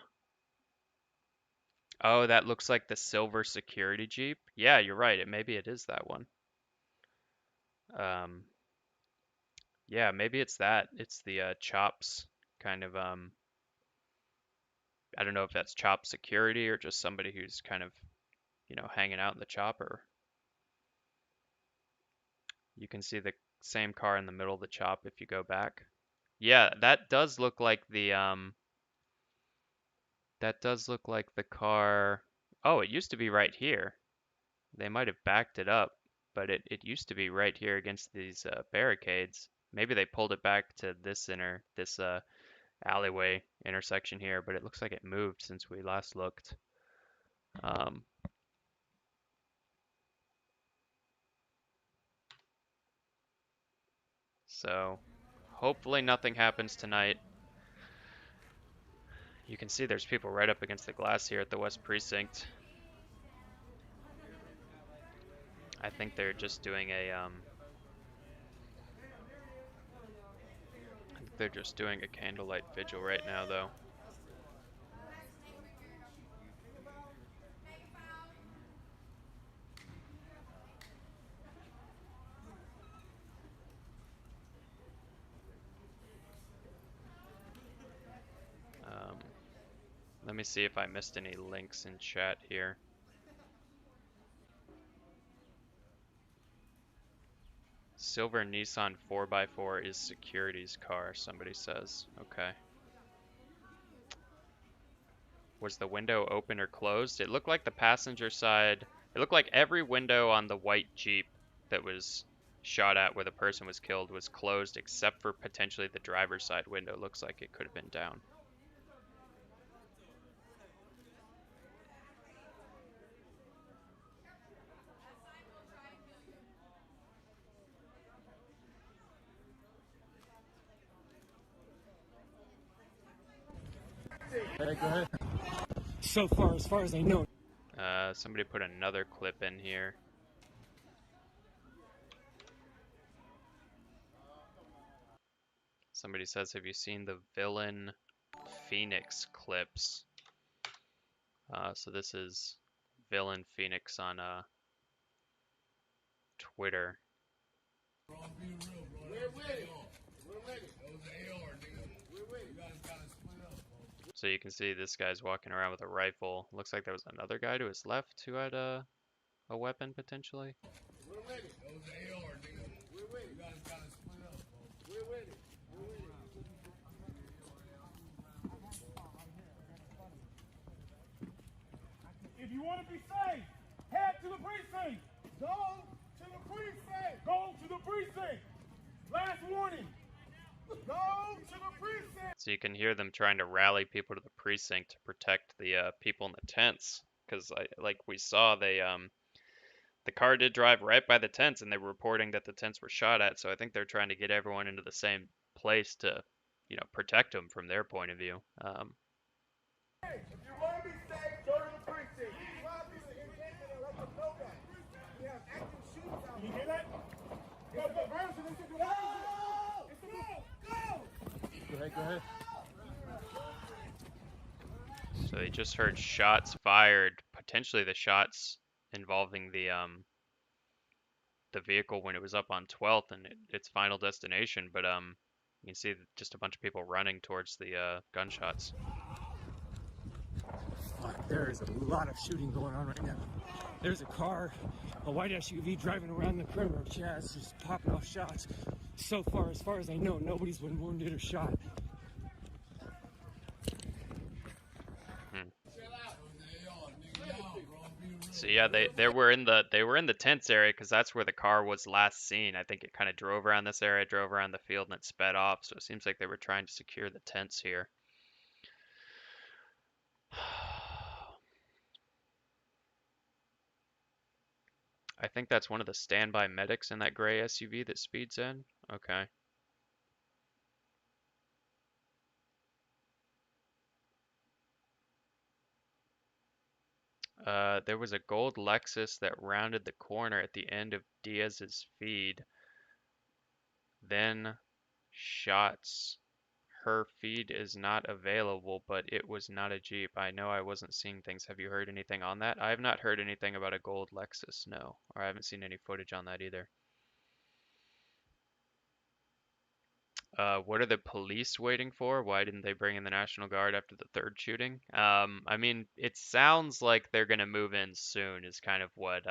Oh, that looks like the silver security Jeep. Yeah, you're right. Maybe it is that one. Yeah, maybe it's that. It's the Chops kind of I don't know if that's Chop security or just somebody who's kind of, you know, hanging out in the chopper. You can see the same car in the middle of the chop if you go back. Yeah, that does look like the car. Oh, it used to be right here. They might have backed it up, but it used to be right here against these barricades. Maybe they pulled it back to this alleyway intersection here, but it looks like it moved since we last looked. So hopefully nothing happens tonight. You can see there's people right up against the glass here at the West Precinct. I think they're just doing a candlelight vigil right now, though. Let me see if I missed any links in chat here. Silver Nissan 4x4 is security's car, somebody says. Okay. Was the window open or closed? It looked like the passenger side. It looked like every window on the white Jeep that was shot at where the person was killed was closed except for potentially the driver's side window. Looks like it could have been down. Hey, go ahead. So far, as far as I know. Somebody put another clip in here. Somebody says, have you seen the Villain Phoenix clips? So this is Villain Phoenix on Twitter. So you can see this guy's walking around with a rifle. Looks like there was another guy to his left who had a weapon potentially. If you want to be safe, head to the precinct. Go to the precinct. Go to the precinct. Last warning. Go to the precinct. So you can hear them trying to rally people to the precinct to protect the people in the tents, because like we saw, they the car did drive right by the tents, and they were reporting that the tents were shot at. So I think they're trying to get everyone into the same place to, you know, protect them from their point of view. If you want to be safe, go to the precinct. You hear that? Go, Go ahead. So they just heard shots fired, potentially the shots involving the vehicle when it was up on 12th and its final destination, but you can see just a bunch of people running towards the gunshots. There is a lot of shooting going on right now. There's a car, a white SUV driving around the perimeter of CHAZ, just popping off shots. So far, as far as I know, nobody's been wounded or shot. So yeah, they were in the tents area because that's where the car was last seen. I think it kind of drove around this area, drove around the field, and it sped off. So it seems like they were trying to secure the tents here. I think that's one of the standby medics in that gray SUV that speeds in. Okay. There was a gold Lexus that rounded the corner at the end of Diaz's feed. Then shots. Her feed is not available, but it was not a Jeep. I know I wasn't seeing things. Have you heard anything on that? I have not heard anything about a gold Lexus, no. Or I haven't seen any footage on that either. What are the police waiting for? Why didn't they bring in the National Guard after the third shooting? I mean, it sounds like they're gonna move in soon, is kind of what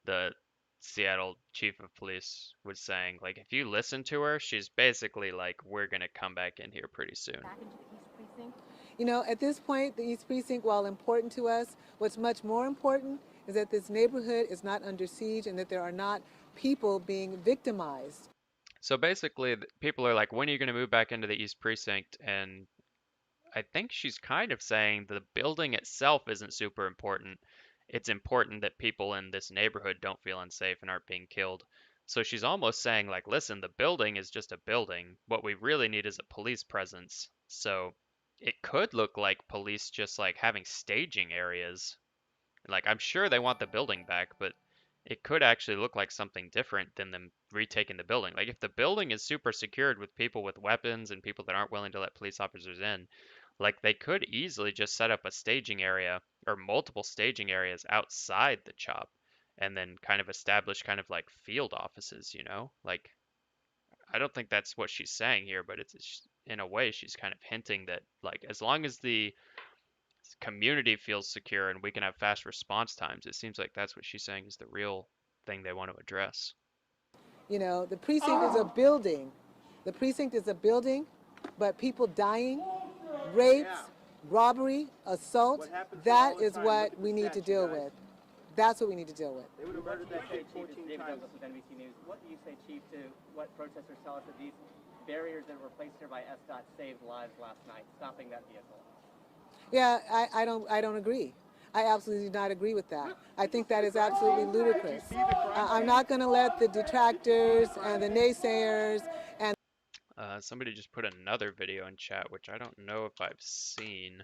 the Seattle chief of police was saying. Like, if you listen to her, she's basically like, we're gonna come back in here pretty soon. Back into the East Precinct. You know, at this point, the East Precinct, while important to us, what's much more important is that this neighborhood is not under siege and that there are not people being victimized. So basically, people are like, when are you going to move back into the East Precinct? And I think she's kind of saying the building itself isn't super important. It's important that people in this neighborhood don't feel unsafe and aren't being killed. So she's almost saying, like, listen, the building is just a building. What we really need is a police presence. So it could look like police just like having staging areas. Like, I'm sure they want the building back, but it could actually look like something different than them retaking the building. Like, if the building is super secured with people with weapons and people that aren't willing to let police officers in, like, they could easily just set up a staging area or multiple staging areas outside the CHOP and then kind of establish kind of like field offices, you know? Like, I don't think that's what she's saying here, but it's in a way she's kind of hinting that, like, as long as the community feels secure and we can have fast response times, it seems like that's what she's saying is the real thing they want to address. You know, the precinct is a building. The precinct is a building, but people dying, rapes, robbery, assault, that is what we need to deal with. That's what we need to deal with. They would have murdered that kid 14 times. David Douglas with NBC News. What do you say, Chief, to what protesters tell us that these barriers that were placed here by SDOT saved lives last night, stopping that vehicle? Yeah, I don't agree. I absolutely do not agree with that. I think that is absolutely ludicrous. I'm not going to let the detractors and the naysayers and Somebody just put another video in chat, which I don't know if I've seen.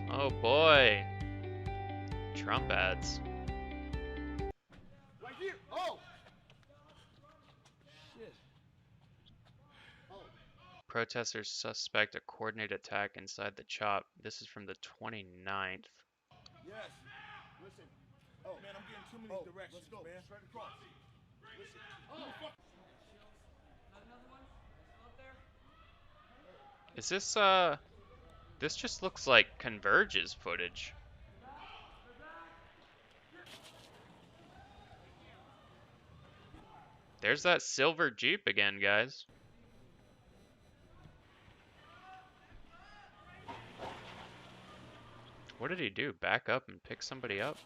Oh boy, Trump ads. Like you. Oh. Protesters suspect a coordinated attack inside the CHOP. This is from the 29th. Yes. Listen. Oh man, I'm getting too many directions, let's go. Man. Straight across. Listen. Is this this just looks like Converge's footage. There's that silver Jeep again, guys. What did he do? Back up and pick somebody up?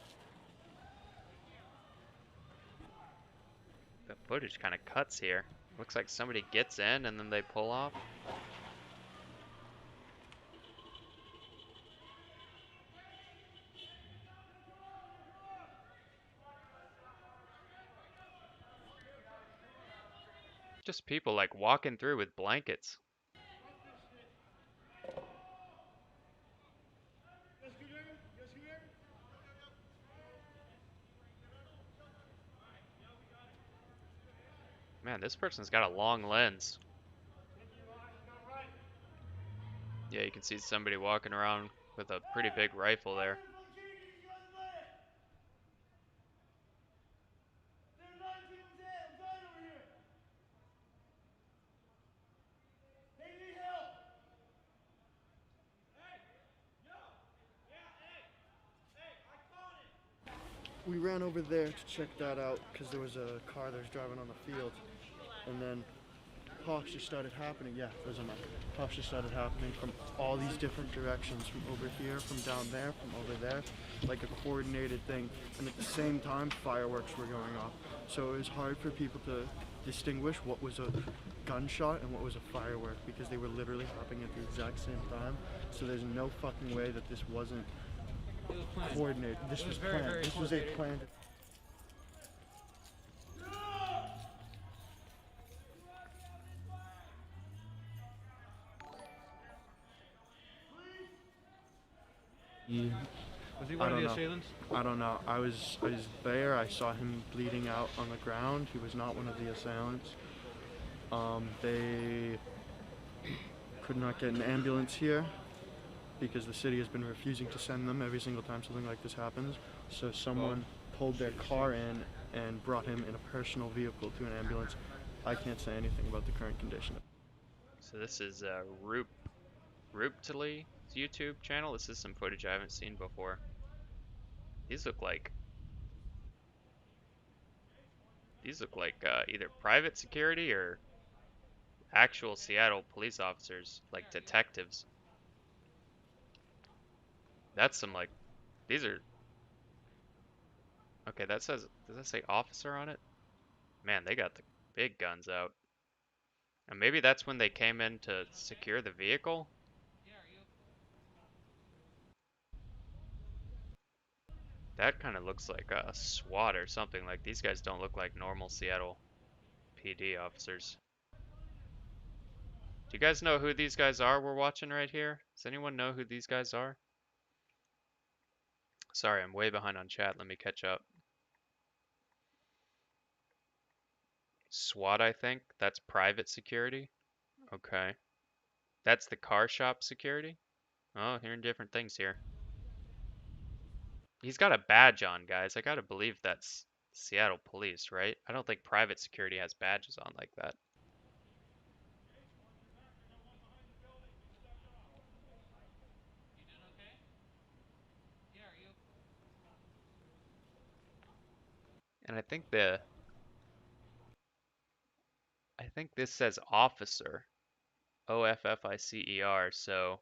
The footage kind of cuts here. Looks like somebody gets in and then they pull off. Just people like walking through with blankets. Man, this person's got a long lens. Yeah, you can see somebody walking around with a pretty big rifle there. we ran over there to check that out because there was a car that was driving on the field, and then pops just started happening. Yeah, those are mine. Pops just started happening from all these different directions, from over here, from down there, from over there, like a coordinated thing. And at the same time, fireworks were going off. So it was hard for people to distinguish what was a gunshot and what was a firework because they were literally happening at the exact same time. So there's no fucking way that this wasn't coordinated. This was planned. This was a planned. Was he one of the assailants? I don't know. I was there. I saw him bleeding out on the ground. He was not one of the assailants. They could not get an ambulance here because the city has been refusing to send them every single time something like this happens. So someone pulled their car in and brought him in a personal vehicle to an ambulance. I can't say anything about the current condition. So this is Ruptily YouTube channel. This is some footage I haven't seen before. These look like either private security or actual Seattle police officers, like detectives. That's some like, these are, okay, that says, does that say officer on it? Man, they got the big guns out. And maybe that's when they came in to secure the vehicle? That kind of looks like a SWAT or something. Like, these guys don't look like normal Seattle PD officers. Do you guys know who these guys are we're watching right here? Does anyone know who these guys are? Sorry, I'm way behind on chat. Let me catch up. SWAT, I think. That's private security. Okay. That's the car shop security? Oh, hearing different things here. He's got a badge on, guys. I gotta believe that's Seattle police, right? I don't think private security has badges on like that. And I think this says officer. OFFICER, so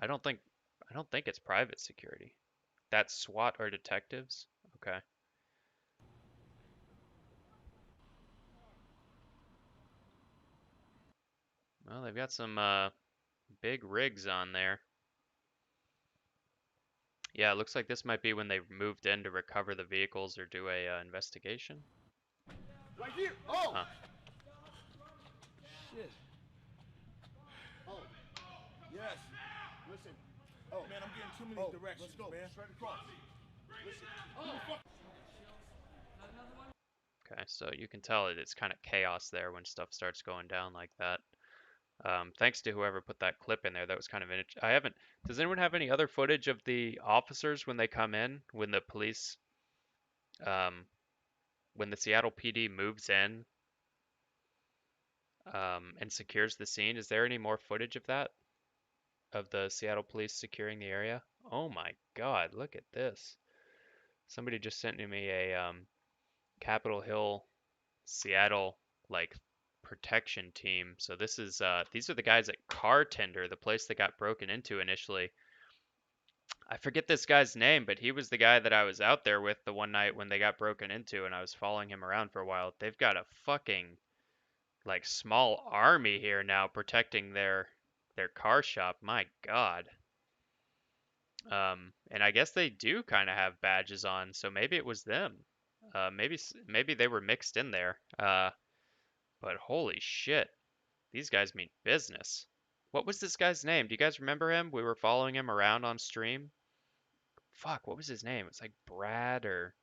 I don't think it's private security. That's SWAT or detectives? Okay. Well, they've got some big rigs on there. Yeah, it looks like this might be when they moved in to recover the vehicles or do a investigation. Right here. Oh. Huh. Shit. Oh. Yes. Listen. Oh man, I'm getting too many directions, let's go. Man. Straight across. Listen. Oh. Okay, so you can tell it's kind of chaos there when stuff starts going down like that. Thanks to whoever put that clip in there. That was kind of I haven't. Does anyone have any other footage of the officers when they come in, when the police, when the Seattle PD moves in, and secures the scene? Is there any more footage of that? Of the Seattle police securing the area? Oh my God! Look at this. Somebody just sent me a Capitol Hill, Seattle like protection team. So this is these are the guys at Car Tender, the place that got broken into initially. I forget this guy's name, but he was the guy that I was out there with the one night when they got broken into, and I was following him around for a while. They've got a fucking like small army here now protecting their car shop. My God. And I guess they do kind of have badges on, so maybe it was them. Maybe they were mixed in there. But holy shit, these guys mean business. What was this guy's name? Do you guys remember him? We were following him around on stream. Fuck, what was his name? It's like Brad or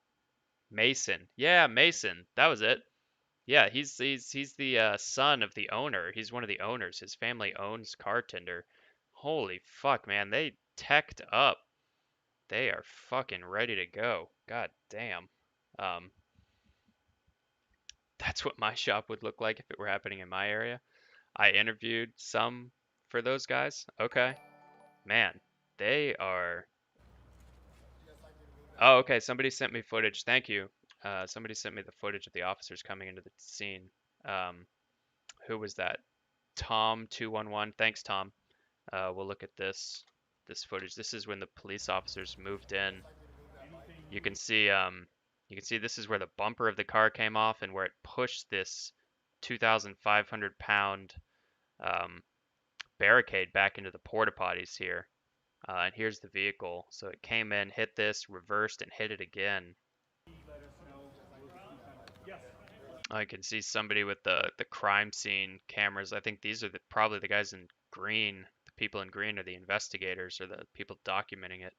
Mason. Yeah, Mason. That was it. Yeah, he's the son of the owner. He's one of the owners. His family owns Car Tender. Holy fuck, man, they teched up. They are fucking ready to go. God damn. That's what my shop would look like if it were happening in my area. I interviewed some for those guys. Okay. Man, they are Oh, okay. Somebody sent me footage. Thank you. Somebody sent me the footage of the officers coming into the scene. Um, who was that? Tom211. Thanks, Tom. We'll look at this footage. This is when the police officers moved in. You can see this is where the bumper of the car came off and where it pushed this 2,500 pound barricade back into the porta potties here. And here's the vehicle. So it came in, hit this, reversed, and hit it again. I can see somebody with the crime scene cameras. I think these are probably the guys in green. The people in green are the investigators or the people documenting it.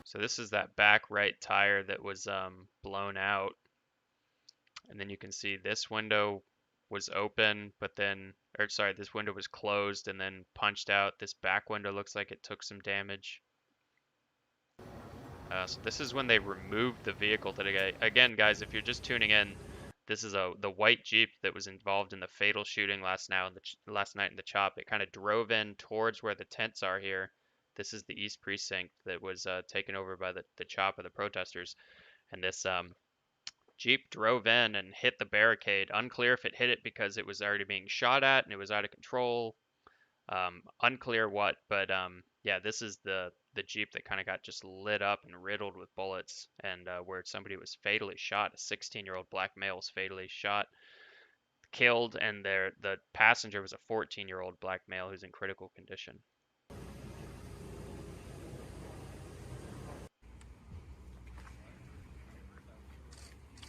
So this is that back right tire that was blown out. And then you can see this window was open, but then, or sorry, this window was closed and then punched out. This back window looks like it took some damage. So this is when they removed the vehicle today. Again, guys, if you're just tuning in, this is the white Jeep that was involved in the fatal shooting last night in the CHOP. It kind of drove in towards where the tents are here. This is the East Precinct that was taken over by the CHOP of the protesters. And this Jeep drove in and hit the barricade. Unclear if it hit it because it was already being shot at and it was out of control. Unclear what, but yeah, this is the Jeep that kind of got just lit up and riddled with bullets, and where somebody was fatally shot. A 16-year-old black male was fatally shot, killed, and the passenger was a 14-year-old black male who's in critical condition.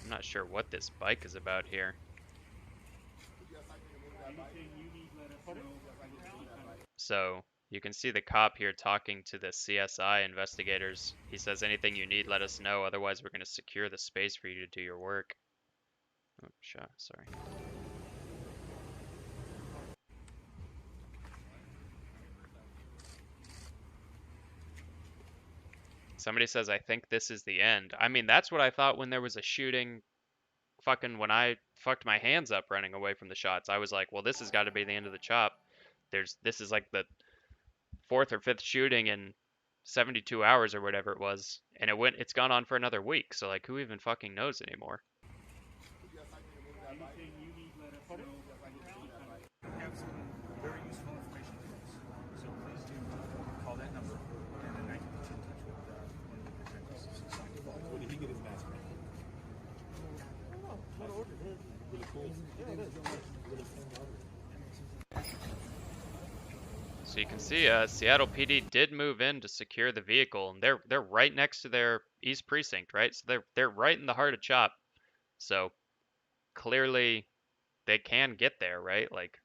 I'm not sure what this bike is about here. So you can see the cop here talking to the CSI investigators. He says, anything you need, let us know. Otherwise, we're going to secure the space for you to do your work. Oh, shot, sorry. Somebody says, I think this is the end. I mean, that's what I thought when there was a shooting fucking when I fucked my hands up running away from the shots. I was like, well, this has got to be the end of the CHOP. This is like the 4th or 5th shooting in 72 hours or whatever it was, and it's gone on for another week. So like, who even fucking knows anymore? Have some very useful information to us, so please do call that number, and then I can put you in touch with one of the detectives. Where did he get his mask from? Really cool. Yeah, it is. So you can see Seattle PD did move in to secure the vehicle, and they're right next to their East Precinct, right? So they're right in the heart of CHOP. So clearly they can get there, right? Like,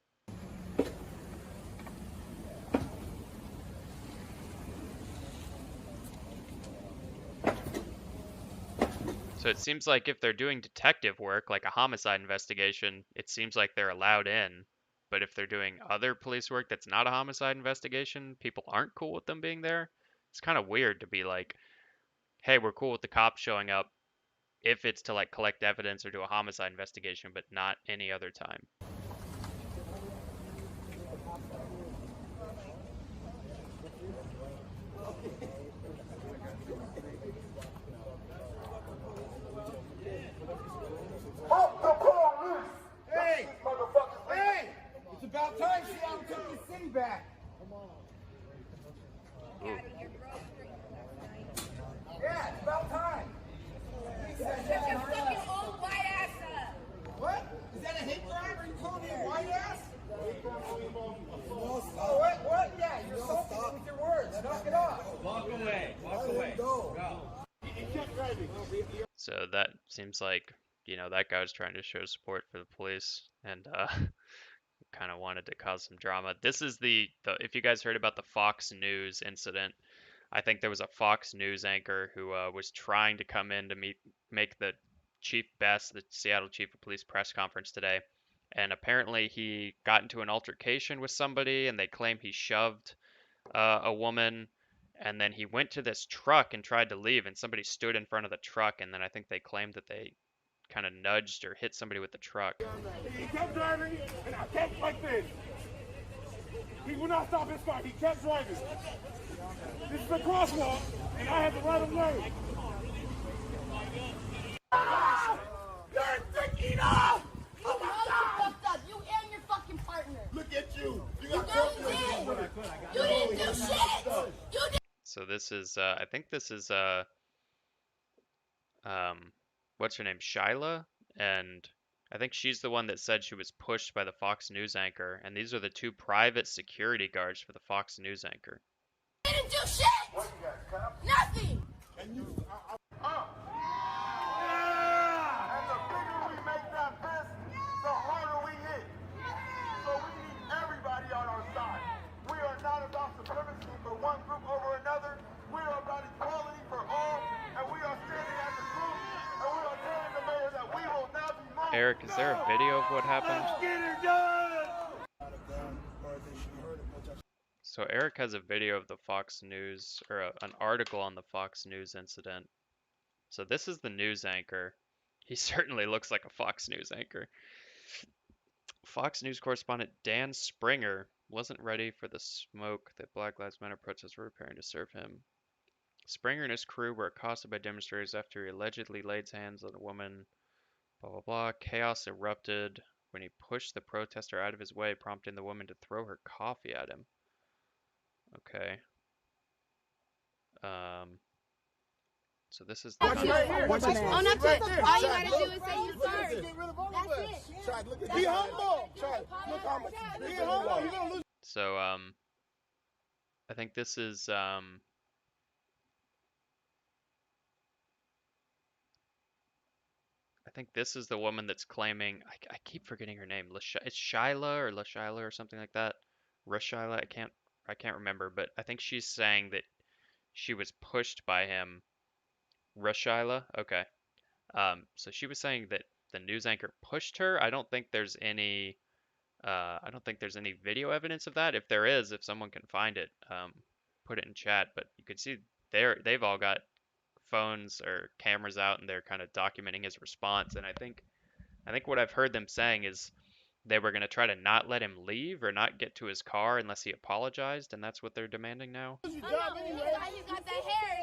so it seems like if they're doing detective work, like a homicide investigation, it seems like they're allowed in. But if they're doing other police work that's not a homicide investigation, people aren't cool with them being there. It's kind of weird to be like, hey, we're cool with the cops showing up if it's to like collect evidence or do a homicide investigation, but not any other time. Hey! Hey! It's about time Seattle took the city back. Come on. Yeah, it's about time. Shut your fucking old white ass up. What? Is that a hate crime? Are you calling me a white ass? Oh, what? Yeah, you're insulting me with your words. Knock it off. Walk away. Walk away. Go. So that seems like, you know, that guy was trying to show support for the police and kind of wanted to cause some drama. This is the if you guys heard about the Fox News incident, I think there was a Fox News anchor who was trying to come in to make the Chief Best, the Seattle Chief of Police press conference today. And apparently he got into an altercation with somebody and they claim he shoved a woman. And then he went to this truck and tried to leave, and somebody stood in front of the truck, and then I think they claimed that they kind of nudged or hit somebody with the truck. He kept driving, and I kept like this. He would not stop his car. He kept driving. This is a crosswalk, and I have the right of way. You're taking off! Oh my God! Fucked up. You and your fucking partner. Look at you. You You didn't do shit. You didn't. So this is, I think this is, what's her name, Shyla? And I think she's the one that said she was pushed by the Fox News anchor, and these are the two private security guards for the Fox News anchor. You didn't do shit. Nothing. And you, And the bigger we make that fist, the harder we hit. So we need everybody on our side. We are not about supremacy for one group over another. We are about equality for all, and we are standing as a group, and we are telling the mayor that we will not be moved. Eric, is there a video of what happened? Let's get her done! So Eric has a video of the Fox News, or an article on the Fox News incident. So this is the news anchor. He certainly looks like a Fox News anchor. Fox News correspondent Dan Springer wasn't ready for the smoke that Black Lives Matter protests were preparing to serve him. Springer and his crew were accosted by demonstrators after he allegedly laid hands on a woman. Blah, blah, blah. Chaos erupted when he pushed the protester out of his way, prompting the woman to throw her coffee at him. Okay. So this is the Own up to it. All you gotta do is say you're sorry. That's it. Be humble. Be humble. You're gonna lose. So I think this is I think this is the woman that's claiming, I keep forgetting her name. It's Shyla or LaShyla or something like that. Rashyla, I can't remember, but I think she's saying that she was pushed by him. Rashyla? Okay. So she was saying that the news anchor pushed her. I don't think there's any video evidence of that. If there is, if someone can find it, put it in chat. But you can see they've all got phones or cameras out, and they're kind of documenting his response. And I think what I've heard them saying is they were going to try to not let him leave or not get to his car unless he apologized, and that's what they're demanding now. I know, you got that hair.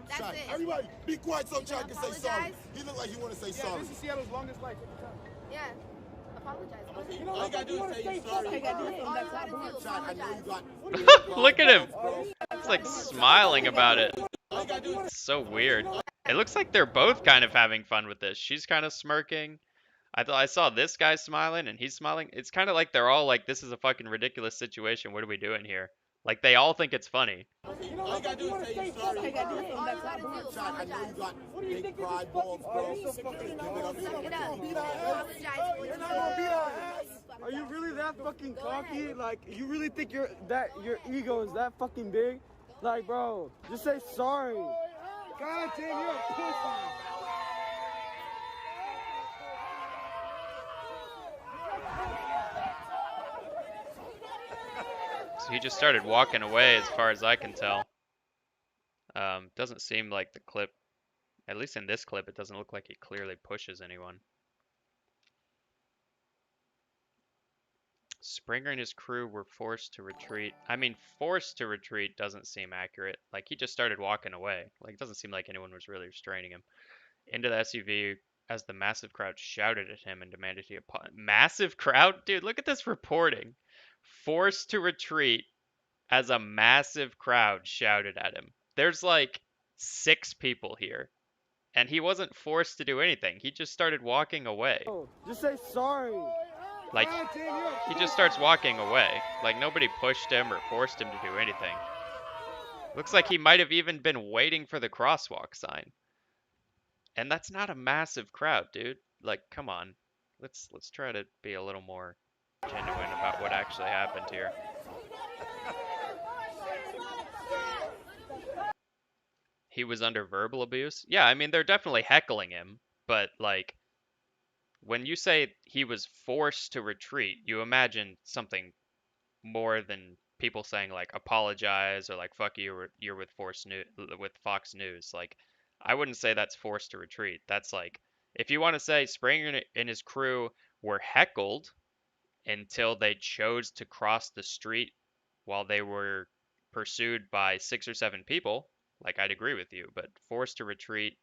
That's it. Everybody, be quiet so Chad can say sorry. He look like he want to say sorry. This is Seattle's longest flight. Yeah. Apologize. All you gotta do is say you're sorry. Look at him. It's like smiling about it. It's so weird. It looks like they're both kind of having fun with this. She's kind of smirking. I saw this guy smiling and he's smiling. It's kind of like they're all like, this is a fucking ridiculous situation. What are we doing here? Like they all think it's funny. All you gotta do is say you're sorry. I know you got big pride balls, bro. Are you really that fucking cocky? Like, you really think your ego is that fucking big? Like, bro, just say sorry. God damn, you're a pussy. So he just started walking away as far as I can tell. Doesn't seem like the clip, at least in this clip, it doesn't look like he clearly pushes anyone. Springer and his crew were forced to retreat. I mean, forced to retreat doesn't seem accurate. Like, he just started walking away. Like, it doesn't seem like anyone was really restraining him. Into the SUV as the massive crowd shouted at him and demanded he apologize. Massive crowd? Dude, look at this reporting. Forced to retreat as a massive crowd shouted at him. There's like 6 people here. And he wasn't forced to do anything. He just started walking away. Just say sorry. Like, he just starts walking away. Like, nobody pushed him or forced him to do anything. Looks like he might have even been waiting for the crosswalk sign. And that's not a massive crowd, dude. Like, come on. Let's try to be a little more genuine about what actually happened here. He was under verbal abuse? Yeah, I mean, they're definitely heckling him, but, like, when you say he was forced to retreat, you imagine something more than people saying like apologize or like fuck you, you're with Fox News. Like, I wouldn't say that's forced to retreat. That's like, if you want to say Springer and his crew were heckled until they chose to cross the street while they were pursued by 6 or 7 people, like, I'd agree with you. But forced to retreat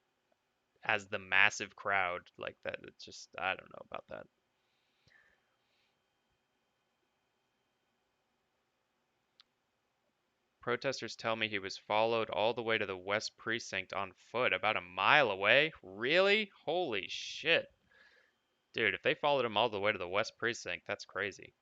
as the massive crowd like that, it's just, I don't know about that. Protesters tell me he was followed all the way to the West Precinct on foot, about a mile away. Really? Holy shit. Dude, if they followed him all the way to the West Precinct, that's crazy.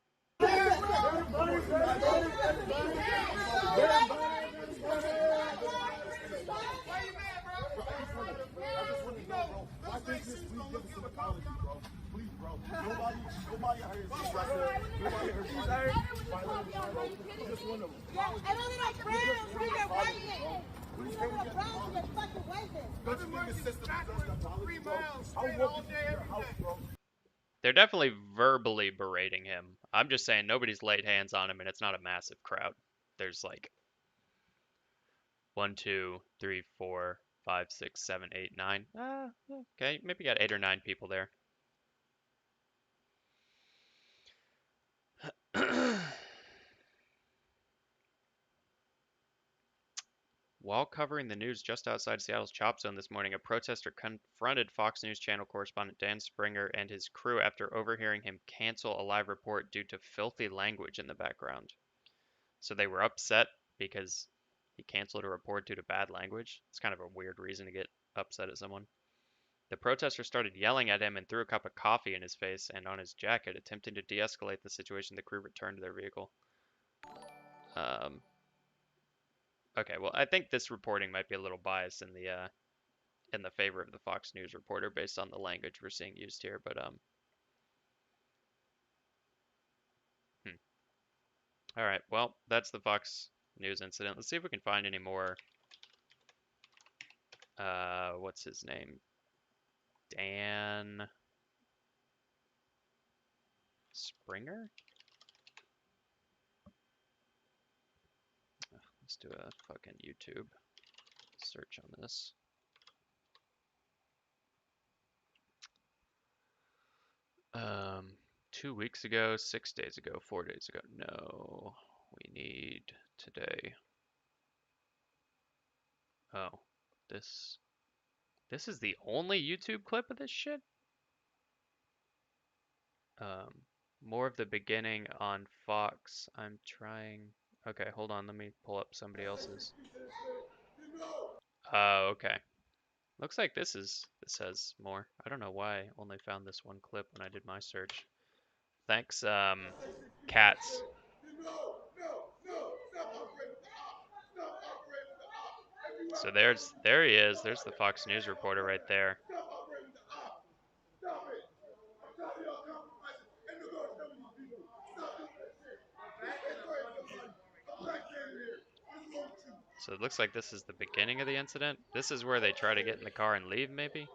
They're definitely verbally berating him. I'm just saying nobody's laid hands on him and it's not a massive crowd. There's like 1, 2, 3, 4, 5, 6, 7, 8, 9. Okay, maybe got 8 or 9 people there. While covering the news just outside Seattle's Chop Zone this morning, a protester confronted Fox News Channel correspondent Dan Springer and his crew after overhearing him cancel a live report due to filthy language in the background. So they were upset because he canceled a report due to bad language. It's kind of a weird reason to get upset at someone. The protester started yelling at him and threw a cup of coffee in his face and on his jacket, attempting to de-escalate the situation. The crew returned to their vehicle. Okay, well, I think this reporting might be a little biased in the favor of the Fox News reporter based on the language we're seeing used here, but all right, well, that's the Fox News incident. Let's see if we can find any more. What's his name? Dan Springer? Let's do a fucking YouTube search on this. 2 weeks ago, 6 days ago, 4 days ago. No, we need today. Oh, this is the only YouTube clip of this shit? More of the beginning on Fox. I'm trying. Okay, hold on. Let me pull up somebody else's. Oh, okay. Looks like this has more. I don't know why I only found this one clip when I did my search. Thanks, Cats. So there he is. There's the Fox News reporter right there. So it looks like this is the beginning of the incident. This is where they try to get in the car and leave, maybe?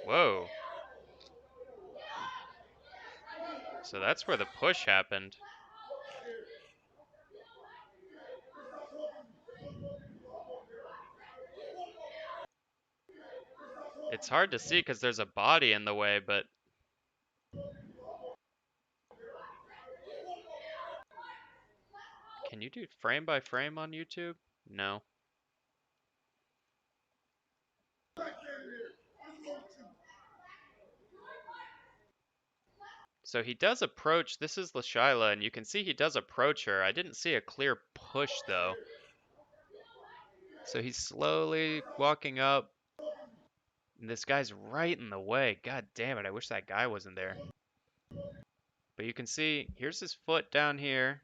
Whoa. So that's where the push happened. It's hard to see because there's a body in the way, but can you do frame by frame on YouTube? No. So he does approach. This is LaShyla, and you can see he does approach her. I didn't see a clear push, though. So he's slowly walking up. And this guy's right in the way. God damn it, I wish that guy wasn't there. But you can see, here's his foot down here.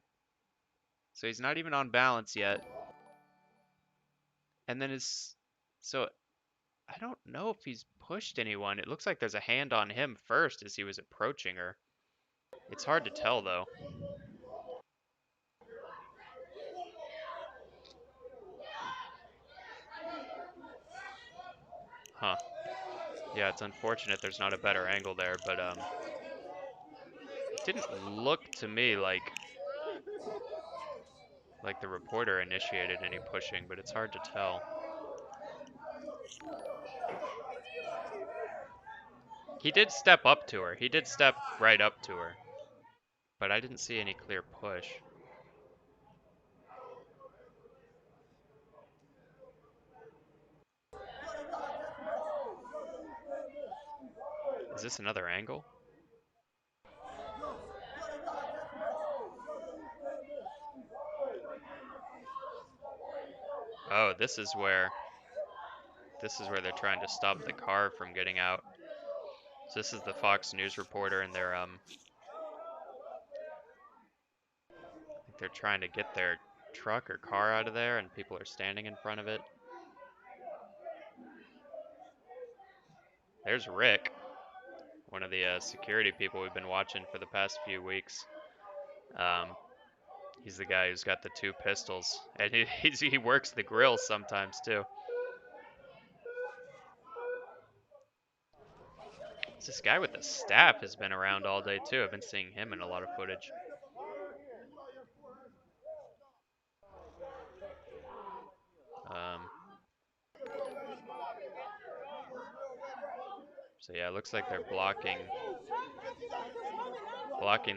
So he's not even on balance yet. And then so I don't know if he's pushed anyone. It looks like there's a hand on him first as he was approaching her. It's hard to tell, though. Huh. Yeah, it's unfortunate there's not a better angle there, but it didn't look to me like the reporter initiated any pushing, but it's hard to tell. He did step up to her. He did step right up to her. But I didn't see any clear push. Is this another angle? Oh, this is where they're trying to stop the car from getting out. So this is the Fox News reporter, and they're trying to get their truck or car out of there, and people are standing in front of it. There's Rick, one of the security people we've been watching for the past few weeks. He's the guy who's got the 2 pistols, and he works the grill sometimes too. This guy with the staff has been around all day too. I've been seeing him in a lot of footage. So yeah, it looks like they're blocking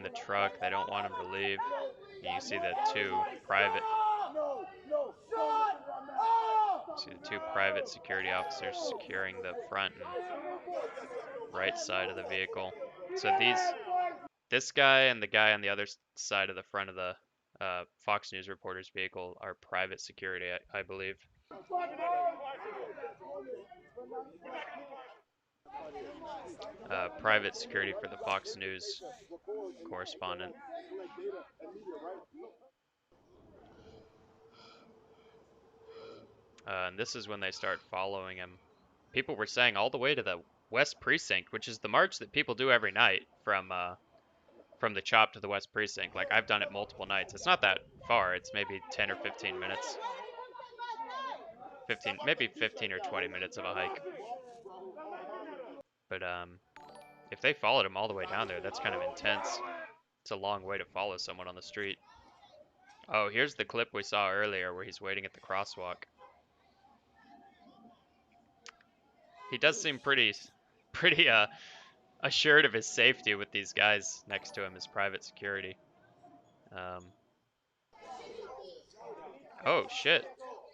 the truck. They don't want him to leave. You see the 2 private security officers securing the front and right side of the vehicle. So this guy and the guy on the other side of the front of the Fox News reporter's vehicle are private security, I believe. Private security for the Fox News correspondent. And this is when they start following him. People were saying all the way to the West Precinct, which is the march that people do every night from the CHOP to the West Precinct. Like, I've done it multiple nights. It's not that far. It's maybe 10 or 15 minutes. Maybe 15 or 20 minutes of a hike. But if they followed him all the way down there, that's kind of intense. It's a long way to follow someone on the street. Oh, here's the clip we saw earlier where he's waiting at the crosswalk. He does seem pretty assured of his safety with these guys next to him as private security. Oh shit,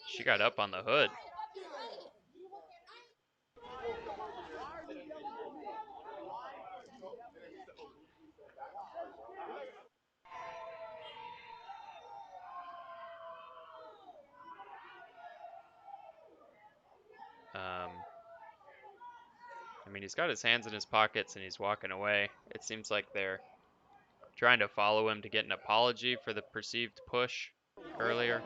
she got up on the hood. I mean, he's got his hands in his pockets and he's walking away. It seems like they're trying to follow him to get an apology for the perceived push earlier.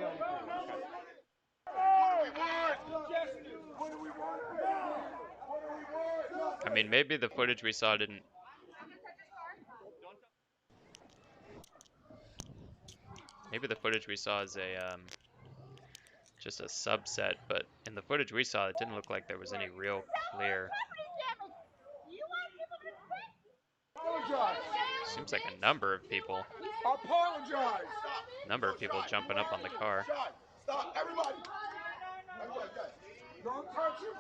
I mean, maybe the footage we saw didn't... Maybe the footage we saw is just a subset, but in the footage we saw, it didn't look like there was any real clear... Seems like a number of people. Apologize. Number of people jumping up on the car. Stop, everybody. Don't touch him.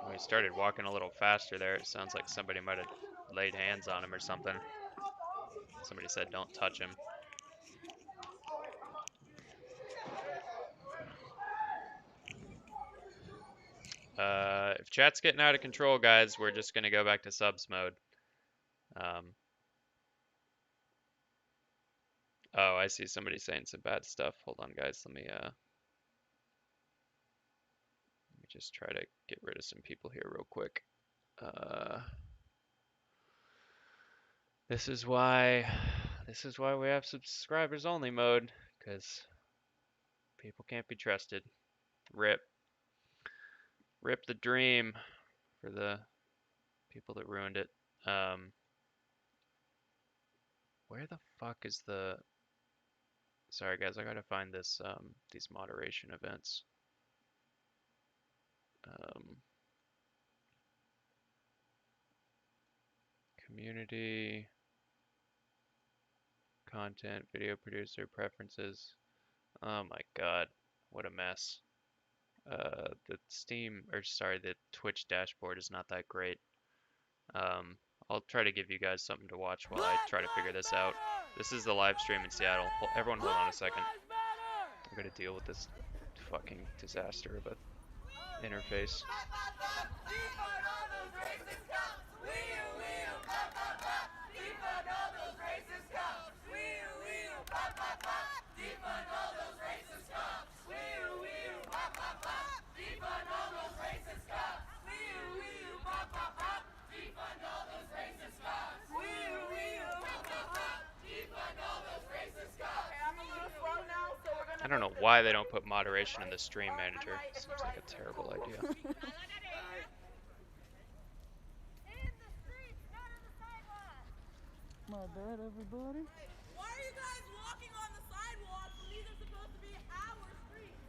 When he started walking a little faster there, it sounds like somebody might have laid hands on him or something. Somebody said, "Don't touch him." If chat's getting out of control, guys, we're just gonna go back to subs mode. Oh, I see somebody saying some bad stuff. Hold on, guys. Let me just try to get rid of some people here real quick. This is why we have subscribers only mode, because people can't be trusted. Rip the dream for the people that ruined it. Where the fuck is the Sorry guys, I gotta find this these moderation events. Community, content, video producer, preferences. Oh my god, what a mess. The the Twitch dashboard is not that great. I'll try to give you guys something to watch while I try to figure this out. This is the live stream in Seattle. Everyone hold on a second. I'm gonna deal with this fucking disaster of a interface. I don't know why they don't put moderation in the stream manager. Seems like a terrible idea. My bad, everybody. Why are you guys walking on the sidewalk when these are supposed to be our streets?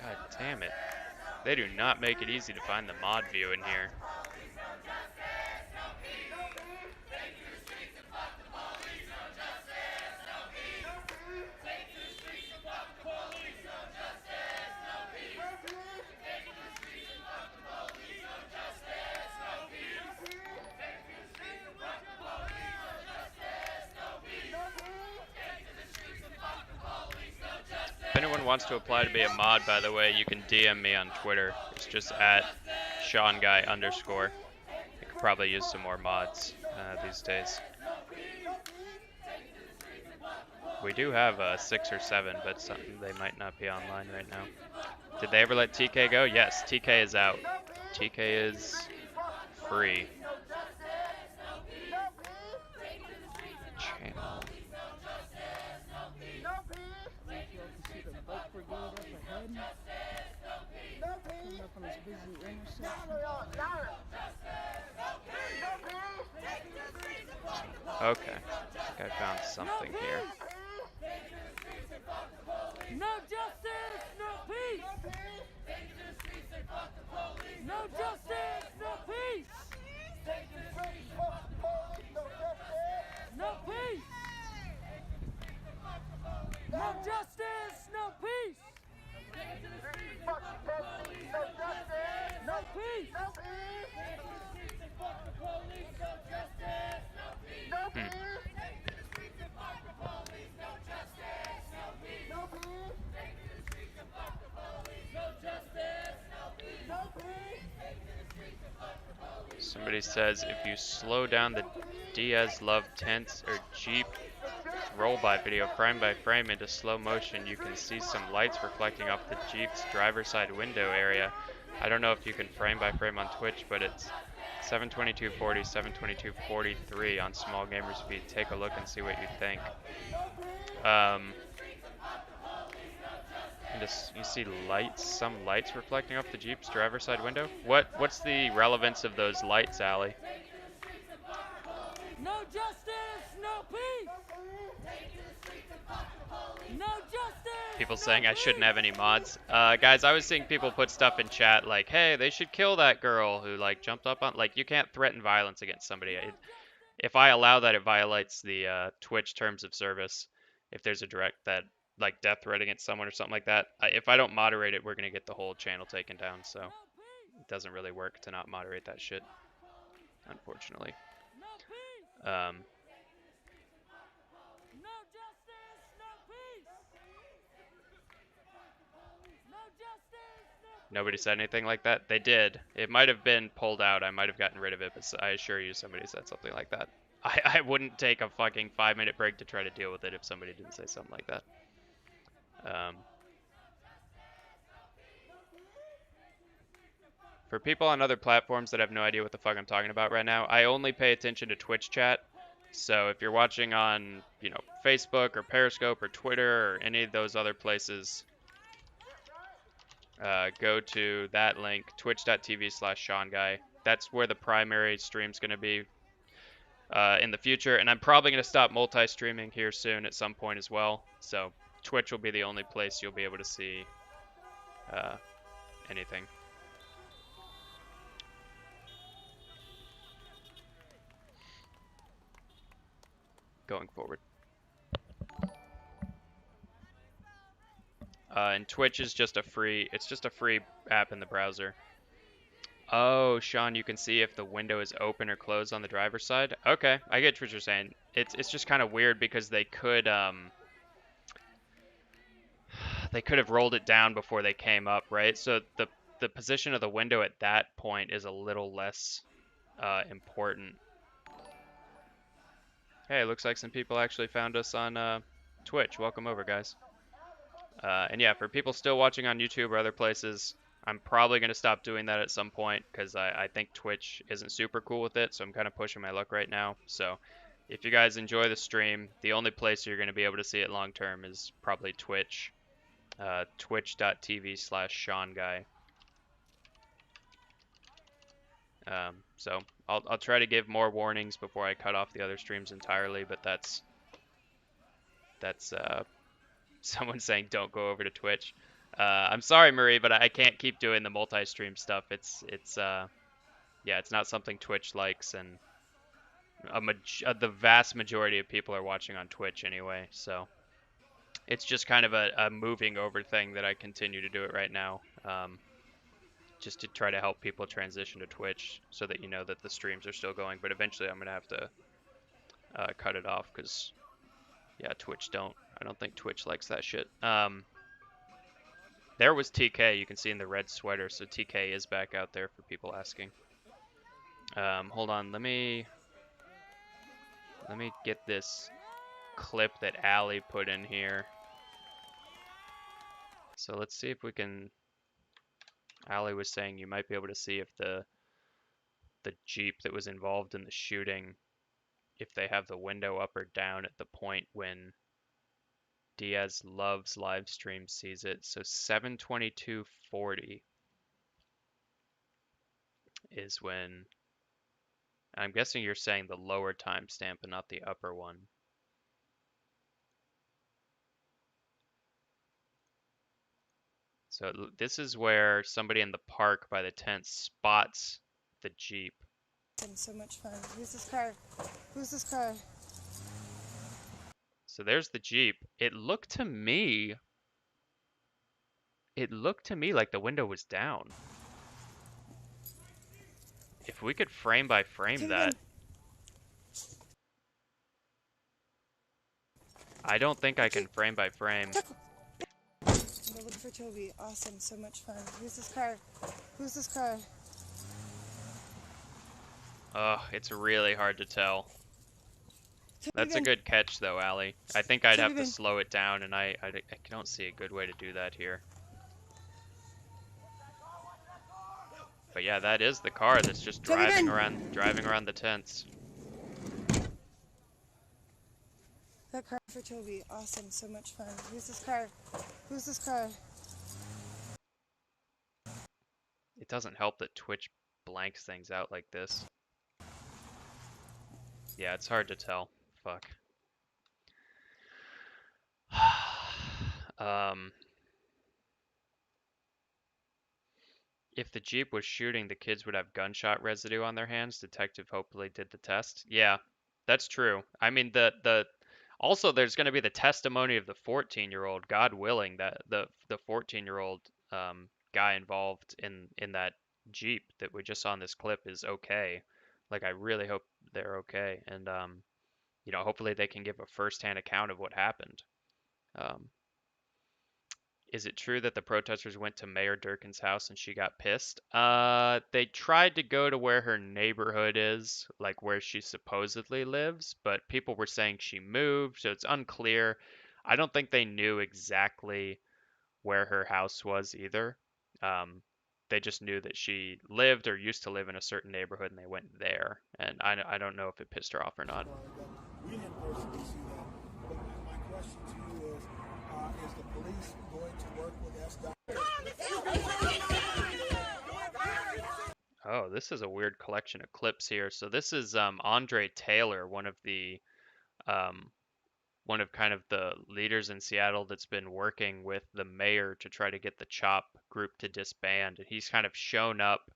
God damn it. They do not make it easy to find the mod view in here. If anyone wants to apply to be a mod, by the way, you can DM me on Twitter. It's just at SeanGuy_. I could probably use some more mods these days. We do have 6 or 7, but they might not be online right now. Did they ever let TK go? Yes, TK is out. TK is free. Channel. Okay, I think I found something here. No justice, no peace. No justice, no peace. No peace. No justice, no peace. No peace. Somebody says if you slow down the Diaz Love tents or Jeep roll by video frame by frame into slow motion, you can see some lights reflecting off the Jeep's driver's side window area. I don't know if you can frame by frame on Twitch, but it's 72240, 72243 on small gamer speed. Take a look and see what you think. You see lights, some lights reflecting off the Jeep's driver's side window. What's the relevance of those lights, Allie? No justice, no peace. No justice. People saying I shouldn't have any mods. Guys, I was seeing people put stuff in chat like, hey, they should kill that girl who like jumped up on, like, you can't threaten violence against somebody. If I allow that, it violates the Twitch terms of service. If there's a direct like death threat against someone or something like that. If I don't moderate it, we're gonna get the whole channel taken down, so it doesn't really work to not moderate that shit, unfortunately. Nobody said anything like that? They did. It might have been pulled out. I might have gotten rid of it, but I assure you somebody said something like that. I wouldn't take a fucking 5-minute break to try to deal with it if somebody didn't say something like that. For people on other platforms that have no idea what the fuck I'm talking about right now, I only pay attention to Twitch chat. So if you're watching on, you know, Facebook or Periscope or Twitter or any of those other places, go to that link, twitch.tv/SeanGuy. That's where the primary stream's going to be in the future. And I'm probably going to stop multi-streaming here soon at some point as well. So Twitch will be the only place you'll be able to see anything. Going forward. And Twitch is just a free, it's just a free app in the browser. Oh, Sean, you can see if the window is open or closed on the driver's side. Okay, I get what you're saying. It's just kind of weird because they could have rolled it down before they came up, right? So the position of the window at that point is a little less important. Hey, it looks like some people actually found us on Twitch. Welcome over, guys. And yeah, for people still watching on YouTube or other places, I'm probably going to stop doing that at some point because I think Twitch isn't super cool with it, so I'm kind of pushing my luck right now. So if you guys enjoy the stream, the only place you're going to be able to see it long term is probably Twitch, twitch.tv/SeanGuy. So I'll try to give more warnings before I cut off the other streams entirely, but that's someone saying don't go over to Twitch. I'm sorry, Marie, but I can't keep doing the multi-stream stuff. It's not something Twitch likes, and the vast majority of people are watching on Twitch anyway. So it's just kind of a moving over thing that I continue to do it right now, just to try to help people transition to Twitch, so that you know that the streams are still going. But eventually, I'm gonna have to cut it off because, yeah, I don't think Twitch likes that shit. There was TK, you can see in the red sweater, so TK is back out there for people asking. Hold on, let me get this clip that Allie put in here. So let's see if we can. Allie was saying you might be able to see if the Jeep that was involved in the shooting, if they have the window up or down at the point when Diaz Loves live stream sees it. So 7:22:40 is when. I'm guessing you're saying the lower timestamp and not the upper one. So this is where somebody in the park by the tent spots the Jeep. So much fun. Who's this car? Who's this car? So there's the Jeep. It looked to me like the window was down. If we could frame by frame that. I don't think I can frame by frame. Go look for Toby. Awesome. So much fun. Who's this car? Who's this car? Ugh, it's really hard to tell. That's a good catch though, Allie. I think I'd have to slow it down, and I don't see a good way to do that here. But yeah, that is the car that's just driving around the tents. That car for Toby. Awesome. So much fun. Who's this car? Who's this car? It doesn't help that Twitch blanks things out like this. Yeah, it's hard to tell. Fuck. If the Jeep was shooting, the kids would have gunshot residue on their hands. Detective hopefully did the test. Yeah, that's true. I mean, also there's going to be the testimony of the 14-year-old, God willing, that the 14-year-old guy involved in that Jeep that we just saw in this clip is okay. Like, I really hope they're okay, and hopefully they can give a first-hand account of what happened. is it true that the protesters went to Mayor Durkin's house and she got pissed? They tried to go to where her neighborhood is, like where she supposedly lives, but people were saying she moved, so it's unclear. I don't think they knew exactly where her house was either. They just knew that she lived or used to live in a certain neighborhood and they went there. And I don't know if it pissed her off or not. We didn't personally see that. But my question to you is the police going to work with SDOT? Oh, this is a weird collection of clips here. So this is Andre Taylor, one of kind of the leaders in Seattle that's been working with the mayor to try to get the CHOP group to disband. And he's kind of shown up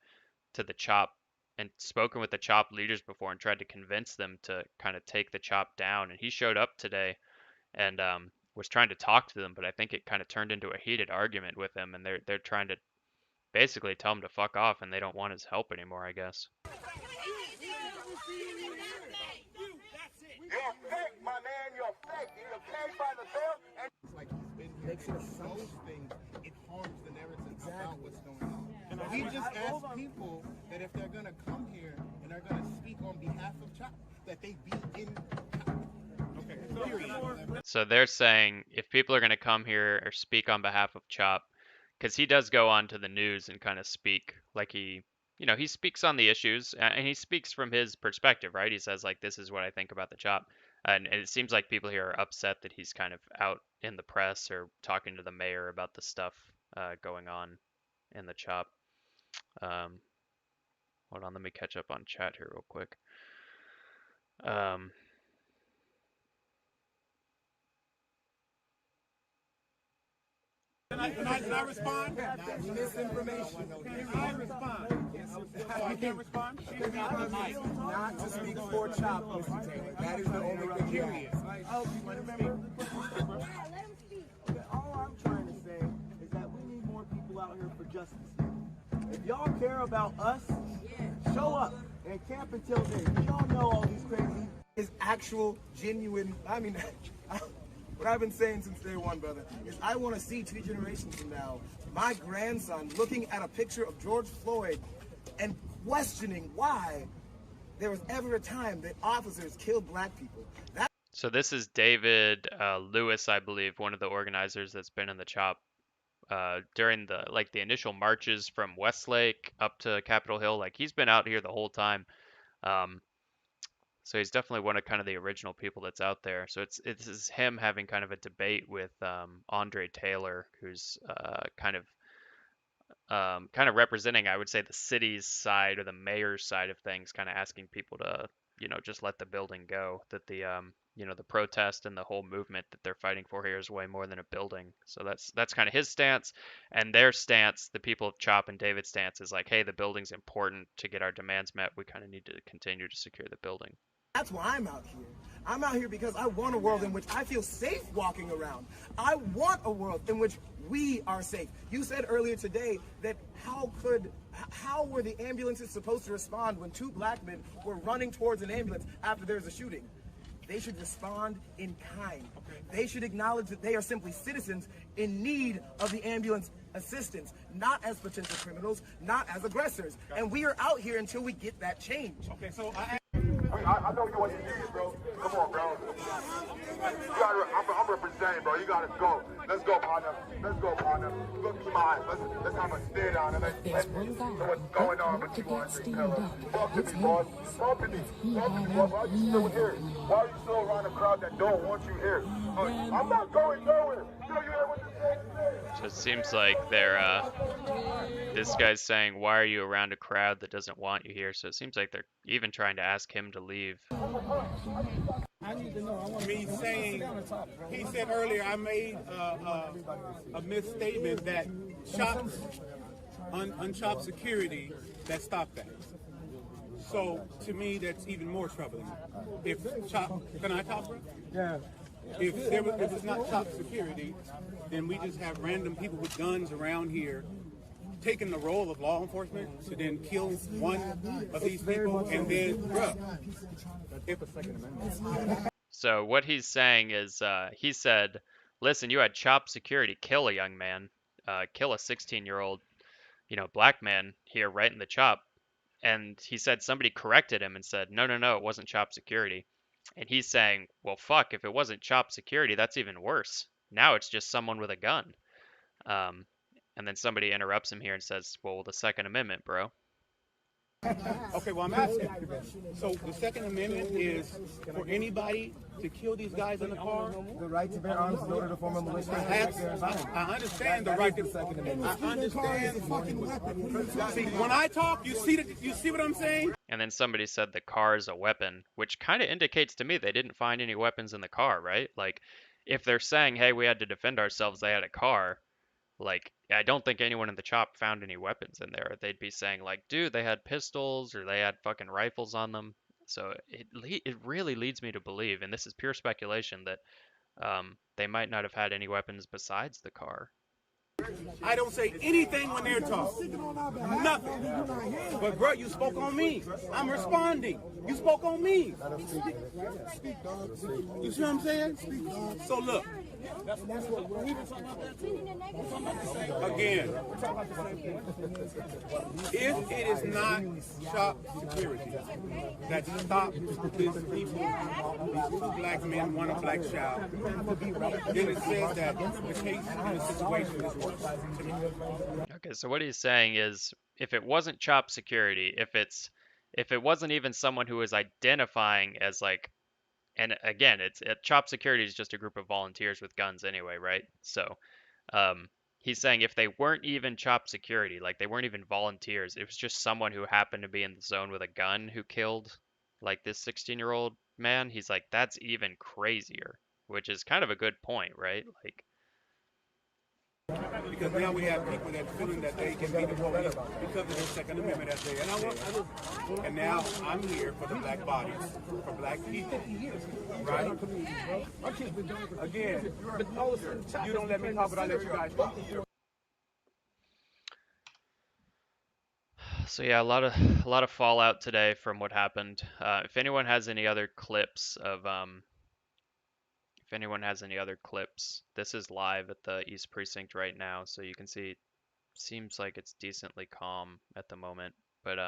to the CHOP and spoken with the CHOP leaders before and tried to convince them to kind of take the CHOP down. And he showed up today and was trying to talk to them, but I think it kind of turned into a heated argument with him, and they're trying to basically tell him to fuck off, and they don't want his help anymore, I guess. You're fake, my man. You're fake. You're paid by the bill. And it's like he's been here. Makes those things, it harms the narrative about what's going on. And we just ask people that if they're going to come here and they're going to speak on behalf of CHOP, that they be in CHOP. Okay. So they're saying if people are going to come here or speak on behalf of CHOP, because he does go on to the news and kind of speak like he speaks on the issues and he speaks from his perspective, right? He says like, this is what I think about the CHOP. And it seems like people here are upset that he's kind of out in the press or talking to the mayor about the stuff going on in the CHOP. Hold on, let me catch up on chat here real quick. Can I respond? Misinformation. I respond. I can't respond. Not to speak for CHOP, Mr. Taylor. That is the only thing here. Oh, you want to remember? Let him speak. Okay, all I'm trying to say is that we need more people out here for justice. If y'all care about us, show up and camp until then. Y'all know all these crazy is actual, genuine. I mean, what I've been saying since day one, brother, is I want to see 2 generations from now my grandson looking at a picture of George Floyd and questioning why there was ever a time that officers killed black people. So this is David Lewis, I believe, one of the organizers that's been in the CHOP during the initial marches from Westlake up to Capitol Hill. Like, he's been out here the whole time. So he's definitely one of kind of the original people that's out there. So it's him having kind of a debate with Andre Taylor, who's kind of representing, I would say, the city's side or the mayor's side of things, kind of asking people to, just let the building go. That the the protest and the whole movement that they're fighting for here is way more than a building. So that's kind of his stance, and their stance, the people of CHOP and David's stance, is like, hey, the building's important to get our demands met. We kind of need to continue to secure the building. That's why I'm out here. I'm out here because I want a world in which I feel safe walking around. I want a world in which we are safe. You said earlier today that how were the ambulances supposed to respond when 2 black men were running towards an ambulance after there's a shooting? They should respond in kind. They should acknowledge that they are simply citizens in need of the ambulance assistance, not as potential criminals, not as aggressors. And we are out here until we get that change. Okay, so I know you want to do this, bro. Come on, bro. I'm representing, bro. You gotta go. Let's go, partner. Let's go, partner. Look to my eyes. Let's have a stare down and let's see what's going on with you, Andre Taylor. Talk to me, boss. Talk to me. Talk to me, boss. Why are you still here? Why are you still around a crowd that don't want you here? I'm not going nowhere. You hear what you're saying? So it seems like they're this guy's saying, why are you around a crowd that doesn't want you here? So it seems like they're even trying to ask him to leave. Me saying, he said earlier, I made a misstatement that CHOP's unchopped security that stopped that. So to me, that's even more troubling. If CHOP, can I talk, bro? Yeah. If it's not CHOP security, then we just have random people with guns around here taking the role of law enforcement to then kill one of these people and then, bro. So what he's saying is, he said, listen, you had CHOP security kill a young man, kill a 16-year-old, black man here right in the CHOP. And he said somebody corrected him and said, no, no, no, it wasn't CHOP security. And he's saying, well, fuck, if it wasn't CHOP security, that's even worse. Now it's just someone with a gun. Um, and then somebody interrupts him here and says, well, the Second Amendment, bro. Okay, well, I'm asking. So the Second Amendment is for anybody to kill these guys in the car? The right to bear arms is in order to form a militia. I understand the right to. I understand. See, when I talk, you see what I'm saying? And then somebody said the car is a weapon, which kind of indicates to me they didn't find any weapons in the car, right? Like, if they're saying, hey, we had to defend ourselves, they had a car. Like, I don't think anyone in the CHOP found any weapons in there. They'd be saying, like, dude, they had pistols or they had fucking rifles on them. So it really leads me to believe, and this is pure speculation, that they might not have had any weapons besides the car. I don't say anything when they're talking. Nothing. But bro, you spoke on me. I'm responding. You spoke on me. You see what I'm saying? So look. Again, if it is not CHOP security that stopped these people, these two black men, one a black child, then it says that the case and the situation is worse. Okay, so what he's saying is, if it wasn't CHOP security, if it wasn't even someone who was identifying as like, and again, CHOP security is just a group of volunteers with guns anyway, right? So, he's saying if they weren't even CHOP security, like they weren't even volunteers, it was just someone who happened to be in the zone with a gun who killed like this 16-year-old man. He's like, that's even crazier, which is kind of a good point, right? Like, because now we have people that feeling that they can be the police because of their Second Amendment, as they said. And now I'm here for the black bodies, for black people, right? Again, you don't let me talk, but I let you guys talk. So yeah, a lot of fallout today from what happened. If anyone has any other clips of if anyone has any other clips, this is live at the East Precinct right now, so you can see. Seems like it's decently calm at the moment, but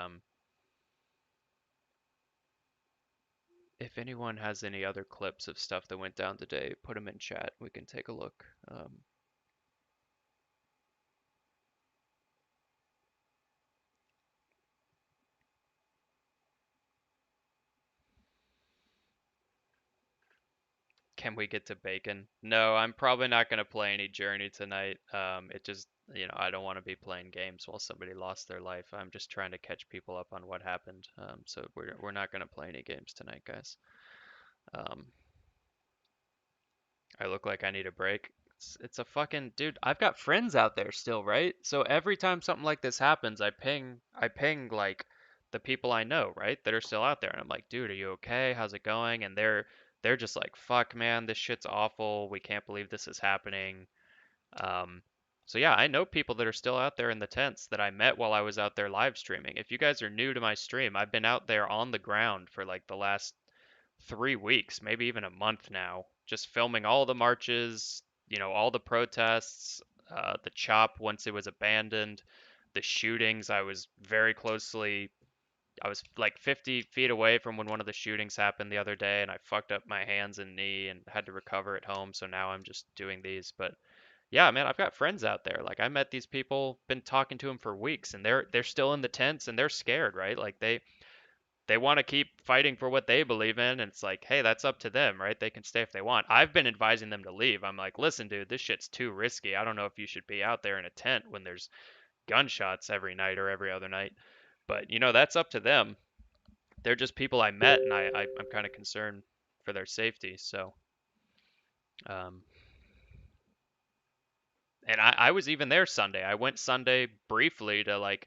if anyone has any other clips of stuff that went down today, put them in chat. We can take a look. Can we get to bacon? No, I'm probably not going to play any Journey tonight. It just, I don't want to be playing games while somebody lost their life. I'm just trying to catch people up on what happened. So we're not going to play any games tonight, guys. I look like I need a break. It's a fucking dude. I've got friends out there still, right? So every time something like this happens, I ping like the people I know, right, that are still out there, and I'm like, dude, are you okay? How's it going? And they're just like, fuck, man, this shit's awful. We can't believe this is happening. So yeah, I know people that are still out there in the tents that I met while I was out there live streaming. If you guys are new to my stream, I've been out there on the ground for like the last 3 weeks, maybe even a month now, just filming all the marches, all the protests, the CHOP once it was abandoned, the shootings. I was like 50 feet away from when one of the shootings happened the other day, and I fucked up my hands and knee and had to recover at home. So now I'm just doing these. But yeah, man, I've got friends out there. Like I met these people, been talking to them for weeks, and they're still in the tents and they're scared, right? Like they want to keep fighting for what they believe in, and it's like, hey, that's up to them, right? They can stay if they want. I've been advising them to leave. I'm like, listen, dude, this shit's too risky. I don't know if you should be out there in a tent when there's gunshots every night or every other night. But that's up to them. They're just people I met, and I'm kind of concerned for their safety. So, and I was even there Sunday. I went Sunday briefly to like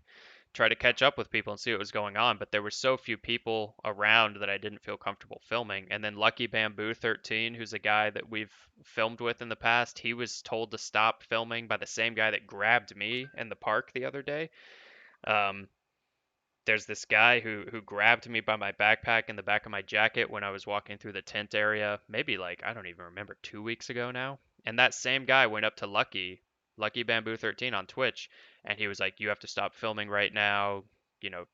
try to catch up with people and see what was going on, but there were so few people around that I didn't feel comfortable filming. And then Lucky Bamboo 13, who's a guy that we've filmed with in the past, he was told to stop filming by the same guy that grabbed me in the park the other day. There's this guy who grabbed me by my backpack in the back of my jacket when I was walking through the tent area, maybe like, I don't even remember, 2 weeks ago now. And that same guy went up to Lucky Bamboo 13 on Twitch, and he was like, "You have to stop filming right now. You know,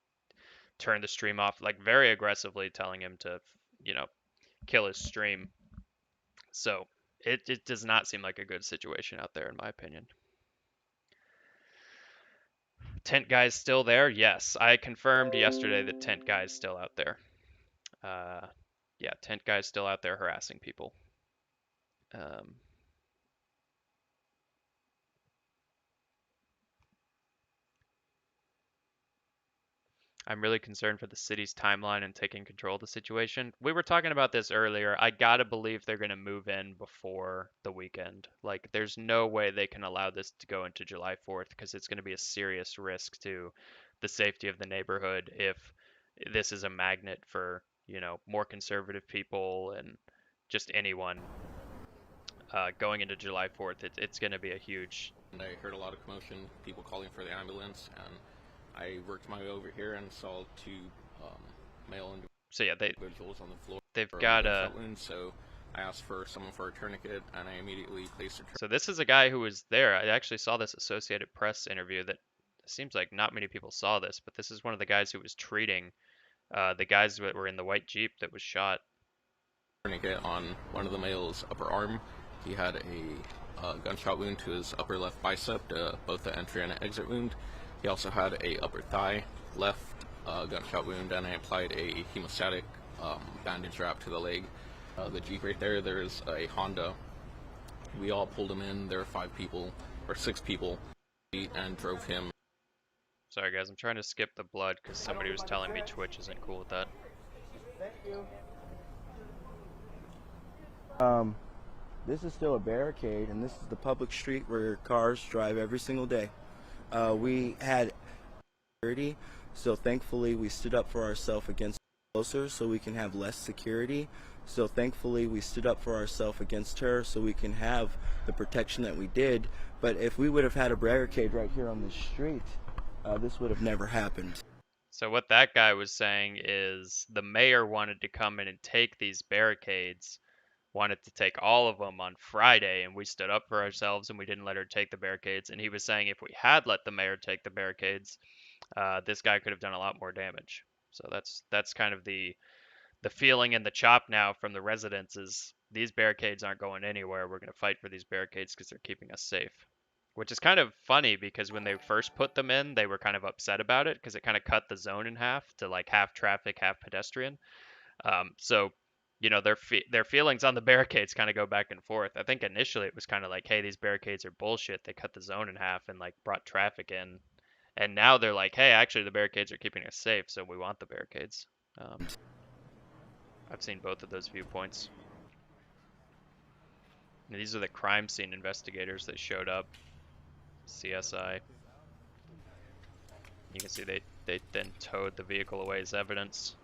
turn the stream off." Like very aggressively telling him to, you know, kill his stream. So it does not seem like a good situation out there, in my opinion. Tent guy's still there? Yes, I confirmed yesterday that tent guy's still out there. Yeah, tent guy's still out there harassing people. I'm really concerned for the city's timeline and taking control of the situation. We were talking about this earlier. I gotta believe they're gonna move in before the weekend. Like, there's no way they can allow this to go into July 4th because it's gonna be a serious risk to the safety of the neighborhood if this is a magnet for, you know, more conservative people and just anyone going into July 4th. It's gonna be a huge. And I heard a lot of commotion, people calling for the ambulance, and I worked my way over here and saw two male individuals on the floor. They've got a wound, so I asked for someone for a tourniquet, and I immediately placed a. So this is a guy who was there. I actually saw this Associated Press interview that seems like not many people saw this, but this is one of the guys who was treating the guys that were in the white Jeep that was shot. Tourniquet on one of the male's upper arm. He had a gunshot wound to his upper left bicep, both the entry and an exit wound. He also had a upper thigh left gunshot wound, and I applied a hemostatic bandage wrap to the leg. The Jeep right there, there's a Honda. We all pulled him in. There were 5 people, or 6 people, and drove him. Sorry guys, I'm trying to skip the blood because somebody was telling me Twitch isn't cool with that. Thank you. This is still a barricade, and this is the public street where cars drive every single day. We had security, so thankfully we stood up for ourselves against closer so we can have less security. So thankfully we stood up for ourselves against her so we can have the protection that we did. But if we would have had a barricade right here on the street, this would have never happened. So what that guy was saying is the mayor wanted to come in and take these barricades, wanted to take all of them on Friday, and we stood up for ourselves and we didn't let her take the barricades. And he was saying if we had let the mayor take the barricades, this guy could have done a lot more damage. So that's kind of the feeling in the CHOP now from the residents is these barricades aren't going anywhere. We're going to fight for these barricades because they're keeping us safe. Which is kind of funny because when they first put them in, they were kind of upset about it because it kind of cut the zone in half to like half traffic, half pedestrian. So, you know, their feelings on the barricades kind of go back and forth. I think initially it was kind of like, hey, these barricades are bullshit. They cut the zone in half and like brought traffic in. And now they're like, hey, actually the barricades are keeping us safe, so we want the barricades. I've seen both of those viewpoints. And these are the crime scene investigators that showed up. CSI. You can see they then towed the vehicle away as evidence.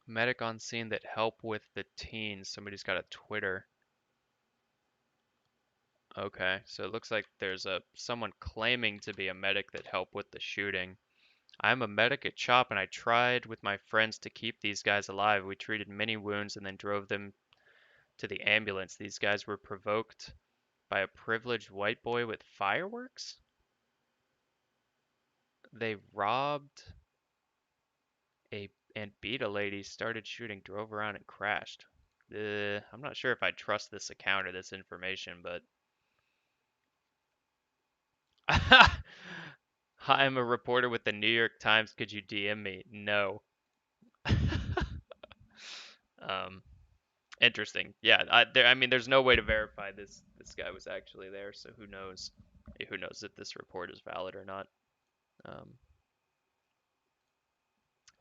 Medic on scene that help with the teens. Somebody's got a Twitter. Okay, so it looks like there's someone claiming to be a medic that helped with the shooting. I'm a medic at CHOP and I tried with my friends to keep these guys alive. We treated many wounds and then drove them to the ambulance. These guys were provoked by a privileged white boy with fireworks? They robbed and beat a lady, started shooting, drove around and crashed. I'm not sure if I trust this account or this information, but I'm a reporter with the New York Times. Could you DM me? No. Interesting. Yeah, I mean, there's no way to verify this guy was actually there, so who knows? Who knows if this report is valid or not?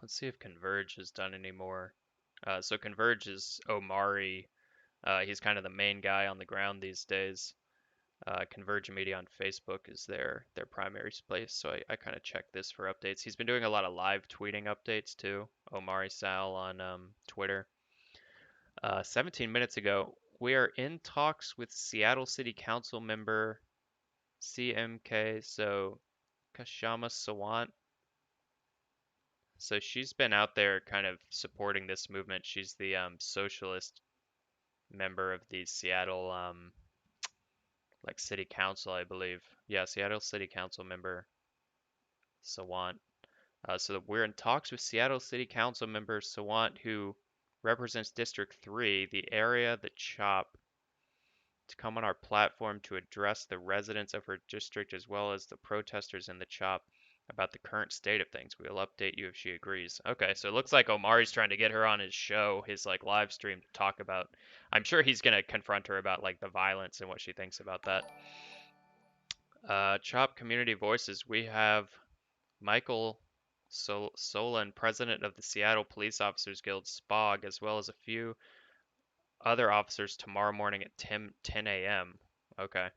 Let's see if Converge has done any more. So Converge is Omari. He's kind of the main guy on the ground these days. Converge Media on Facebook is their primary place, so I kind of check this for updates. He's been doing a lot of live tweeting updates too. Omari Sal on Twitter. 17 minutes ago, we are in talks with Seattle City Council member CMK, so Kashama Sawant. So she's been out there kind of supporting this movement. She's the socialist member of the Seattle like city council, I believe. Yeah, Seattle City Council member Sawant. So we're in talks with Seattle City Council member Sawant, who represents District 3, the area that CHOP, to come on our platform to address the residents of her district as well as the protesters in the CHOP about the current state of things. We'll update you if she agrees. Okay, so it looks like Omari's trying to get her on his show, his like live stream, to talk about. I'm sure he's gonna confront her about like the violence and what she thinks about that. CHOP Community Voices. We have Michael Solon, president of the Seattle Police Officers Guild, SPOG, as well as a few other officers tomorrow morning at 10 a.m. Okay.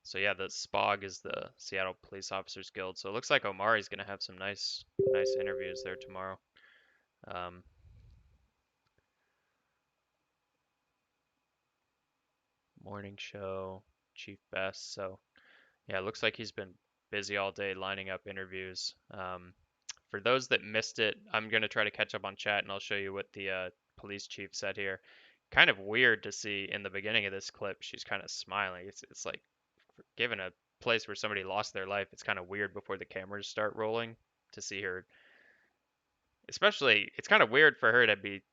So yeah, the SPOG is the Seattle Police Officers Guild. So it looks like Omari's gonna have some nice interviews there tomorrow. Morning show, Chief Best. So yeah, it looks like he's been busy all day lining up interviews. For those that missed it, I'm gonna try to catch up on chat and I'll show you what the police chief said here. Kind of weird to see in the beginning of this clip, she's kind of smiling. It's like, given a place where somebody lost their life, it's kind of weird before the cameras start rolling to see her. Especially, it's kind of weird for her to be.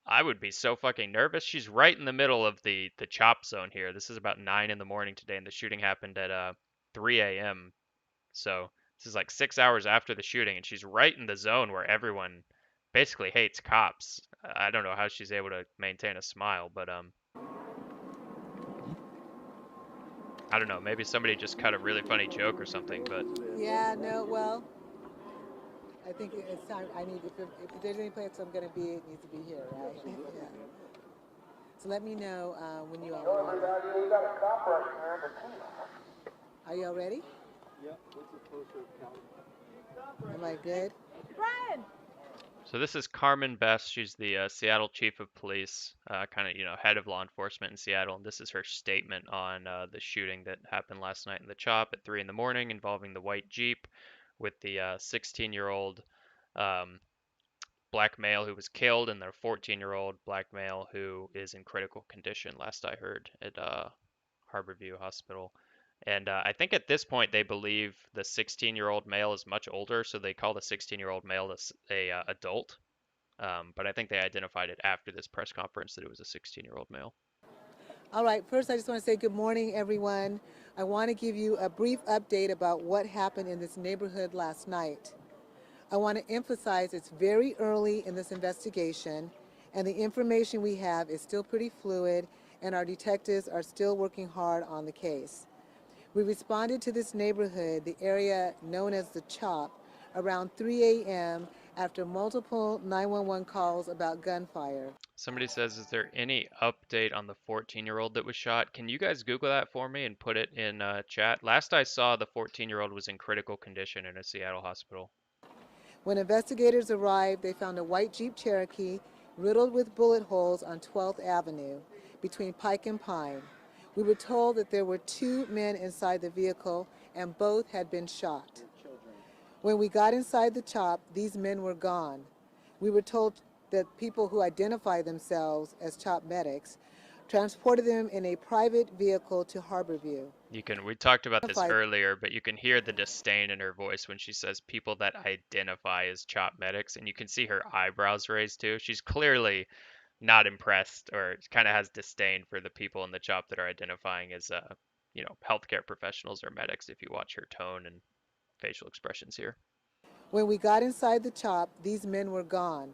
I would be so fucking nervous. She's right in the middle of the chop zone here. This is about 9 in the morning today, and the shooting happened at 3 a.m. So this is like 6 hours after the shooting, and she's right in the zone where everyone basically hates cops. I don't know how she's able to maintain a smile, but I don't know. Maybe somebody just cut a really funny joke or something, but Yeah, no, well, I think it's time. If there's any place I'm going to be, it needs to be here, right? Yeah. So let me know when you all are ready. Are you all ready? Yep. What's the closer count? Am I good? Brian! so this is Carmen Best. She's the Seattle Chief of Police, kind of, head of law enforcement in Seattle. And this is her statement on the shooting that happened last night in the CHOP at 3 in the morning involving the white Jeep with the 16-year-old black male who was killed and their 14-year-old black male who is in critical condition, last I heard, at Harborview Hospital. And I think at this point they believe the 16-year-old male is much older, so they call the 16-year-old male a adult. But I think they identified it after this press conference that it was a 16-year-old male. All right, first I just want to say good morning, everyone. I want to give you a brief update about what happened in this neighborhood last night. I want to emphasize it's very early in this investigation, and the information we have is still pretty fluid, and our detectives are still working hard on the case. We responded to this neighborhood, the area known as the CHOP, around 3 a.m. after multiple 911 calls about gunfire. Somebody says, is there any update on the 14-year-old that was shot? Can you guys Google that for me and put it in chat? Last I saw, the 14-year-old was in critical condition in a Seattle hospital. When investigators arrived, they found a white Jeep Cherokee riddled with bullet holes on 12th Avenue between Pike and Pine. We were told that there were 2 men inside the vehicle and both had been shot. When we got inside the CHOP, these men were gone. We were told that people who identify themselves as CHOP medics transported them in a private vehicle to Harborview. We talked about this earlier, but you can hear the disdain in her voice when she says people that identify as CHOP medics, and you can see her eyebrows raised too. She's clearly not impressed or kind of has disdain for the people in the CHOP that are identifying as, healthcare professionals or medics, if you watch her tone and facial expressions here. When we got inside the CHOP, these men were gone.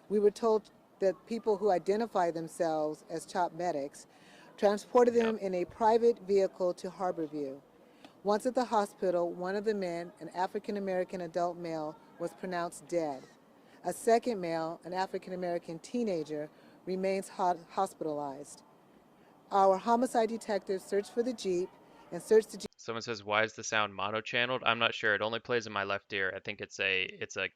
We were told that people who identify themselves as CHOP medics transported them in a private vehicle to Harborview. Once at the hospital, one of the men, an African-American adult male, was pronounced dead. A second male, an African-American teenager, remains hospitalized. Our homicide detectives searched for the Jeep, and search the Someone says, "Why is the sound mono-channeled?" I'm not sure. It only plays in my left ear. I think it's a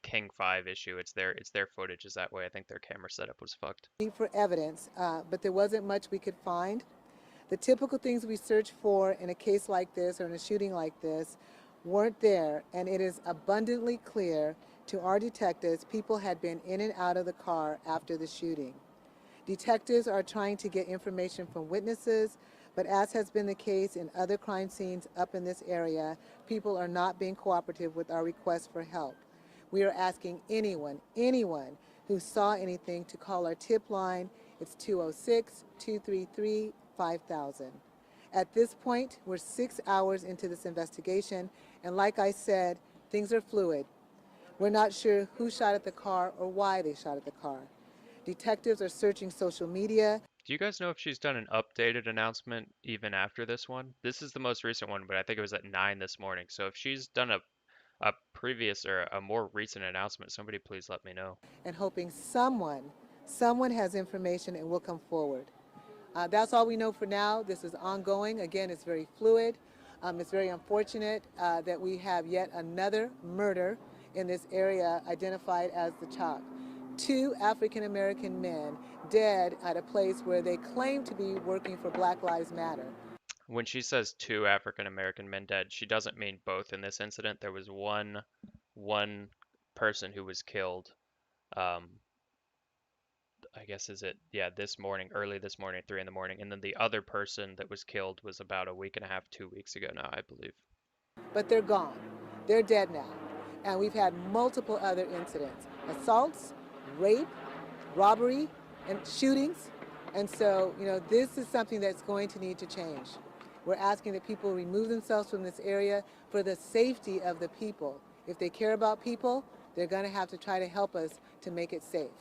King 5 issue. It's their footage is that way. I think their camera setup was fucked. Jeep for evidence, but there wasn't much we could find. The typical things we search for in a case like this or in a shooting like this weren't there, and it is abundantly clear to our detectives people had been in and out of the car after the shooting. Detectives are trying to get information from witnesses, but as has been the case in other crime scenes up in this area, people are not being cooperative with our request for help. We are asking anyone who saw anything to call our tip line. It's 206-233-5000. At this point, we're 6 hours into this investigation, and like I said, things are fluid. We're not sure who shot at the car or why they shot at the car. Detectives are searching social media. Do you guys know if she's done an updated announcement even after this one? This is the most recent one, but I think it was at 9 this morning. So if she's done a previous or a more recent announcement, somebody please let me know. And hoping someone has information and will come forward. That's all we know for now. This is ongoing. Again, it's very fluid. It's very unfortunate that we have yet another murder in this area identified as the CHAZ. 2 African-American men dead at a place where they claim to be working for Black Lives Matter. When she says 2 African American men dead, she doesn't mean both in this incident. There was one person who was killed. I guess this morning, early this morning, 3 in the morning, and then the other person that was killed was about a week and a half, 2 weeks ago now, I believe. But they're gone. They're dead now. And we've had multiple other incidents: assaults, rape, robbery, and shootings. And so, this is something that's going to need to change. We're asking that people remove themselves from this area for the safety of the people. If they care about people, they're going to have to try to help us to make it safe.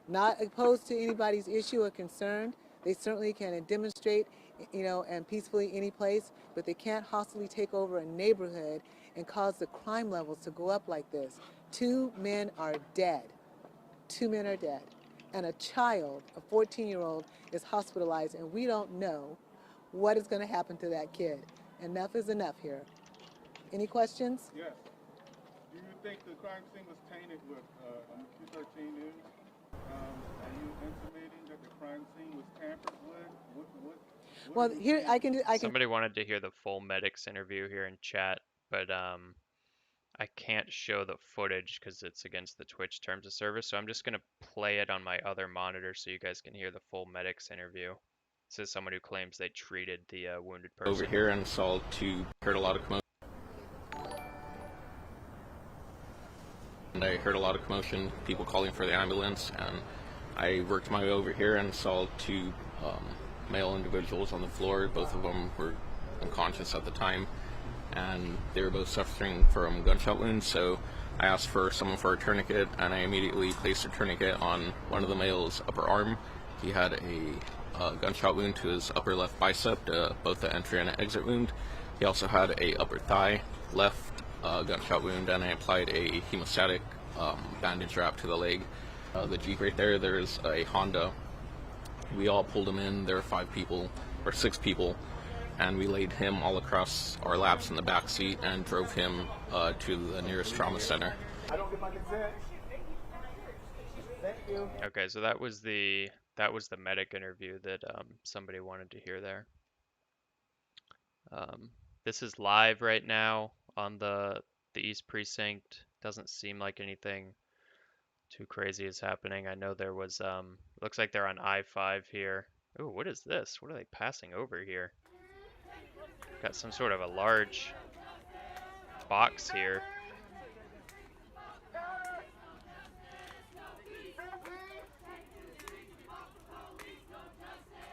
Not opposed to anybody's issue or concern. They certainly can demonstrate, and peacefully any place, but they can't hostily take over a neighborhood and cause the crime levels to go up like this. 2 men are dead. 2 men are dead. And a child, a 14-year-old, is hospitalized, and we don't know what is going to happen to that kid. Enough is enough here. Any questions? Yes. Do you think the crime scene was tainted with Q13 News? Are you intimating that the crime scene was tampered with? Well, here I can. Somebody wanted to hear the full medics interview here in chat, but I can't show the footage because it's against the Twitch terms of service. So I'm just gonna play it on my other monitor so you guys can hear the full medics interview. This is someone who claims they treated the wounded person. Over here and saw heard a lot of commotion. And I heard a lot of commotion, people calling for the ambulance, and I worked my way over here and saw 2 male individuals on the floor. Both of them were unconscious at the time, and they were both suffering from gunshot wounds. So I asked for someone for a tourniquet, and I immediately placed a tourniquet on one of the male's upper arm. He had a gunshot wound to his upper left bicep, both the entry and exit wound. He also had a upper thigh left gunshot wound, and I applied a hemostatic bandage wrap to the leg. The Jeep right there's a Honda. We all pulled him in. There were 6 people, and we laid him all across our laps in the back seat and drove him to the nearest trauma center. I don't get my consent. Thank you. Okay, so that was the medic interview that somebody wanted to hear there. This is live right now on the East Precinct. Doesn't seem like anything too crazy is happening. I know there was looks like they're on I-5 here. Ooh, what is this? What are they passing over here? Got some sort of a large box here.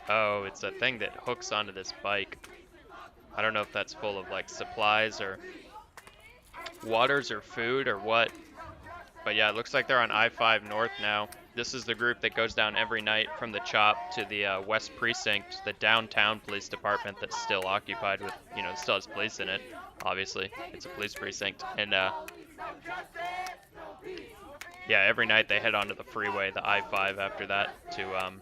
Oh, it's a thing that hooks onto this bike. I don't know if that's full of like supplies or waters or food or what. But yeah, it looks like they're on I-5 North now. This is the group that goes down every night from the CHOP to the West Precinct, the downtown police department that's still occupied with, still has police in it, obviously. It's a police precinct. And yeah, every night they head onto the freeway, the I-5 after that, to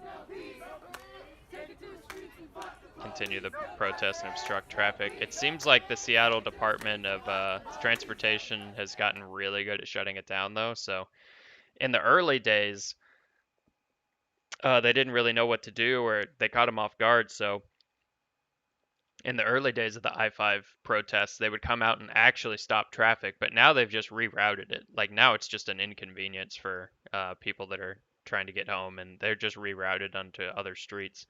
continue the protest and obstruct traffic. It seems like the Seattle Department of Transportation has gotten really good at shutting it down, though. So in the early days, they didn't really know what to do, or they caught them off guard. So in the early days of the I-5 protests, they would come out and actually stop traffic, but now they've just rerouted it. Like now it's just an inconvenience for people that are trying to get home, and they're just rerouted onto other streets.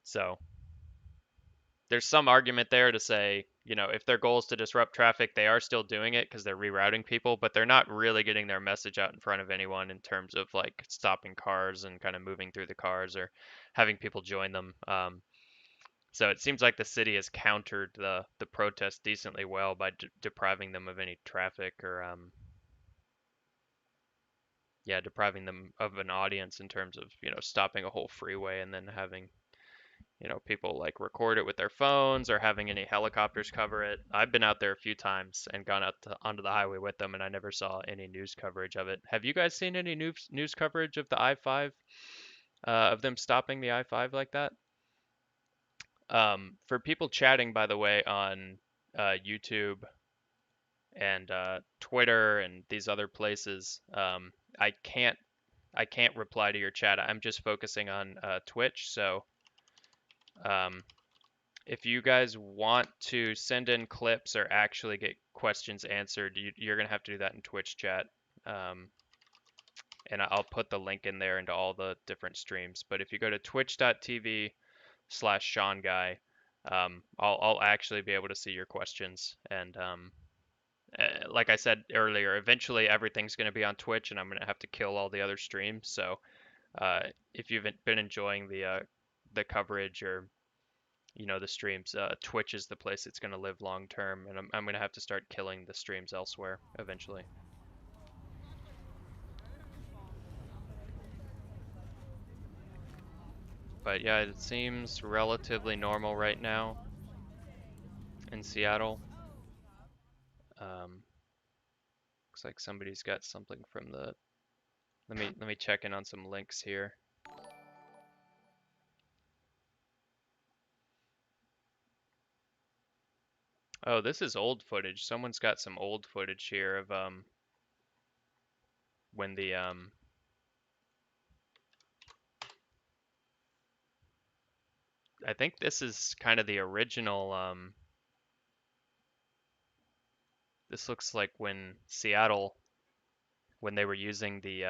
So there's some argument there to say, you know, if their goal is to disrupt traffic, they are still doing it because they're rerouting people, but they're not really getting their message out in front of anyone in terms of like stopping cars and kind of moving through the cars or having people join them. So it seems like the city has countered the protest decently well by depriving them of any traffic or yeah, depriving them of an audience in terms of, you know, stopping a whole freeway and then having, you know, people like record it with their phones or having any helicopters cover it. I've been out there a few times and gone out onto the highway with them, and I never saw any news coverage of it. Have you guys seen any news coverage of the I-5, of them stopping the I-5 like that? For people chatting, by the way, on YouTube and Twitter and these other places, I can't reply to your chat. I'm just focusing on Twitch. So if you guys want to send in clips or actually get questions answered, you're gonna have to do that in Twitch chat. And I'll put the link in there into all the different streams. But if you go to twitch.tv/SeanGuy, I'll actually be able to see your questions. And like I said earlier, eventually everything's going to be on Twitch, and I'm going to have to kill all the other streams. So if you've been enjoying the coverage or, you know, the streams, Twitch is the place it's going to live long term, and I'm going to have to start killing the streams elsewhere eventually. But yeah, it seems relatively normal right now in Seattle. Looks like somebody's got something from the. Let me check in on some links here. Oh, this is old footage. Someone's got some old footage here of when the I think this is kind of the original this looks like when Seattle, when they were using the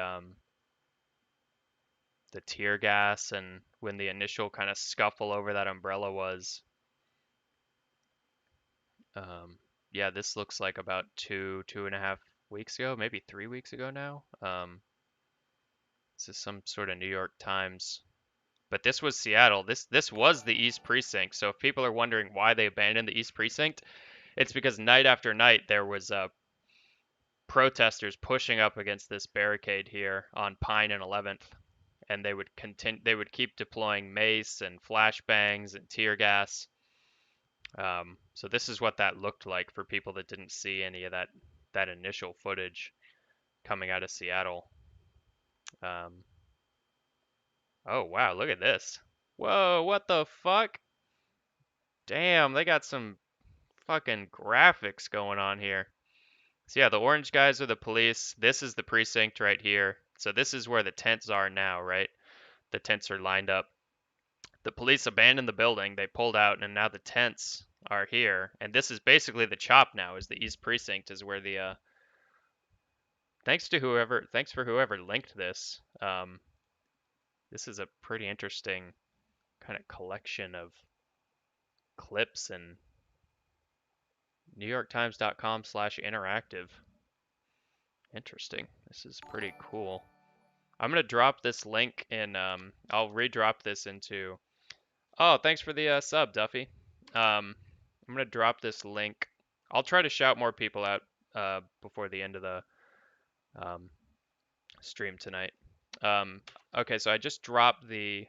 tear gas and when the initial kind of scuffle over that umbrella was. Yeah, this looks like about 2.5 weeks ago, maybe 3 weeks ago now. This is some sort of New York Times, but this was Seattle. This was the East Precinct. So if people are wondering why they abandoned the East Precinct, it's because night after night there was protesters pushing up against this barricade here on Pine and 11th, and they would keep deploying mace and flashbangs and tear gas. So this is what that looked like for people that didn't see any of that initial footage coming out of Seattle. Oh wow, look at this. Whoa, what the fuck? Damn, they got some fucking graphics going on here. So yeah, the orange guys are the police. This is the precinct right here. So this is where the tents are now, right? The tents are lined up. The police abandoned the building. They pulled out, and now the tents are here. And this is basically the CHOP now. Is the East Precinct is where the thanks for whoever linked this. This is a pretty interesting kind of collection of clips and NewYorkTimes.com/interactive. Interesting. This is pretty cool. I'm gonna drop this link in. I'll redrop this into. Oh, thanks for the sub, Duffy. I'm gonna drop this link. I'll try to shout more people out before the end of the stream tonight. Okay, so I just dropped the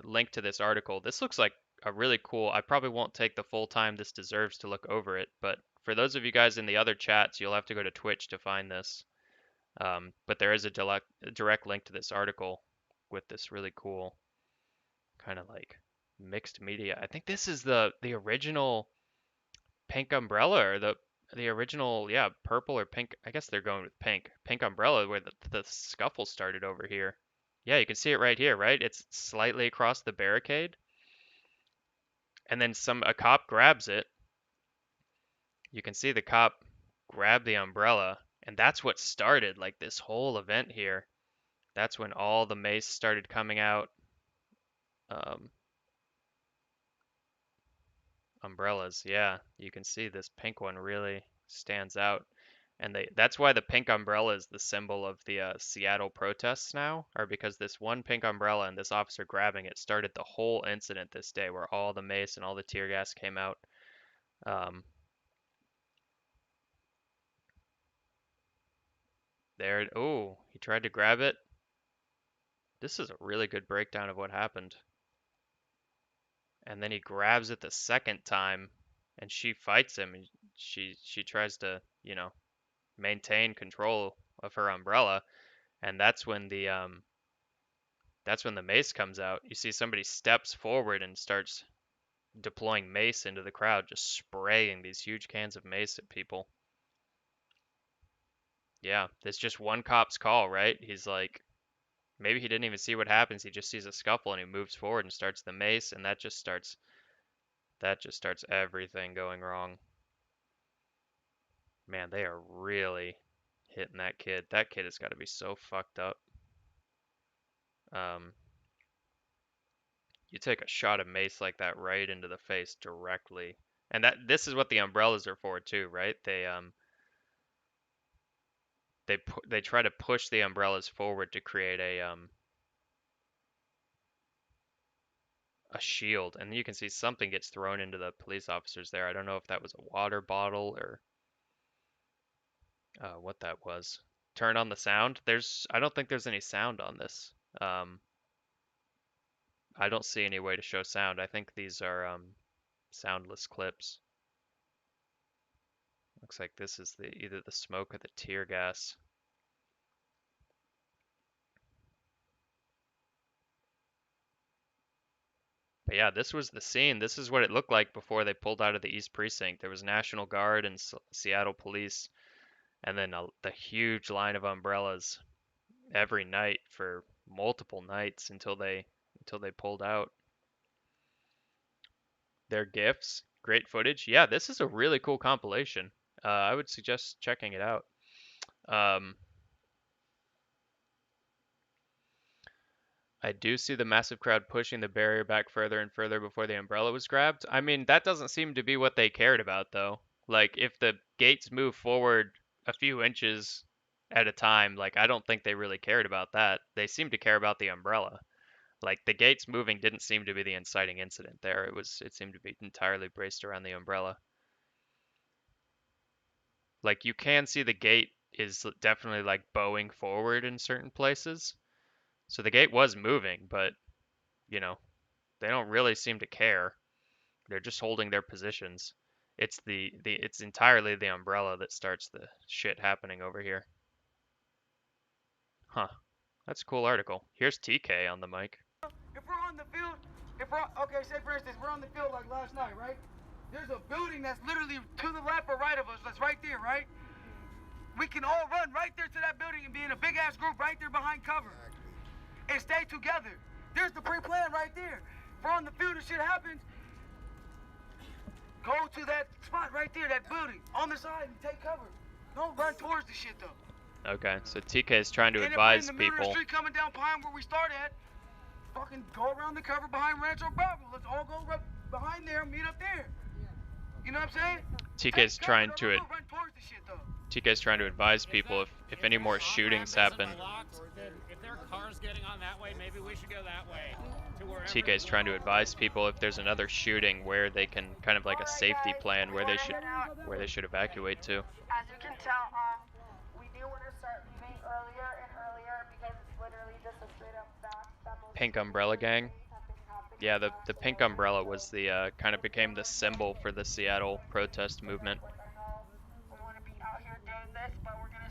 link to this article. This looks like a really cool. I probably won't take the full time this deserves to look over it, but for those of you guys in the other chats, you'll have to go to Twitch to find this. But there is a direct link to this article with this really cool kind of like mixed media. I think this is the original pink umbrella, or the original, yeah, purple or pink. I guess they're going with pink umbrella, where the scuffle started over here. Yeah, you can see it right here, right? It's slightly across the barricade, and then a cop grabs it. You can see the cop grab the umbrella, and that's what started like this whole event here. That's when all the mace started coming out. Umbrellas, yeah, you can see this pink one really stands out. And that's why the pink umbrella is the symbol of the Seattle protests now, are because this one pink umbrella and this officer grabbing it started the whole incident this day, where all the mace and all the tear gas came out. There, oh, he tried to grab it. This is a really good breakdown of what happened. And then he grabs it the second time, and she fights him, and she tries to, maintain control of her umbrella, and that's when the mace comes out. You see somebody steps forward and starts deploying mace into the crowd, just spraying these huge cans of mace at people. Yeah, it's just one cop's call, right? He's like, maybe he didn't even see what happens. He just sees a scuffle and he moves forward and starts the mace, and that just starts everything going wrong. Man, they are really hitting that kid. That kid has got to be so fucked up. You take a shot of mace like that right into the face directly, and this is what the umbrellas are for too, right? They try to push the umbrellas forward to create a shield, and you can see something gets thrown into the police officers there. I don't know if that was a water bottle or what that was. Turn on the sound. I don't think there's any sound on this. I don't see any way to show sound. I think these are soundless clips. Looks like this is either the smoke or the tear gas. But yeah, this was the scene. This is what it looked like before they pulled out of the East Precinct. There was National Guard and Seattle Police, and then the huge line of umbrellas every night for multiple nights until they pulled out. Their gifts, great footage. Yeah, this is a really cool compilation. I would suggest checking it out. I do see the massive crowd pushing the barrier back further and further before the umbrella was grabbed. I mean, that doesn't seem to be what they cared about, though. Like, if the gates move forward a few inches at a time, like, I don't think they really cared about that. They seem to care about the umbrella. Like, the gates moving didn't seem to be the inciting incident there. It seemed to be entirely braced around the umbrella. Like, you can see the gate is definitely, like, bowing forward in certain places. So the gate was moving, but they don't really seem to care. They're just holding their positions. It's it's entirely the umbrella that starts the shit happening over here. Huh. That's a cool article. Here's TK on the mic. If we're on the field, okay, say for instance, we're on the field like last night, right? There's a building that's literally to the left or right of us, that's right there, right? We can all run right there to that building and be in a big ass group right there behind cover. And stay together. There's the pre-plan right there. If we're on the field and shit happens, go to that spot right there, that building, on the side and take cover. Don't run towards the shit though. Okay, so TK is trying to advise people. And if we're in the middle of the street coming down Pine where we started at, fucking go around the cover behind Rancho Bravo. Let's all go right behind there and meet up there. You know what I'm saying? TK's trying to TK's trying to advise people if any more shootings happen. If there are cars getting on that way, maybe we should go that way. TK's trying to advise people if there's another shooting where they can kind of like a safety plan where they should evacuate to. As you can tell, we do want to start leaving earlier and earlier because it's literally just a straight up fact that most Pink Umbrella Gang. Yeah, the pink umbrella was the kind of became the symbol for the Seattle protest movement.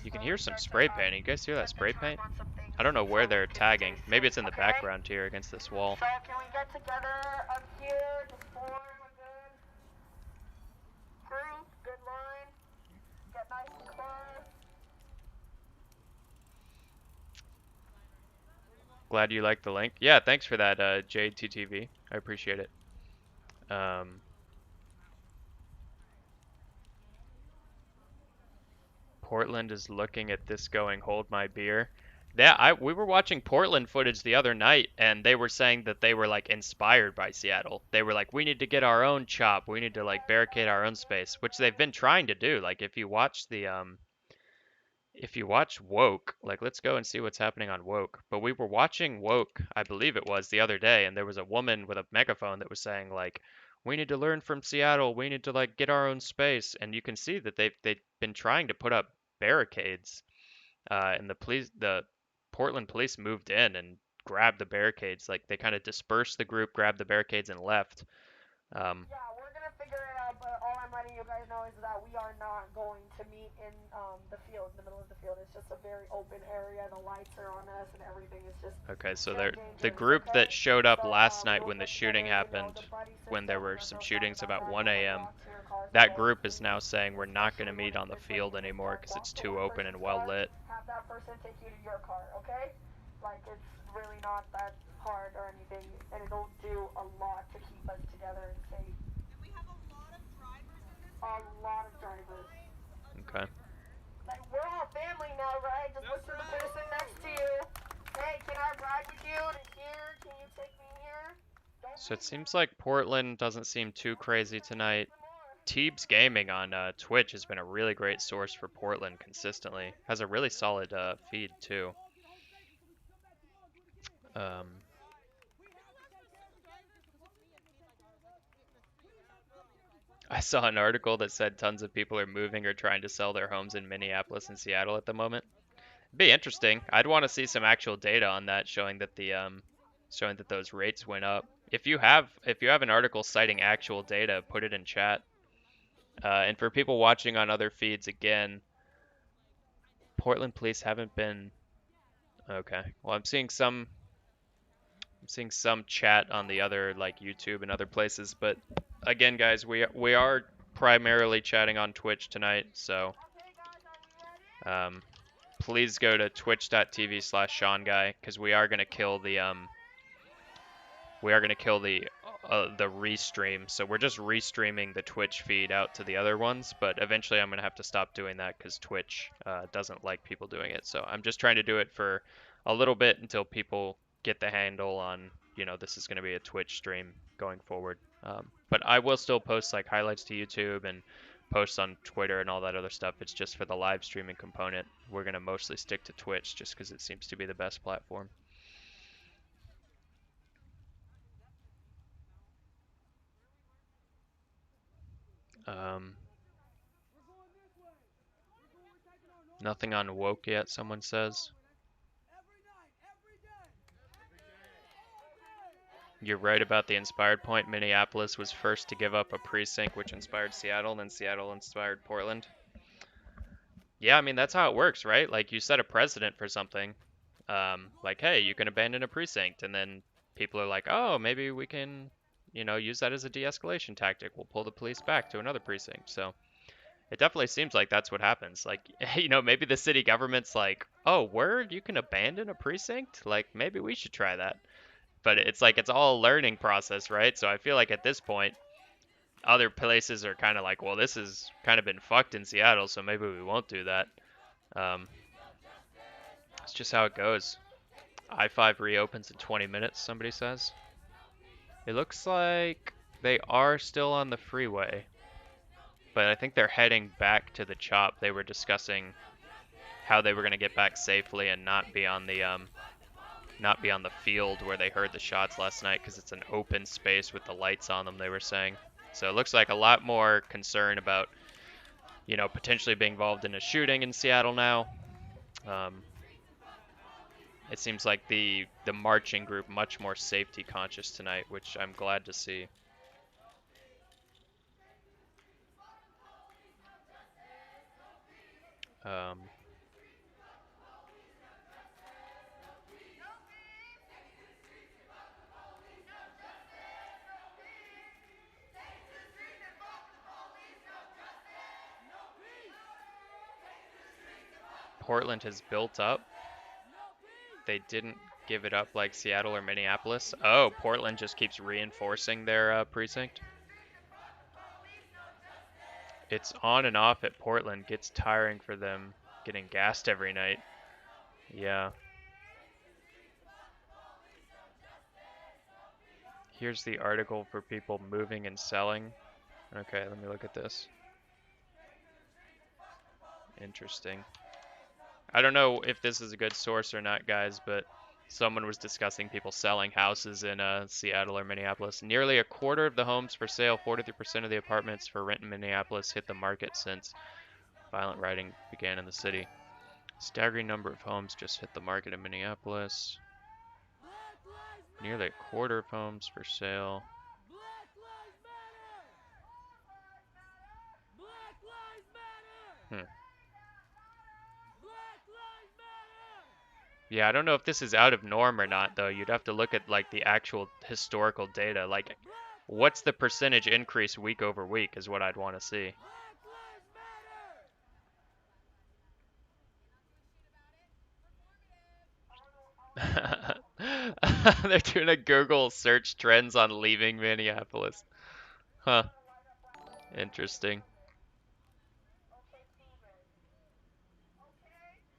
You can hear some spray painting. You guys hear that spray paint? I don't know where they're tagging. Maybe it's in the background here against this wall. So can we get together up here? Just form a good group, good line. Get nice and close. Glad you liked the link. Yeah, thanks for that, Jade TTV. I appreciate it. Portland is looking at this going, hold my beer. Yeah, we were watching Portland footage the other night, and they were saying that they were like inspired by Seattle. They were like, we need to get our own chop. We need to like barricade our own space, which they've been trying to do. Like if you watch Woke, like let's go and see what's happening on Woke. But we were watching Woke, I believe it was the other day, and there was a woman with a megaphone that was saying like, we need to learn from Seattle. We need to like get our own space. And you can see that they've been trying to put up barricades, and the Portland police moved in and grabbed the barricades. Like they kind of dispersed the group, grabbed the barricades, and left. Yeah, we're gonna figure it out, but all I'm letting you guys know is that we are not going to meet in the field, in the middle of the field. It's just a very open area. The lights are on us, and everything is just. Okay, so the group that showed up last night when the shooting happened, when there were some shootings about 1 a.m., that group is now saying we're not going to meet on the field anymore because it's too open and well lit. Have that person take you to your car, okay? Like it's really not that hard or anything, and it'll do a lot to keep us together and safe. And we have a lot of drivers in this. A lot of drivers. Okay. Like we're all family now, right? Just look to the person next to you. Hey, can I ride with you to here? Can you take me here? So it seems like Portland doesn't seem too crazy tonight. Teebs Gaming on Twitch has been a really great source for Portland consistently. Has a really solid feed too. I saw an article that said tons of people are moving or trying to sell their homes in Minneapolis and Seattle at the moment. It'd be interesting. I'd want to see some actual data on that showing that showing that those rates went up. If you have an article citing actual data, put it in chat. And for people watching on other feeds, again, Portland police haven't been okay. Well, I'm seeing some chat on the other like YouTube and other places, but again, guys, we are primarily chatting on Twitch tonight, so please go to twitch.tv/SeanGuy because we are gonna kill the restream. So we're just restreaming the Twitch feed out to the other ones, but eventually I'm gonna have to stop doing that because Twitch doesn't like people doing it. So I'm just trying to do it for a little bit until people get the handle on, you know, this is gonna be a Twitch stream going forward. But I will still post like highlights to YouTube and posts on Twitter and all that other stuff. It's just for the live streaming component. We're gonna mostly stick to Twitch just because it seems to be the best platform. Nothing on Woke yet, someone says. You're right about the inspired point. Minneapolis was first to give up a precinct, which inspired Seattle, then Seattle inspired Portland. Yeah, I mean, that's how it works, right? Like, you set a precedent for something. Like, hey, you can abandon a precinct, and then people are like, oh, maybe we can, you know, use that as a de-escalation tactic. We'll pull the police back to another precinct. So it definitely seems like that's what happens. Like, you know, maybe the city government's like, oh, word, you can abandon a precinct? Like, maybe we should try that. But it's like, it's all a learning process, right? So I feel like at this point, other places are kind of like, well, this has kind of been fucked in Seattle, so maybe we won't do that. It's just how it goes. I-5 reopens in 20 minutes, somebody says. It looks like they are still on the freeway, but I think they're heading back to the CHOP. They were discussing how they were going to get back safely and not be on the field where they heard the shots last night because it's an open space with the lights on them, they were saying. So it looks like a lot more concern about, you know, potentially being involved in a shooting in Seattle now. It seems like the marching group much more safety conscious tonight, which I'm glad to see. Portland has built up. They didn't give it up like Seattle or Minneapolis. Oh, Portland just keeps reinforcing their precinct. It's on and off at Portland. Gets tiring for them getting gassed every night. Yeah. Here's the article for people moving and selling. Okay, let me look at this. Interesting. I don't know if this is a good source or not, guys, but someone was discussing people selling houses in Seattle or Minneapolis. Nearly a quarter of the homes for sale, 43% of the apartments for rent in Minneapolis hit the market since violent rioting began in the city. Staggering number of homes just hit the market in Minneapolis. Nearly a quarter of homes for sale. Yeah, I don't know if this is out of norm or not, though. You'd have to look at like the actual historical data. Like, what's the percentage increase week over week is what I'd want to see. They're doing a Google search trends on leaving Minneapolis. Huh. Interesting.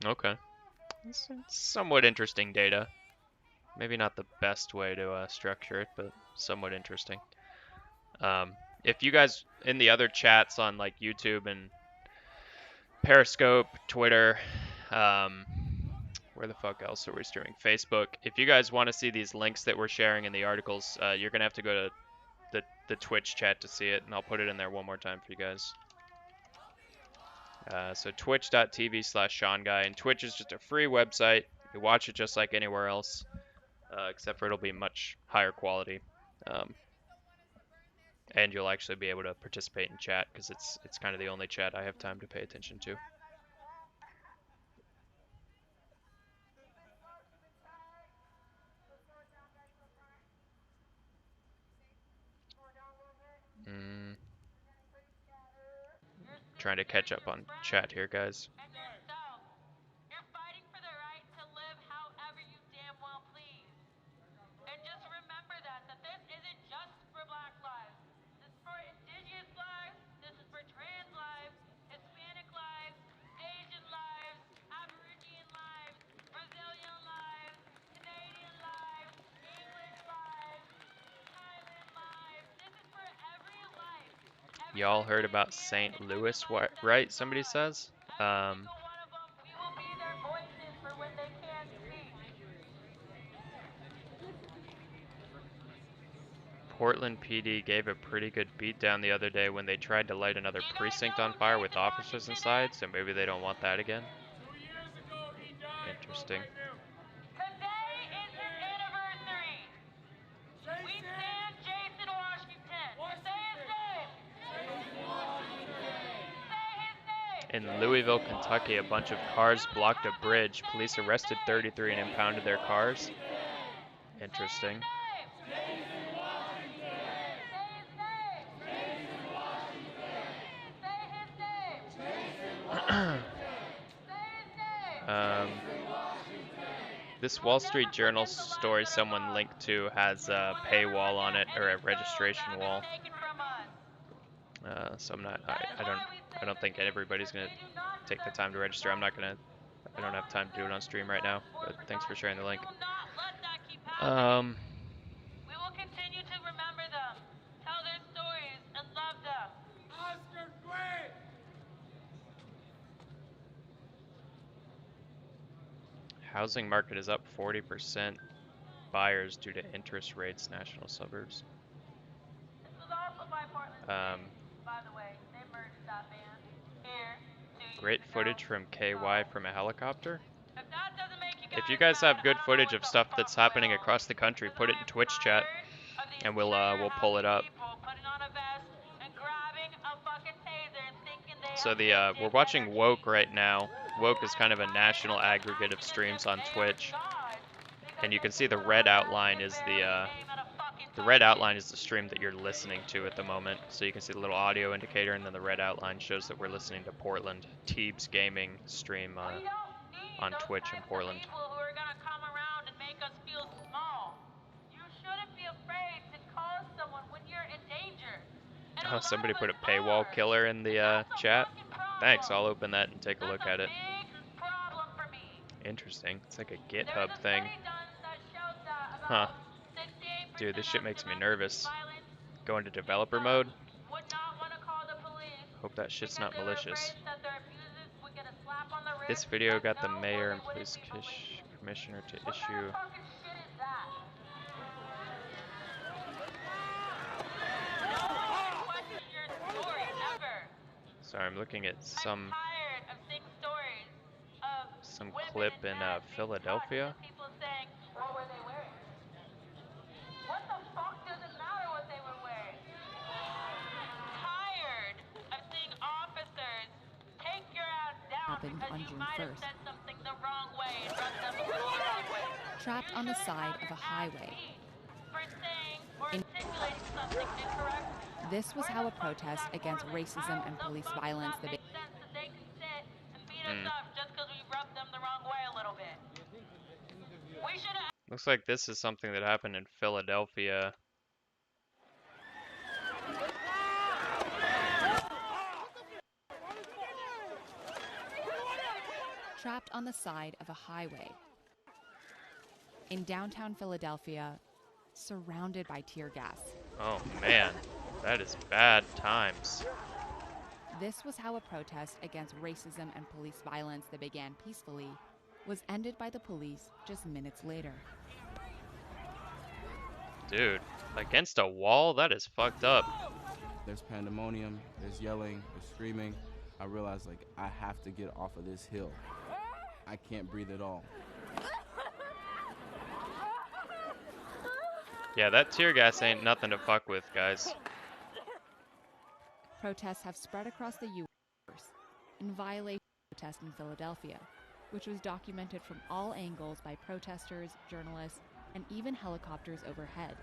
Okay. It's somewhat interesting data. Maybe not the best way to structure it, but somewhat interesting. If you guys in the other chats on like YouTube and Periscope, Twitter, where the fuck else are we streaming? Facebook. If you guys want to see these links that we're sharing in the articles, you're gonna have to go to the Twitch chat to see it, and I'll put it in there one more time for you guys. So twitch.tv/SeanGuy, and Twitch is just a free website. You watch it just like anywhere else, except for it'll be much higher quality, and you'll actually be able to participate in chat because it's kind of the only chat I have time to pay attention to. Trying to catch up on chat here, guys. Y'all heard about St. Louis, right? Somebody says. Portland PD gave a pretty good beatdown the other day when they tried to light another precinct on fire with officers inside, so maybe they don't want that again. Interesting. In Louisville, Kentucky, a bunch of cars blocked a bridge. Police arrested 33 and impounded their cars. Interesting. This Wall Street Journal story someone linked to has a paywall on it, or a registration wall. So I'm not. I don't think everybody's gonna take the time to register. I don't have time to do it on stream right now. But thanks for sharing the link. We will continue to remember them, tell their stories, and love them. Oscar Grant. Housing market is up 40%. Buyers due to interest rates, national suburbs. This was also by Portland. By the way, they merged that band. Here, great footage from KY from a helicopter. If you guys have good footage of stuff that's happening across the country, put it in Twitch chat, and we'll pull it up. So we're watching Woke right now. Woke is kind of a national aggregate of streams on Twitch, and you can see the red outline is the stream that you're listening to at the moment. So you can see the little audio indicator, and then the red outline shows that we're listening to Portland Teebs Gaming stream on Twitch in Portland. People who are gonna come around and make us feel small. You shouldn't be afraid to call someone when you're in danger. Oh, somebody put a paywall killer in the chat. Thanks, I'll open that and take a look at it. Interesting. It's like a GitHub thing. Huh. Dude, this shit makes me nervous. Go into developer mode. Hope that shit's not malicious. This video got the mayor and police commissioner to issue. Sorry, I'm looking at some clip in Philadelphia. What the fuck does it matter what they were wearing? Tired of seeing officers take your ass down Happened because on you June might have 1st. said something the wrong way and rubbed them the wrong way. Trapped on the side of a highway. For saying or articulating something incorrectly. This was how a protest against racism and police violence that Sense that they can sit and beat us up just because we rubbed them the wrong way a little bit. We should have. Looks like this is something that happened in Philadelphia. trapped on the side of a highway. In downtown Philadelphia, surrounded by tear gas. Oh man, that is bad times. This was how a protest against racism and police violence that began peacefully was ended by the police just minutes later. Dude, against a wall? That is fucked up. There's pandemonium, there's yelling, there's screaming. I realized, like, I have to get off of this hill. I can't breathe at all. Yeah, that tear gas ain't nothing to fuck with, guys. Protests have spread across the U.S. in violation of protests in Philadelphia, which was documented from all angles by protesters, journalists, and even helicopters overhead.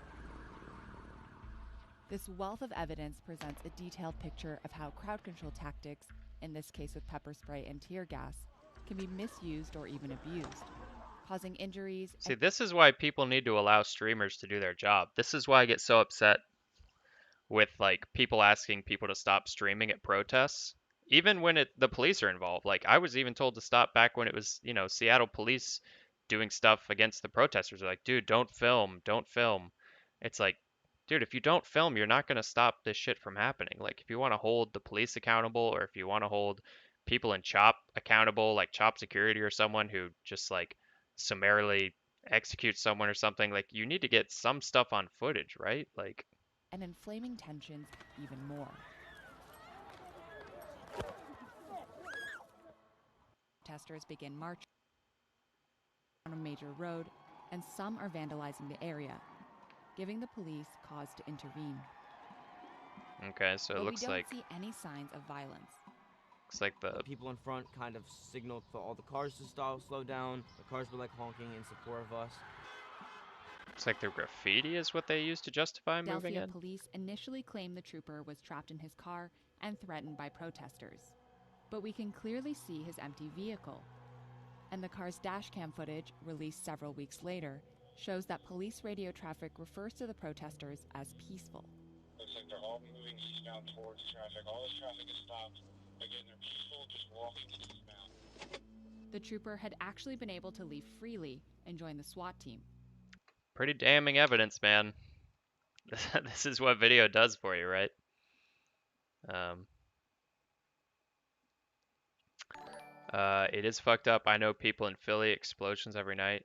This wealth of evidence presents a detailed picture of how crowd control tactics, in this case with pepper spray and tear gas, can be misused or even abused, causing injuries. See, this is why people need to allow streamers to do their job. This is why I get so upset with like people asking people to stop streaming at protests, even when the police are involved. Like I was even told to stop back when it was, you know, Seattle police doing stuff against the protesters. They're like, dude, don't film, don't film. It's like, dude, if you don't film, you're not going to stop this shit from happening. Like if you want to hold the police accountable, or if you want to hold people in CHOP accountable, like CHOP security or someone who just like summarily executes someone or something, like you need to get some stuff on footage, right? Like, and inflaming tensions even more. Protesters begin marching on a major road, and some are vandalizing the area, giving the police cause to intervene. Okay, so it looks like we don't see any signs of violence. Looks like the people in front kind of signaled for all the cars to slow down. The cars were like honking in support of us. Looks like the graffiti is what they used to justify moving Philadelphia in. Police initially claimed the trooper was trapped in his car and threatened by protesters. But we can clearly see his empty vehicle. And the car's dashcam footage, released several weeks later, shows that police radio traffic refers to the protesters as peaceful. Looks like they're all moving eastbound towards traffic. All this traffic is stopped. Again, they're peaceful, just walking eastbound. The trooper had actually been able to leave freely and join the SWAT team. Pretty damning evidence, man. This is what video does for you, right? It is fucked up. I know people in Philly, explosions every night.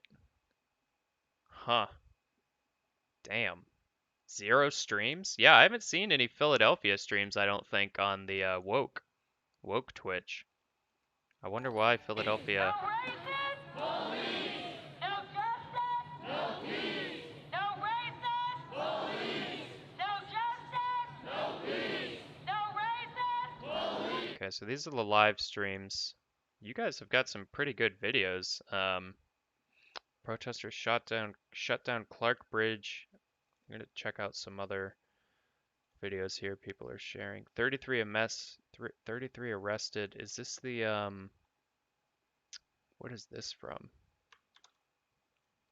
Huh. Damn. 0 streams? Yeah, I haven't seen any Philadelphia streams, I don't think, on the woke Twitch. I wonder why Philadelphia... Okay, so these are the live streams. You guys have got some pretty good videos. Protesters shut down Clark Bridge. I'm gonna check out some other videos here people are sharing. 33 arrested. Is this the What is this from?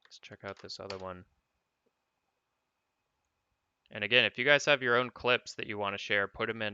Let's check out this other one. And again, if you guys have your own clips that you want to share, put them in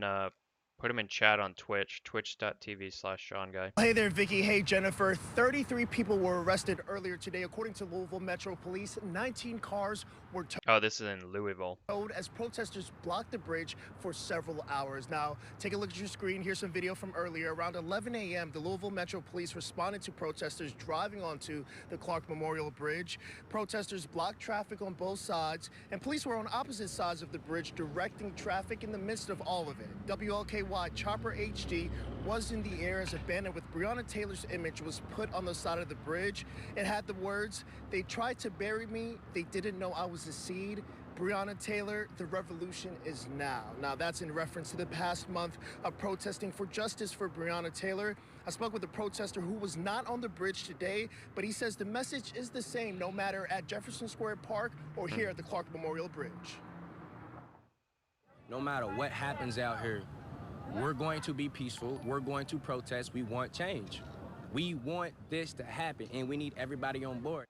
chat on Twitch, twitch.tv/SeanGuy. Hey there, Vicky. Hey, Jennifer. 33 people were arrested earlier today. According to Louisville Metro Police, 19 cars were Oh, this is in Louisville. towed as protesters blocked the bridge for several hours. Now, take a look at your screen. Here's some video from earlier. Around 11 a.m., the Louisville Metro Police responded to protesters driving onto the Clark Memorial Bridge. Protesters blocked traffic on both sides, and police were on opposite sides of the bridge, directing traffic in the midst of all of it. WLKY Chopper HD was in the air as a banner with Breonna Taylor's image was put on the side of the bridge. It had the words, "They tried to bury me. They didn't know I was a seed. Breonna Taylor, the revolution is now." Now, that's in reference to the past month of protesting for justice for Breonna Taylor. I spoke with a protester who was not on the bridge today, but he says the message is the same no matter at Jefferson Square Park or here at the Clark Memorial Bridge. No matter what happens out here, we're going to be peaceful. We're going to protest. We want change. We want this to happen, and we need everybody on board.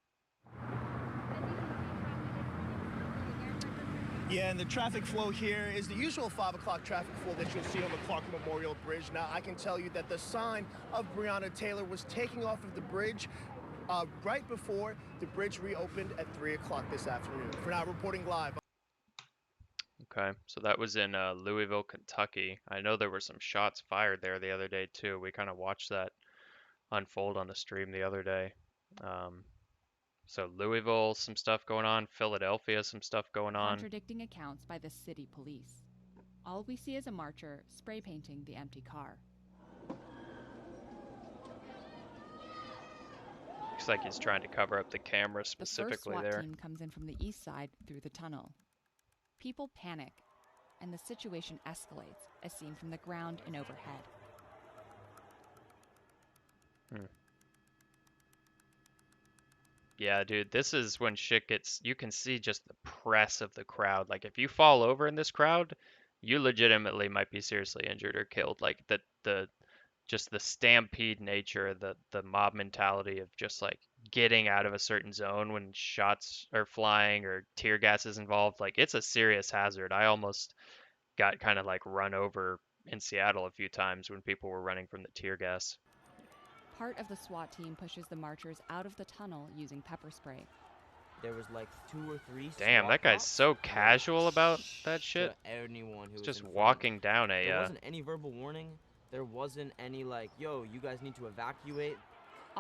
Yeah, and the traffic flow here is the usual 5 o'clock traffic flow that you'll see on the Clark Memorial Bridge. Now, I can tell you that the sign of Breonna Taylor was taking off of the bridge right before the bridge reopened at 3 o'clock this afternoon. For now, reporting live. Okay, so that was in Louisville, Kentucky. I know there were some shots fired there the other day too. We kind of watched that unfold on the stream the other day. So Louisville, some stuff going on. Philadelphia, some stuff going on. Contradicting accounts by the city police. All we see is a marcher spray painting the empty car. Looks like he's trying to cover up the camera specifically the first there. SWAT team comes in from the east side through the tunnel. People panic, and the situation escalates as seen from the ground and overhead. Yeah, dude, this is when shit gets, you can see just the press of the crowd. Like if you fall over in this crowd, you legitimately might be seriously injured or killed. Like the just the stampede nature, the mob mentality of just like getting out of a certain zone when shots are flying or tear gas is involved. Like it's a serious hazard. I almost got kind of like run over in Seattle a few times when people were running from the tear gas. Part of the SWAT team pushes the marchers out of the tunnel using pepper spray. There was like 2 or 3. Damn, that guy's so casual about that shit. Anyone who was just in front. walking down a. There wasn't any verbal warning. There wasn't any like, "Yo, you guys need to evacuate."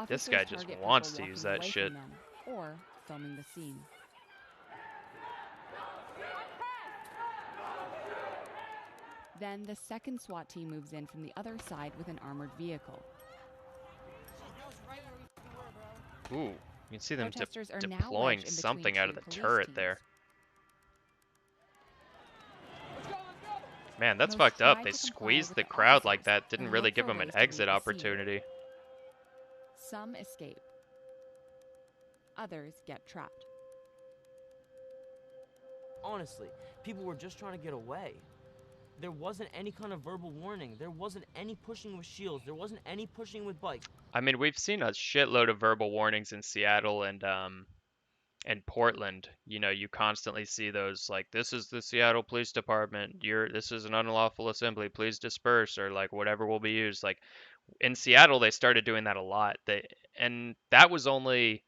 This guy just wants to use that shit. Or filming the scene. Then the second SWAT team moves in from the other side with an armored vehicle. Ooh, you can see them Protesters are now deploying wedged in something between out of two the police turret teams. there. Man, that's Most fucked up. try They to comply squeezed with the the crowd like officers that. Didn't and really look give for them an ways to leave exit the scene. opportunity. Some escape. Others get trapped. Honestly, people were just trying to get away. There wasn't any kind of verbal warning. There wasn't any pushing with shields. There wasn't any pushing with bikes. I mean, we've seen a shitload of verbal warnings in Seattle and Portland. You know, you constantly see those like, "This is the Seattle Police Department. This is an unlawful assembly. Please disperse," or like whatever will be used. Like in Seattle, they started doing that a lot. And that was only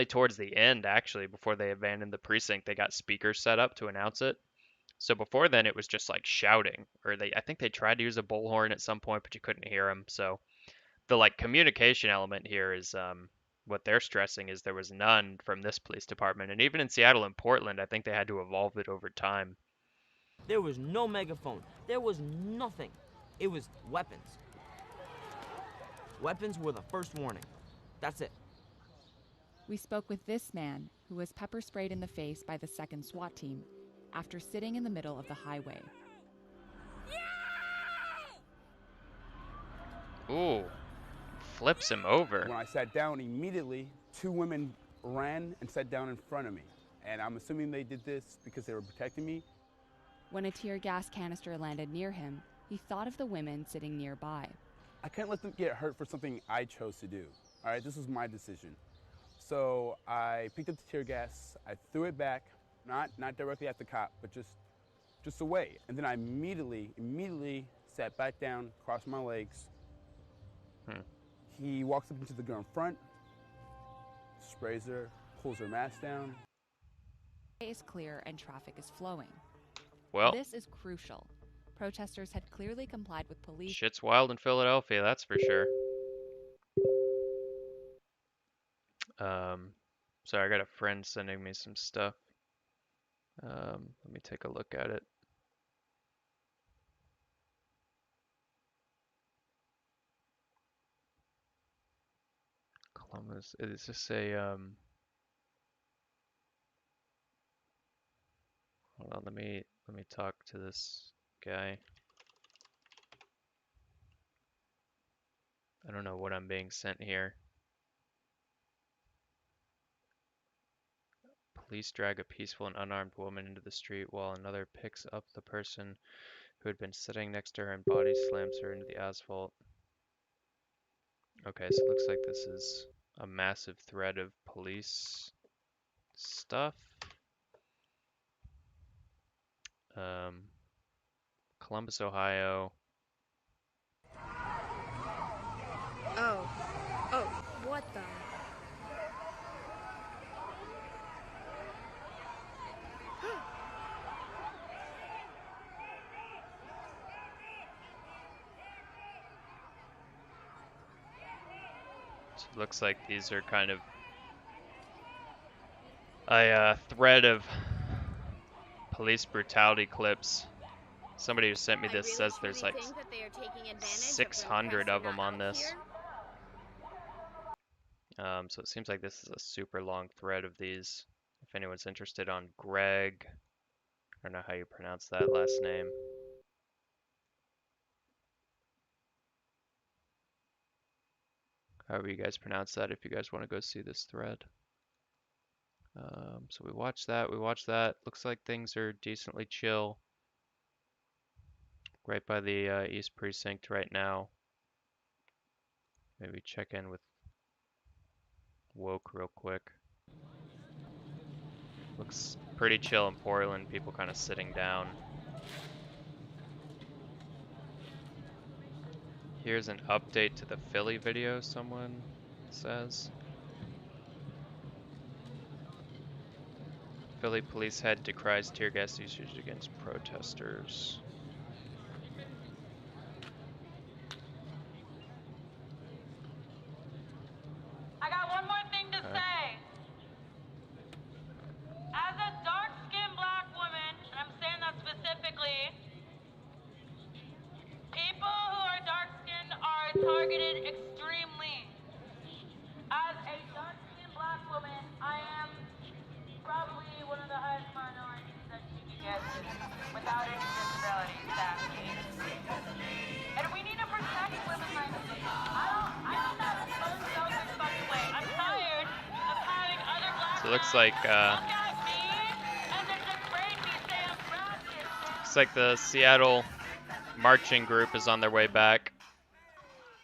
towards the end actually, before they abandoned the precinct. They got speakers set up to announce it. So before then, it was just like shouting, or I think they tried to use a bullhorn at some point, but you couldn't hear them. So the like communication element here is what they're stressing is there was none from this police department, and even in Seattle and Portland, I think they had to evolve it over time. There was no megaphone. There was nothing. It was weapons. Weapons were the first warning. That's it. We spoke with this man who was pepper sprayed in the face by the second SWAT team after sitting in the middle of the highway. Ooh, flips him over. When I sat down, immediately 2 women ran and sat down in front of me. And I'm assuming they did this because they were protecting me. When a tear gas canister landed near him, he thought of the women sitting nearby. I can't let them get hurt for something I chose to do. All right, this was my decision. So I picked up the tear gas, I threw it back, not directly at the cop, but just away. And then I immediately sat back down, crossed my legs. He walks up into the girl in front, sprays her, pulls her mask down. Is clear and traffic is flowing. Well, this is crucial. Protesters had clearly complied with police. Shit's wild in Philadelphia, that's for sure. Sorry, I got a friend sending me some stuff. Let me take a look at it. Columbus, is this a, hold on, let me talk to this guy. I don't know what I'm being sent here. Police drag a peaceful and unarmed woman into the street while another picks up the person who had been sitting next to her and body slams her into the asphalt. Okay, so it looks like this is a massive thread of police stuff. Columbus, Ohio. Oh, what the? So it looks like these are kind of a thread of police brutality clips. Somebody who sent me this says there's like 600 of them on this. So it seems like this is a super long thread of these. If anyone's interested on Greg, I don't know how you pronounce that last name. However you guys pronounce that, if you guys want to go see this thread. So we watched that. Looks like things are decently chill. Right by the East Precinct right now. Maybe check in with Woke real quick. Looks pretty chill in Portland, people kind of sitting down. Here's an update to the Philly video, someone says. Philly police head decries tear gas usage against protesters. I got one more thing to say. As a dark-skinned black woman, and I'm saying that specifically, people who are dark-skinned are targeted extremely. As a dark-skinned black woman, I am probably one of the highest minorities that you can get without any disability status. And we need to protect women like me. I don't that unselfish fucking way. I'm tired of having other black So it looks like the Seattle marching group is on their way back.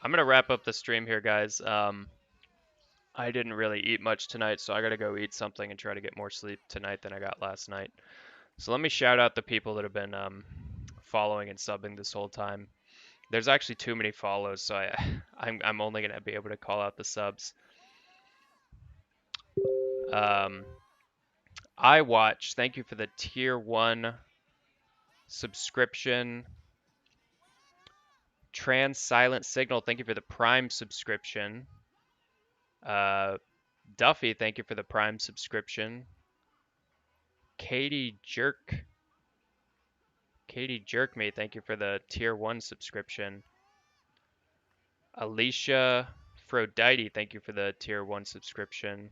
I'm gonna wrap up the stream here, guys. I didn't really eat much tonight, so I gotta go eat something and try to get more sleep tonight than I got last night. So let me shout out the people that have been following and subbing this whole time. There's actually too many follows, so I'm only gonna be able to call out the subs. I watch. Thank you for the tier 1 subscription. Trans Silent Signal, thank you for the Prime subscription. Duffy, thank you for the Prime subscription. Katie Jerkme, thank you for the tier 1 subscription. Alicia Frodite, thank you for the tier 1 subscription.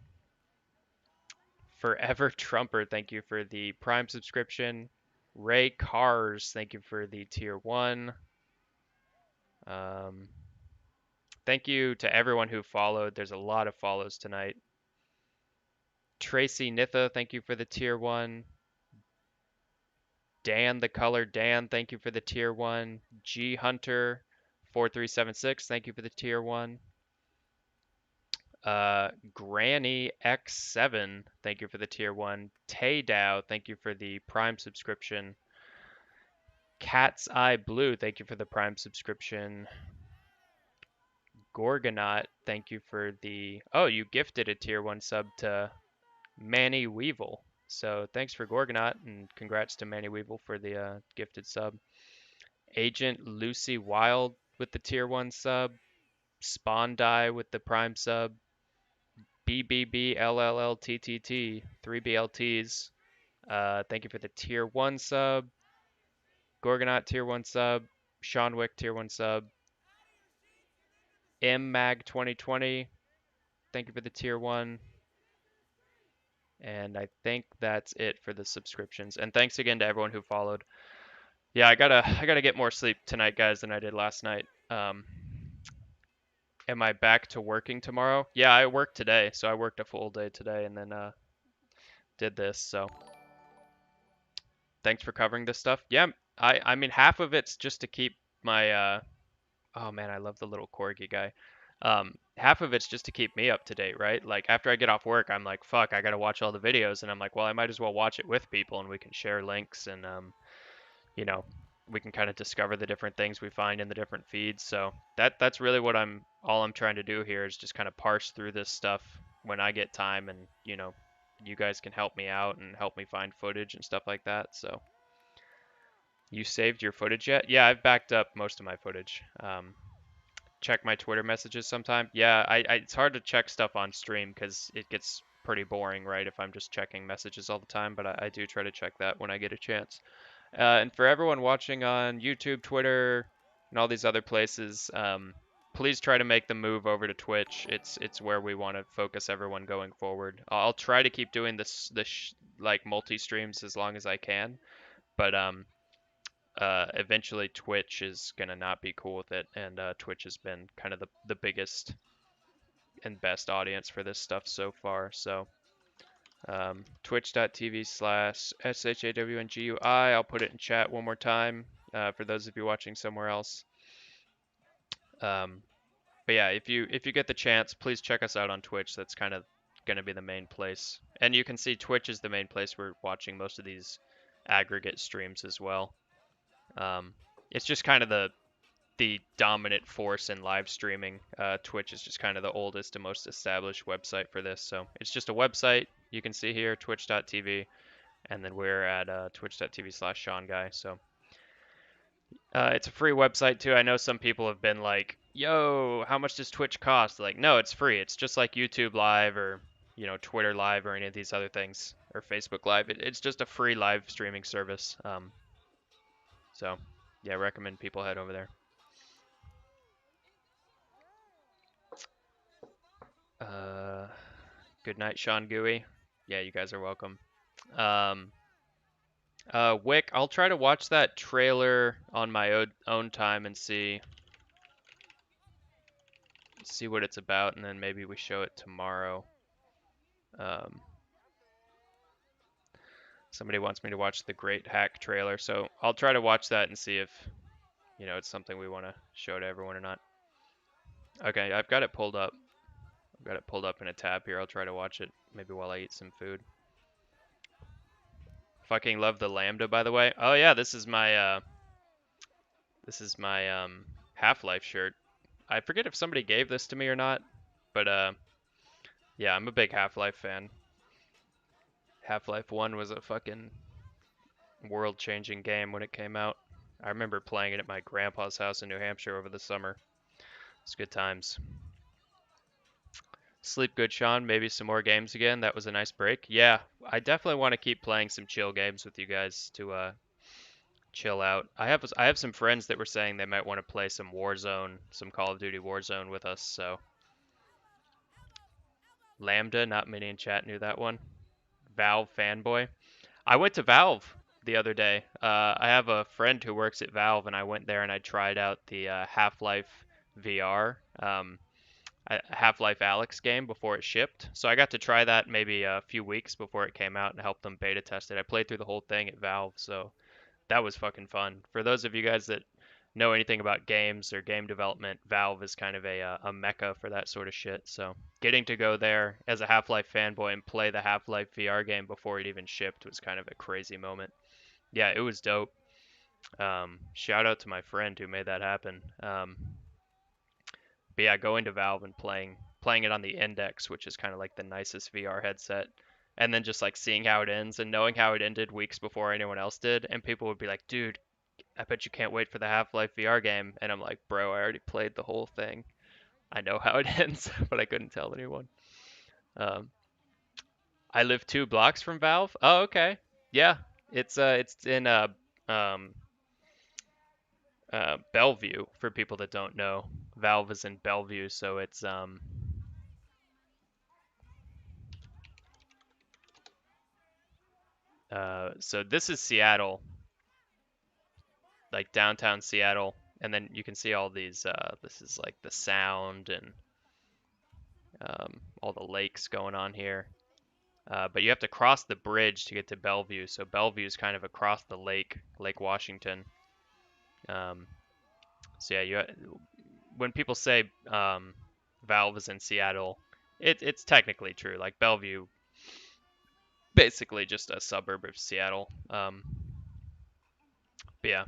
Forever Trumper, thank you for the Prime subscription. Ray Cars, thank you for the tier 1. Thank you to everyone who followed. There's a lot of follows tonight. Tracy Nitha, thank you for the tier 1. Dan the Color Dan, thank you for the tier 1. G Hunter 4376, thank you for the tier 1. Granny X7, thank you for the tier 1. Tay Dow, thank you for the Prime subscription. Cat's Eye Blue, thank you for the Prime subscription. Gorgonaut, thank you for the... Oh, you gifted a tier 1 sub to Manny Weevil. So thanks for Gorgonaut, and congrats to Manny Weevil for the gifted sub. Agent Lucy Wild with the tier 1 sub. Spawn Die with the Prime sub. BBBLLLTTT, 3 BLTs. Thank you for the tier 1 sub. Gorgonaut tier 1 sub. Sean Wick tier 1 sub. MMag 2020, thank you for the tier 1. And I think that's it for the subscriptions. And thanks again to everyone who followed. Yeah, I gotta get more sleep tonight, guys, than I did last night. Am I back to working tomorrow? Yeah, I worked today, so I worked a full day today and then did this. So thanks for covering this stuff. Yeah, I mean half of it's just to keep my oh man, I love the little corgi guy. Half of it's just to keep me up to date, right? Like after I get off work, I'm like, fuck, I gotta watch all the videos, and I'm like, well, I might as well watch it with people, and we can share links, and you know, we can kind of discover the different things we find in the different feeds. So that's really what all I'm trying to do here is just kind of parse through this stuff when I get time, and you know, you guys can help me out and help me find footage and stuff like that. So you saved your footage yet? Yeah, I've backed up most of my footage. Check my Twitter messages sometime. Yeah, it's hard to check stuff on stream because it gets pretty boring, right? If I'm just checking messages all the time, but I do try to check that when I get a chance. And for everyone watching on YouTube, Twitter, and all these other places, please try to make the move over to Twitch. It's where we want to focus everyone going forward. I'll try to keep doing this like multi-streams as long as I can, but eventually Twitch is gonna not be cool with it, and Twitch has been kind of the biggest and best audience for this stuff so far. So twitch.tv/SHAWNGUI. I'll put it in chat one more time for those of you watching somewhere else. But yeah, if you get the chance, please check us out on Twitch. That's kind of gonna be the main place, and you can see Twitch is the main place we're watching most of these aggregate streams as well. It's just kind of the dominant force in live streaming. Twitch is just kind of the oldest and most established website for this. So it's just a website. You can see here, twitch.tv, and then we're at twitch.tv/SeanGuy. So it's a free website too. I know some people have been like, yo, how much does Twitch cost? Like, no, it's free. It's just like YouTube Live or, you know, Twitter Live or any of these other things, or Facebook Live. It's just a free live streaming service. So yeah, recommend people head over there. Good night, Sean Gooey. Yeah, you guys are welcome. Wick, I'll try to watch that trailer on my own time and see what it's about, and then maybe we show it tomorrow. Somebody wants me to watch the Great Hack trailer, so I'll try to watch that and see if, you know, it's something we want to show to everyone or not. Okay, I've got it pulled up. I've got it pulled up in a tab here. I'll try to watch it maybe while I eat some food. Fucking love the Lambda, by the way. Oh yeah, this is my Half-Life shirt. I forget if somebody gave this to me or not, but yeah, I'm a big Half-Life fan. Half-Life 1 was a fucking world-changing game when it came out. I remember playing it at my grandpa's house in New Hampshire over the summer. It's good times. Sleep good, Sean. Maybe some more games again. That was a nice break. Yeah, I definitely want to keep playing some chill games with you guys to chill out. I have some friends that were saying they might want to play some Warzone, some Call of Duty Warzone with us. So Lambda, not many in chat knew that one. Valve fanboy. I went to Valve the other day. I have a friend who works at Valve, and I went there and I tried out the Half-Life VR. Half-Life Alyx game before it shipped. So I got to try that maybe a few weeks before it came out and help them beta test it. I played through the whole thing at Valve, so that was fucking fun. For those of you guys that know anything about games or game development, Valve is kind of a mecca for that sort of shit. So getting to go there as a Half-Life fanboy and play the Half-Life VR game before it even shipped was kind of a crazy moment. Yeah, it was dope. Shout out to my friend who made that happen. But yeah, going to Valve and playing it on the Index, which is kind of like the nicest VR headset, and then just like seeing how it ends and knowing how it ended weeks before anyone else did, and people would be like, "Dude, I bet you can't wait for the Half-Life VR game," and I'm like, "Bro, I already played the whole thing. I know how it ends," but I couldn't tell anyone. Um, I live 2 blocks from Valve. Oh, okay. Yeah, it's in um Bellevue for people that don't know. Valve is in Bellevue, so it's so this is Seattle, like downtown Seattle, and then you can see all these. This is like the sound and all the lakes going on here. But you have to cross the bridge to get to Bellevue, so Bellevue is kind of across the lake, Lake Washington. So yeah, when people say Valve is in Seattle, it's technically true. Like Bellevue, basically just a suburb of Seattle. But yeah,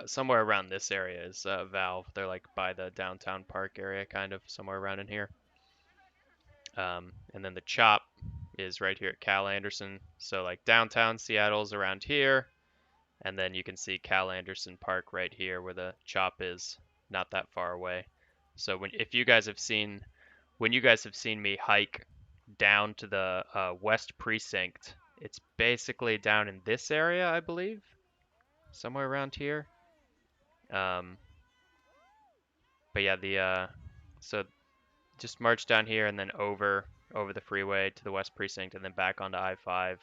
somewhere around this area is Valve. They're like by the downtown park area, kind of somewhere around in here. And then the Chop is right here at Cal Anderson. So like downtown Seattle's around here, and then you can see Cal Anderson Park right here where the Chop is, not that far away. So when you guys have seen me hike down to the West Precinct, it's basically down in this area, I believe, somewhere around here. But yeah, so just march down here and then over the freeway to the West Precinct and then back onto I-5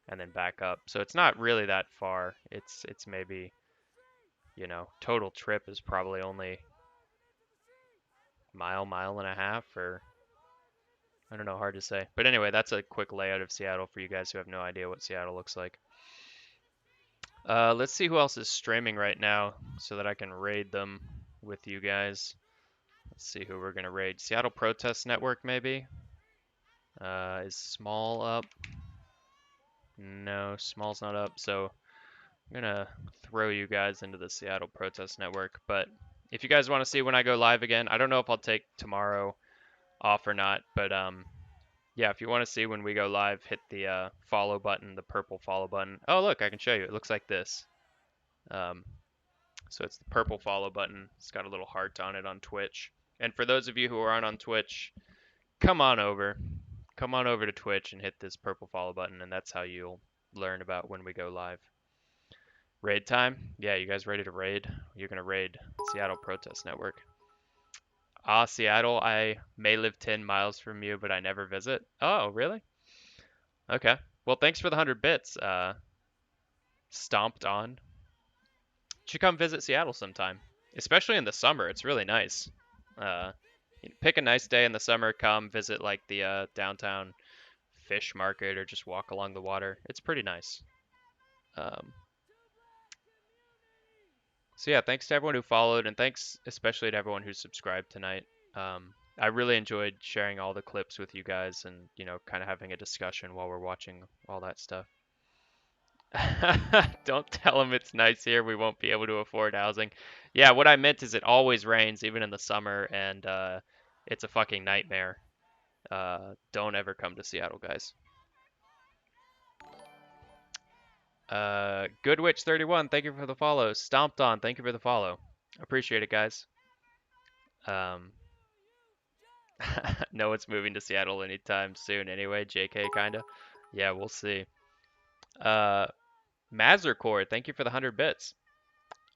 and then back up. So it's not really that far. It's maybe, total trip is probably only mile and a half, or I don't know, hard to say. But anyway, that's a quick layout of Seattle for you guys who have no idea what Seattle looks like. Let's see who else is streaming right now so that I can raid them with you guys. Let's see who we're going to raid. Seattle Protest Network, maybe? Is Small up? No, Small's not up. So I'm going to throw you guys into the Seattle Protest Network. But if you guys want to see when I go live again, I don't know if I'll take tomorrow off or not. But yeah, if you want to see when we go live, hit the follow button, the purple follow button. Oh, look, I can show you. It looks like this. So it's the purple follow button. It's got a little heart on it on Twitch. And for those of you who aren't on Twitch, come on over. Come on over to Twitch and hit this purple follow button, and that's how you'll learn about when we go live. Raid time? Yeah, you guys ready to raid? You're going to raid Seattle Protest Network. Ah, Seattle, I may live 10 miles from you, but I never visit. Oh, really? Okay. Well, thanks for the 100 bits, Stomped On. You should come visit Seattle sometime, especially in the summer. It's really nice. Pick a nice day in the summer, come visit like the downtown fish market or just walk along the water. It's pretty nice. So yeah, thanks to everyone who followed, and thanks especially to everyone who subscribed tonight. I really enjoyed sharing all the clips with you guys and, kind of having a discussion while we're watching all that stuff. Don't tell them it's nice here. We won't be able to afford housing. Yeah, what I meant is it always rains, even in the summer, and it's a fucking nightmare. Don't ever come to Seattle, guys. Goodwitch31, thank you for the follow. Stomped On, thank you for the follow. Appreciate it, guys. No one's moving to Seattle anytime soon anyway, JK kinda. Yeah, we'll see. Mazercore, thank you for the 100 bits.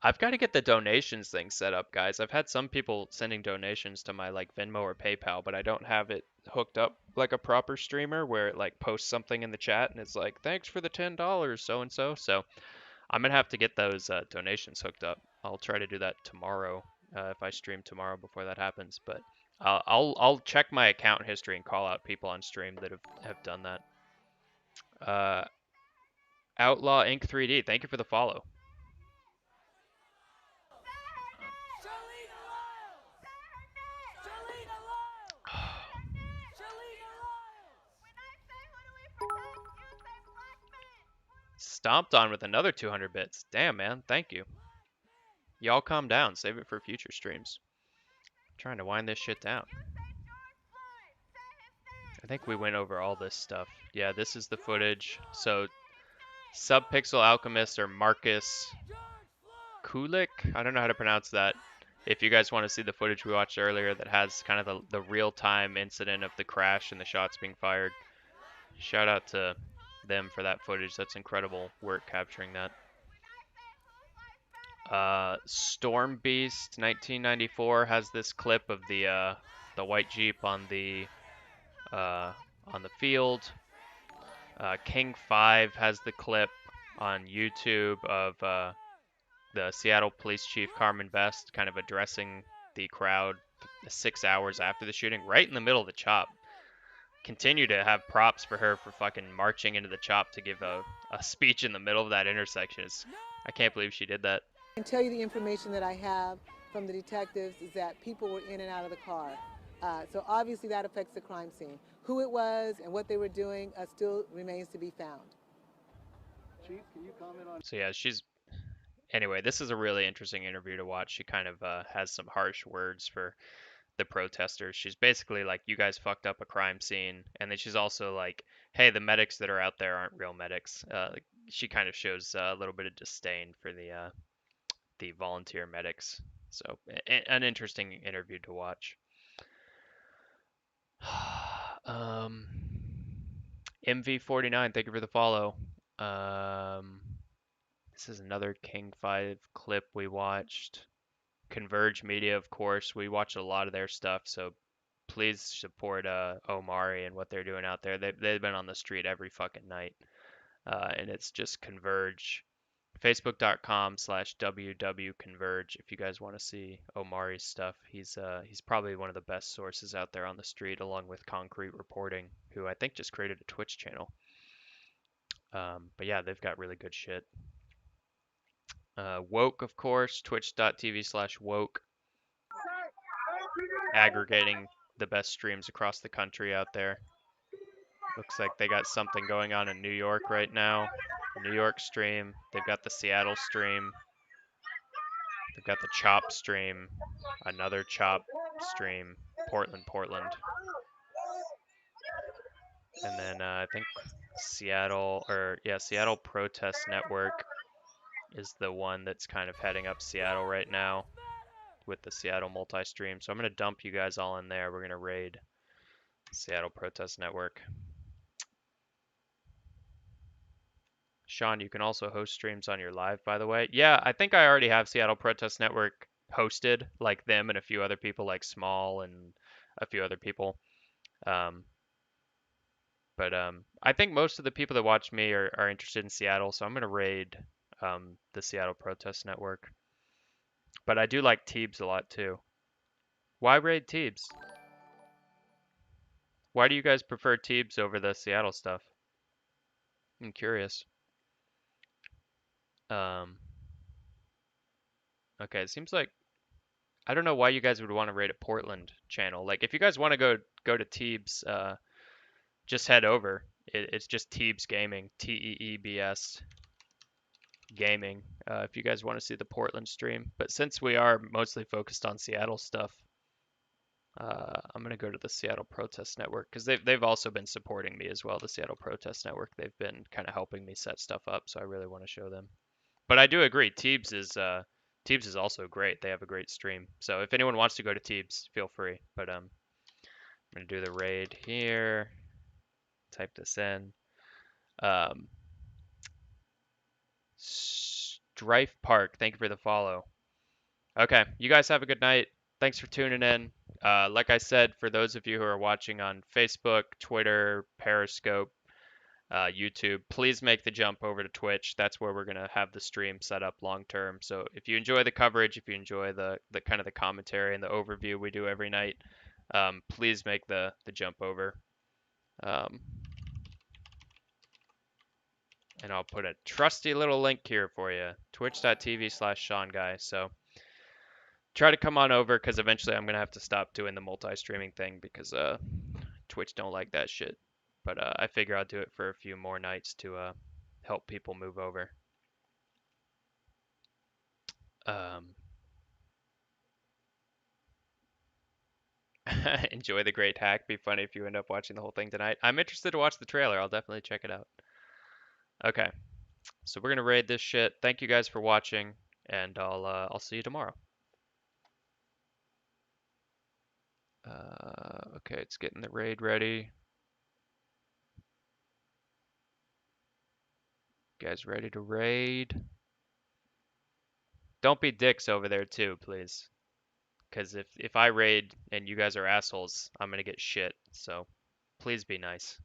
I've got to get the donations thing set up, guys. I've had some people sending donations to my like Venmo or PayPal, but I don't have it hooked up like a proper streamer where it like posts something in the chat and it's like, thanks for the $10, so and so. So I'm gonna have to get those donations hooked up. I'll try to do that tomorrow if I stream tomorrow before that happens. But I'll check my account history and call out people on stream that have done that. Outlaw Inc. 3D, thank you for the follow. stomped on with another 200 bits. Damn, man. Thank you. Y'all calm down. Save it for future streams. I'm trying to wind this shit down. I think we went over all this stuff. Yeah, this is the footage. So, Subpixel Alchemist or Marcus Kulik? I don't know how to pronounce that. If you guys want to see the footage we watched earlier that has kind of the real-time incident of the crash and the shots being fired, shout out to them for that footage. That's incredible work capturing that. Storm Beast 1994 has this clip of the white Jeep on the field. King 5 has the clip on YouTube of the Seattle Police Chief Carmen Best kind of addressing the crowd 6 hours after the shooting, right in the middle of the chop. Continue to have props for her for fucking marching into the chop to give a speech in the middle of that intersection. I can't believe she did that. I can tell you the information that I have from the detectives is that people were in and out of the car. So obviously that affects the crime scene. Who it was and what they were doing still remains to be found. Chief, can you comment on... So yeah, anyway, this is a really interesting interview to watch. She kind of has some harsh words for the protesters. She's basically like, you guys fucked up a crime scene. And then she's also like, hey, the medics that are out there aren't real medics. She kind of shows a little bit of disdain for the volunteer medics. So an interesting interview to watch. MV49, thank you for the follow. This is another King 5 clip we watched. Converge Media, of course. We watched a lot of their stuff, so please support Omari and what they're doing out there. They've been on the street every fucking night. And it's just Converge. Facebook.com/WWConverge if you guys want to see Omari's stuff. He's probably one of the best sources out there on the street, along with Concrete Reporting, who I think just created a Twitch channel. But yeah, they've got really good shit. Woke, of course, twitch.tv/woke. Aggregating the best streams across the country out there. Looks like they got something going on in New York right now. New York stream. They've got the Seattle stream. They've got the Chop stream. Another Chop stream. Portland. And then I think Seattle Protest Network is the one that's kind of heading up Seattle right now with the Seattle multi-stream. So I'm going to dump you guys all in there. We're going to raid Seattle Protest Network. Sean, you can also host streams on your live, by the way. Yeah, I think I already have Seattle Protest Network hosted, like them and a few other people, like Small and a few other people. But I think most of the people that watch me are interested in Seattle, so I'm going to raid the Seattle Protest Network. But I do like Teebs a lot, too. Why raid Teebs? Why do you guys prefer Teebs over the Seattle stuff? I'm curious. Okay, it seems like I don't know why you guys would want to raid a Portland channel. Like, if you guys want to go to Teebs, just head over. It's just Teebs Gaming, Teebs Gaming. If you guys want to see the Portland stream, but since we are mostly focused on Seattle stuff, I'm gonna go to the Seattle Protest Network because they've also been supporting me as well. The Seattle Protest Network, they've been kind of helping me set stuff up, so I really want to show them. But I do agree, Teebs is also great. They have a great stream. So if anyone wants to go to Teebs, feel free. But I'm gonna do the raid here. Type this in. Strife Park, thank you for the follow. Okay, you guys have a good night. Thanks for tuning in. Like I said, for those of you who are watching on Facebook, Twitter, Periscope, YouTube, please make the jump over to Twitch. That's where we're going to have the stream set up long term. So if you enjoy the coverage, if you enjoy the kind of the commentary and the overview we do every night, please make the jump over. And I'll put a trusty little link here for you, twitch.tv/SeanGuy. So try to come on over because eventually I'm going to have to stop doing the multi-streaming thing because Twitch don't like that shit. But I figure I'll do it for a few more nights to help people move over. Enjoy the great hack. Be funny if you end up watching the whole thing tonight. I'm interested to watch the trailer. I'll definitely check it out. Okay, so we're gonna raid this shit. Thank you guys for watching, and I'll see you tomorrow. Okay, it's getting the raid ready. You guys ready to raid? Don't be dicks over there too, please. Because if I raid and you guys are assholes, I'm gonna get shit. So please be nice.